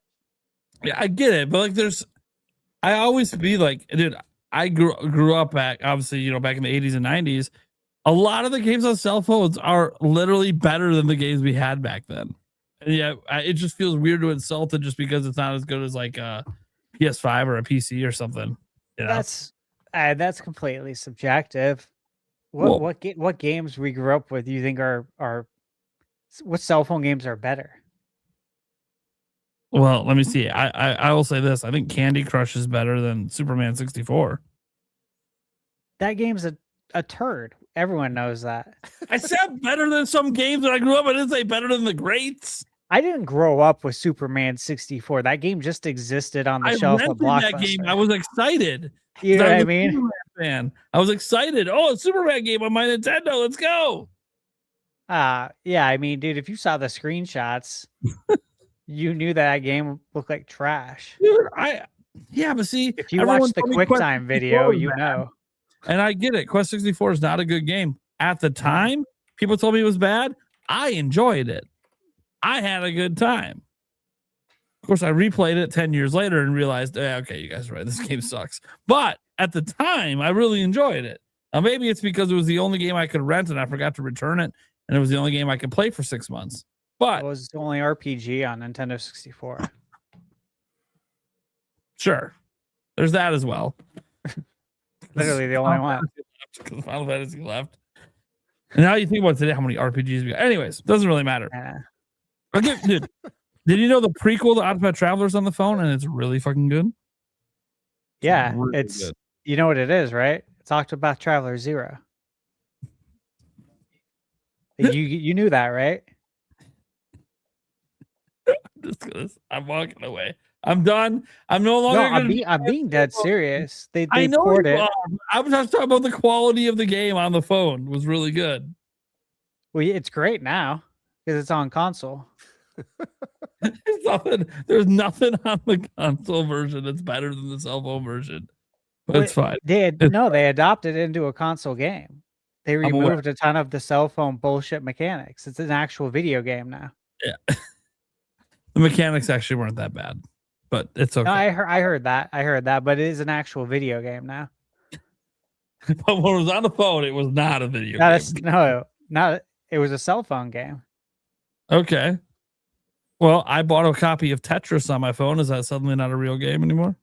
Yeah, I get it, but like I always be like, dude, I grew up back, obviously, back in the 80s and 90s. A lot of the games on cell phones are literally better than the games we had back then. And yeah, it just feels weird to insult it just because it's not as good as like a PS5 or a PC or something. That's completely subjective. What games we grew up with do you think are what cell phone games are better? Well, let me see. I will say this. I think Candy Crush is better than Superman 64. That game's a turd. Everyone knows that. I said better than some games that I grew up. I didn't say better than the greats. I didn't grow up with Superman 64. That game just existed on the shelf of Blockbuster. That game. I was excited. You know what I mean? Man, I was excited. Oh, a Superman game on my Nintendo. Let's go. Yeah, I mean, dude, if you saw the screenshots, you knew that game looked like trash. Dude, but see, if you watch the QuickTime video, you know. And I get it. Quest 64 is not a good game. At the time, people told me it was bad. I enjoyed it. I had a good time. Of course, I replayed it 10 years later and realized, okay, you guys are right. This game sucks. But at the time, I really enjoyed it. Now, maybe it's because it was the only game I could rent and I forgot to return it. And it was the only game I could play for 6 months. But it was the only RPG on Nintendo 64. Sure. There's that as well. Literally the only one. Final Fantasy left. And now you think about today, how many RPGs we got. Anyways, doesn't really matter. Okay, dude. Did you know the prequel to Octopath Traveler's on the phone and it's really fucking good? Yeah, really it's good. You know what it is, right? It's Octopath Traveler 0. You knew that, right? I'm walking away. I'm done. I'm no longer. No, I'm being dead serious. They I know poured it. I was just talking about the quality of the game on the phone was really good. Well, it's great now because it's on console. There's nothing on the console version that's better than the cell phone version. But it's fine. They adopted it into a console game. They removed a ton of the cell phone bullshit mechanics. It's an actual video game now. Yeah. The mechanics actually weren't that bad, but it's okay. No, I heard that, but it is an actual video game now. But when it was on the phone, it was not a video game. It was a cell phone game. Okay. Well, I bought a copy of Tetris on my phone. Is that suddenly not a real game anymore?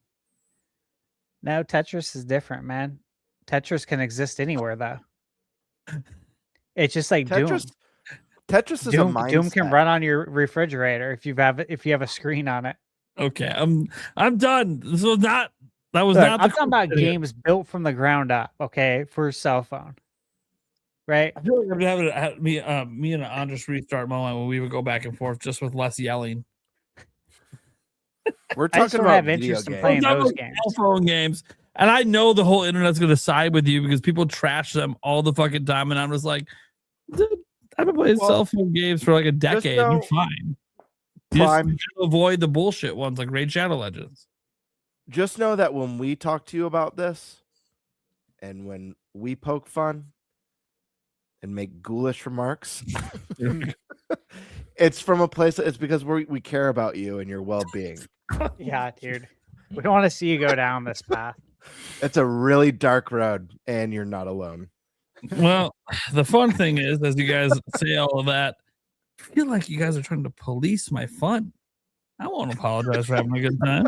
No, Tetris is different, man. Tetris can exist anywhere, though. It's just like Tetris. Doom. Tetris is Doom, a mindset. Doom can run on your refrigerator if you have a screen on it. Okay, I'm done. This was not. That was Look, not. I'm talking about games built from the ground up. Okay, for cell phone. Right. I feel like I'm having me and Andres restart moment when we would go back and forth just with less yelling. We're I just talking don't about have interest in playing those games. Cell phone games. And I know the whole internet's going to side with you because people trash them all the fucking time. And I'm just like, dude, I've been playing cell phone games for like a decade. You're fine. You just avoid the bullshit ones like Raid Shadow Legends. Just know that when we talk to you about this and when we poke fun and make ghoulish remarks, it's from a place. It's because we care about you and your well-being. Yeah, dude. We don't want to see you go down this path. It's a really dark road, and you're not alone. Well, the fun thing is, as you guys say all of that, I feel like you guys are trying to police my fun. I won't apologize for having a good time.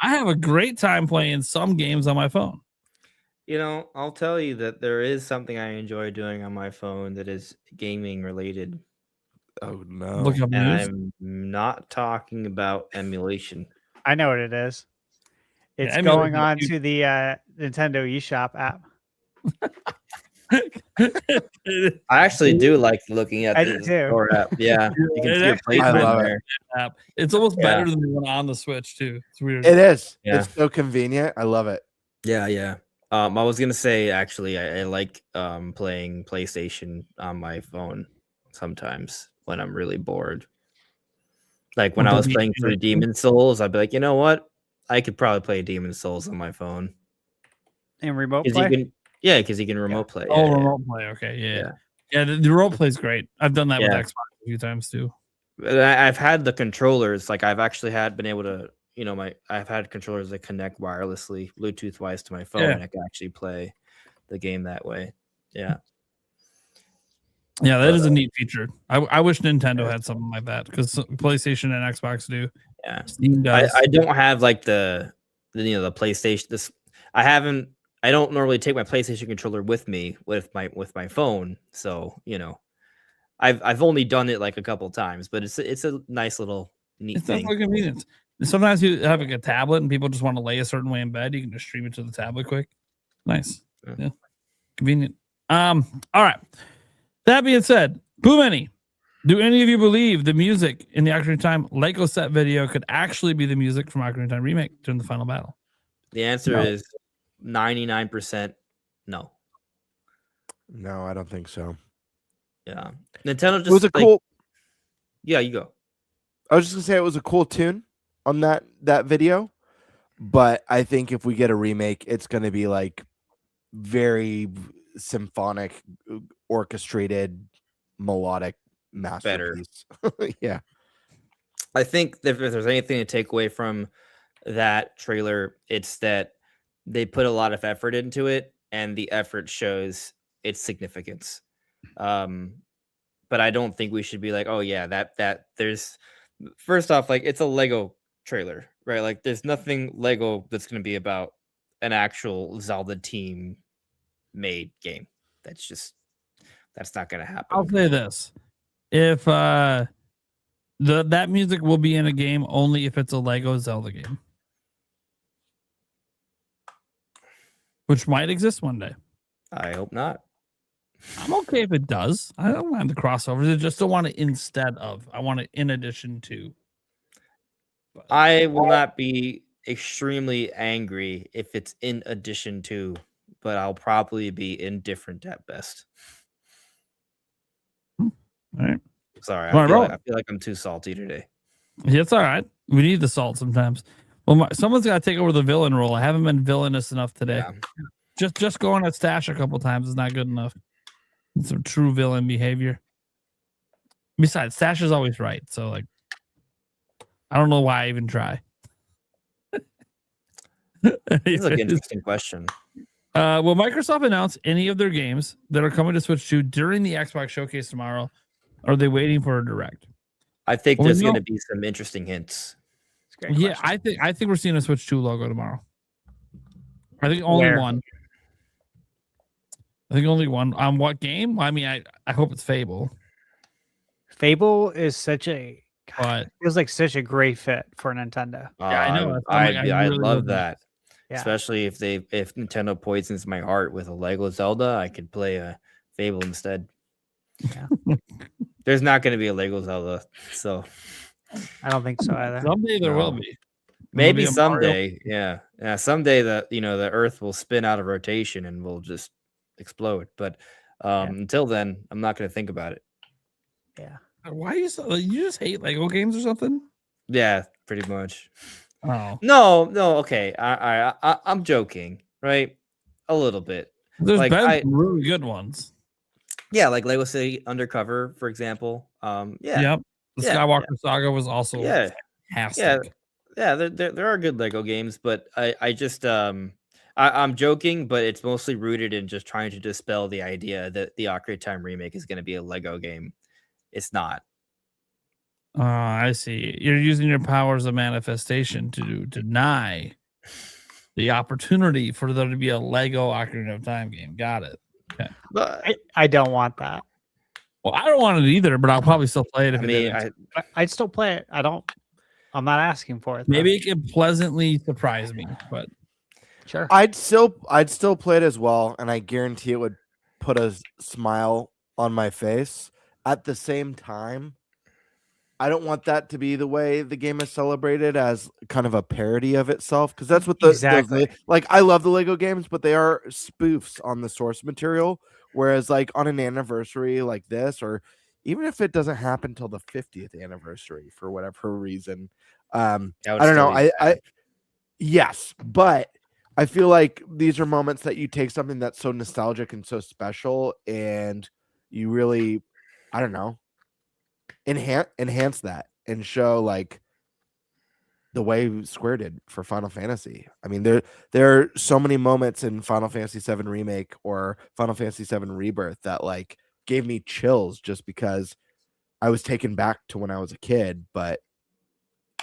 I have a great time playing some games on my phone. You know, I'll tell you that there is something I enjoy doing on my phone that is gaming related. Oh no. Look up And news. I'm not talking about emulation. I know what it is. It's Yeah, going emulation, on to the Nintendo eShop app. I actually do like looking at I the do too. store app. Yeah, you can It see your actually- placement I love there. App. It's almost Yeah. better than the one on the Switch too. It's weird. It is. Yeah. It's so convenient. I love it. Yeah, yeah. I was gonna say actually, I like playing PlayStation on my phone sometimes when I'm really bored. Like when I was playing through Demon Souls, I'd be like, you know what? I could probably play Demon Souls on my phone. And remote Because play. you can remote play. Oh, Yeah, yeah. remote play. Okay, yeah. The remote play is great. I've done that with Yeah. Xbox a few times too. But I've had the controllers. Like I've actually been able to, I've had controllers that connect wirelessly, Bluetooth wise to my phone, Yeah. and I can actually play the game that way. Yeah. Yeah, that But, is a neat feature. I wish Nintendo had something like that because PlayStation and Xbox do. Yeah. Steam does. I don't have like the PlayStation. I don't normally take my PlayStation controller with me with my phone. So I've only done it like a couple times, but it's a nice little neat It's thing. definitely convenient. Sometimes you have like a tablet and people just want to lay a certain way in bed. You can just stream it to the tablet quick. Nice. Yeah. Convenient. All right. That being said, Boo Many, do any of you believe the music in the Ocarina of Time Lego set video could actually be the music from Ocarina of Time Remake during the final battle? The answer is 99% no. No, I don't think so. Yeah. Nintendo just It was a cool. Yeah, you go. I was just gonna say it was a cool tune on that video, but I think if we get a remake, it's gonna be like very symphonic, orchestrated, melodic masterpiece. Yeah. I think that if there's anything to take away from that trailer, it's that they put a lot of effort into it, and the effort shows its significance. But I don't think we should be like, oh yeah, that there's first off, like it's a Lego trailer, right? Like there's nothing Lego that's going to be about an actual Zelda team made game. That's not going to happen. I'll say this. If that music will be in a game only if it's a Lego Zelda game. Which might exist one day. I hope not. I'm okay if it does. I don't mind the crossovers. I just don't want it instead of. I want it in addition to. I will not be extremely angry if it's in addition to, but I'll probably be indifferent at best. All right. Sorry, All right, I feel like I'm too salty today. Yeah, it's all right. We need the salt sometimes. Well, someone's got to take over the villain role. I haven't been villainous enough today. Yeah. Just going at Stash a couple times is not good enough. It's some true villain behavior. Besides, Stash is always right. So, like, I don't know why I even try. This is an interesting question. Will Microsoft announce any of their games that are coming to Switch 2 during the Xbox showcase tomorrow? Or are they waiting for a direct? I think Well, there's no. going to be some interesting hints. Yeah, I think we're seeing a Switch 2 logo tomorrow. I think only Where? one. I think only one. On what game? I mean, I hope it's Fable. Fable is such a But feels like such a great fit for Nintendo. Yeah, I know. That's why I'm like, I I really love love that. Yeah. Especially if Nintendo poisons my heart with a Lego Zelda, I could play a Fable instead. Yeah. There's not going to be a Lego Zelda, so I don't think so either. someday there will No. be. maybe There'll be a Mario. someday. Yeah. Someday the Earth will spin out of rotation and will just explode. But until then, I'm not going to think about it. Yeah. Why are you you just hate Lego games or something? Yeah, pretty much. Oh, No, okay. I'm joking, right? A little bit. there's Like, been some really good ones. Yeah, like Lego City Undercover, for example. Yeah. Yep. The Yeah, Skywalker Saga was also Yeah. fantastic. Yeah, there are good Lego games, but I just I'm joking, but it's mostly rooted in just trying to dispel the idea that the Ocarina of Time remake is going to be a Lego game. It's not. I see. You're using your powers of manifestation to deny the opportunity for there to be a Lego Ocarina of Time game. Got it. Okay. But I don't want that. Well, I don't want it either, but I'll probably still play it if I it mean, didn't. I'd still play it. I'm not asking for it. Though. Maybe it could pleasantly surprise me, but Sure. I'd still play it as well, and I guarantee it would put a smile on my face. At the same time, I don't want that to be the way the game is celebrated, as kind of a parody of itself, because that's what Exactly. like. I love the Lego games, but they are spoofs on the source material. Whereas, like on an anniversary like this, or even if it doesn't happen till the 50th anniversary for whatever reason, I don't know. Yes, but I feel like these are moments that you take something that's so nostalgic and so special, and you really, I don't know, enhance that and show like the way Square did for Final Fantasy. I mean, there are so many moments in Final Fantasy VII Remake or Final Fantasy VII Rebirth that like gave me chills just because I was taken back to when I was a kid. But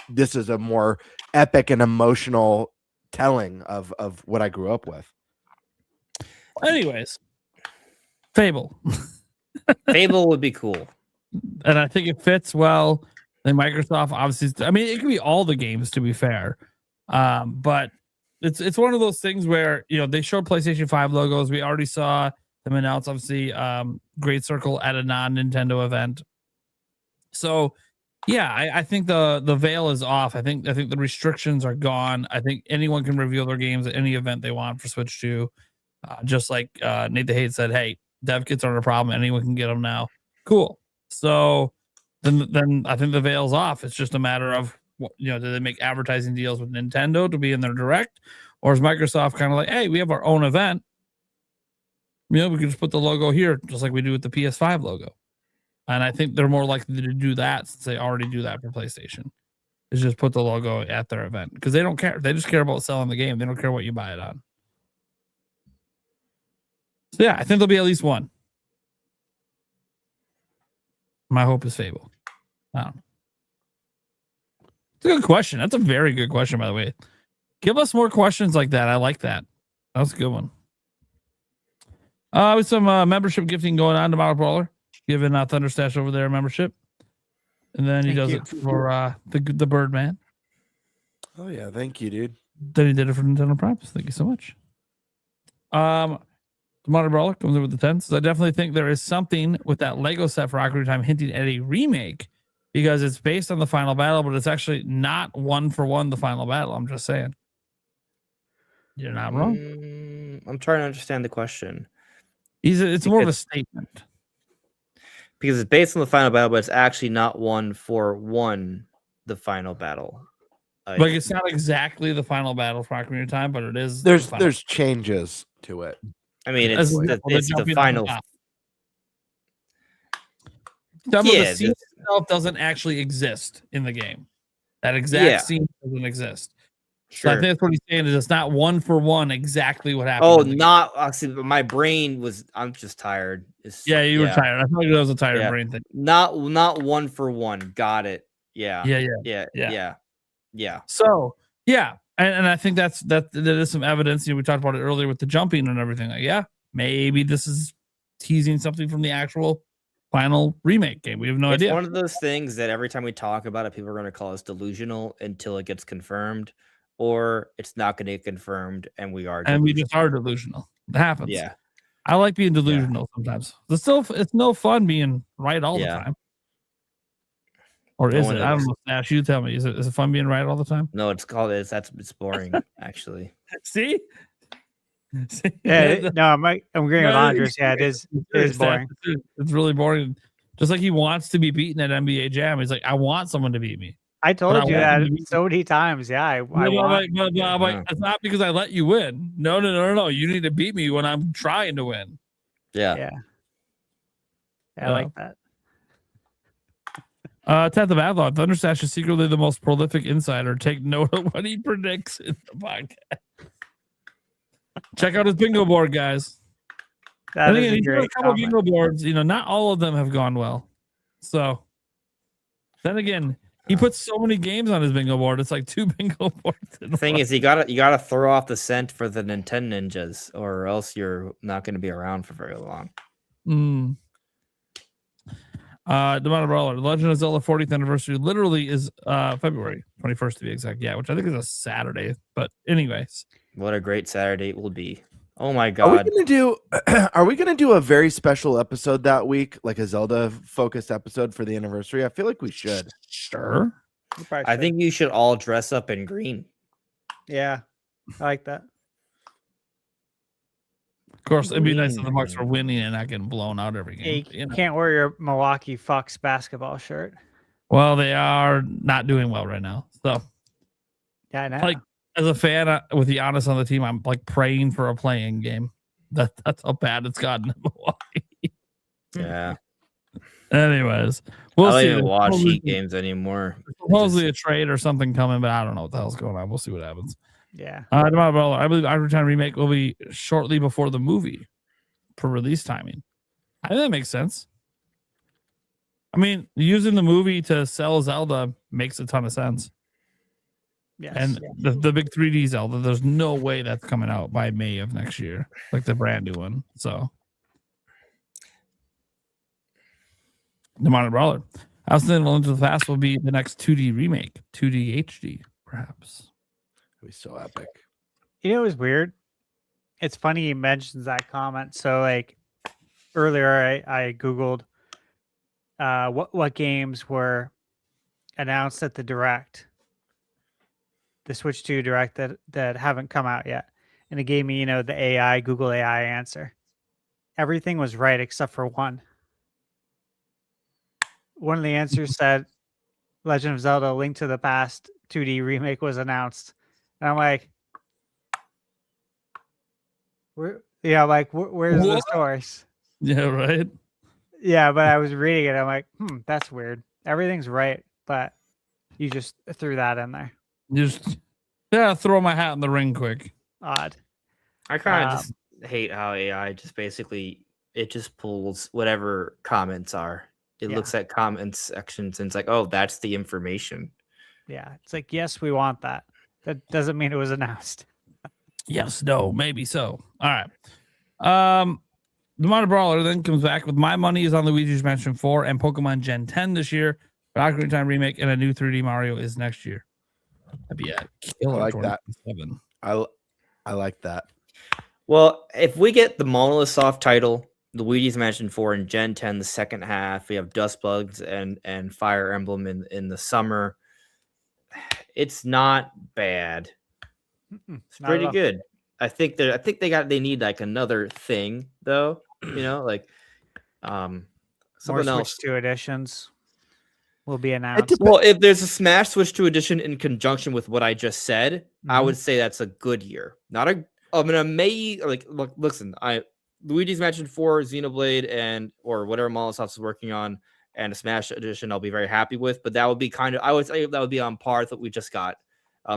this is a more epic and emotional telling of what I grew up with. anyways, Fable. Fable would be cool. And I think it fits well. And Microsoft obviously, I mean, it could be all the games to be fair, but it's one of those things where they showed PlayStation 5 logos. We already saw them announce obviously Great Circle at a non-Nintendo event. So yeah, I think the veil is off. I think the restrictions are gone. I think anyone can reveal their games at any event they want for Switch 2. Just like Nate the Hate said, hey, dev kits aren't a problem. Anyone can get them now. Cool. So then I think the veil's off. It's just a matter of do they make advertising deals with Nintendo to be in their direct, or is Microsoft kind of like, hey, we have our own event. We can just put the logo here, just like we do with the PS5 logo. And I think they're more likely to do that since they already do that for PlayStation. Is just put the logo at their event because they don't care. They just care about selling the game. They don't care what you buy it on. So yeah, I think there'll be at least one. My hope is Fable. I don't know. It's a good question. That's a very good question, by the way. Give us more questions like that. I like that. That was a good one. With some membership gifting going on tomorrow, Brawler, giving Thunderstash over there a membership, and then he does it for the Birdman. Oh yeah, thank you, dude. Then he did it for Nintendo Prime. Thank you so much. The Modern Brawler comes in with the 10. So I definitely think there is something with that Lego set for Ocarina of Time hinting at a remake because it's based on the final battle, but it's actually not one for one the final battle. I'm just saying. You're not wrong. I'm trying to understand the question. It's more of a statement. Because it's based on the final battle, but it's actually not one for one the final battle. Like it's not exactly the final battle for Ocarina of Time, but it is. There's changes to it. I mean, it's the final. Some of the scene itself doesn't actually exist in the game. That exact scene doesn't exist. Sure. So I think that's what he's saying is it's not one for one exactly what happened. Oh, not actually. My brain was. I'm just tired. You were tired. I thought it was a tired brain thing. Not one for one. Got it. Yeah. So yeah. And I think that is some evidence. We talked about it earlier with the jumping and everything. Like, maybe this is teasing something from the actual final remake game. We have no idea. It's one of those things that every time we talk about it, people are going to call us delusional until it gets confirmed, or it's not going to get confirmed, and we are. And we just are delusional. It happens. Yeah, I like being delusional sometimes. It's no fun being right all the time. Or is it? I don't know. Ash, you tell me. Is it fun being right all the time? No, it's boring, actually. See? Yeah, no, I'm agreeing with Andres. Yeah, it is boring. It's really boring. Just like he wants to be beaten at NBA Jam. He's like, I want someone to beat me. I told you that so many times. Yeah, I want. It's not because I let you win. No. You need to beat me when I'm trying to win. Yeah. I like that. 10th of Avalon, Thunderstash is secretly the most prolific insider. Take note of what he predicts in the podcast. Check out his bingo board, guys. That is a great couple of bingo boards. Not all of them have gone well. So Then again, he puts so many games on his bingo board. It's like 2 bingo boards. The thing is, you gotta throw off the scent for the Nintendo ninjas, or else you're not going to be around for very long. Demonic Brawler, Legend of Zelda 40th anniversary literally is February 21st to be exact. Yeah, which I think is a Saturday. But anyways, what a great Saturday it will be. Oh my Are we god. gonna do a very special episode that week, like a Zelda focused episode for the anniversary? I feel like we should. Sure. I think you should all dress up in green. Yeah, I like that. Of course, it'd be nice if the Bucks were winning and not getting blown out every game. You can't wear your Milwaukee Bucks basketball shirt. Well, they are not doing well right now. So, Yeah, I know. like as a fan with the honest on the team, I'm like praying for a playing game. That's how bad it's gotten in Milwaukee. Yeah. Anyways, I we'll don't see. even watch Supposedly- Heat games anymore. Supposedly a trade or something coming, but I don't know what the hell's going on. We'll see what happens. Yeah. I believe Ocarina Time Remake will be shortly before the movie for release timing. I think that makes sense. I mean, using the movie to sell Zelda makes a ton of sense. Yes. And the big 3D Zelda, there's no way that's coming out by May of next year, like the brand new one. So, Demonic Brawler. I was thinking Into the Past will be the next 2D remake, 2D HD, perhaps. It'd be so epic. You know, it was weird. It's funny he mentions that comment. So, like earlier, I googled what games were announced at the Direct, the Switch 2 Direct that haven't come out yet, and it gave me, the Google AI answer. Everything was right except for one. One of the answers said, "Legend of Zelda: Link to the Past 2D remake was announced," and I'm like, where's the source? Yeah, right. Yeah, but I was reading it. I'm like, that's weird. Everything's right, but you just threw that in there. Just throw my hat in the ring quick. Odd. I kind of just hate how AI just basically it just pulls whatever comments are. It looks at comment sections and it's like, oh, that's the information. Yeah, it's like, yes, we want that. That doesn't mean it was announced. Yes, no, maybe so. All right. The Demonic Brawler then comes back with my money is on Luigi's Mansion 4 and Pokemon Gen 10 this year. But Ocarina of Time Remake and a new 3D Mario is next year. That'd be a killer. I like that. 27. I like that. Well, if we get the Monolith Soft title, Luigi's Mansion 4 in Gen 10, the second half, we have Dustbugs and Fire Emblem in the summer. It's not bad. It's pretty good. I think they need like another thing though, like something More else. Switch 2 editions will be announced. Well, if there's a Smash Switch 2 edition in conjunction with what I just said, I would say that's a good year. Not a listen, Luigi's Mansion 4, Xenoblade, or whatever Molotov is working on, and a Smash edition, I'll be very happy with. But that would be I would say that would be on par with what we just got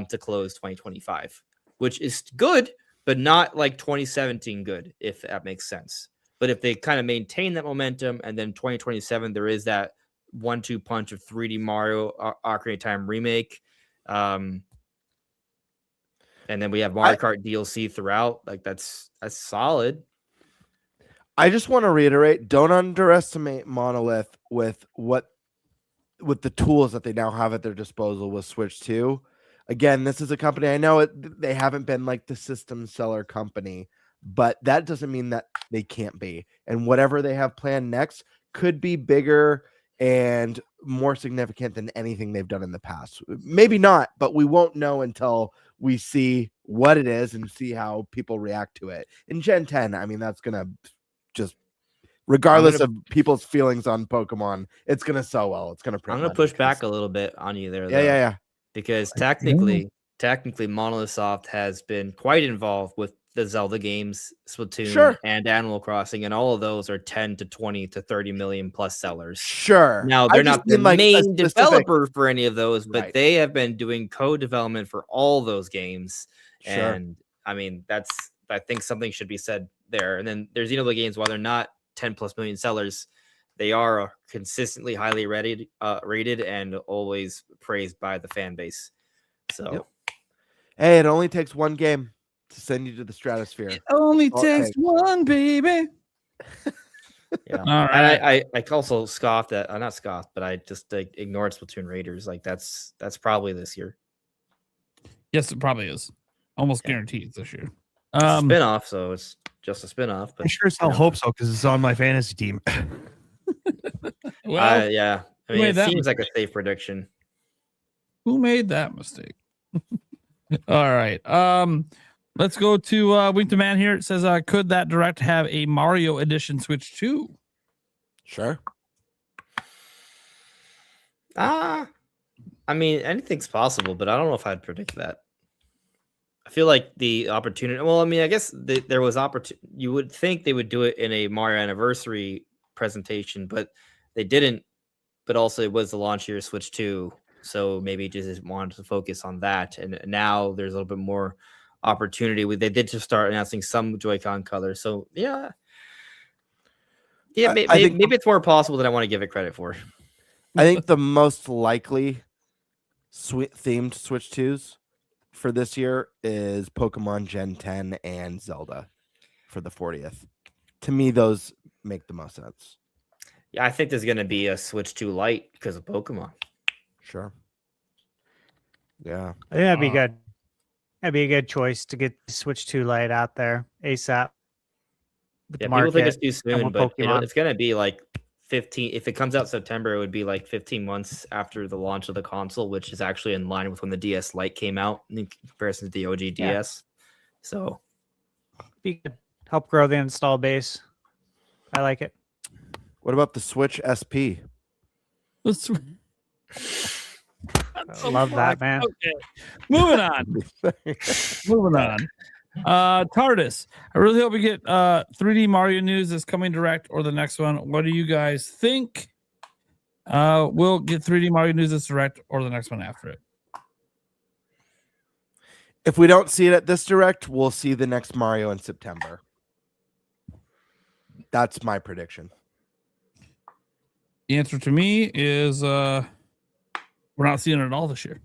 to close 2025, which is good, but not like 2017 good, if that makes sense. But if they kind of maintain that momentum, and then 2027 there is that 1-2 punch of 3D Mario Ocarina of Time Remake, and then we have Mario Kart DLC throughout, like that's solid. I just want to reiterate: don't underestimate Monolith with the tools that they now have at their disposal with Switch 2. Again, this is a company, I know they haven't been like the system seller company, but that doesn't mean that they can't be. And whatever they have planned next could be bigger and more significant than anything they've done in the past. Maybe not, but we won't know until we see what it is and see how people react to it. In Gen 10, I mean, that's going to just, regardless of people's feelings on Pokemon, it's going to sell well. It's going to I'm going to push back a little bit on you there. Yeah. Because technically, Monolith Soft has been quite involved with the Zelda games, Splatoon, and Animal Crossing, and all of those are 10 to 20 to 30 million plus sellers. Sure. Now, they're not the main developer for any of those, but they have been doing co-development for all those games. Sure. And I mean, I think something should be said there. And then there's the games, while they're not 10 plus million sellers, they are consistently highly rated and always praised by the fan base. So, Hey, it only takes one game to send you to the stratosphere. It only All it takes one, baby. yeah. All right. And I also scoffed at, not scoffed, but I just ignored Splatoon Raiders. Like that's probably this year. Yes, it probably is. Almost guaranteed it's this year. It's a spinoff, so it's just a spinoff. But I sure as hell hope so because it's on my fantasy team. Well, yeah. I who mean, made it that seems like a mistake? safe prediction. Who made that mistake? All right. Let's go to Wink to Man here. It says, could that direct have a Mario Edition Switch 2? Sure. I mean, anything's possible, but I don't know if I'd predict that. I feel like the opportunity. Well, I mean, I guess there was opportunity. You would think they would do it in a Mario Anniversary presentation, but they didn't. But also, it was the launch year of Switch 2, so maybe just wanted to focus on that. And now there's a little bit more opportunity. They did just start announcing some Joy-Con colors, so yeah, maybe it's more possible than I want to give it credit for. I think the most likely themed Switch 2s for this year is Pokemon Gen 10 and Zelda for the 40th. To me, those make the most sense. Yeah, I think there's going to be a Switch 2 Lite because of Pokemon. Sure. Yeah. I think that'd be good. That'd be a good choice to get the Switch 2 Lite out there ASAP. Yeah, people think it's too soon, but it's going to be like 15. If it comes out September, it would be like 15 months after the launch of the console, which is actually in line with when the DS Lite came out in comparison to the OG DS. So, be good. Help grow the install base. I like it. What about the Switch SP? I love that, man. Okay. Moving on. Moving on. TARDIS. I really hope we get 3D Mario news that's coming direct or the next one. What do you guys think? We'll get 3D Mario news that's direct or the next one after it. If we don't see it at this direct, we'll see the next Mario in September. That's my prediction. The answer to me is we're not seeing it at all this year.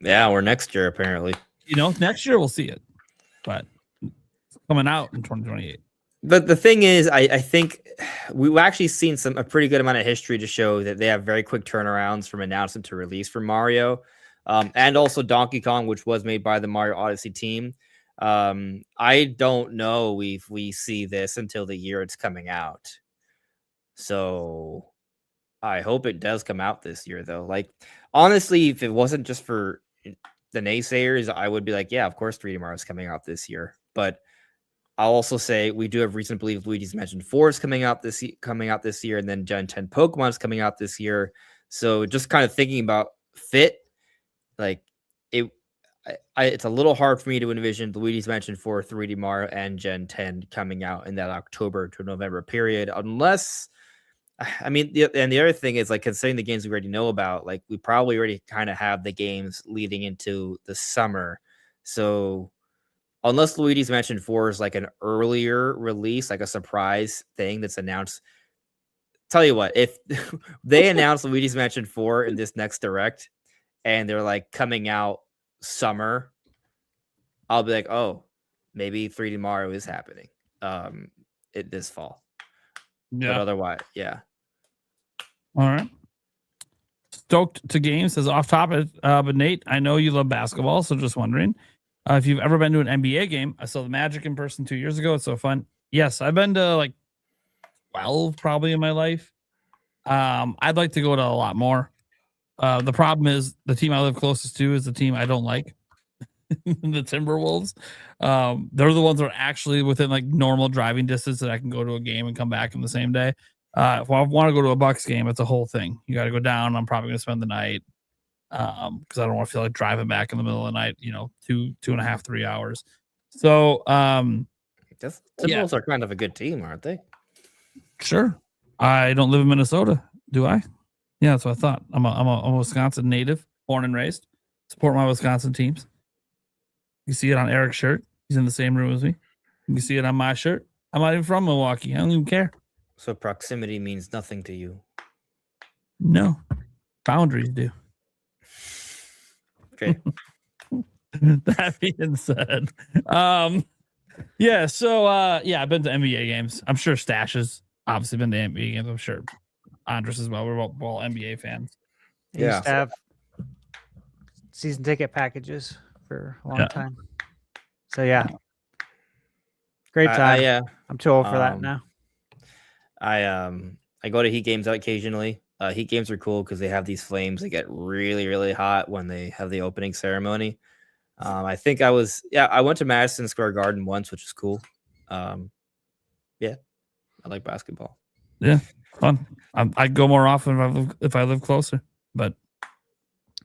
Yeah, or next year, apparently. Next year we'll see it, but it's coming out in 2028. But the thing is, I think we've actually seen a pretty good amount of history to show that they have very quick turnarounds from announcement to release for Mario, and also Donkey Kong, which was made by the Mario Odyssey team. I don't know if we see this until the year it's coming out. So I hope it does come out this year, though. Like, honestly, if it wasn't just for the naysayers, I would be like, yeah, of course 3D Mario is coming out this year. But I'll also say we do have reason to believe Luigi's Mansion 4 is coming out this year, and then Gen 10 Pokemon is coming out this year. So just kind of thinking about fit, like it's a little hard for me to envision Luigi's Mansion 4, 3D Mario, and Gen 10 coming out in that October to November period, unless. I mean, the other thing is, like, considering the games we already know about, like, we probably already kind of have the games leading into the summer. So unless Luigi's Mansion 4 is like an earlier release, like a surprise thing that's announced, tell you what, if they announce Luigi's Mansion 4 in this next direct and they're like coming out summer, I'll be like, oh, maybe 3D Mario is happening this fall. Yeah. But otherwise, yeah. All right. Stoked to Game says off topic, but Nate, I know you love basketball, so just wondering if you've ever been to an NBA game. I saw the Magic in person 2 years ago. It's so fun. Yes, I've been to like 12 probably in my life. I'd like to go to a lot more. The problem is the team I live closest to is the team I don't like. The Timberwolves. They're the ones that are actually within like normal driving distance that I can go to a game and come back in the same day. If I want to go to a Bucks game, it's a whole thing. You got to go down. I'm probably going to spend the night because I don't want to feel like driving back in the middle of the night, 2.5, 3 hours. So Timberwolves are kind of a good team, aren't they? Sure. I don't live in Minnesota, do I? Yeah, that's what I thought. I'm a Wisconsin native, born and raised. Support my Wisconsin teams. You see it on Eric's shirt. He's in the same room as me. You can see it on my shirt. I'm not even from Milwaukee. I don't even care. So proximity means nothing to you. No, boundaries do. Okay. That being said, yeah. So, yeah, I've been to NBA games. I'm sure Stash has obviously been to NBA games. I'm sure Andres as well. We're all NBA fans. I used to have season ticket packages for a long time. So yeah, great time. I'm too old for that now. I go to Heat games occasionally. Heat games are cool because they have these flames that get really, really hot when they have the opening ceremony. I think I went to Madison Square Garden once, which is cool. Yeah, I like basketball. Yeah, fun. I'd go more often if I live closer. But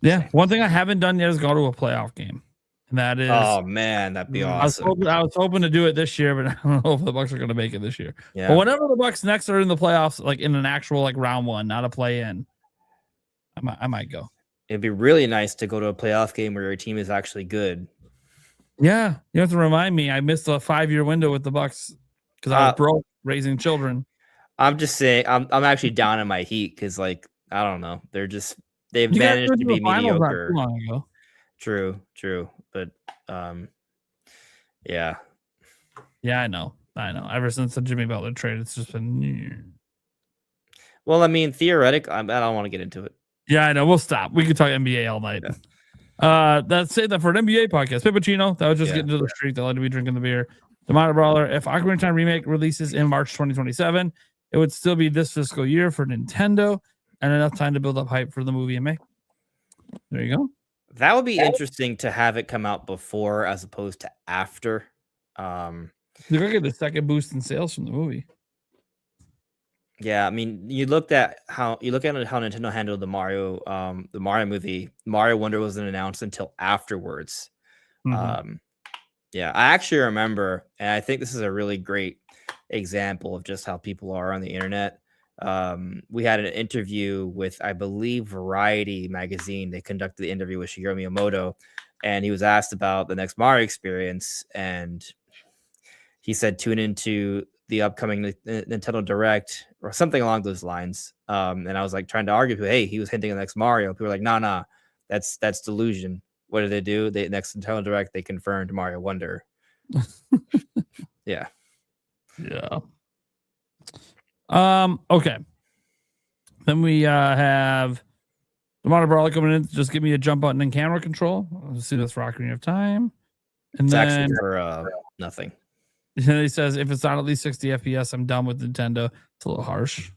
yeah, one thing I haven't done yet is go to a playoff game. And that is, oh man, that'd be awesome. I was hoping to do it this year, but I don't know if the Bucks are going to make it this year. Yeah. But whenever the Bucks next are in the playoffs, like in an actual like round one, not a play in, I might go. It'd be really nice to go to a playoff game where your team is actually good. Yeah, you have to remind me. I missed a 5-year window with the Bucks because I was broke raising children. I'm just saying, I'm actually down on my Heat because, like, I don't know, they've managed to be mediocre. Not too long ago. True, but yeah, I know. Ever since the Jimmy Butler trade, it's just been. Well, I mean, theoretically, I don't want to get into it. Yeah, I know. We'll stop. We could talk NBA all night. Yeah. That's it. That for an NBA podcast. Pippuccino, that was just getting to the street. They like to be drinking the beer. The Minor Brawler. If Ocarina Time Remake releases in March 2027, it would still be this fiscal year for Nintendo, and enough time to build up hype for the movie in May. There you go. That would be interesting to have it come out before as opposed to after. You're gonna get the second boost in sales from the movie. Yeah, I mean, you look at how Nintendo handled the Mario movie. Mario Wonder wasn't announced until afterwards. Mm-hmm. Yeah, I actually remember, and I think this is a really great example of just how people are on the internet. We had an interview with, I believe, Variety magazine. They conducted the interview with Shigeru Miyamoto, and he was asked about the next Mario experience, and he said, tune into the upcoming Nintendo Direct or something along those lines. And I was like trying to argue, hey, he was hinting at the next Mario. People were like, nah, that's delusion. What did they do? The next Nintendo Direct, they confirmed Mario Wonder. Yeah. Okay. Then we have the Minor Brawler coming in. Just give me a jump button and camera control. Let's see this for Ocarina of Time. And it's then actually for nothing. And he says, if it's not at least 60 FPS, I'm done with Nintendo. It's a little harsh.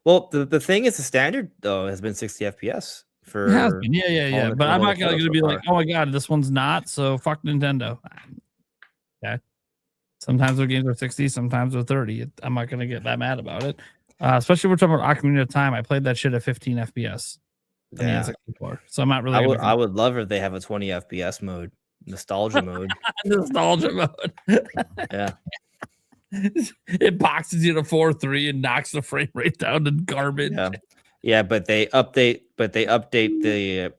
Well, the thing is, the standard though has been 60 FPS for. It has been. Yeah. But I'm not going to be like, oh my god, this one's not. So fuck Nintendo. Okay. Sometimes their games are 60, sometimes they're 30. I'm not going to get that mad about it. Especially we're talking about Ocarina of Time. I played that shit at 15 FPS. Yeah. So I'm not really. I would love if they have a 20 FPS mode. Nostalgia mode. Nostalgia mode. Yeah. It boxes you to 4:3 and knocks the frame rate down to garbage. Yeah, but they update the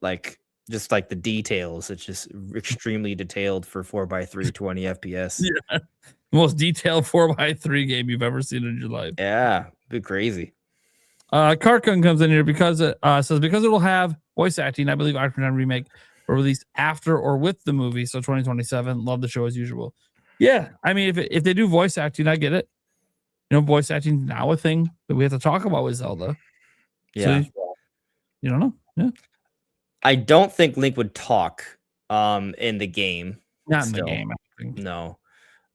just like the details. It's just extremely detailed for 4x3 20 FPS. Yeah. Most detailed 4x3 game you've ever seen in your life. Yeah, be crazy. Carcon comes in here because it says because it will have voice acting. I believe Ocarina Remake or released after or with the movie, so 2027. Love the show as usual. Yeah, I mean, if they do voice acting, I get it. You know, voice acting now a thing that we have to talk about with Zelda. Yeah, so, you don't know. Yeah, I don't think Link would talk in the game. Not in the game. I think. No.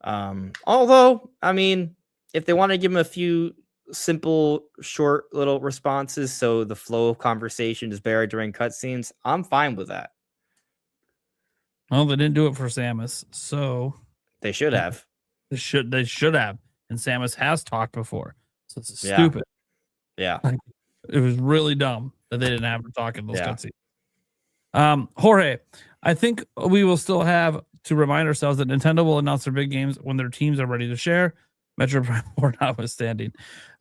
Although, I mean, if they want to give him a few simple, short little responses, so the flow of conversation is buried during cutscenes, I'm fine with that. Well, they didn't do it for Samus, so they should have. They should have. And Samus has talked before, so it's stupid. Yeah, it was really dumb that they didn't have her talk in those cutscenes. Jorge, I think we will still have to remind ourselves that Nintendo will announce their big games when their teams are ready to share. Metroid Prime 4 notwithstanding.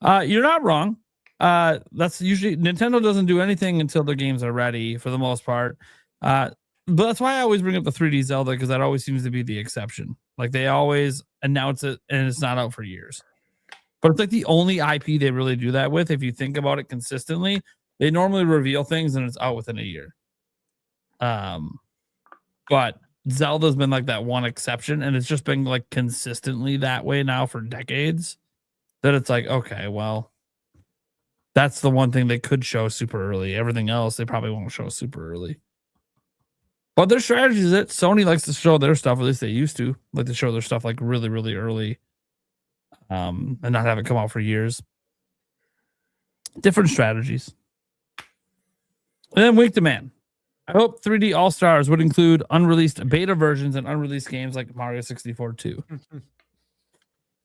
You're not wrong. That's usually Nintendo doesn't do anything until their games are ready for the most part. But that's why I always bring up the 3D Zelda, because that always seems to be the exception. Like they always announce it and it's not out for years. But it's like the only IP they really do that with. If you think about it consistently, they normally reveal things and it's out within a year. But Zelda's been like that one exception, and it's just been like consistently that way now for decades. That it's like, okay, well, that's the one thing they could show super early. Everything else they probably won't show super early. But their strategy is that Sony likes to show their stuff, at least they used to like to show their stuff like really, really early. And not have it come out for years. Different strategies. And then Wink Demand. I hope 3D All-Stars would include unreleased beta versions and unreleased games like Mario 64 2.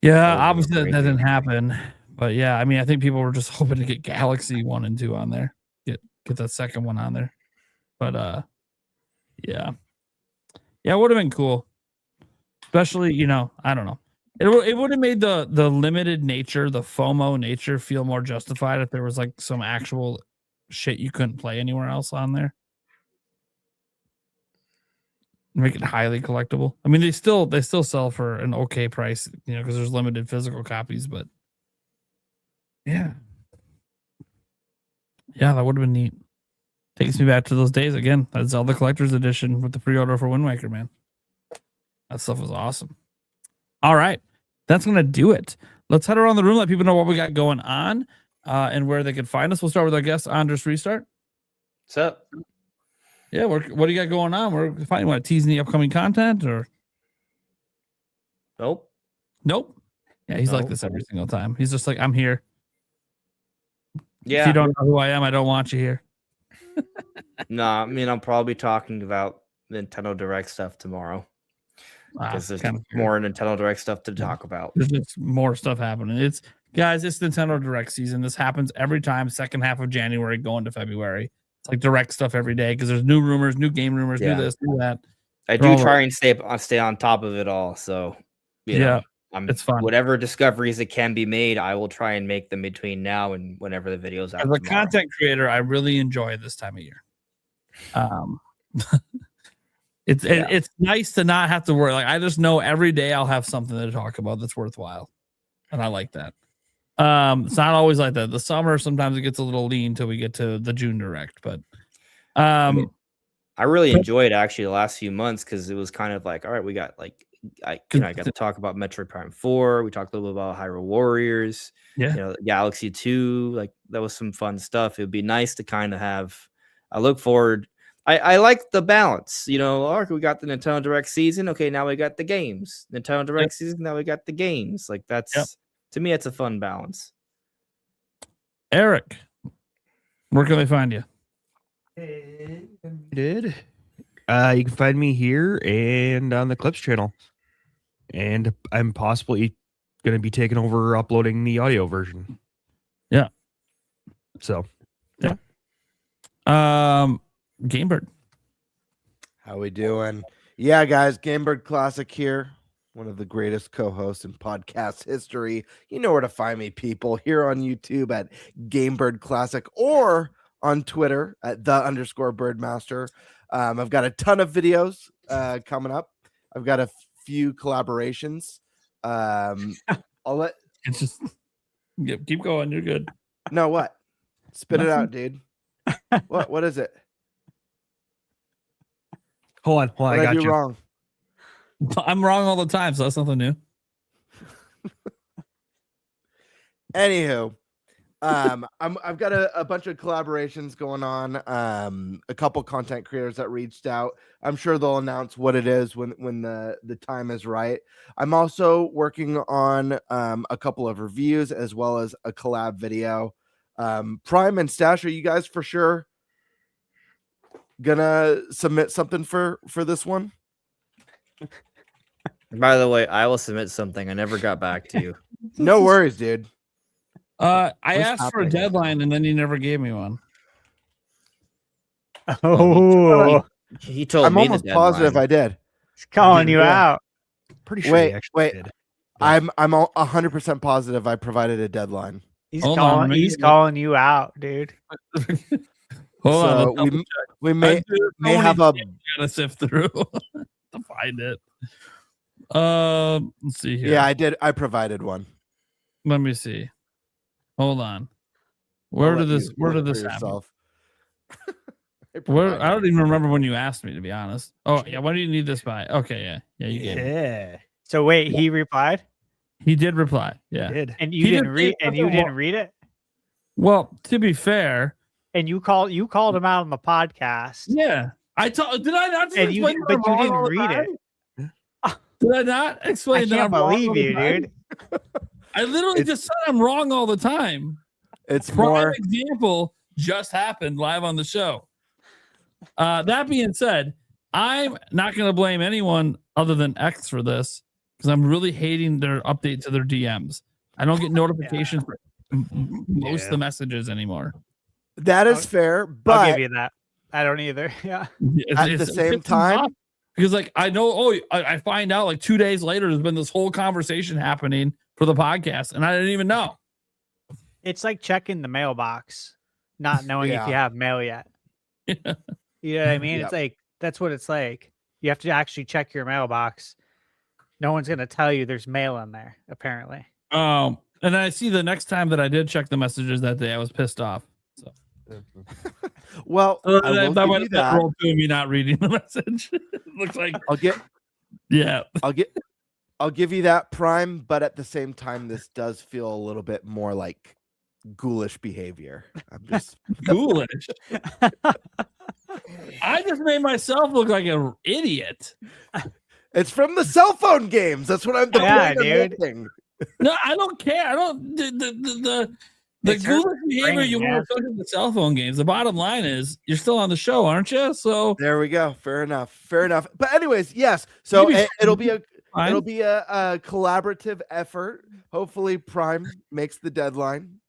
Yeah, obviously that didn't happen. But yeah, I mean, I think people were just hoping to get Galaxy 1 and 2 on there. Get that second one on there. But yeah. Yeah, it would have been cool. Especially, I don't know. It would have made the limited nature, the FOMO nature feel more justified if there was like some actual shit you couldn't play anywhere else on there. Make it highly collectible. I mean, they still sell for an okay price, because there's limited physical copies, but yeah, that would have been neat. Takes me back to those days again. That Zelda Collector's Edition with the pre-order for Wind Waker, man. That stuff was awesome. All right, that's gonna do it. Let's head around the room, let people know what we got going on, and where they can find us. We'll start with our guest, Andres Restart. What's up? Yeah, what do you got going on? We're finding teasing the upcoming content or Nope. Yeah, he's like this every single time. He's just like, I'm here. Yeah. If you don't know who I am, I don't want you here. No, I mean, I'm probably talking about Nintendo Direct stuff tomorrow. Because there's more Nintendo Direct stuff to talk about. There's just more stuff happening. It's Nintendo Direct season. This happens every time, second half of January going to February. It's like Direct stuff every day because there's new rumors, new game rumors, new this, new that. I do try and stay on top of it all. So, it's fun. Whatever discoveries that can be made, I will try and make them between now and whenever the video's out. As a content creator, I really enjoy this time of year. It's nice to not have to worry. Like, I just know every day I'll have something to talk about that's worthwhile, and I like that. It's not always like that. The summer sometimes it gets a little lean till we get to the June Direct, but I really enjoyed actually the last few months because it was kind of like, all right, we got I got to talk about Metroid Prime 4. We talked a little bit about Hyrule Warriors. Galaxy 2. Like, that was some fun stuff. It would be nice to kind of have. I look forward. I like the balance. We got the Nintendo Direct season. Okay, now we got the games. Nintendo Direct season. Now we got the games. Like, that's to me, it's a fun balance. Eric, where can they find you? You can find me here and on the Clips channel. And I'm possibly going to be taking over uploading the audio version. Yeah. So, yeah. Gamebird. How we doing? Yeah, guys, Gamebird Classic here. One of the greatest co-hosts in podcast history. You know where to find me, people. Here on YouTube at Gamebird Classic or on Twitter at _Birdmaster. I've got a ton of videos coming up. I've got a few collaborations. I'll let it's just keep going. You're good. No, what? Spit it out, dude. What is it? Hold on. I got you. Wrong. I'm wrong all the time, so that's nothing new. Anywho, I've got a bunch of collaborations going on. A couple content creators that reached out. I'm sure they'll announce what it is when the time is right. I'm also working on a couple of reviews as well as a collab video. Prime and Stash, are you guys for sure gonna submit something for this one? By the way, I will submit something. I never got back to you. No worries, dude. I asked for a deadline and then you never gave me one. Oh, he told I'm me almost positive I did. He's calling you out. Pretty sure. Wait. I'm 100% positive I provided a deadline. He's calling you out, dude. Hold on. We may have a gotta sift through to find it. Let's see here. Yeah, I did. I provided one. Let me see. Hold on. I'll Where let did this? you Where look did for this happen? yourself. Where? I don't even remember when you asked me, to be honest. Oh yeah, when do you need this by? Okay, yeah, you gave me. Yeah. So wait, he replied, He did reply. Yeah, Did. and you He didn't did read, say and you something didn't more- read it, Well, to be fair, and you called him out on the podcast, yeah, I told. Did I not? Just and you, explain that but I'm you wrong didn't all the read time? it. Did I not I explain that can't I'm wrong all believe the you, time? dude. I literally It's- just said I'm wrong all the time. It's Prime more. example just happened live on the show. That being said, I'm not going to blame anyone other than X for this because I'm really hating their update to their DMs. I don't get notifications for most of the messages anymore. That is fair, I'll but give you that. I don't either. Yeah. at the same time, because like I know, I find out like 2 days later there's been this whole conversation happening for the podcast, and I didn't even know. It's like checking the mailbox, not knowing if you Yeah. have mail yet. Yeah. You know what I mean? Yep. It's like that's what it's like. You have to actually check your mailbox. No one's gonna tell you there's mail in there, apparently. And I see the next time that I did check the messages that day, I was pissed off. So well, I will that give went you that that. rolled through me not reading the message. Looks like yeah. I'll give you that, Prime, but at the same time, this does feel a little bit more like ghoulish behavior. I'm just Ghoulish. I just made myself look like an idiot. It's from the cell phone games. That's what I'm the Yeah, point I'm dude. making. No, I don't care. I don't the It's her ghoulish behavior brain, you man. want to put in the cell phone games. The bottom line is you're still on the show, aren't you? So There we go. Fair enough. Fair enough. But anyways, yes. So Maybe- it'll be a fine. it'll be a collaborative effort. Hopefully, Prime makes the deadline.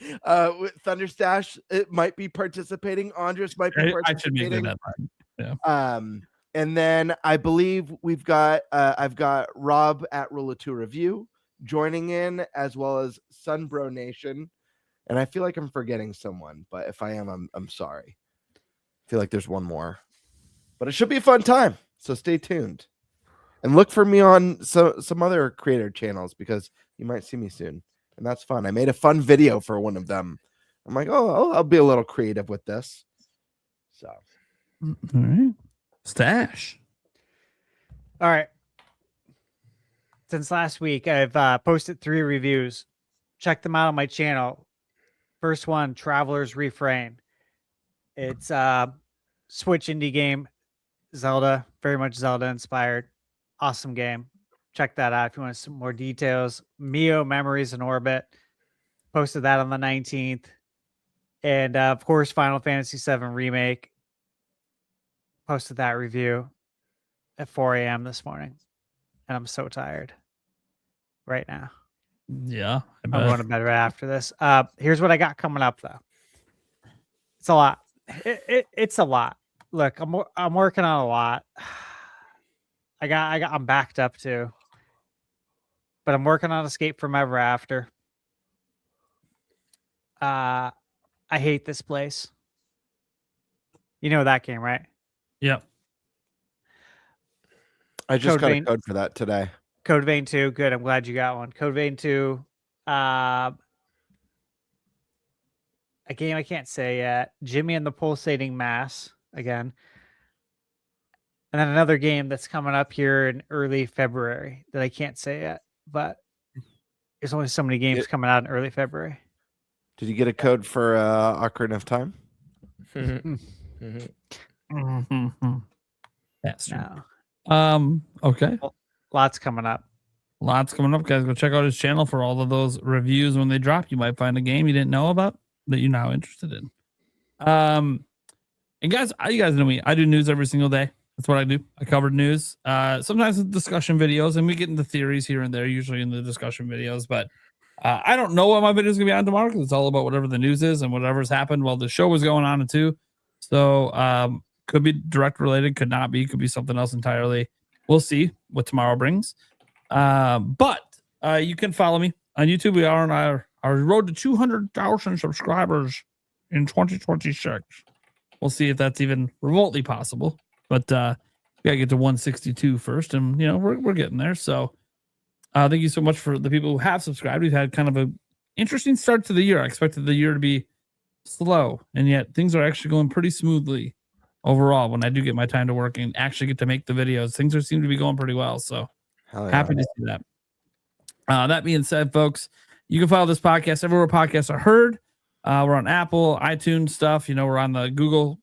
With Thunderstash, it might be participating. Andres might be I should make participating. that. And then I believe we've got I've got Rob at Rule of Two Review joining in, as well as Sunbro Nation. And I feel like I'm forgetting someone, but if I am, I'm sorry. I feel like there's one more, but it should be a fun time. So stay tuned and look for me on some other creator channels because you might see me soon, and that's fun. I made a fun video for one of them. I'm like, oh, I'll be a little creative with this. So, All right. Stash. All right. Since last week, I've posted 3 reviews. Check them out on my channel. First one, Traveler's Refrain. It's a Switch indie game, Zelda, very much Zelda inspired. Awesome game. Check that out if you want some more details. Mio Memories in Orbit. Posted that on the 19th. And of course, Final Fantasy VII Remake. Posted that review at 4 a.m. this morning. And I'm so tired right now. Yeah. I'm going to bed right after this. Here's what I got coming up though. It's a lot. It's a lot. Look, I'm working on a lot. I'm backed up too. But I'm working on Escape from Ever After. I hate this place. You know that game, right? Yep. I just Code got Vein. a code for that today. Code Vein 2. Good. I'm glad you got one. Code Vein 2. A game I can't say yet. Jimmy and the Pulsating Mass again. And then another game that's coming up here in early February that I can't say yet. But there's only so many games coming out in early February. Did you get a code for Ocarina of Time? That's true. No. Okay. Lots coming up. Lots coming up, guys. Go check out his channel for all of those reviews. When they drop, you might find a game you didn't know about that you're now interested in. And guys, you guys know me. I do news every single day. That's what I do. I cover news. Sometimes with discussion videos, and we get into theories here and there, usually in the discussion videos. But I don't know what my video is going to be on tomorrow because it's all about whatever the news is and whatever's happened while the show was going on too. So could be direct related, could not be, could be something else entirely. We'll see what tomorrow brings. But you can follow me on YouTube. We are on our road to 200,000 subscribers in 2026. We'll see if that's even remotely possible. But we gotta get to 162 first, and we're getting there. So Thank you so much for the people who have subscribed. We've had kind of a interesting start to the year. I expected the year to be slow, and yet things are actually going pretty smoothly overall. When I do get my time to work and actually get to make the videos, things seem to be going pretty well. So happy to see that. That being said, folks, you can follow this podcast everywhere podcasts are heard. We're on Apple, iTunes stuff. We're on the Google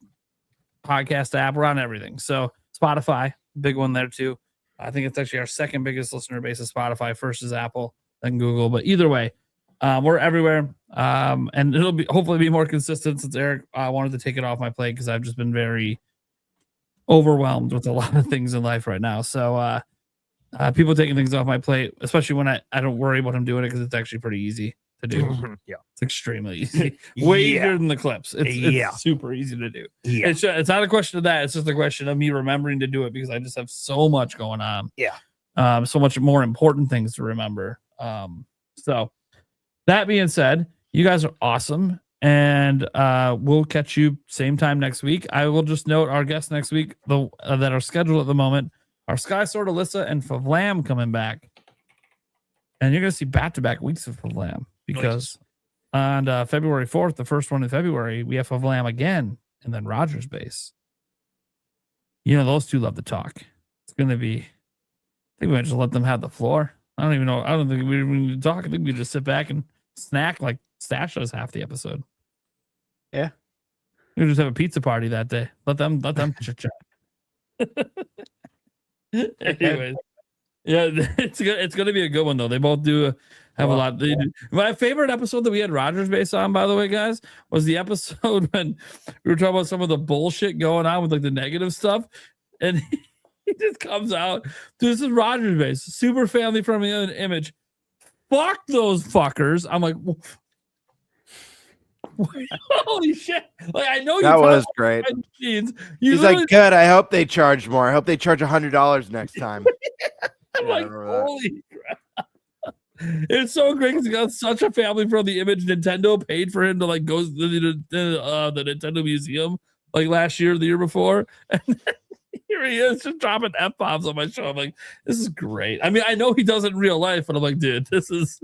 podcast app. We're on everything. So Spotify, big one there too. I think it's actually our second biggest listener base is Spotify. First is Apple, then Google. But either way, we're everywhere. And it'll be hopefully be more consistent since Eric wanted to take it off my plate because I've just been very overwhelmed with a lot of things in life right now. So people taking things off my plate, especially when I don't worry about him doing it because it's actually pretty easy to do. Yeah. It's extremely easy. Way easier than the clips. It's super easy to do. Yeah. It's not a question of that. It's just a question of me remembering to do it because I just have so much going on. Yeah. So much more important things to remember. So that being said, you guys are awesome. And we'll catch you same time next week. I will just note our guests next week that are scheduled at the moment are Sky Sword Alyssa and Favlam coming back. And you're going to see back-to-back weeks of Favlam because on February 4th, the first one in February, we have Favlam again and then Rogers Base. Those two love to talk. It's going to be, I think we might just let them have the floor. I don't even know. I don't think we need to talk. I think we just sit back and snack like Stash does half the episode. Yeah. We just have a pizza party that day. Let them chit chat. Anyways, yeah, it's gonna be a good one though. They both do have a lot. My favorite episode that we had Rogers Base on, by the way, guys, was the episode when we were talking about some of the bullshit going on with like the negative stuff, and he just comes out. Dude, this is Rogers Base, super family friendly image. Fuck those fuckers. I'm like, holy shit! Like I know that was great. He's like, good. I hope they charge more. I hope they charge $100 next time. I'm like, holy crap! It's so great because he got such a family friendly image. Nintendo paid for him to like go to the Nintendo Museum like last year, or the year before, and here he is just dropping F-bombs on my show. I'm like, this is great. I mean, I know he does it in real life, but I'm like, dude, this is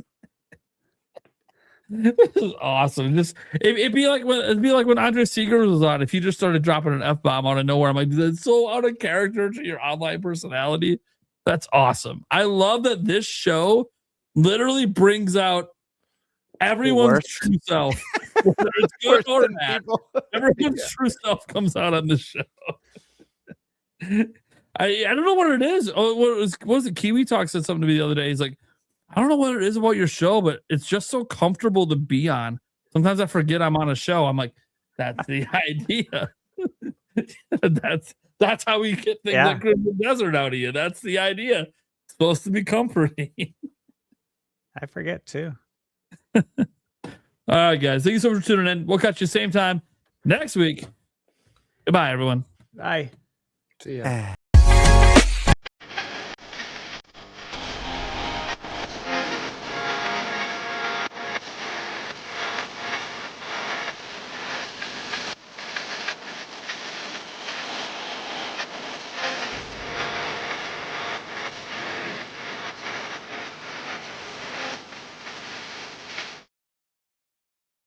awesome. Just it'd be like when Andre Seeger was on. If you just started dropping an F-bomb out of nowhere, I'm like, that's so out of character to your online personality. That's awesome. I love that this show literally brings out everyone's true self. Whether it's good or bad, everyone's true self comes out on this show. I don't know what it is. Oh, what was it? Kiwi Talk said something to me the other day. He's like, I don't know what it is about your show, but it's just so comfortable to be on. Sometimes I forget I'm on a show. I'm like, that's the idea. That's how we get things like Crimson Desert out of you. That's the idea. It's supposed to be comforting. I forget too. All right, guys. Thank you so much for tuning in. We'll catch you same time next week. Goodbye, everyone. Bye. See ya.